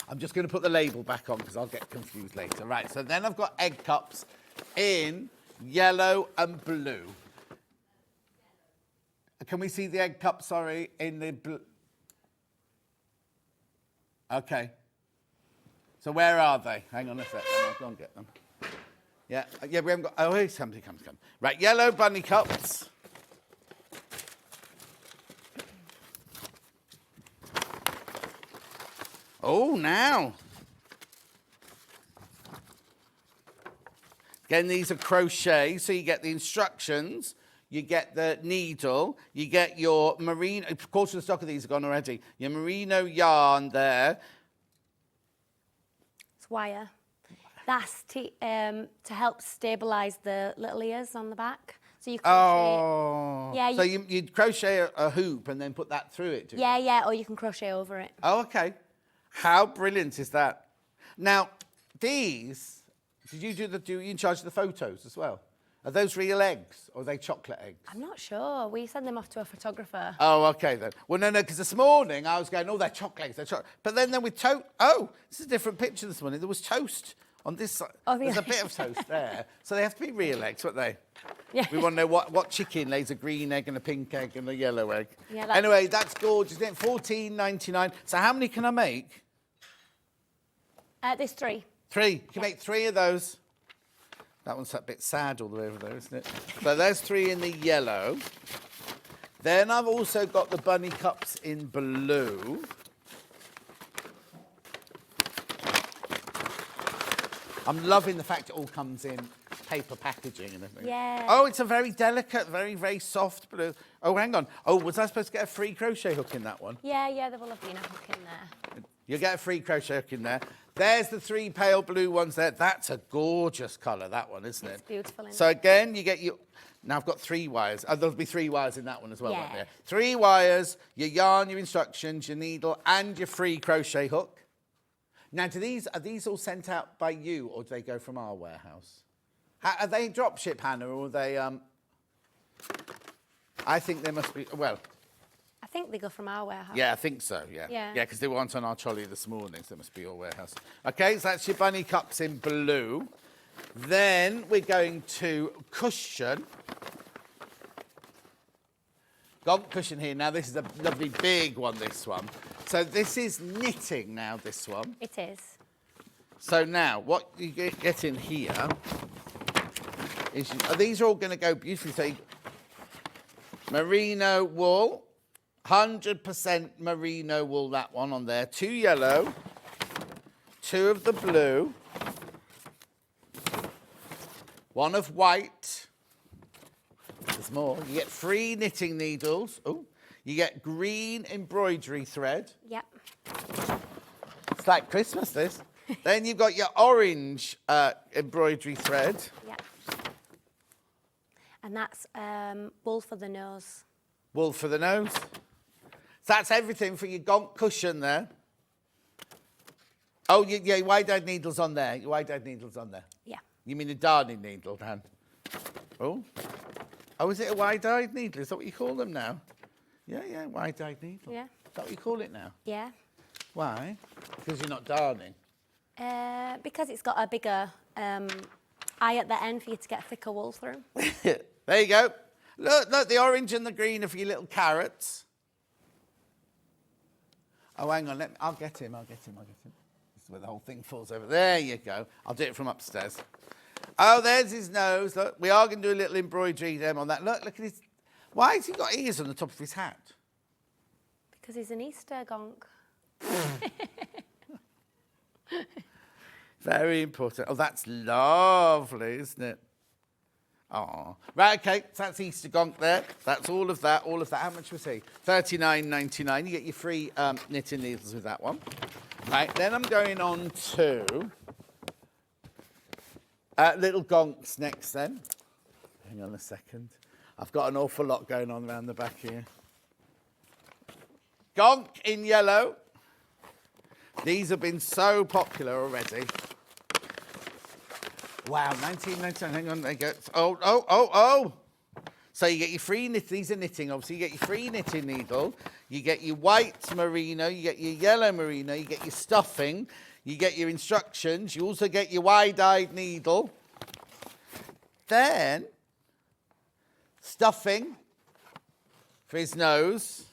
I'm just going to put the label back on because I'll get confused later. Right, so then I've got egg cups in yellow and blue. Can we see the egg cup, sorry, in the blue? Okay. So where are they? Hang on a sec. I'll go and get them. Yeah, we haven't got... Oh, here's something. Come. Right, yellow bunny cups. Oh, now. Again, these are crochet, so you get the instructions, you get the needle, you get your merino... Of course, the stock of these are gone already. Your merino yarn there. It's wire. That's to help stabilise the little ears on the back. So you crochet. Oh. Yeah. So you'd crochet a hoop and then put that through it, do you? Yeah, or you can crochet over it. Oh, okay. How brilliant is that? Now, these, did you you in charge of the photos as well? Are those real eggs or are they chocolate eggs? I'm not sure. We send them off to a photographer. Oh, okay then. Well, no, because this morning I was going, oh, they're chocolate eggs, they're chocolate. But then with toast, oh, this is a different picture this morning. There was toast on this side. Oh, There's a bit of toast there. So they have to be real eggs, won't they? Yeah. We want to know what chicken lays a green egg and a pink egg and a yellow egg. Yeah, anyway, that's gorgeous, isn't it? $14.99. So how many can I make? There's 3. 3. You can make 3 of those. That one's a bit sad all the way over there, isn't it? So there's 3 in the yellow. Then I've also got the bunny cups in blue. I'm loving the fact it all comes in paper packaging and everything. Yeah. Oh, it's a very delicate, very, very soft blue. Oh, hang on. Oh, was I supposed to get a free crochet hook in that one? Yeah, there will have been a hook in there. You'll get a free crochet hook in there. There's the 3 pale blue ones there. That's a gorgeous colour, that one, isn't it? It's beautiful. So again, you get your... Now I've got 3 wires. Oh, there'll be 3 wires in that one as well, won't Yeah. there? 3 wires, your yarn, your instructions, your needle, and your free crochet hook. Now, are these all sent out by you, or do they go from our warehouse? Are they drop ship, Hannah, or are they... I think they must be... Well... I think they go from our warehouse. Yeah, I think so, yeah. Yeah. Yeah, because they weren't on our trolley this morning, so it must be your warehouse. OK, so that's your bunny cups in blue. Then we're going to cushion. Got cushion here. Now, this is a lovely big one, this one. So this is knitting now, this one. It is. So now, what you get in here is... these are all going to go beautifully. So merino wool. 100% merino wool, that one on there. 2 yellow, 2 of the blue, one of white. There's more. You get 3 knitting needles. Oh, you get green embroidery thread. Yep. It's like Christmas, this. Then you've got your orange embroidery thread. Yep. And that's wool for the nose. Wool for the nose. So that's everything for your gonk cushion there. Oh, yeah, your wide-eyed needles on there. Your wide-eyed needles on there. Yeah. You mean a darning needle, Dan? Oh. Oh, is it a wide-eyed needle? Is that what you call them now? Yeah, wide-eyed needle. Yeah. Is that what you call it now? Yeah. Why? Because you're not darning. Because it's got a bigger eye at the end for you to get thicker wool through. There you go. Look, the orange and the green are for your little carrots. Oh, hang on. I'll get him. This is where the whole thing falls over. There you go. I'll do it from upstairs. Oh, there's his nose. Look, we are going to do a little embroidery them on that. Look at his... Why has he got ears on the top of his hat? Because he's an Easter gonk. Very important. Oh, that's lovely, isn't it? Oh, right, okay. So that's Easter gonk there. That's all of that. How much was he? $39.99. You get your free knitting needles with that one. Right, then I'm going on to little gonks next then. Hang on a second. I've got an awful lot going on around the back here. Gonk in yellow. These have been so popular already. Wow, 19.99. Hang on, there you go. Oh. So you get your free knit. These are knitting, obviously. You get your free knitting needle. You get your white merino. You get your yellow merino. You get your stuffing. You get your instructions. You also get your wide-eyed needle. Then, stuffing for his nose.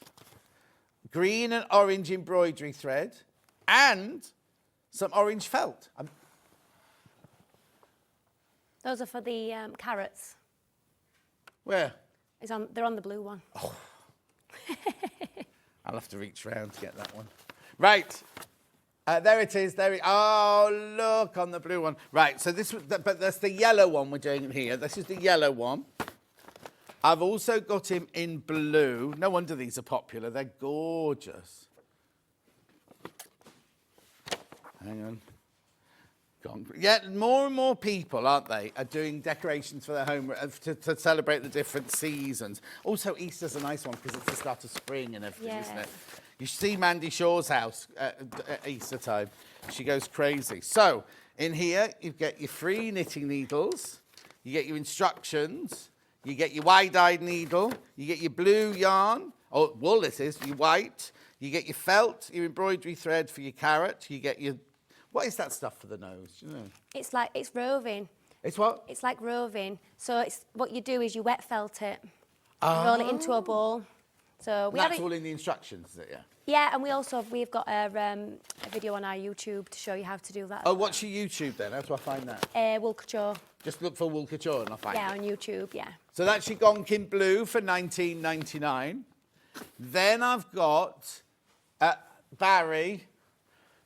Green and orange embroidery thread. And some orange felt. Those are for the carrots. Where? They're on the blue one. Oh. I'll have to reach round to get that one. Right. There it is. Oh, look, on the blue one. Right, so but that's the yellow one we're doing here. This is the yellow one. I've also got him in blue. No wonder these are popular. They're gorgeous. Hang on. Yeah, more and more people, aren't they, are doing decorations for their home to celebrate the different seasons. Also, Easter's a nice one because it's the start of spring and everything, isn't it? You see Mandy Shaw's house at Easter time. She goes crazy. So, in here, you get your free knitting needles. You get your instructions. You get your wide-eyed needle. You get your blue yarn. Oh, wool this is, your white. You get your felt, your embroidery thread for your carrot. You get your... What is that stuff for the nose? Do you know? It's roving. It's what? It's like roving. So what you do is you wet felt it, roll it into a ball. So that's all in the instructions, is it? Yeah. Yeah, and we've got a video on our YouTube to show you how to do that. Oh, what's your YouTube then? How do I find that? Wool Couture. Just look for Wool Couture and I'll find it. Yeah, on YouTube. Yeah. So that's your gonk in blue for $19.99. Then I've got Barry.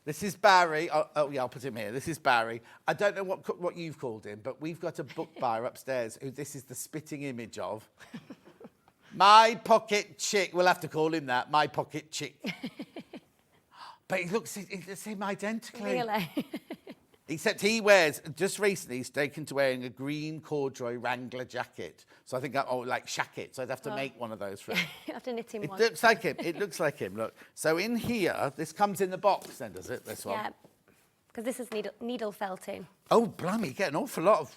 This is Barry. Oh, yeah, I'll put him here. This is Barry. I don't know what you've called him, but we've got a book buyer upstairs who this is the spitting image of. My Pocket Chick. We'll have to call him that. My Pocket Chick. But he looks the same identically. Really? Except he wears, just recently, he's taken to wearing a green corduroy Wrangler jacket. So I think, like shacket. So I'd have to make one of those for him. You have to knit him one. It looks like him. It looks like him. Look. So in here, this comes in the box then, does it? This one? Yeah. Because this is needle felting. Oh, blimey. You get an awful lot of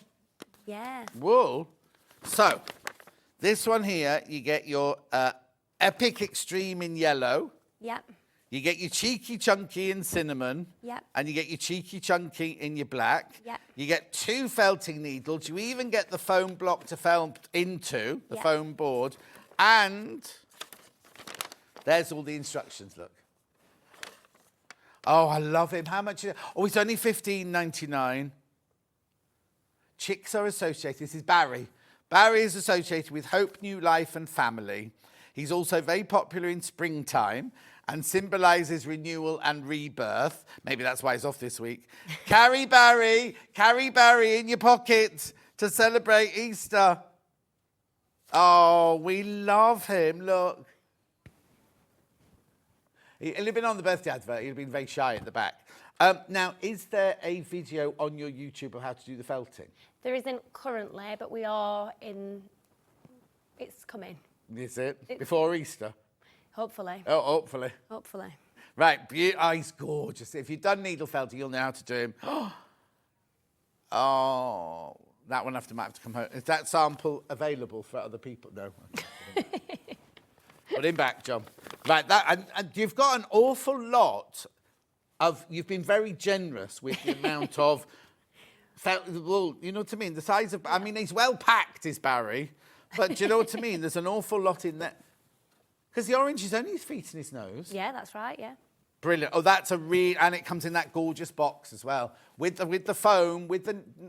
wool. So this one here, you get your Epic Extreme in yellow. Yep. You get your Cheeky Chunky in cinnamon. Yep. And you get your Cheeky Chunky in your black. Yep. You get 2 felting needles. You even get the foam block to felt into, the foam board. And there's all the instructions, look. Oh, I love him. How much is it? Oh, it's only $15.99. Chicks are associated. This is Barry. Barry is associated with Hope, New Life and Family. He's also very popular in springtime and symbolises renewal and rebirth. Maybe that's why he's off this week. Carry Barry in your pocket. to celebrate Easter. Oh, we love him. Look. He'll have been on the birthday advert. He'll have been very shy at the back. Now, is there a video on your YouTube of how to do the felting? There isn't currently, but we are in... It's coming. Is it? Before Easter? Hopefully. Oh, hopefully. Hopefully. Right, oh, he's gorgeous. If you've done needle felting, you'll know how to do him. Oh, that one might have to come home. Is that sample available for other people? No. Put him back, John. Right, and you've got an awful lot of... You've been very generous with the amount of felt wool. You know what I mean? The size of... I mean, he's well packed, is Barry. But do you know what I mean? There's an awful lot in there. Because the orange is only his feet and his nose. Yeah, that's right, yeah. Brilliant. Oh, that's a real... And it comes in that gorgeous box as well. With the foam, with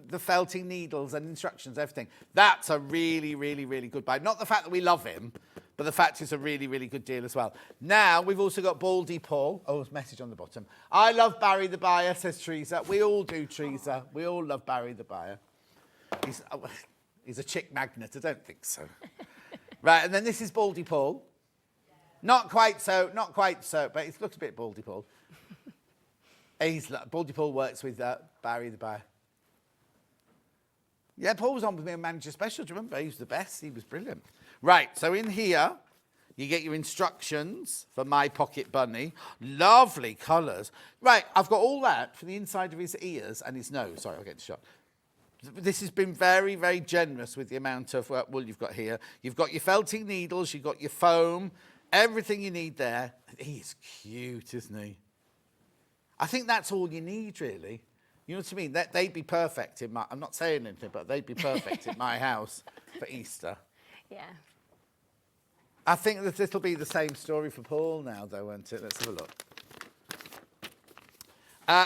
the felting needles and instructions, everything. That's a really, really, really good buy. Not the fact that we love him, but the fact it's a really, really good deal as well. Now, we've also got Baldy Paul. Oh, there's a message on the bottom. I love Barry the Buyer, says Teresa. We all do, Teresa. We all love Barry the Buyer. He's a chick magnet. I don't think so. Right, and then this is Baldy Paul. Not quite so, but it looks a bit Baldy Paul. Baldy Paul works with Barry the Buyer. Yeah, Paul was on with me on Manager Special, do you remember? He was the best, he was brilliant. Right, so in here, you get your instructions for My Pocket Bunny. Lovely colours. Right, I've got all that for the inside of his ears and his nose. Sorry, I'll get the shot. This has been very, very generous with the amount of wool you've got here. You've got your felting needles, you've got your foam, everything you need there. He's cute, isn't he? I think that's all you need, really. You know what I mean? They'd be perfect in my... I'm not saying anything, but they'd be perfect in my house for Easter. Yeah. I think that it'll be the same story for Paul now, though, won't it? Let's have a look.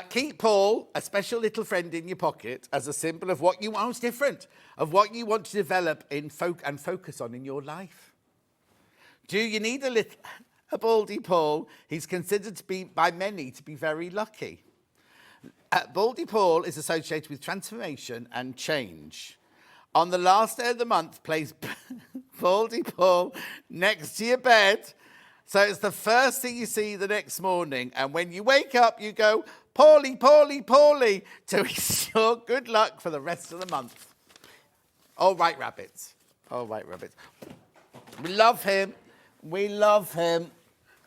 Keep Paul, a special little friend in your pocket, as a symbol of what you want. Oh, it's different. Of what you want to develop and focus on in your life. Do you need a Baldy Paul? He's considered to be, by many, to be very lucky. Baldy Paul is associated with transformation and change. On the last day of the month, place Baldy Paul next to your bed. So it's the first thing you see the next morning. And when you wake up, you go, Paulie, Paulie, Paulie, to ensure good luck for the rest of the month. All right, rabbits. All right, rabbits. We love him. We love him.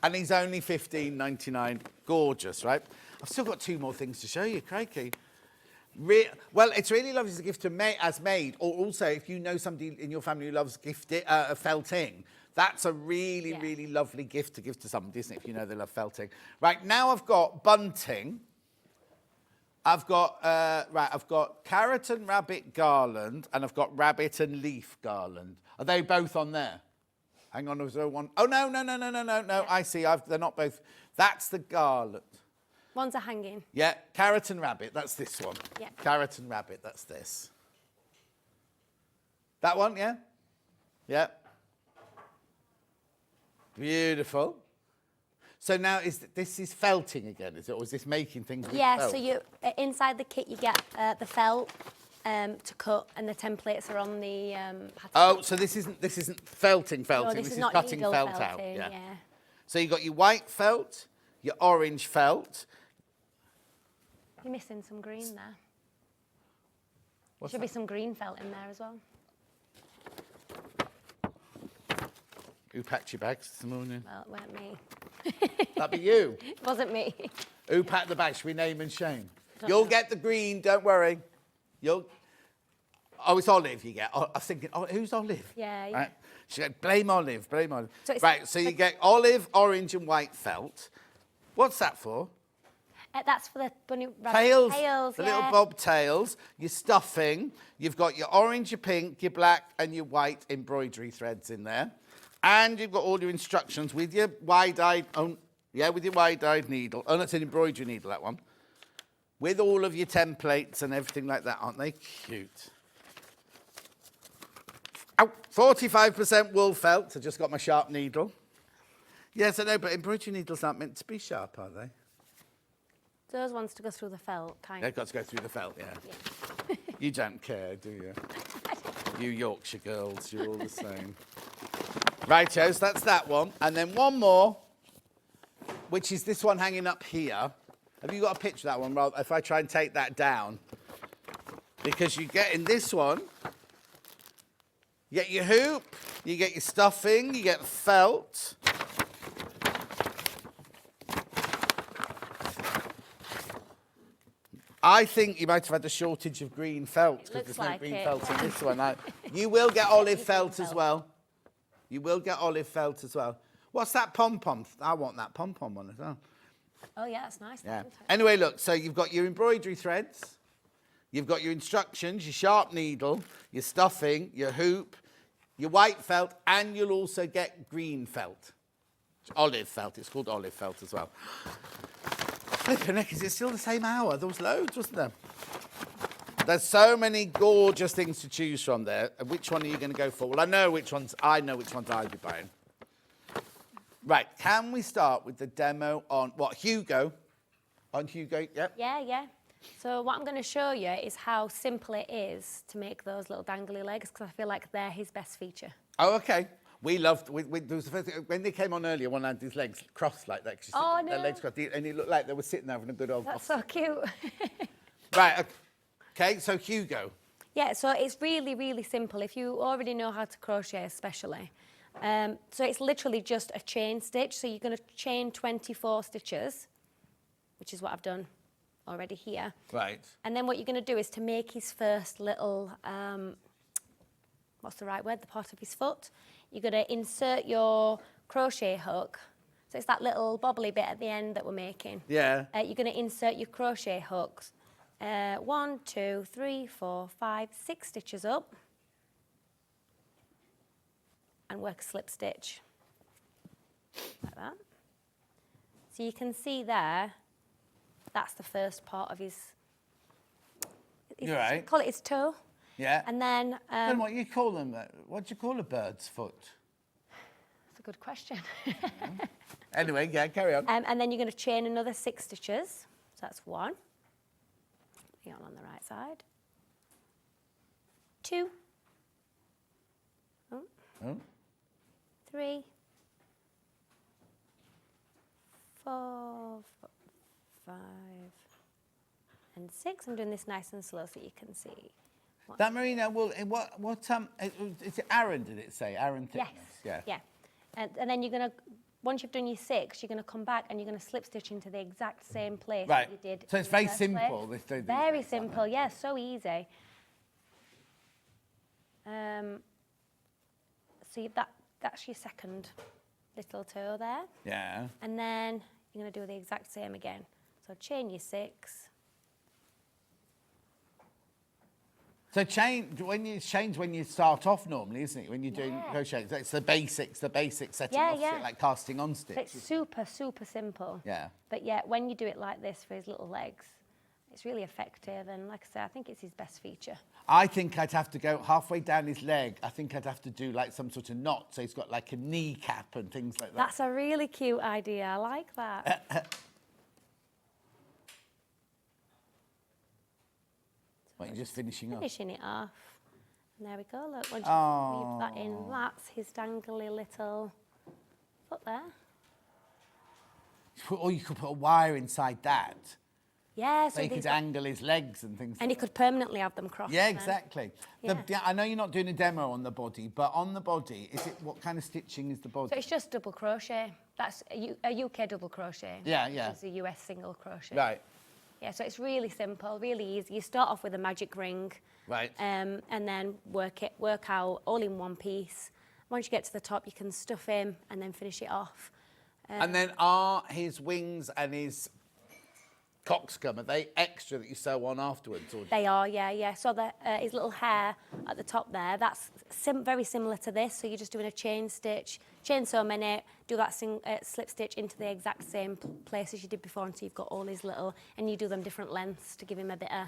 And he's only $15.99. Gorgeous, right? I've still got 2 more things to show you, crikey. Well, it's really lovely as a gift to as made, or also if you know somebody in your family who loves felting, that's a really, really lovely gift to give to somebody, isn't it, if you know they love felting. Right, now I've got bunting. I've got carrot and rabbit garland, and I've got rabbit and leaf garland. Are they both on there? Hang on, was there one? Oh, no, I see, they're not both. That's the garland. One's a hanging. Yeah, carrot and rabbit, that's this one. Yeah. Carrot and rabbit, that's this. That one, yeah? Yeah. Beautiful. So now, this is felting again, is it? Or is this making things with felt? So you inside the kit you get the felt to cut, and the templates are on the pattern. Oh, so this isn't felting. No, this is not cutting needle felt felting, out. Yeah. yeah. So you've got your white felt, your orange felt. You're missing some green there. What's Should that? be some green felt in there as well. Who packed your bags this morning? Well, it weren't me. That'd be you. It wasn't me. Who packed the bags? Should we name and shame? Don't You'll know. get the green, don't worry. Oh, it's Olive you get. I was thinking, who's Olive? Yeah, yeah. Right. She said, blame Olive. So Right, so you get olive, orange and white felt. What's that for? That's for the bunny rabbit Tails, tails, the yeah. little bobtails, your stuffing. You've got your orange, your pink, your black and your white embroidery threads in there. And you've got all your instructions with your wide-eyed, with your wide-eyed needle. Oh, that's an embroidery needle, that one. With all of your templates and everything like that, aren't they cute? Oh, 45% wool felt. I just got my sharp needle. Yes, I know, but embroidery needles aren't meant to be sharp, are they? Those ones to go through the felt, kind of. They've got to go through the felt, yeah. You don't care, do you? You Yorkshire girls, you're all the same. Righto, so that's that one. And then one more, which is this one hanging up here. Have you got a picture of that one, Rob? If I try and take that down. Because you get in this one, you get your hoop, you get your stuffing, you get felt. I think you might have had a shortage of green felt because there's no green felt in this one. You will get olive felt as well. You will get olive felt as well. What's that pom-pom? I want that pom-pom one as well. Oh, yeah, that's nice. Yeah. Anyway, look, so you've got your embroidery threads, you've got your instructions, your sharp needle, your stuffing, your hoop, your white felt, and you'll also get green felt. Olive felt, it's called olive felt as well. Flipping heck, is it still the same hour? There was loads, wasn't there? There's so many gorgeous things to choose from there. Which one are you going to go for? Well, I know which ones I'd be buying. Right, can we start with the demo on, what, Hugo? On Hugo, yep. Yeah. So what I'm going to show you is how simple it is to make those little dangly legs, because I feel like they're his best feature. Oh, okay. We loved, there was the first, when they came on earlier, one had his legs crossed like that. Oh, no. Their legs crossed, and it looked like they were sitting there having a good old... That's so cute. Right, okay, so Hugo. Yeah, so it's really, really simple. If you already know how to crochet especially. So it's literally just a chain stitch. So you're going to chain 24 stitches, which is what I've done already here. Right. And then what you're going to do is to make his first little, what's the right word, the part of his foot. You're going to insert your crochet hook. So it's that little bobbly bit at the end that we're making. Yeah. You're going to insert your crochet hooks. 1, 2, 3, 4, 5, 6 stitches up. And work a slip stitch. Like that. So you can see there, that's the first part of his... You're right. Call it his toe. Yeah. And then... And what you call them? What do you call a bird's foot? That's a good question. Anyway, yeah, carry on. And then you're going to chain another 6 stitches. So that's 1. Yarn on the right side. 2. 3. 4, 5, and 6. I'm doing this nice and slow so you can see. That merino wool, is it Aran, did it say? Aran thickness? Yes. Yeah. And then you're going to, once you've done your 6, you're going to come back and you're going to slip stitch into the exact same place that you did. So it's very simple. Very simple, yeah, so easy. So that's your second little toe there. Yeah. And then you're going to do the exact same again. So chain your 6. So when you start off normally, isn't it? When you're doing crochet, it's the basics setting off, like casting on stitch. So it's super, super simple. Yeah. But yeah, when you do it like this for his little legs, it's really effective. And like I said, I think it's his best feature. I think I'd have to go halfway down his leg. I think I'd have to do like some sort of knot, so he's got like a kneecap and things like that. That's a really cute idea. I like that. What, you're just finishing off? Finishing it off. And there we go. Look, once you weave that in, that's his dangly little foot there. Or you could put a wire inside that. Yeah, so he could angle his legs and things. And he could permanently have them crossed. Yeah, exactly. Yeah. I know you're not doing a demo on the body, but on the body, what kind of stitching is the body? So it's just double crochet. That's a UK double crochet. Yeah, yeah. It's a US single crochet. Right. Yeah, so it's really simple, really easy. You start off with a magic ring. Right. And then work out all in one piece. Once you get to the top, you can stuff him and then finish it off. And then are his wings and his cockscomb, are they extra that you sew on afterwards? Or? They are, yeah. So his little hair at the top there, that's very similar to this. So you're just doing a chain stitch, chain sew minute, do that slip stitch into the exact same place as you did before until you've got all his little, and you do them different lengths to give him a bit of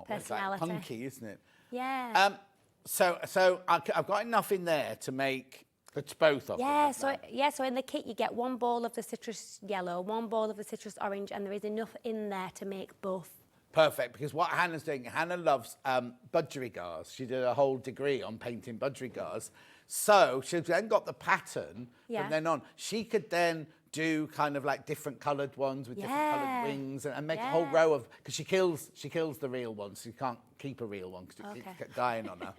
personality. It's like punky, isn't it? Yeah. So I've got enough in there to make... It's both of them. So in the kit you get 1 ball of the citrus yellow, 1 ball of the citrus orange, and there is enough in there to make both Perfect, because what Hannah's doing, Hannah loves budgerigars. She did a whole degree on painting budgerigars. So she's then got the pattern Yeah. from then on. She could then do kind of like different coloured ones with different coloured wings and make a whole row of, because she kills the real ones. She can't keep a real one because it keeps dying on her.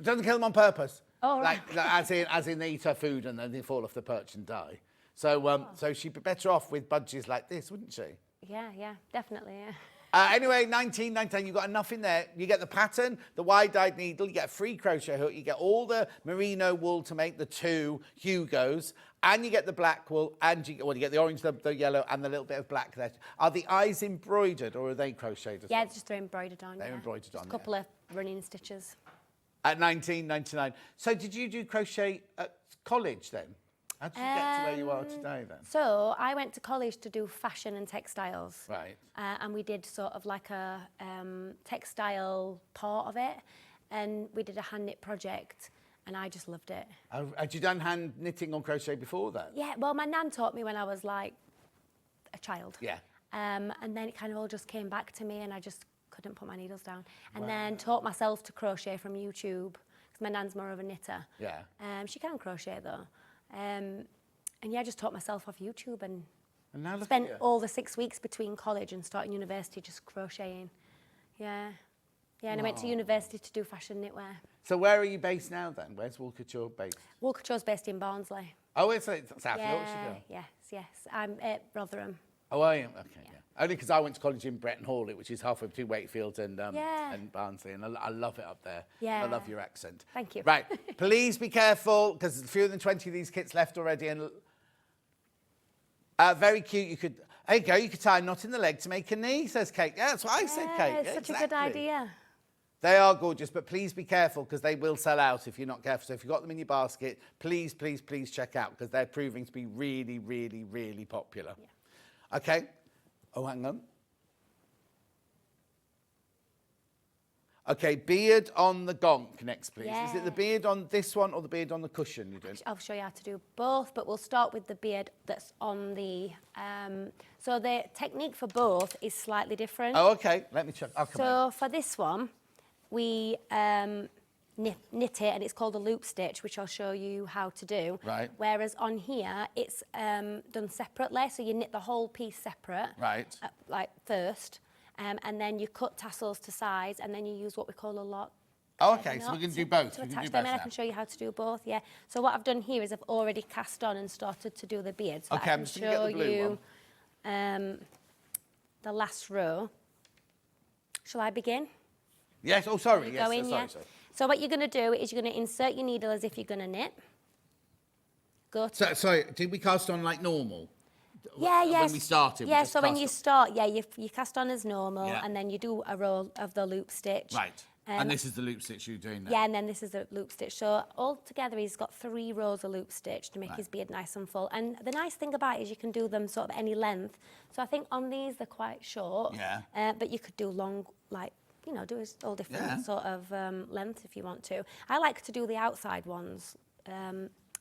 Doesn't kill them on purpose. Oh, right. Like, as in they eat her food and then they fall off the perch and die. So so she'd be better off with budgies like this, wouldn't she? Yeah, definitely, yeah. Anyway, 19.99, you've got enough in there. You get the pattern, the wide-dyed needle, you get a free crochet hook, you get all the merino wool to make the 2 Hugos, and you get the black wool, and you get the orange, the yellow, and the little bit of black there. Are the eyes embroidered, or are they crocheted? Yeah, just they're embroidered on. They're embroidered on, a couple of running stitches. At 19.99. So did you do crochet at college then? How did you get to where you are today then? So I went to college to do fashion and textiles. Right. And we did sort of like a textile part of it. And we did a hand knit project and I just loved it. Had you done hand knitting or crochet before that? Yeah, well, my nan taught me when I was like a child. Yeah. And then it kind of all just came back to me and I just couldn't put my needles down. And then taught myself to crochet from YouTube because my nan's more of a knitter. Yeah. She can crochet though. And yeah, I just taught myself off YouTube and now look spent at you. all the 6 weeks between college and starting university just crocheting. Yeah. Yeah, and I went to university to do fashion knitwear. So where are you based now then? Where's Wool Couture based? Wool Couture's based in Barnsley. Oh, it's South Yorkshire. Yes. I'm at Rotherham. Oh, I am? Okay, yeah. Only because I went to college in Bretton Hall, which is halfway between Wakefield and Barnsley, and I love it up there. Yeah. I love your accent. Thank you. Right, please be careful, because there's fewer than 20 of these kits left already, and very cute. There you go, you could tie a knot in the leg to make a knee, says Kate. Yeah, that's what I said, Kate. It's such a good idea. They are gorgeous, but please be careful, because they will sell out if you're not careful. So if you've got them in your basket, please, please, please check out, because they're proving to be really, really, really popular. Yeah. Okay. Oh, hang on. Okay, beard on the gonk next, please. Yeah. Is it the beard on this one or the beard on the cushion you're doing? I'll show you how to do both, but we'll start with the beard that's on the... so the technique for both is slightly different. Oh, okay. Let me check. I'll come So for this one, we knit it, and it's called a loop stitch, which I'll show you how to do. Right. Whereas on here, it's done separately, so you knit the whole piece separate. Right. Like first, and then you cut tassels to size, and then you use what we call a lot. Oh, okay, so we're going to do both. To We can do attach both them, and I now. can show you how to do both, yeah. So what I've done here is I've already cast on and started to do the beard. So Okay, I I'm can just going to show get the blue you one. the last row. Shall I begin? Yes, oh, sorry. You Yes, go in, sorry, yeah? sorry. So what you're going to do is you're going to insert your needle as if you're going to knit. Go to So, sorry, did we cast on like normal? Yeah. When we started, we Yeah, just so when cast you on- start, you cast on as normal, Yeah. and then you do a row of the loop stitch. Right. And this is the loop stitch you're doing now? Yeah, and then this is the loop stitch. So altogether, he's got 3 rows of loop stitch to make his beard nice and full. And the nice thing about it is you can do them sort of any length. So I think on these, they're quite short. Yeah. But you could do long, like, you know, do all different sort of length if you want to. I like to do the outside ones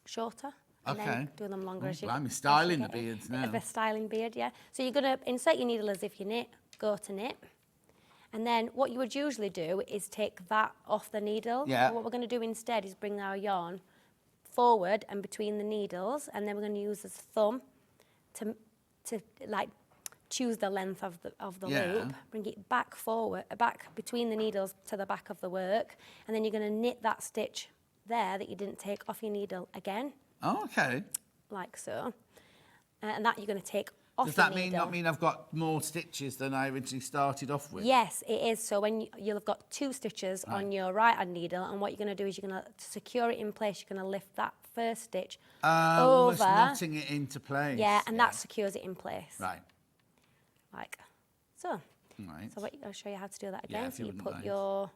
shorter. And then do them longer as you I'm as you styling the get it. beards Bit now. of a styling beard, yeah. So you're going to insert your needle as if you knit, go to knit. And then what you would usually do is take that off the needle. Yeah. So what we're going to do instead is bring our yarn forward and between the needles, and then we're going to use this thumb to like choose the length of the loop, bring it back forward, back between the needles to the back of the work, and then you're going to knit that stitch there that you didn't take off your needle again. Oh, okay. Like so. And that you're going to take off Does your that needle. not mean I've got more stitches than I originally started off with? Yes, it is. So when you'll have got 2 stitches on your right-hand needle, and what you're going to do is you're going to secure it in place. You're going to lift that first stitch Almost over. knotting it into place. Yeah, and that secures it in place. Right. Like so. Right. So I'll show you how to do that Yeah, again. if So you you wouldn't put mind. your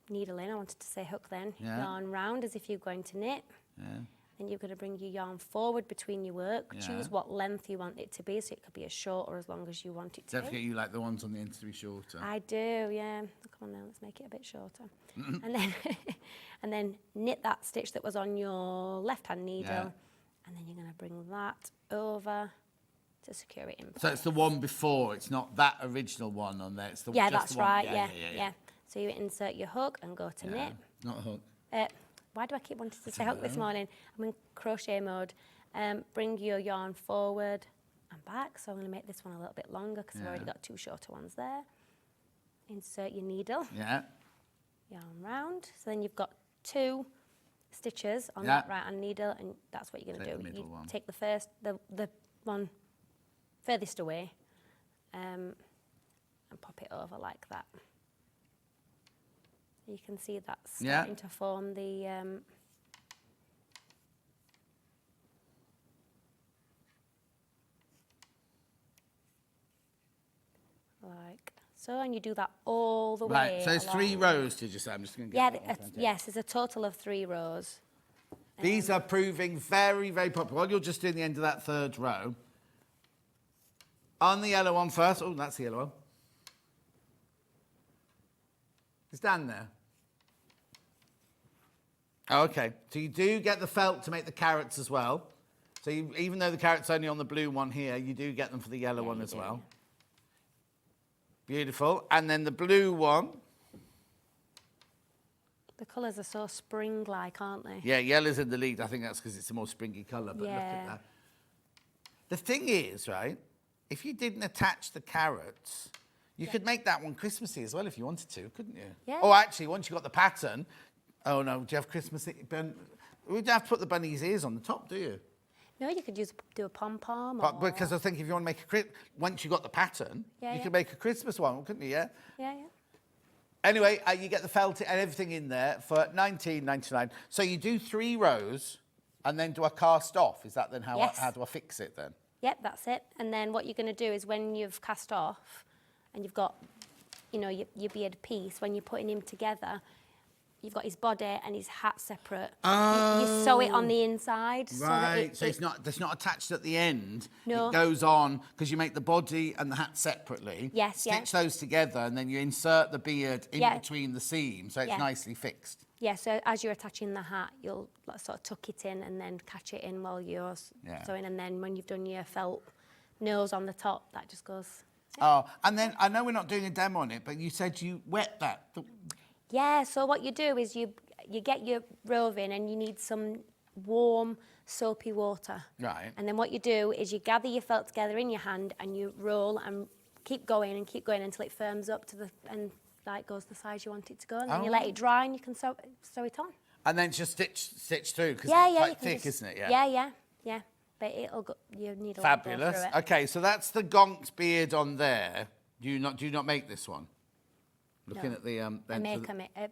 needle in. I wanted to say hook then. Yeah. Yarn round as if you're going to knit. Yeah. Then you're going to bring your yarn forward between your work. Yeah. Choose what length you want it to be. So it could be as short or as long as you want it to Don't be. forget you like the ones on the end to be shorter. I do, yeah. Come on now, let's make it a bit shorter. And then and then knit that stitch that was on your left-hand needle. Yeah. And then you're going to bring that over to secure it in place. So it's the one before, it's not that original one on there, it's the Yeah, just that's the one. right, yeah. So you insert your hook and go to knit. Not a hook. Why do I keep wanting to say hook this morning? I'm in crochet mode. Bring your yarn forward and back. So I'm going to make this one a little bit longer because I've already got 2 shorter ones there. Insert your needle. Yeah. Yarn round. So then you've got 2 stitches on that right hand needle, and that's what you're going to do. You take the one furthest away and pop it over like that. You can see that's starting to form the like so, and you do that all the way. Right, so there's 3 rows, did you say? I'm just going to get yes, there's a total of 3 rows. These are proving very, very popular. While you're just doing the end of that 3rd row, on the yellow one first. Oh, that's the yellow one. It's down there. Okay, so you do get the felt to make the carrots as well. So even though the carrot's only on the blue one here, you do get them for the yellow one as well. Beautiful. And then the blue one. The colours are so spring-like, aren't they? Yeah, yellow's in the lead. I think that's because it's a more springy colour, but look at that. The thing is, right, if you didn't attach the carrots, you could make that one Christmassy as well if you wanted to, couldn't you? Yeah. Oh, actually, once you got the pattern, oh no, do you have Christmas? We don't have to put the bunny's ears on the top, do you? No, you could do a pom-pom. Because I think if you want to make once you got the pattern, you could make a Christmas one, couldn't you? Yeah. Yeah. Anyway, you get the felt and everything in there for $19.99. So you do 3 rows and then do a cast off. Is that then how do I fix it then? Yep, that's it. And then what you're going to do is when you've cast off and you've got, you know, your beard piece, when you're putting him together, you've got his body and his hat separate. You sew it on the inside. Right, so it's not attached at the end. No. It goes on, because you make the body and the hat separately. Yes, Stitch those together, and then you insert the beard in between the seams, so it's nicely fixed. Yeah, so as you're attaching the hat, you'll sort of tuck it in and then catch it in while you're sewing. And then when you've done your felt nose on the top, that just goes... Oh, and then, I know we're not doing a demo on it, but you said you wet that. Yeah, so what you do is you get your roving and you need some warm, soapy water. Right. And then what you do is you gather your felt together in your hand and you roll and keep going until it firms up to and like goes the size you want it to go. And then you let it dry and you can sew it on. And then just stitch through, because it's quite thick, isn't it? Yeah. But it'll go, you need a Fabulous. Go through it. Okay, so that's the Gonk's beard on there. Do you not make this one? Looking at the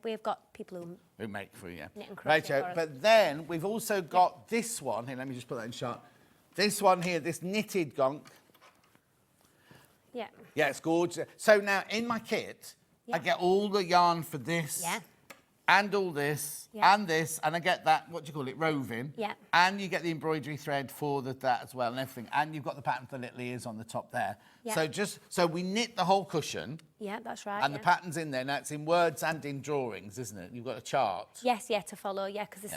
we've got people who make for you. Knit and crochet. Right, but then we've also got this one here. Let me just put that in shot. This one here, this knitted Gonk. Yeah. Yeah, it's gorgeous. So now in my kit, I get all the yarn for this. Yeah. And all this, and this, and I get that, what do you call it, roving. Yeah. And you get the embroidery thread for that as well and everything. And you've got the pattern for the little ears on the top there. Yeah. So we knit the whole cushion. Yeah, that's right. And the pattern's in there. Now, it's in words and in drawings, isn't it? You've got a chart. Yes, to follow, because it's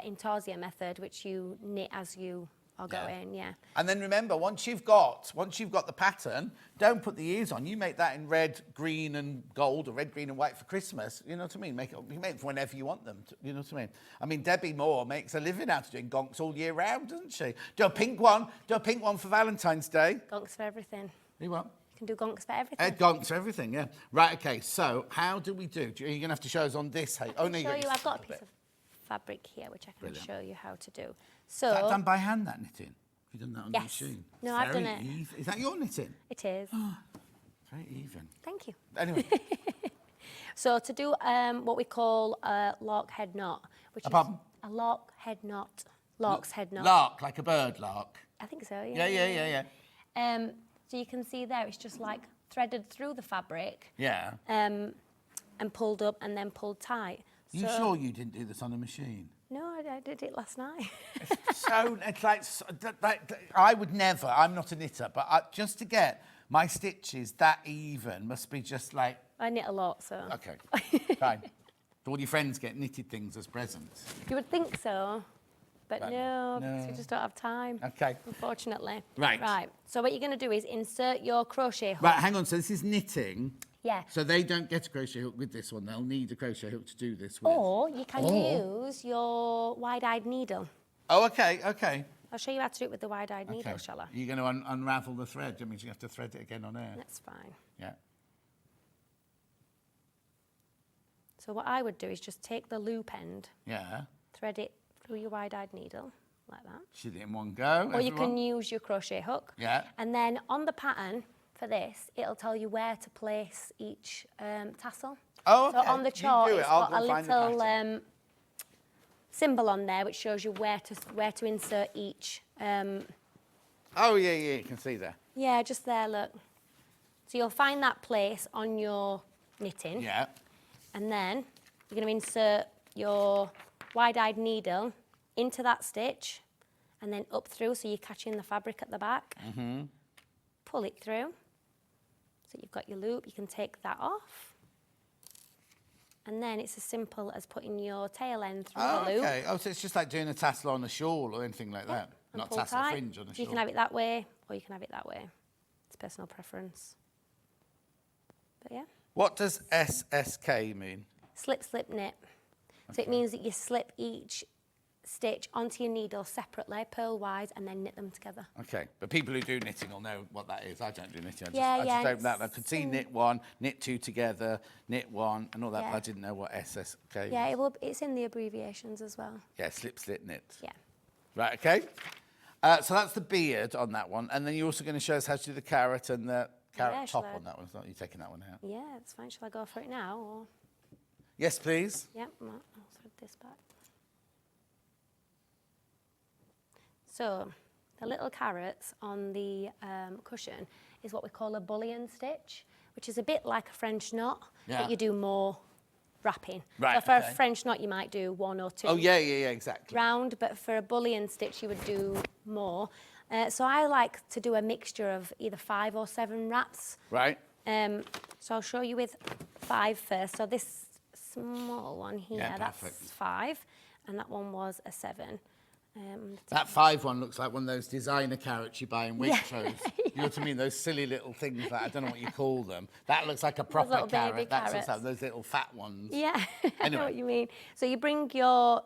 intarsia method, which you knit as you are going, And then remember, once you've got the pattern, don't put the ears on. You make that in red, green and gold, or red, green and white for Christmas. You know what I mean? You make it for whenever you want them. You know what I mean? I mean, Debbie Moore makes a living out of doing gonks all year round, doesn't she? Do a pink one for Valentine's Day. Gonks for everything. You what? You can do gonks for everything. Gonks for everything, yeah. Right, okay, so how do we do? Are you going to have to show us on this? Oh, no, I've got a piece of fabric here, which I can show you how to do. So, is that done by hand, that knitting? Have you done that on the machine? No, I've done it. Is that your knitting? It is. Very even. Thank you. Anyway. So to do what we call a lark head knot, which is a lark head knot. Lark's head knot. Lark, like a bird lark. I think so, Yeah. So you can see there, it's just like threaded through the fabric. Yeah. And pulled up and then pulled tight. You sure you didn't do this on a machine? No, I did it last night. It's like, I would never, I'm not a knitter, but just to get my stitches that even must be just like... I knit a lot, so... Okay, fine. Do all your friends get knitted things as presents? You would think so. but no, because we just don't have time. Okay. Unfortunately. Right. Right. So what you're going to do is insert your crochet hook. Right, hang on. So this is knitting. Yeah. So they don't get a crochet hook with this one. They'll need a crochet hook to do this with. Or you can use your wide-eyed needle. Oh, okay, okay. I'll show you how to do it with the wide-eyed needle, Okay. shall I? You're going to unravel the thread. That means you have to thread it again on air. That's fine. Yeah. So what I would do is just take the loop end, Yeah. thread it through your wide-eyed needle, like that. Should it in one go? Or you can use your crochet hook. Yeah. And then on the pattern for this, it'll tell you where to place each tassel. Oh, okay. So on the You chart, do it. it's I'll got go a find the little pattern. symbol on there which shows you where to insert each. Oh, yeah, you can see there. Yeah, just there, look. So you'll find that place on your knitting. Yeah. And then you're going to insert your wide-eyed needle into that stitch and then up through so you're catching the fabric at the back. Mm-hmm. Pull it through. So you've got your loop, you can take that off. And then it's as simple as putting your tail end through the loop. Okay. Oh, so it's just like doing a tassel on a shawl or anything like that. and Not pull tassel tight. fringe on a shawl. You can have it that way or you can have it that way. It's personal preference. But yeah. What does SSK mean? Slip, slip, knit. So it means that you slip each stitch onto your needle separately, purl-wise, and then knit them together. Okay, but people who do knitting will know what that is. I don't do knitting. Yeah, I just don't that. I it's, could see knit one, knit two together, knit one, and all that. Yeah. But I didn't know what SSK Yeah, was. it's in the abbreviations as well. Yeah, slip, slip, knit. Yeah. Right, okay. So that's the beard on that one. And then you're also going to show us how to do the carrot and the carrot Yeah, top shall I- on that one. It's not you taking that one out. Yeah, that's fine. Shall I go for it now? Or? Yes, please. Yep, I'll thread this back. So the little carrots on the cushion is what we call a bullion stitch, which is a bit like a French knot, Yeah. but you do more wrapping. Right, So for okay. a French knot, you might do one or two Oh, yeah, exactly. round, but for a bullion stitch, you would do more. So I like to do a mixture of either 5 or 7 wraps. Right. So I'll show you with 5 first. So this small one here, Yeah, that's perfect. 5, and that one was a 7. That 5 one looks like one of those designer carrots you buy in Waitrose. You know what I mean? Those silly little things that I don't know what you call them. That looks like a proper little baby carrot. That's carrots. like those little fat ones. Yeah, I Anyway. know what you mean. So you bring your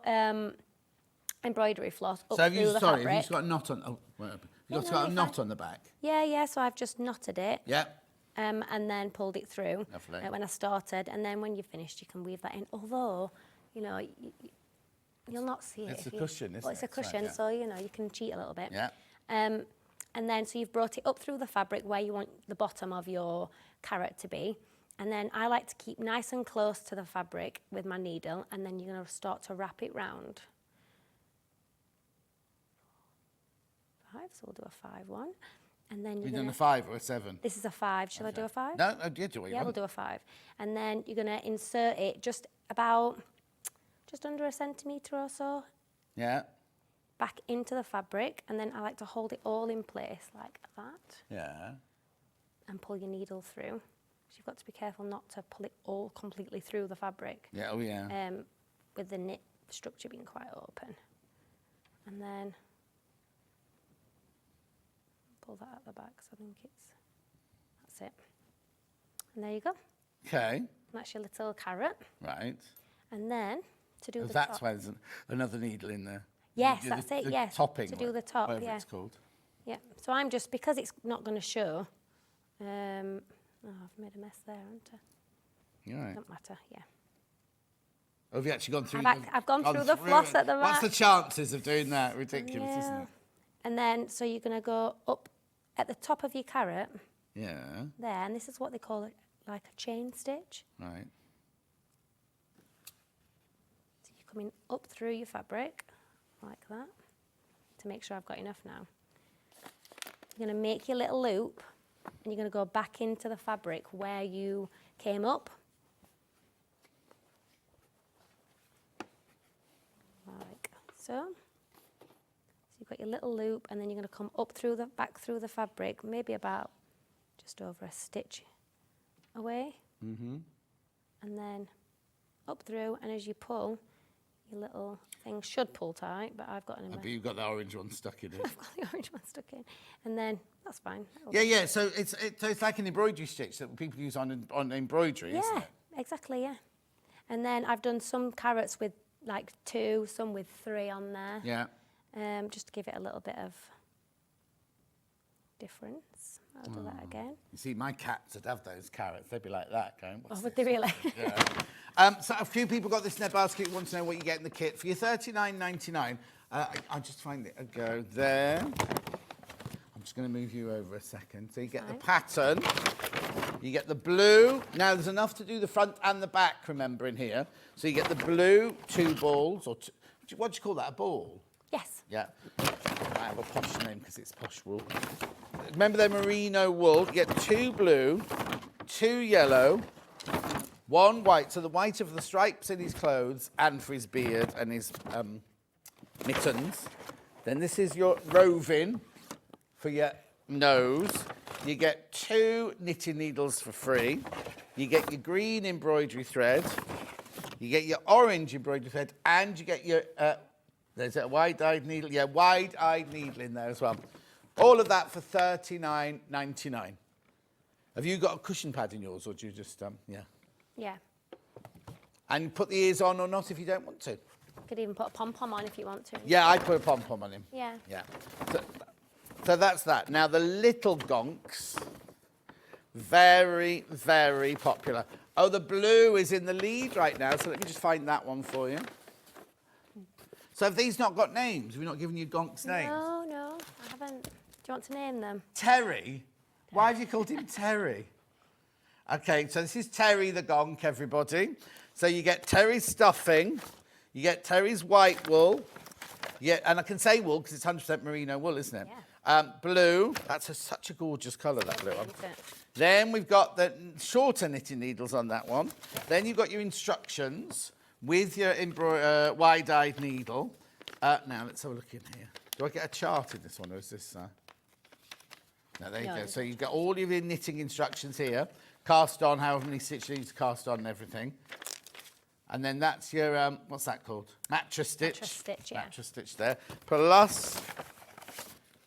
embroidery floss up So have through you, the sorry, have fabric. you just got a knot on, oh, whatever. Yeah, You've no, got a you're knot fine. on the back? Yeah, so I've just knotted it. Yeah. And then pulled it through Lovely. when I started. And then when you've finished, you can weave that in. Although, you know, you'll not see it. It's if a you- cushion, isn't Well, it's it? a cushion, Right, yeah. so, you know, you can cheat a little bit. Yeah. And then, so you've brought it up through the fabric where you want the bottom of your carrot to be. And then I like to keep nice and close to the fabric with my needle, and then you're going to start to wrap it round. 5, so we'll do a 5 one. And then you're You've going done a to... 5 or a 7? This is a 5. Shall I do a 5? No, yeah, do what you Yeah, we'll want. do a 5. And then you're going to insert it just under 1 centimetre or so Yeah. back into the fabric, and then I like to hold it all in place like that Yeah. and pull your needle through. So you've got to be careful not to pull it all completely through the fabric. Yeah, oh yeah. With the knit structure being quite open. And then pull that at the back, so I think that's it. And there you go. Okay. That's your little carrot. Right. And then to do Oh, the that's top. why there's another needle in there. Yes, You do that's the- it, the yes, Topping. to do the top, whatever yeah. it's called. Yeah, so I'm just, because it's not going to show, oh, I've made a mess there, haven't I? You're right. Don't matter, yeah. Oh, have you actually gone through? I've gone through the floss it? at the What's back. the chances of doing that? Ridiculous, isn't Yeah. it? And then, so you're going to go up at the top of your carrot, Yeah. there, and this is what they call it, like a chain stitch. Right. So you're coming up through your fabric, like that, to make sure I've got enough now. You're going to make your little loop, and you're going to go back into the fabric where you came up. Like so. So you've got your little loop, and then you're going to come up through the back through the fabric, maybe about just over a stitch away. Mm-hmm. And then up through, and as you pull, your little thing should pull tight, but I've got an But you've got the orange one stuck in it. I've got the orange one stuck in. And then, that's fine. Yeah. So it's like an embroidery stitch that people use on embroidery, isn't it? Yeah, exactly, yeah. And then I've done some carrots with like 2, some with 3 on there. Yeah. Just to give it a little bit of difference. I'll do that again. You see, my cats would have those carrots. They'd be like that, going, what's Would they really? Yeah. So a few people got this in their basket, want to know what you get in the kit. For your $39.99, I'll just find it. Go there. I'm just going to move you over a second. So you get the pattern. You get the blue. Now, there's enough to do the front and the back, remember, in here. So you get the blue 2 balls, or what do you call that, a ball? Yes. Yeah. I have a posh name because it's posh wool. Remember the merino wool. You get 2 blue, 2 yellow, 1 white. So the white of the stripes in his clothes and for his beard and his mittens. Then this is your roving for your nose. You get 2 knitting needles for free. You get your green embroidery thread. You get your orange embroidery thread, and you get your there's a wide-eyed needle. Yeah, wide-eyed needle in there as well. All of that for $39.99. Have you got a cushion pad in yours, or do you just yeah? Yeah. And put the ears on or not if you don't want to. You could even put a pom-pom on if you want to. Yeah, I'd put a pom-pom on him. Yeah. Yeah. So that's that. Now, the little gonks, very, very popular. Oh, the blue is in the lead right now, so let me just find that one for you. So have these not got names? Have we not given you gonks names? No, I haven't. Do you want to name them? Terry? Why have you called him Terry? Okay, so this is Terry the gonk, everybody. So you get Terry's stuffing, you get Terry's white wool, and I can say wool because it's 100% merino wool, isn't it? Yeah. Blue, that's such a gorgeous colour, that blue one. Then we've got the shorter knitting needles on that one. Then you've got your instructions with your wide-eyed needle. Now, let's have a look in here. Do I get a chart in this one, or is this... No, there you go. So you've got all of your knitting instructions here. Cast on, however many stitches you need to cast on and everything. And then that's your, what's that called? Mattress stitch. Mattress stitch, yeah. Mattress stitch there. Plus,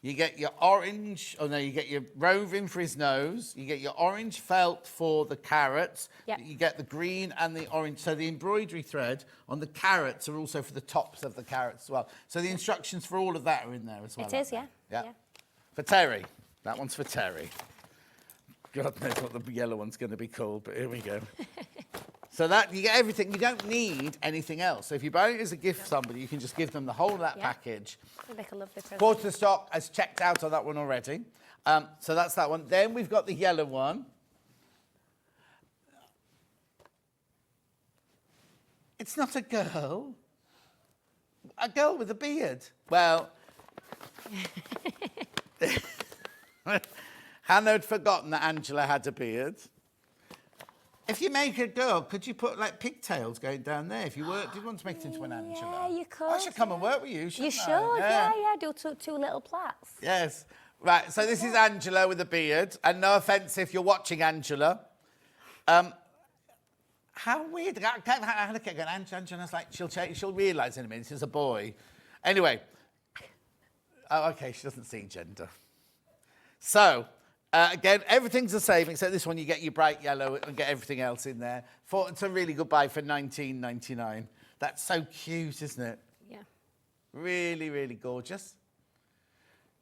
you get your orange, you get your roving for his nose. You get your orange felt for the carrots. Yep. You get the green and the orange. So the embroidery thread on the carrots are also for the tops of the carrots as well. So the instructions for all of that are in there as well. It is, yeah. Yeah. For Terry. That one's for Terry. God knows what the yellow one's going to be called, but here we go. So that, you get everything. You don't need anything else. So if you buy it as a gift for somebody, you can just give them the whole of that package. They make a lovely present. Quarter stock has checked out on that one already. So that's that one. Then we've got the yellow one. It's not a girl. A girl with a beard. Well... Hannah had forgotten that Angela had a beard. If you make a girl, could you put like pigtails going down there? If you did want to make it into an Angela. Yeah, you could. I should come and work with you, shouldn't You I? should, yeah. Do two little plaits. Yes. Right, so this is Angela with a beard. And no offence if you're watching Angela. How weird. Hannah kept going, Angela's like, she'll realise in a minute this is a boy. Anyway. Oh, OK, she doesn't see gender. So, again, everything's the same, except this one you get your bright yellow and get everything else in there. It's a really good buy for $19.99. That's so cute, isn't it? Yeah. Really, really gorgeous.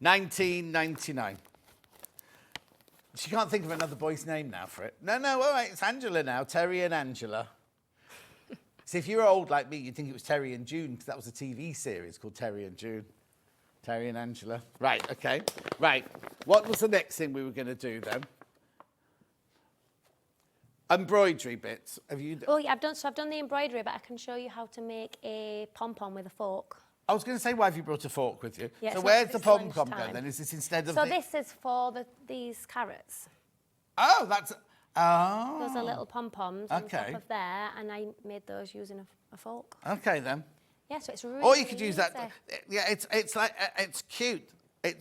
$19.99. She can't think of another boy's name now for it. No, all right, it's Angela now, Terry and Angela. See, if you're old like me, you'd think it was Terry and June, because that was a TV series called Terry and June. Terry and Angela. Right, OK. Right. What was the next thing we were going to do then? Embroidery bits. Have you... Oh, yeah, I've done the embroidery, but I can show you how to make a pom-pom with a fork. I was going to say, why have you brought a fork with you? Yeah, so it's where's not- the it's pom-pom go lunchtime. then? Is this instead of So this is for these carrots. Oh, that's... Oh. Those are little pom-poms on top Okay. of there, and I made those using a fork. OK, then. Yeah, so it's really Or you could use that... easy. Yeah, it's like... It's cute.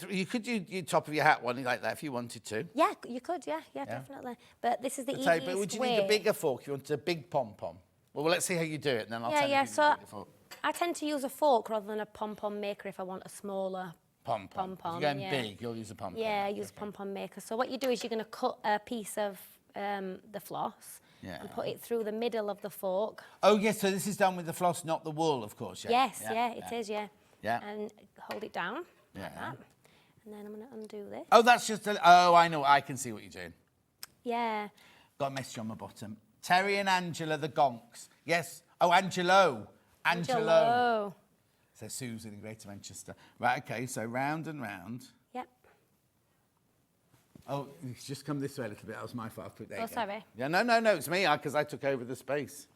You could use your top of your hat one like that if you wanted to. Yeah, you could, yeah, definitely. But this is the But easiest would you way. need a bigger fork? You want a big pom-pom? Well, let's see how you do it, and then I'll tell you. Yeah, if you so need a bigger fork. I tend to use a fork rather than a pom-pom maker if I want a smaller Pom-pom. pom-pom. If you're going yeah. big, you'll use a pom-pom. Yeah, use a pom-pom maker. So what you do is you're going to cut a piece of the floss and put it through the middle of the fork. Oh, yes, so this is done with the floss, not the wool, of course, yeah? Yes, it is, yeah. Yeah. And hold it down like that. And then I'm going to undo this. Oh, that's just oh, I know. I can see what you're doing. Yeah. Got a message on my bottom. Terry and Angela, the Gonks. Yes. Oh, Angelo. Angelo. So Susan in Greater Manchester. Right, okay, so round and round. Yep. Oh, it's just come this way a little bit. That was my fault. I've put there. Oh, sorry. Yeah, no, it's me, because I took over the space.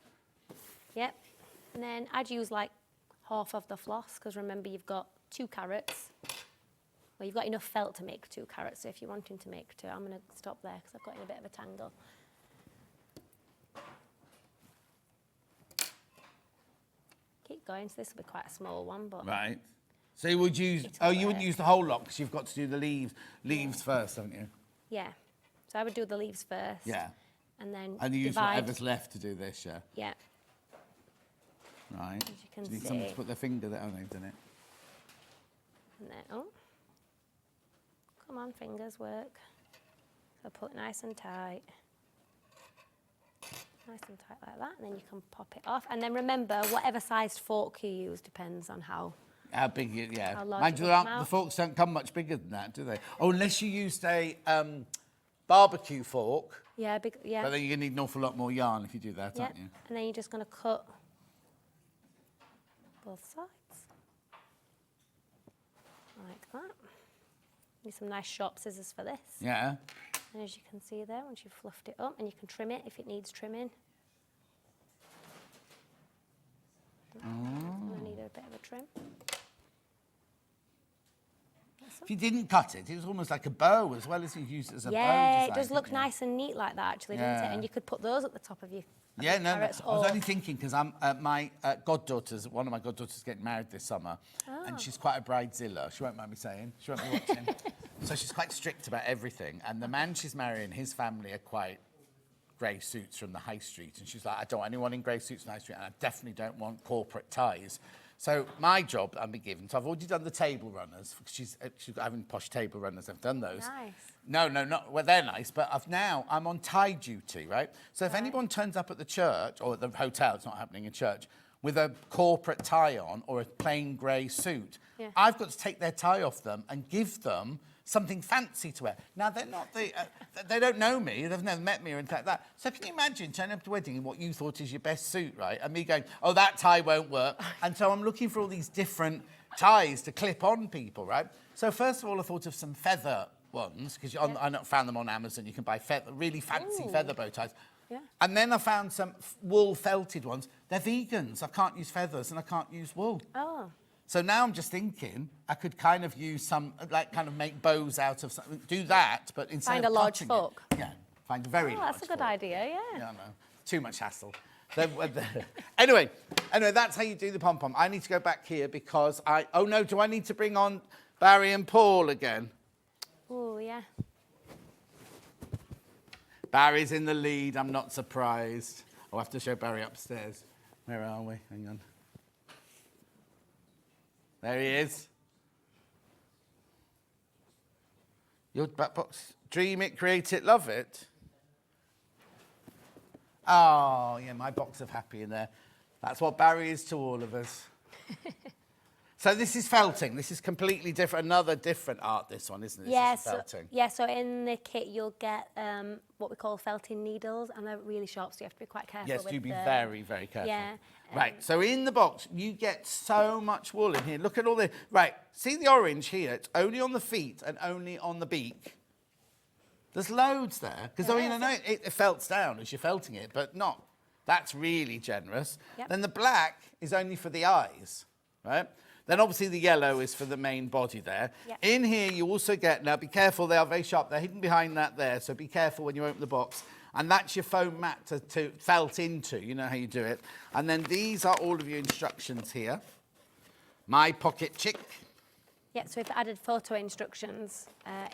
Yep. And then I'd use like half of the floss, because remember you've got 2 carrots. Well, you've got enough felt to make 2 carrots, so if you're wanting to make 2, I'm going to stop there because I've got in a bit of a tangle. Keep going, so this will be quite a small one, but... Right. So you would use... Oh, you wouldn't use the whole lot because you've got to do the leaves first, haven't you? Yeah. So I would do the leaves first. Yeah. And then and you use divide. whatever's left to do this, yeah? Yeah. Right. As you can Do you need see. someone to put their finger there? Oh, they've done it. And then, oh. Come on, fingers work. So put it nice and tight. Nice and tight like that, and then you can pop it off. And then remember, whatever sized fork you use depends on how big, yeah. How large Mind you, it will come the out. forks don't come much bigger than that, do they? Oh, unless you used a barbecue fork. Yeah, big, yeah. But then you're going to need an awful lot more yarn if you do that, aren't you? And then you're just going to cut both sides. Like that. Need some nice sharp scissors for this. Yeah. And as you can see there, once you've fluffed it up, and you can trim it if it needs trimming. I need a bit of a trim. If you didn't cut it, it was almost like a bow as well as you used it as a bow. Yeah, just it does like look nice and neat like that, actually, doesn't it? And you could put those at the top of your Yeah, no, carrots. I was only thinking because I'm my goddaughter's, one of my goddaughters is getting married this summer, and she's quite a bridezilla. She won't mind me saying. She won't be watching. So she's quite strict about everything. And the man she's marrying, his family are quite grey suits from the high street, and she's like, I don't want anyone in grey suits from the high street, and I definitely don't want corporate ties. So my job I've been given, so I've already done the table runners, because she's having posh table runners, I've done those. Nice. No, not, well, they're nice, but I'm on tie duty, right? So if anyone turns up at the church, or at the hotel, it's not happening in church, with a corporate tie on, or a plain grey suit, I've got to take their tie off them and give them something fancy to wear. Now, they're not they don't know me, they've never met me or anything like that. So can you imagine turning up to a wedding in what you thought is your best suit, right? And me going, oh, that tie won't work. And so I'm looking for all these different ties to clip on people, right? So first of all, I thought of some feather ones, because I found them on Amazon. You can buy really fancy feather bow ties. Yeah. And then I found some wool felted ones. They're vegans. I can't use feathers and I can't use wool. Oh. So now I'm just thinking I could kind of use some, like kind of make bows out of something, do that, but instead Find of a large cutting fork. it, find a very large That's a good fork. idea, yeah. Yeah, I know. Too much hassle. Anyway, that's how you do the pom-pom. I need to go back here because oh no, do I need to bring on Barry and Paul again? Oh, yeah. Barry's in the lead, I'm not surprised. I'll have to show Barry upstairs. Where are we? Hang on. There he is. Your back box. Dream it, create it, love it. Oh, yeah, my box of happy in there. That's what Barry is to all of us. So this is felting. This is completely different, another different art, this one, isn't it? Yeah, this is felting. so in the kit you'll get what we call felting needles, and they're really sharp, so you have to be quite careful Yes, with do be them. very, very careful. Yeah. Right, so in the box, you get so much wool in here. Look at all the... Right, see the orange here? It's only on the feet and only on the beak. There's loads there. Because, I know it felts down as you're felting it, but not. That's really generous. Yep. Then the black is only for the eyes, right? Then obviously the yellow is for the main body there. Yep. In here you also get, now be careful, they are very sharp. They're hidden behind that there, so be careful when you open the box. And that's your foam mat to felt into. You know how you do it. And then these are all of your instructions here. My pocket chick. Yeah, so we've added photo instructions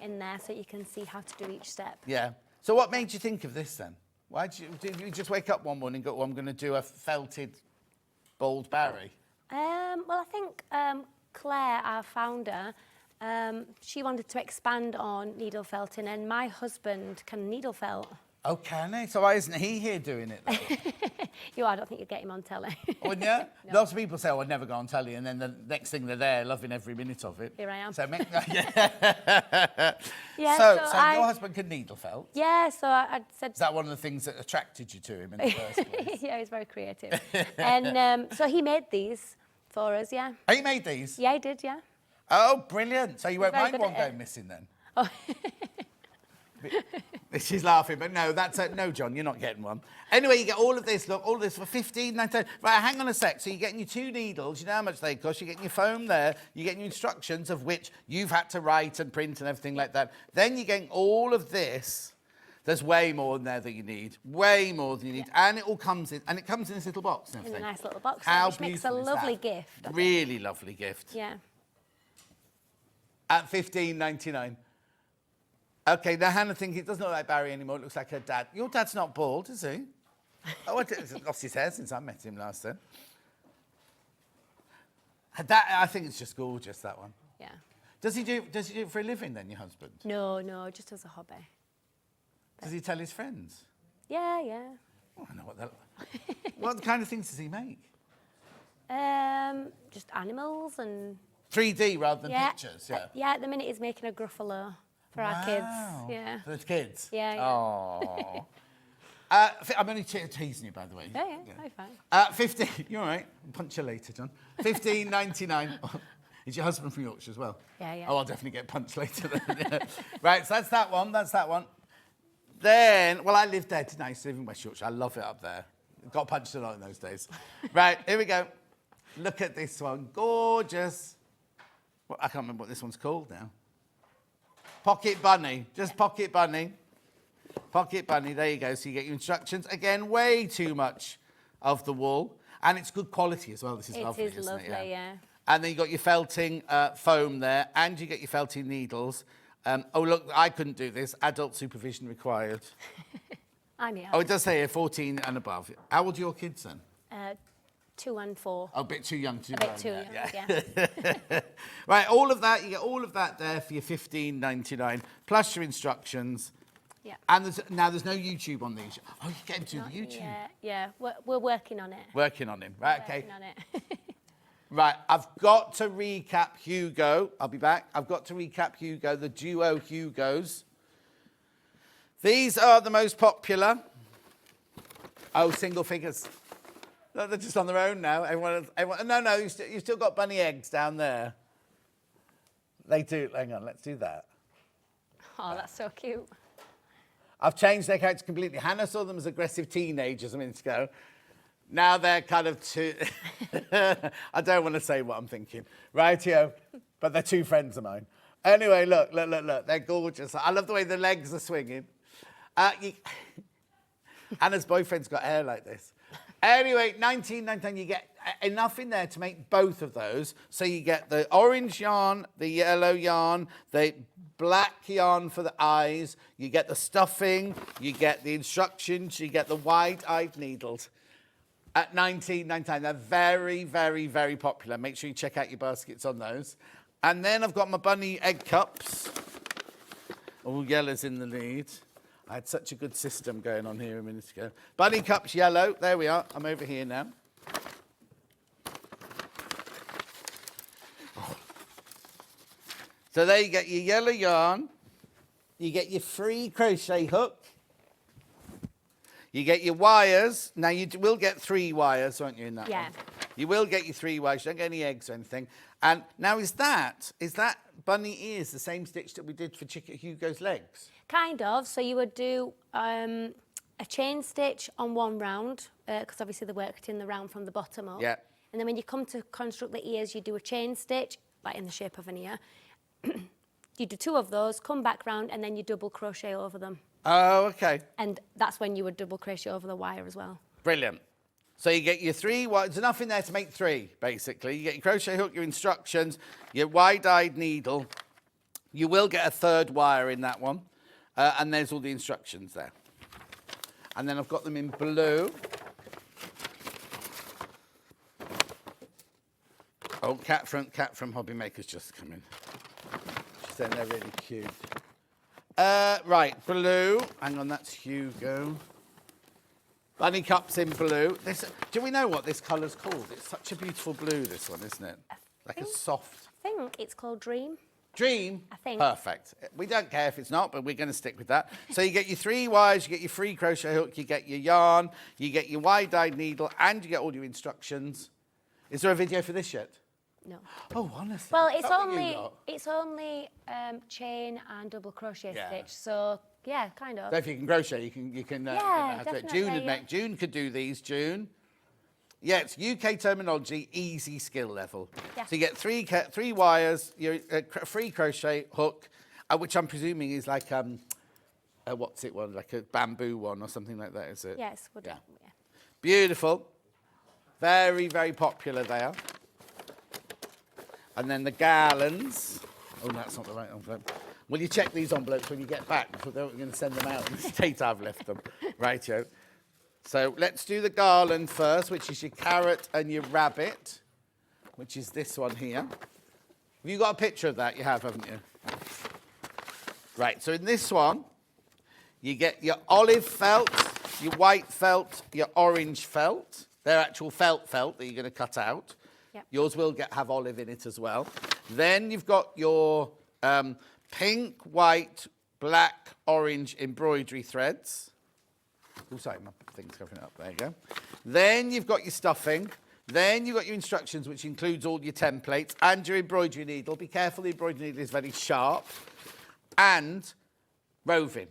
in there so you can see how to do each step. Yeah. So what made you think of this then? Did you just wake up one morning and go, oh, I'm going to do a felted bald Barry? Well, I think Claire, our founder, she wanted to expand on needle felting, and my husband can needle felt. Oh, can he? So why isn't he here doing it, though? I don't think you'd get him on telly. Wouldn't you? No. Lots of people say, oh, I'd never go on telly, and then the next thing they're there, loving every minute of it. Here I am. So, yeah, so your husband can needle felt? Yeah, so I said... Is that one of the things that attracted you to him in the first place? Yeah, he's very creative. And so he made these for us, yeah. Oh, he made these? Yeah, he did, yeah. Oh, brilliant. So you won't mind one going missing then? Oh. She's laughing, but no, no, John, you're not getting one. Anyway, you get all of this, look, all this for $15.99. Right, hang on a sec. So you're getting your 2 needles, you know how much they cost, you're getting your foam there, you're getting your instructions of which you've had to write and print and everything like that. Then you're getting all of this. There's way more in there that you need, way more than you need. And it all comes in, and it comes in this little box and everything. In a nice little box, How which makes a beautiful is lovely that? gift. Really lovely gift. Yeah. At $15.99. Okay, now Hannah thinking it doesn't look like Barry anymore. It looks like her dad. Your dad's not bald, is he? Oh, he's lost his hair since I met him last time. I think it's just gorgeous, that one. Yeah. Does he do it for a living then, your husband? No, just as a hobby. Does he tell his friends? Yeah. Oh, I know what that. What kind of things does he make? Just animals and... 3D rather than pictures, yeah. Yeah, at the minute he's making a gruffalo for our kids. Yeah. For the kids? Yeah. Oh. I'm only teasing you, by the way. Yeah, fine. 15. You're all right. I'll punch you later, John. $15.99. Is your husband from Yorkshire as well? Yeah. Oh, I'll definitely get punched later then. Yeah. Right, so that's that one. Then, well, I lived there, didn't I? I used to live in West Yorkshire. I love it up there. Got punched a lot in those days. Right, here we go. Look at this one. Gorgeous. Well, I can't remember what this one's called now. Pocket bunny. Just pocket bunny. Pocket bunny. There you go. So you get your instructions. Again, way too much of the wool. And it's good quality as well. This is lovely, isn't it? It is lovely, yeah. And then you got your felting foam there, and you get your felting needles. Oh, look, I couldn't do this. Adult supervision required. I'm here. Oh, it does say here 14 and above. How old are your kids then? 2 and 4. Oh, a bit too young to A bit too young, yeah. Right, all of that, you get all of that there for your $15.99, plus your instructions. Yeah. And there's no YouTube on these. Oh, you get him to the YouTube. Yeah. We're working on it. Working on him. Right, okay. Working on it. Right, I've got to recap Hugo. I'll be back. I've got to recap Hugo, the duo Hugos. These are the most popular. Oh, single figures. No, they're just on their own now. Everyone, no, you've still got bunny eggs down there. They do. Hang on, let's do that. Oh, that's so cute. I've changed their characters completely. Hannah saw them as aggressive teenagers a minute ago. Now they're kind of two... I don't want to say what I'm thinking. Rightio. But they're 2 friends of mine. Anyway, look. They're gorgeous. I love the way the legs are swinging. Hannah's boyfriend's got hair like this. Anyway, $19.99, you get enough in there to make both of those. So you get the orange yarn, the yellow yarn, the black yarn for the eyes, you get the stuffing, you get the instructions, you get the wide-eyed needles. At $19.99, they're very, very, very popular. Make sure you check out your baskets on those. And then I've got my bunny egg cups. All yellow's in the lead. I had such a good system going on here a minute ago. Bunny cups yellow. There we are. I'm over here now. Oh. So there you get your yellow yarn. You get your free crochet hook. You get your wires. Now, you will get 3 wires, won't you, in that one? You will get your 3 wires. You don't get any eggs or anything. And now, is that bunny ears the same stitch that we did for Hugo's legs? Kind of. So you would do a chain stitch on one round, because obviously they worked in the round from the bottom up. Yeah. And then when you come to construct the ears, you do a chain stitch, like in the shape of an ear. You do 2 of those, come back round, and then you double crochet over them. Oh, okay. And that's when you would double crochet over the wire as well. Brilliant. So you get your 3, there's enough in there to make 3, basically. You get your crochet hook, your instructions, your wide-eyed needle. You will get a 3rd wire in that one. And there's all the instructions there. And then I've got them in blue. Oh, Cat from Hobby Maker's just come in. She said they're really cute. Right, blue. Hang on, that's Hugo. Bunny cups in blue. Do we know what this colour's called? It's such a beautiful blue, this one, isn't it? Like a soft... I think it's called Dream. Dream? I think. Perfect. We don't care if it's not, but we're going to stick with that. So you get your 3 wires, you get your free crochet hook, you get your yarn, you get your wide-dyed needle, and you get all your instructions. Is there a video for this yet? No. Oh, honestly. Well, it's only chain and double crochet stitch, so yeah, kind of. So if you can crochet, you can. Yeah, do it. definitely. June could do these. June. Yeah, it's UK terminology, easy skill level. Yeah. So you get 3 wires, your free crochet hook, which I'm presuming is like what's it one, like a bamboo one or something like that, is it? Yes, would yeah. Beautiful. Very, very popular they are. And then the garlands. Oh, that's not the right envelope. Will you check these envelopes when you get back? Because we're going to send them out in the state I've left them. Rightio. So let's do the garland first, which is your carrot and your rabbit, which is this one here. Have you got a picture of that? You have, haven't you? Right, so in this one, you get your olive felt, your white felt, your orange felt. They're actual felt that you're going to cut out. Yep. Yours will have olive in it as well. Then you've got your pink, white, black, orange embroidery threads. Oh, sorry, my thing's covering it up. There you go. Then you've got your stuffing. Then you've got your instructions, which includes all your templates and your embroidery needle. Be careful, the embroidery needle is very sharp. And roving.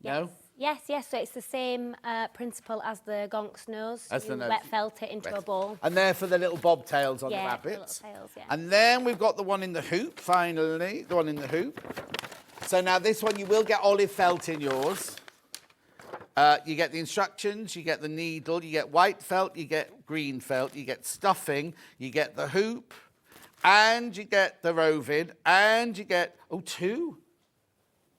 Yes. No? Yes. So it's the same principle as the gonks nose. As the nose. Wet felt it into a ball. And they're for the little bobtails on the Yeah, rabbits. the little tails, yeah. And then we've got the one in the hoop, finally. The one in the hoop. So now this one, you will get olive felt in yours. You get the instructions, you get the needle, you get white felt, you get green felt, you get stuffing, you get the hoop, and you get the roving, and you get, two.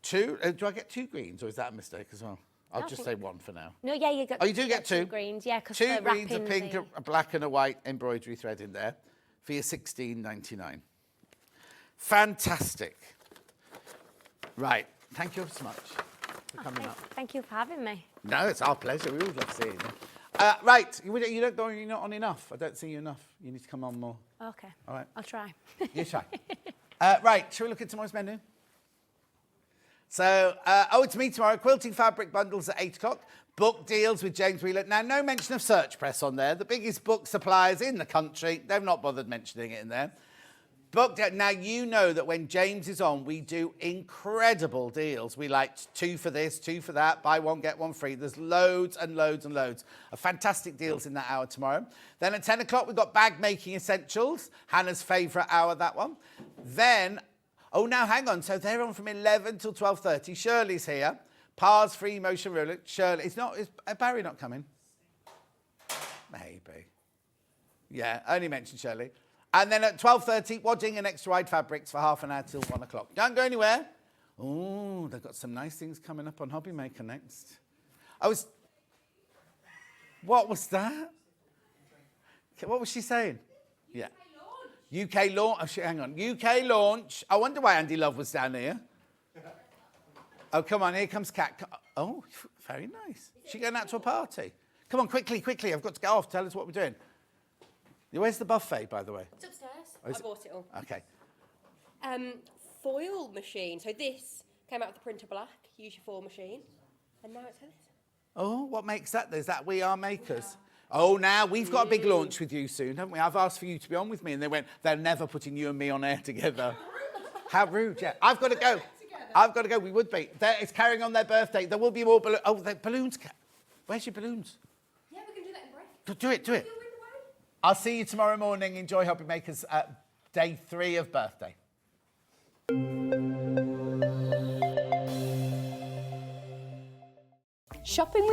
Do I get 2 greens, or is that a mistake as well? I'll just say 1 for now. No, yeah, you get. Oh, you do get 2 greens, yeah, because 2 greens, a pink, a black, and a white embroidery thread in there for your $16.99. Fantastic. Right, thank you so much for coming up. Thank you for having me. No, it's our pleasure. We always love seeing you. Right, you're not on enough. I don't see you enough. You need to come on more. Okay. All right. I'll try. You try. Right, shall we look at tomorrow's menu? So, it's me tomorrow. Quilting fabric bundles at 8 o'clock. Book deals with James Wheeler. Now, no mention of Search Press on there. The biggest book suppliers in the country. They've not bothered mentioning it in there. Now, you know that when James is on, we do incredible deals. We like 2 for this, 2 for that, buy 1, get 1 free. There's loads and loads and loads of fantastic deals in that hour tomorrow. Then at 10 o'clock, we've got bag making essentials. Hannah's favourite hour, that one. Then, now hang on. So they're on from 11 till 12:30. Shirley's here. Par's free motion ruler. Shirley, is Barry not coming? Maybe. Yeah, only mentioned Shirley. And then at 12:30, wadding and extra wide fabrics for half an hour till 1 o'clock. Don't go anywhere. Oh, they've got some nice things coming up on Hobby Maker next. What was that? What was she saying? Yeah. UK launch. Hang on. UK launch. I wonder why Andy Love was down here. Oh, come on. Here comes Kat. Oh, very nice. She going out to a party. Come on, quickly. I've got to get off. Tell us what we're doing. Where's the buffet, by the way? It's upstairs. I bought it all. Okay. Foil machine. So this came out of the printer black. Use your foil machine. And now it's this. Oh, what makes that? Is that We Are Makers? Yeah. Oh, now we've got a big launch with you soon, haven't we? I've asked for you to be on with me, and they went, they're never putting you and me on air together. How rude, yeah. I've got to go. We would be. It's carrying on their birthday. There will be more balloons. Oh, the balloons. Where's your balloons? Yeah, we can do that in break. Do it. I'll see you tomorrow morning. Enjoy Hobby Makers day 3 of birthday. Shopping with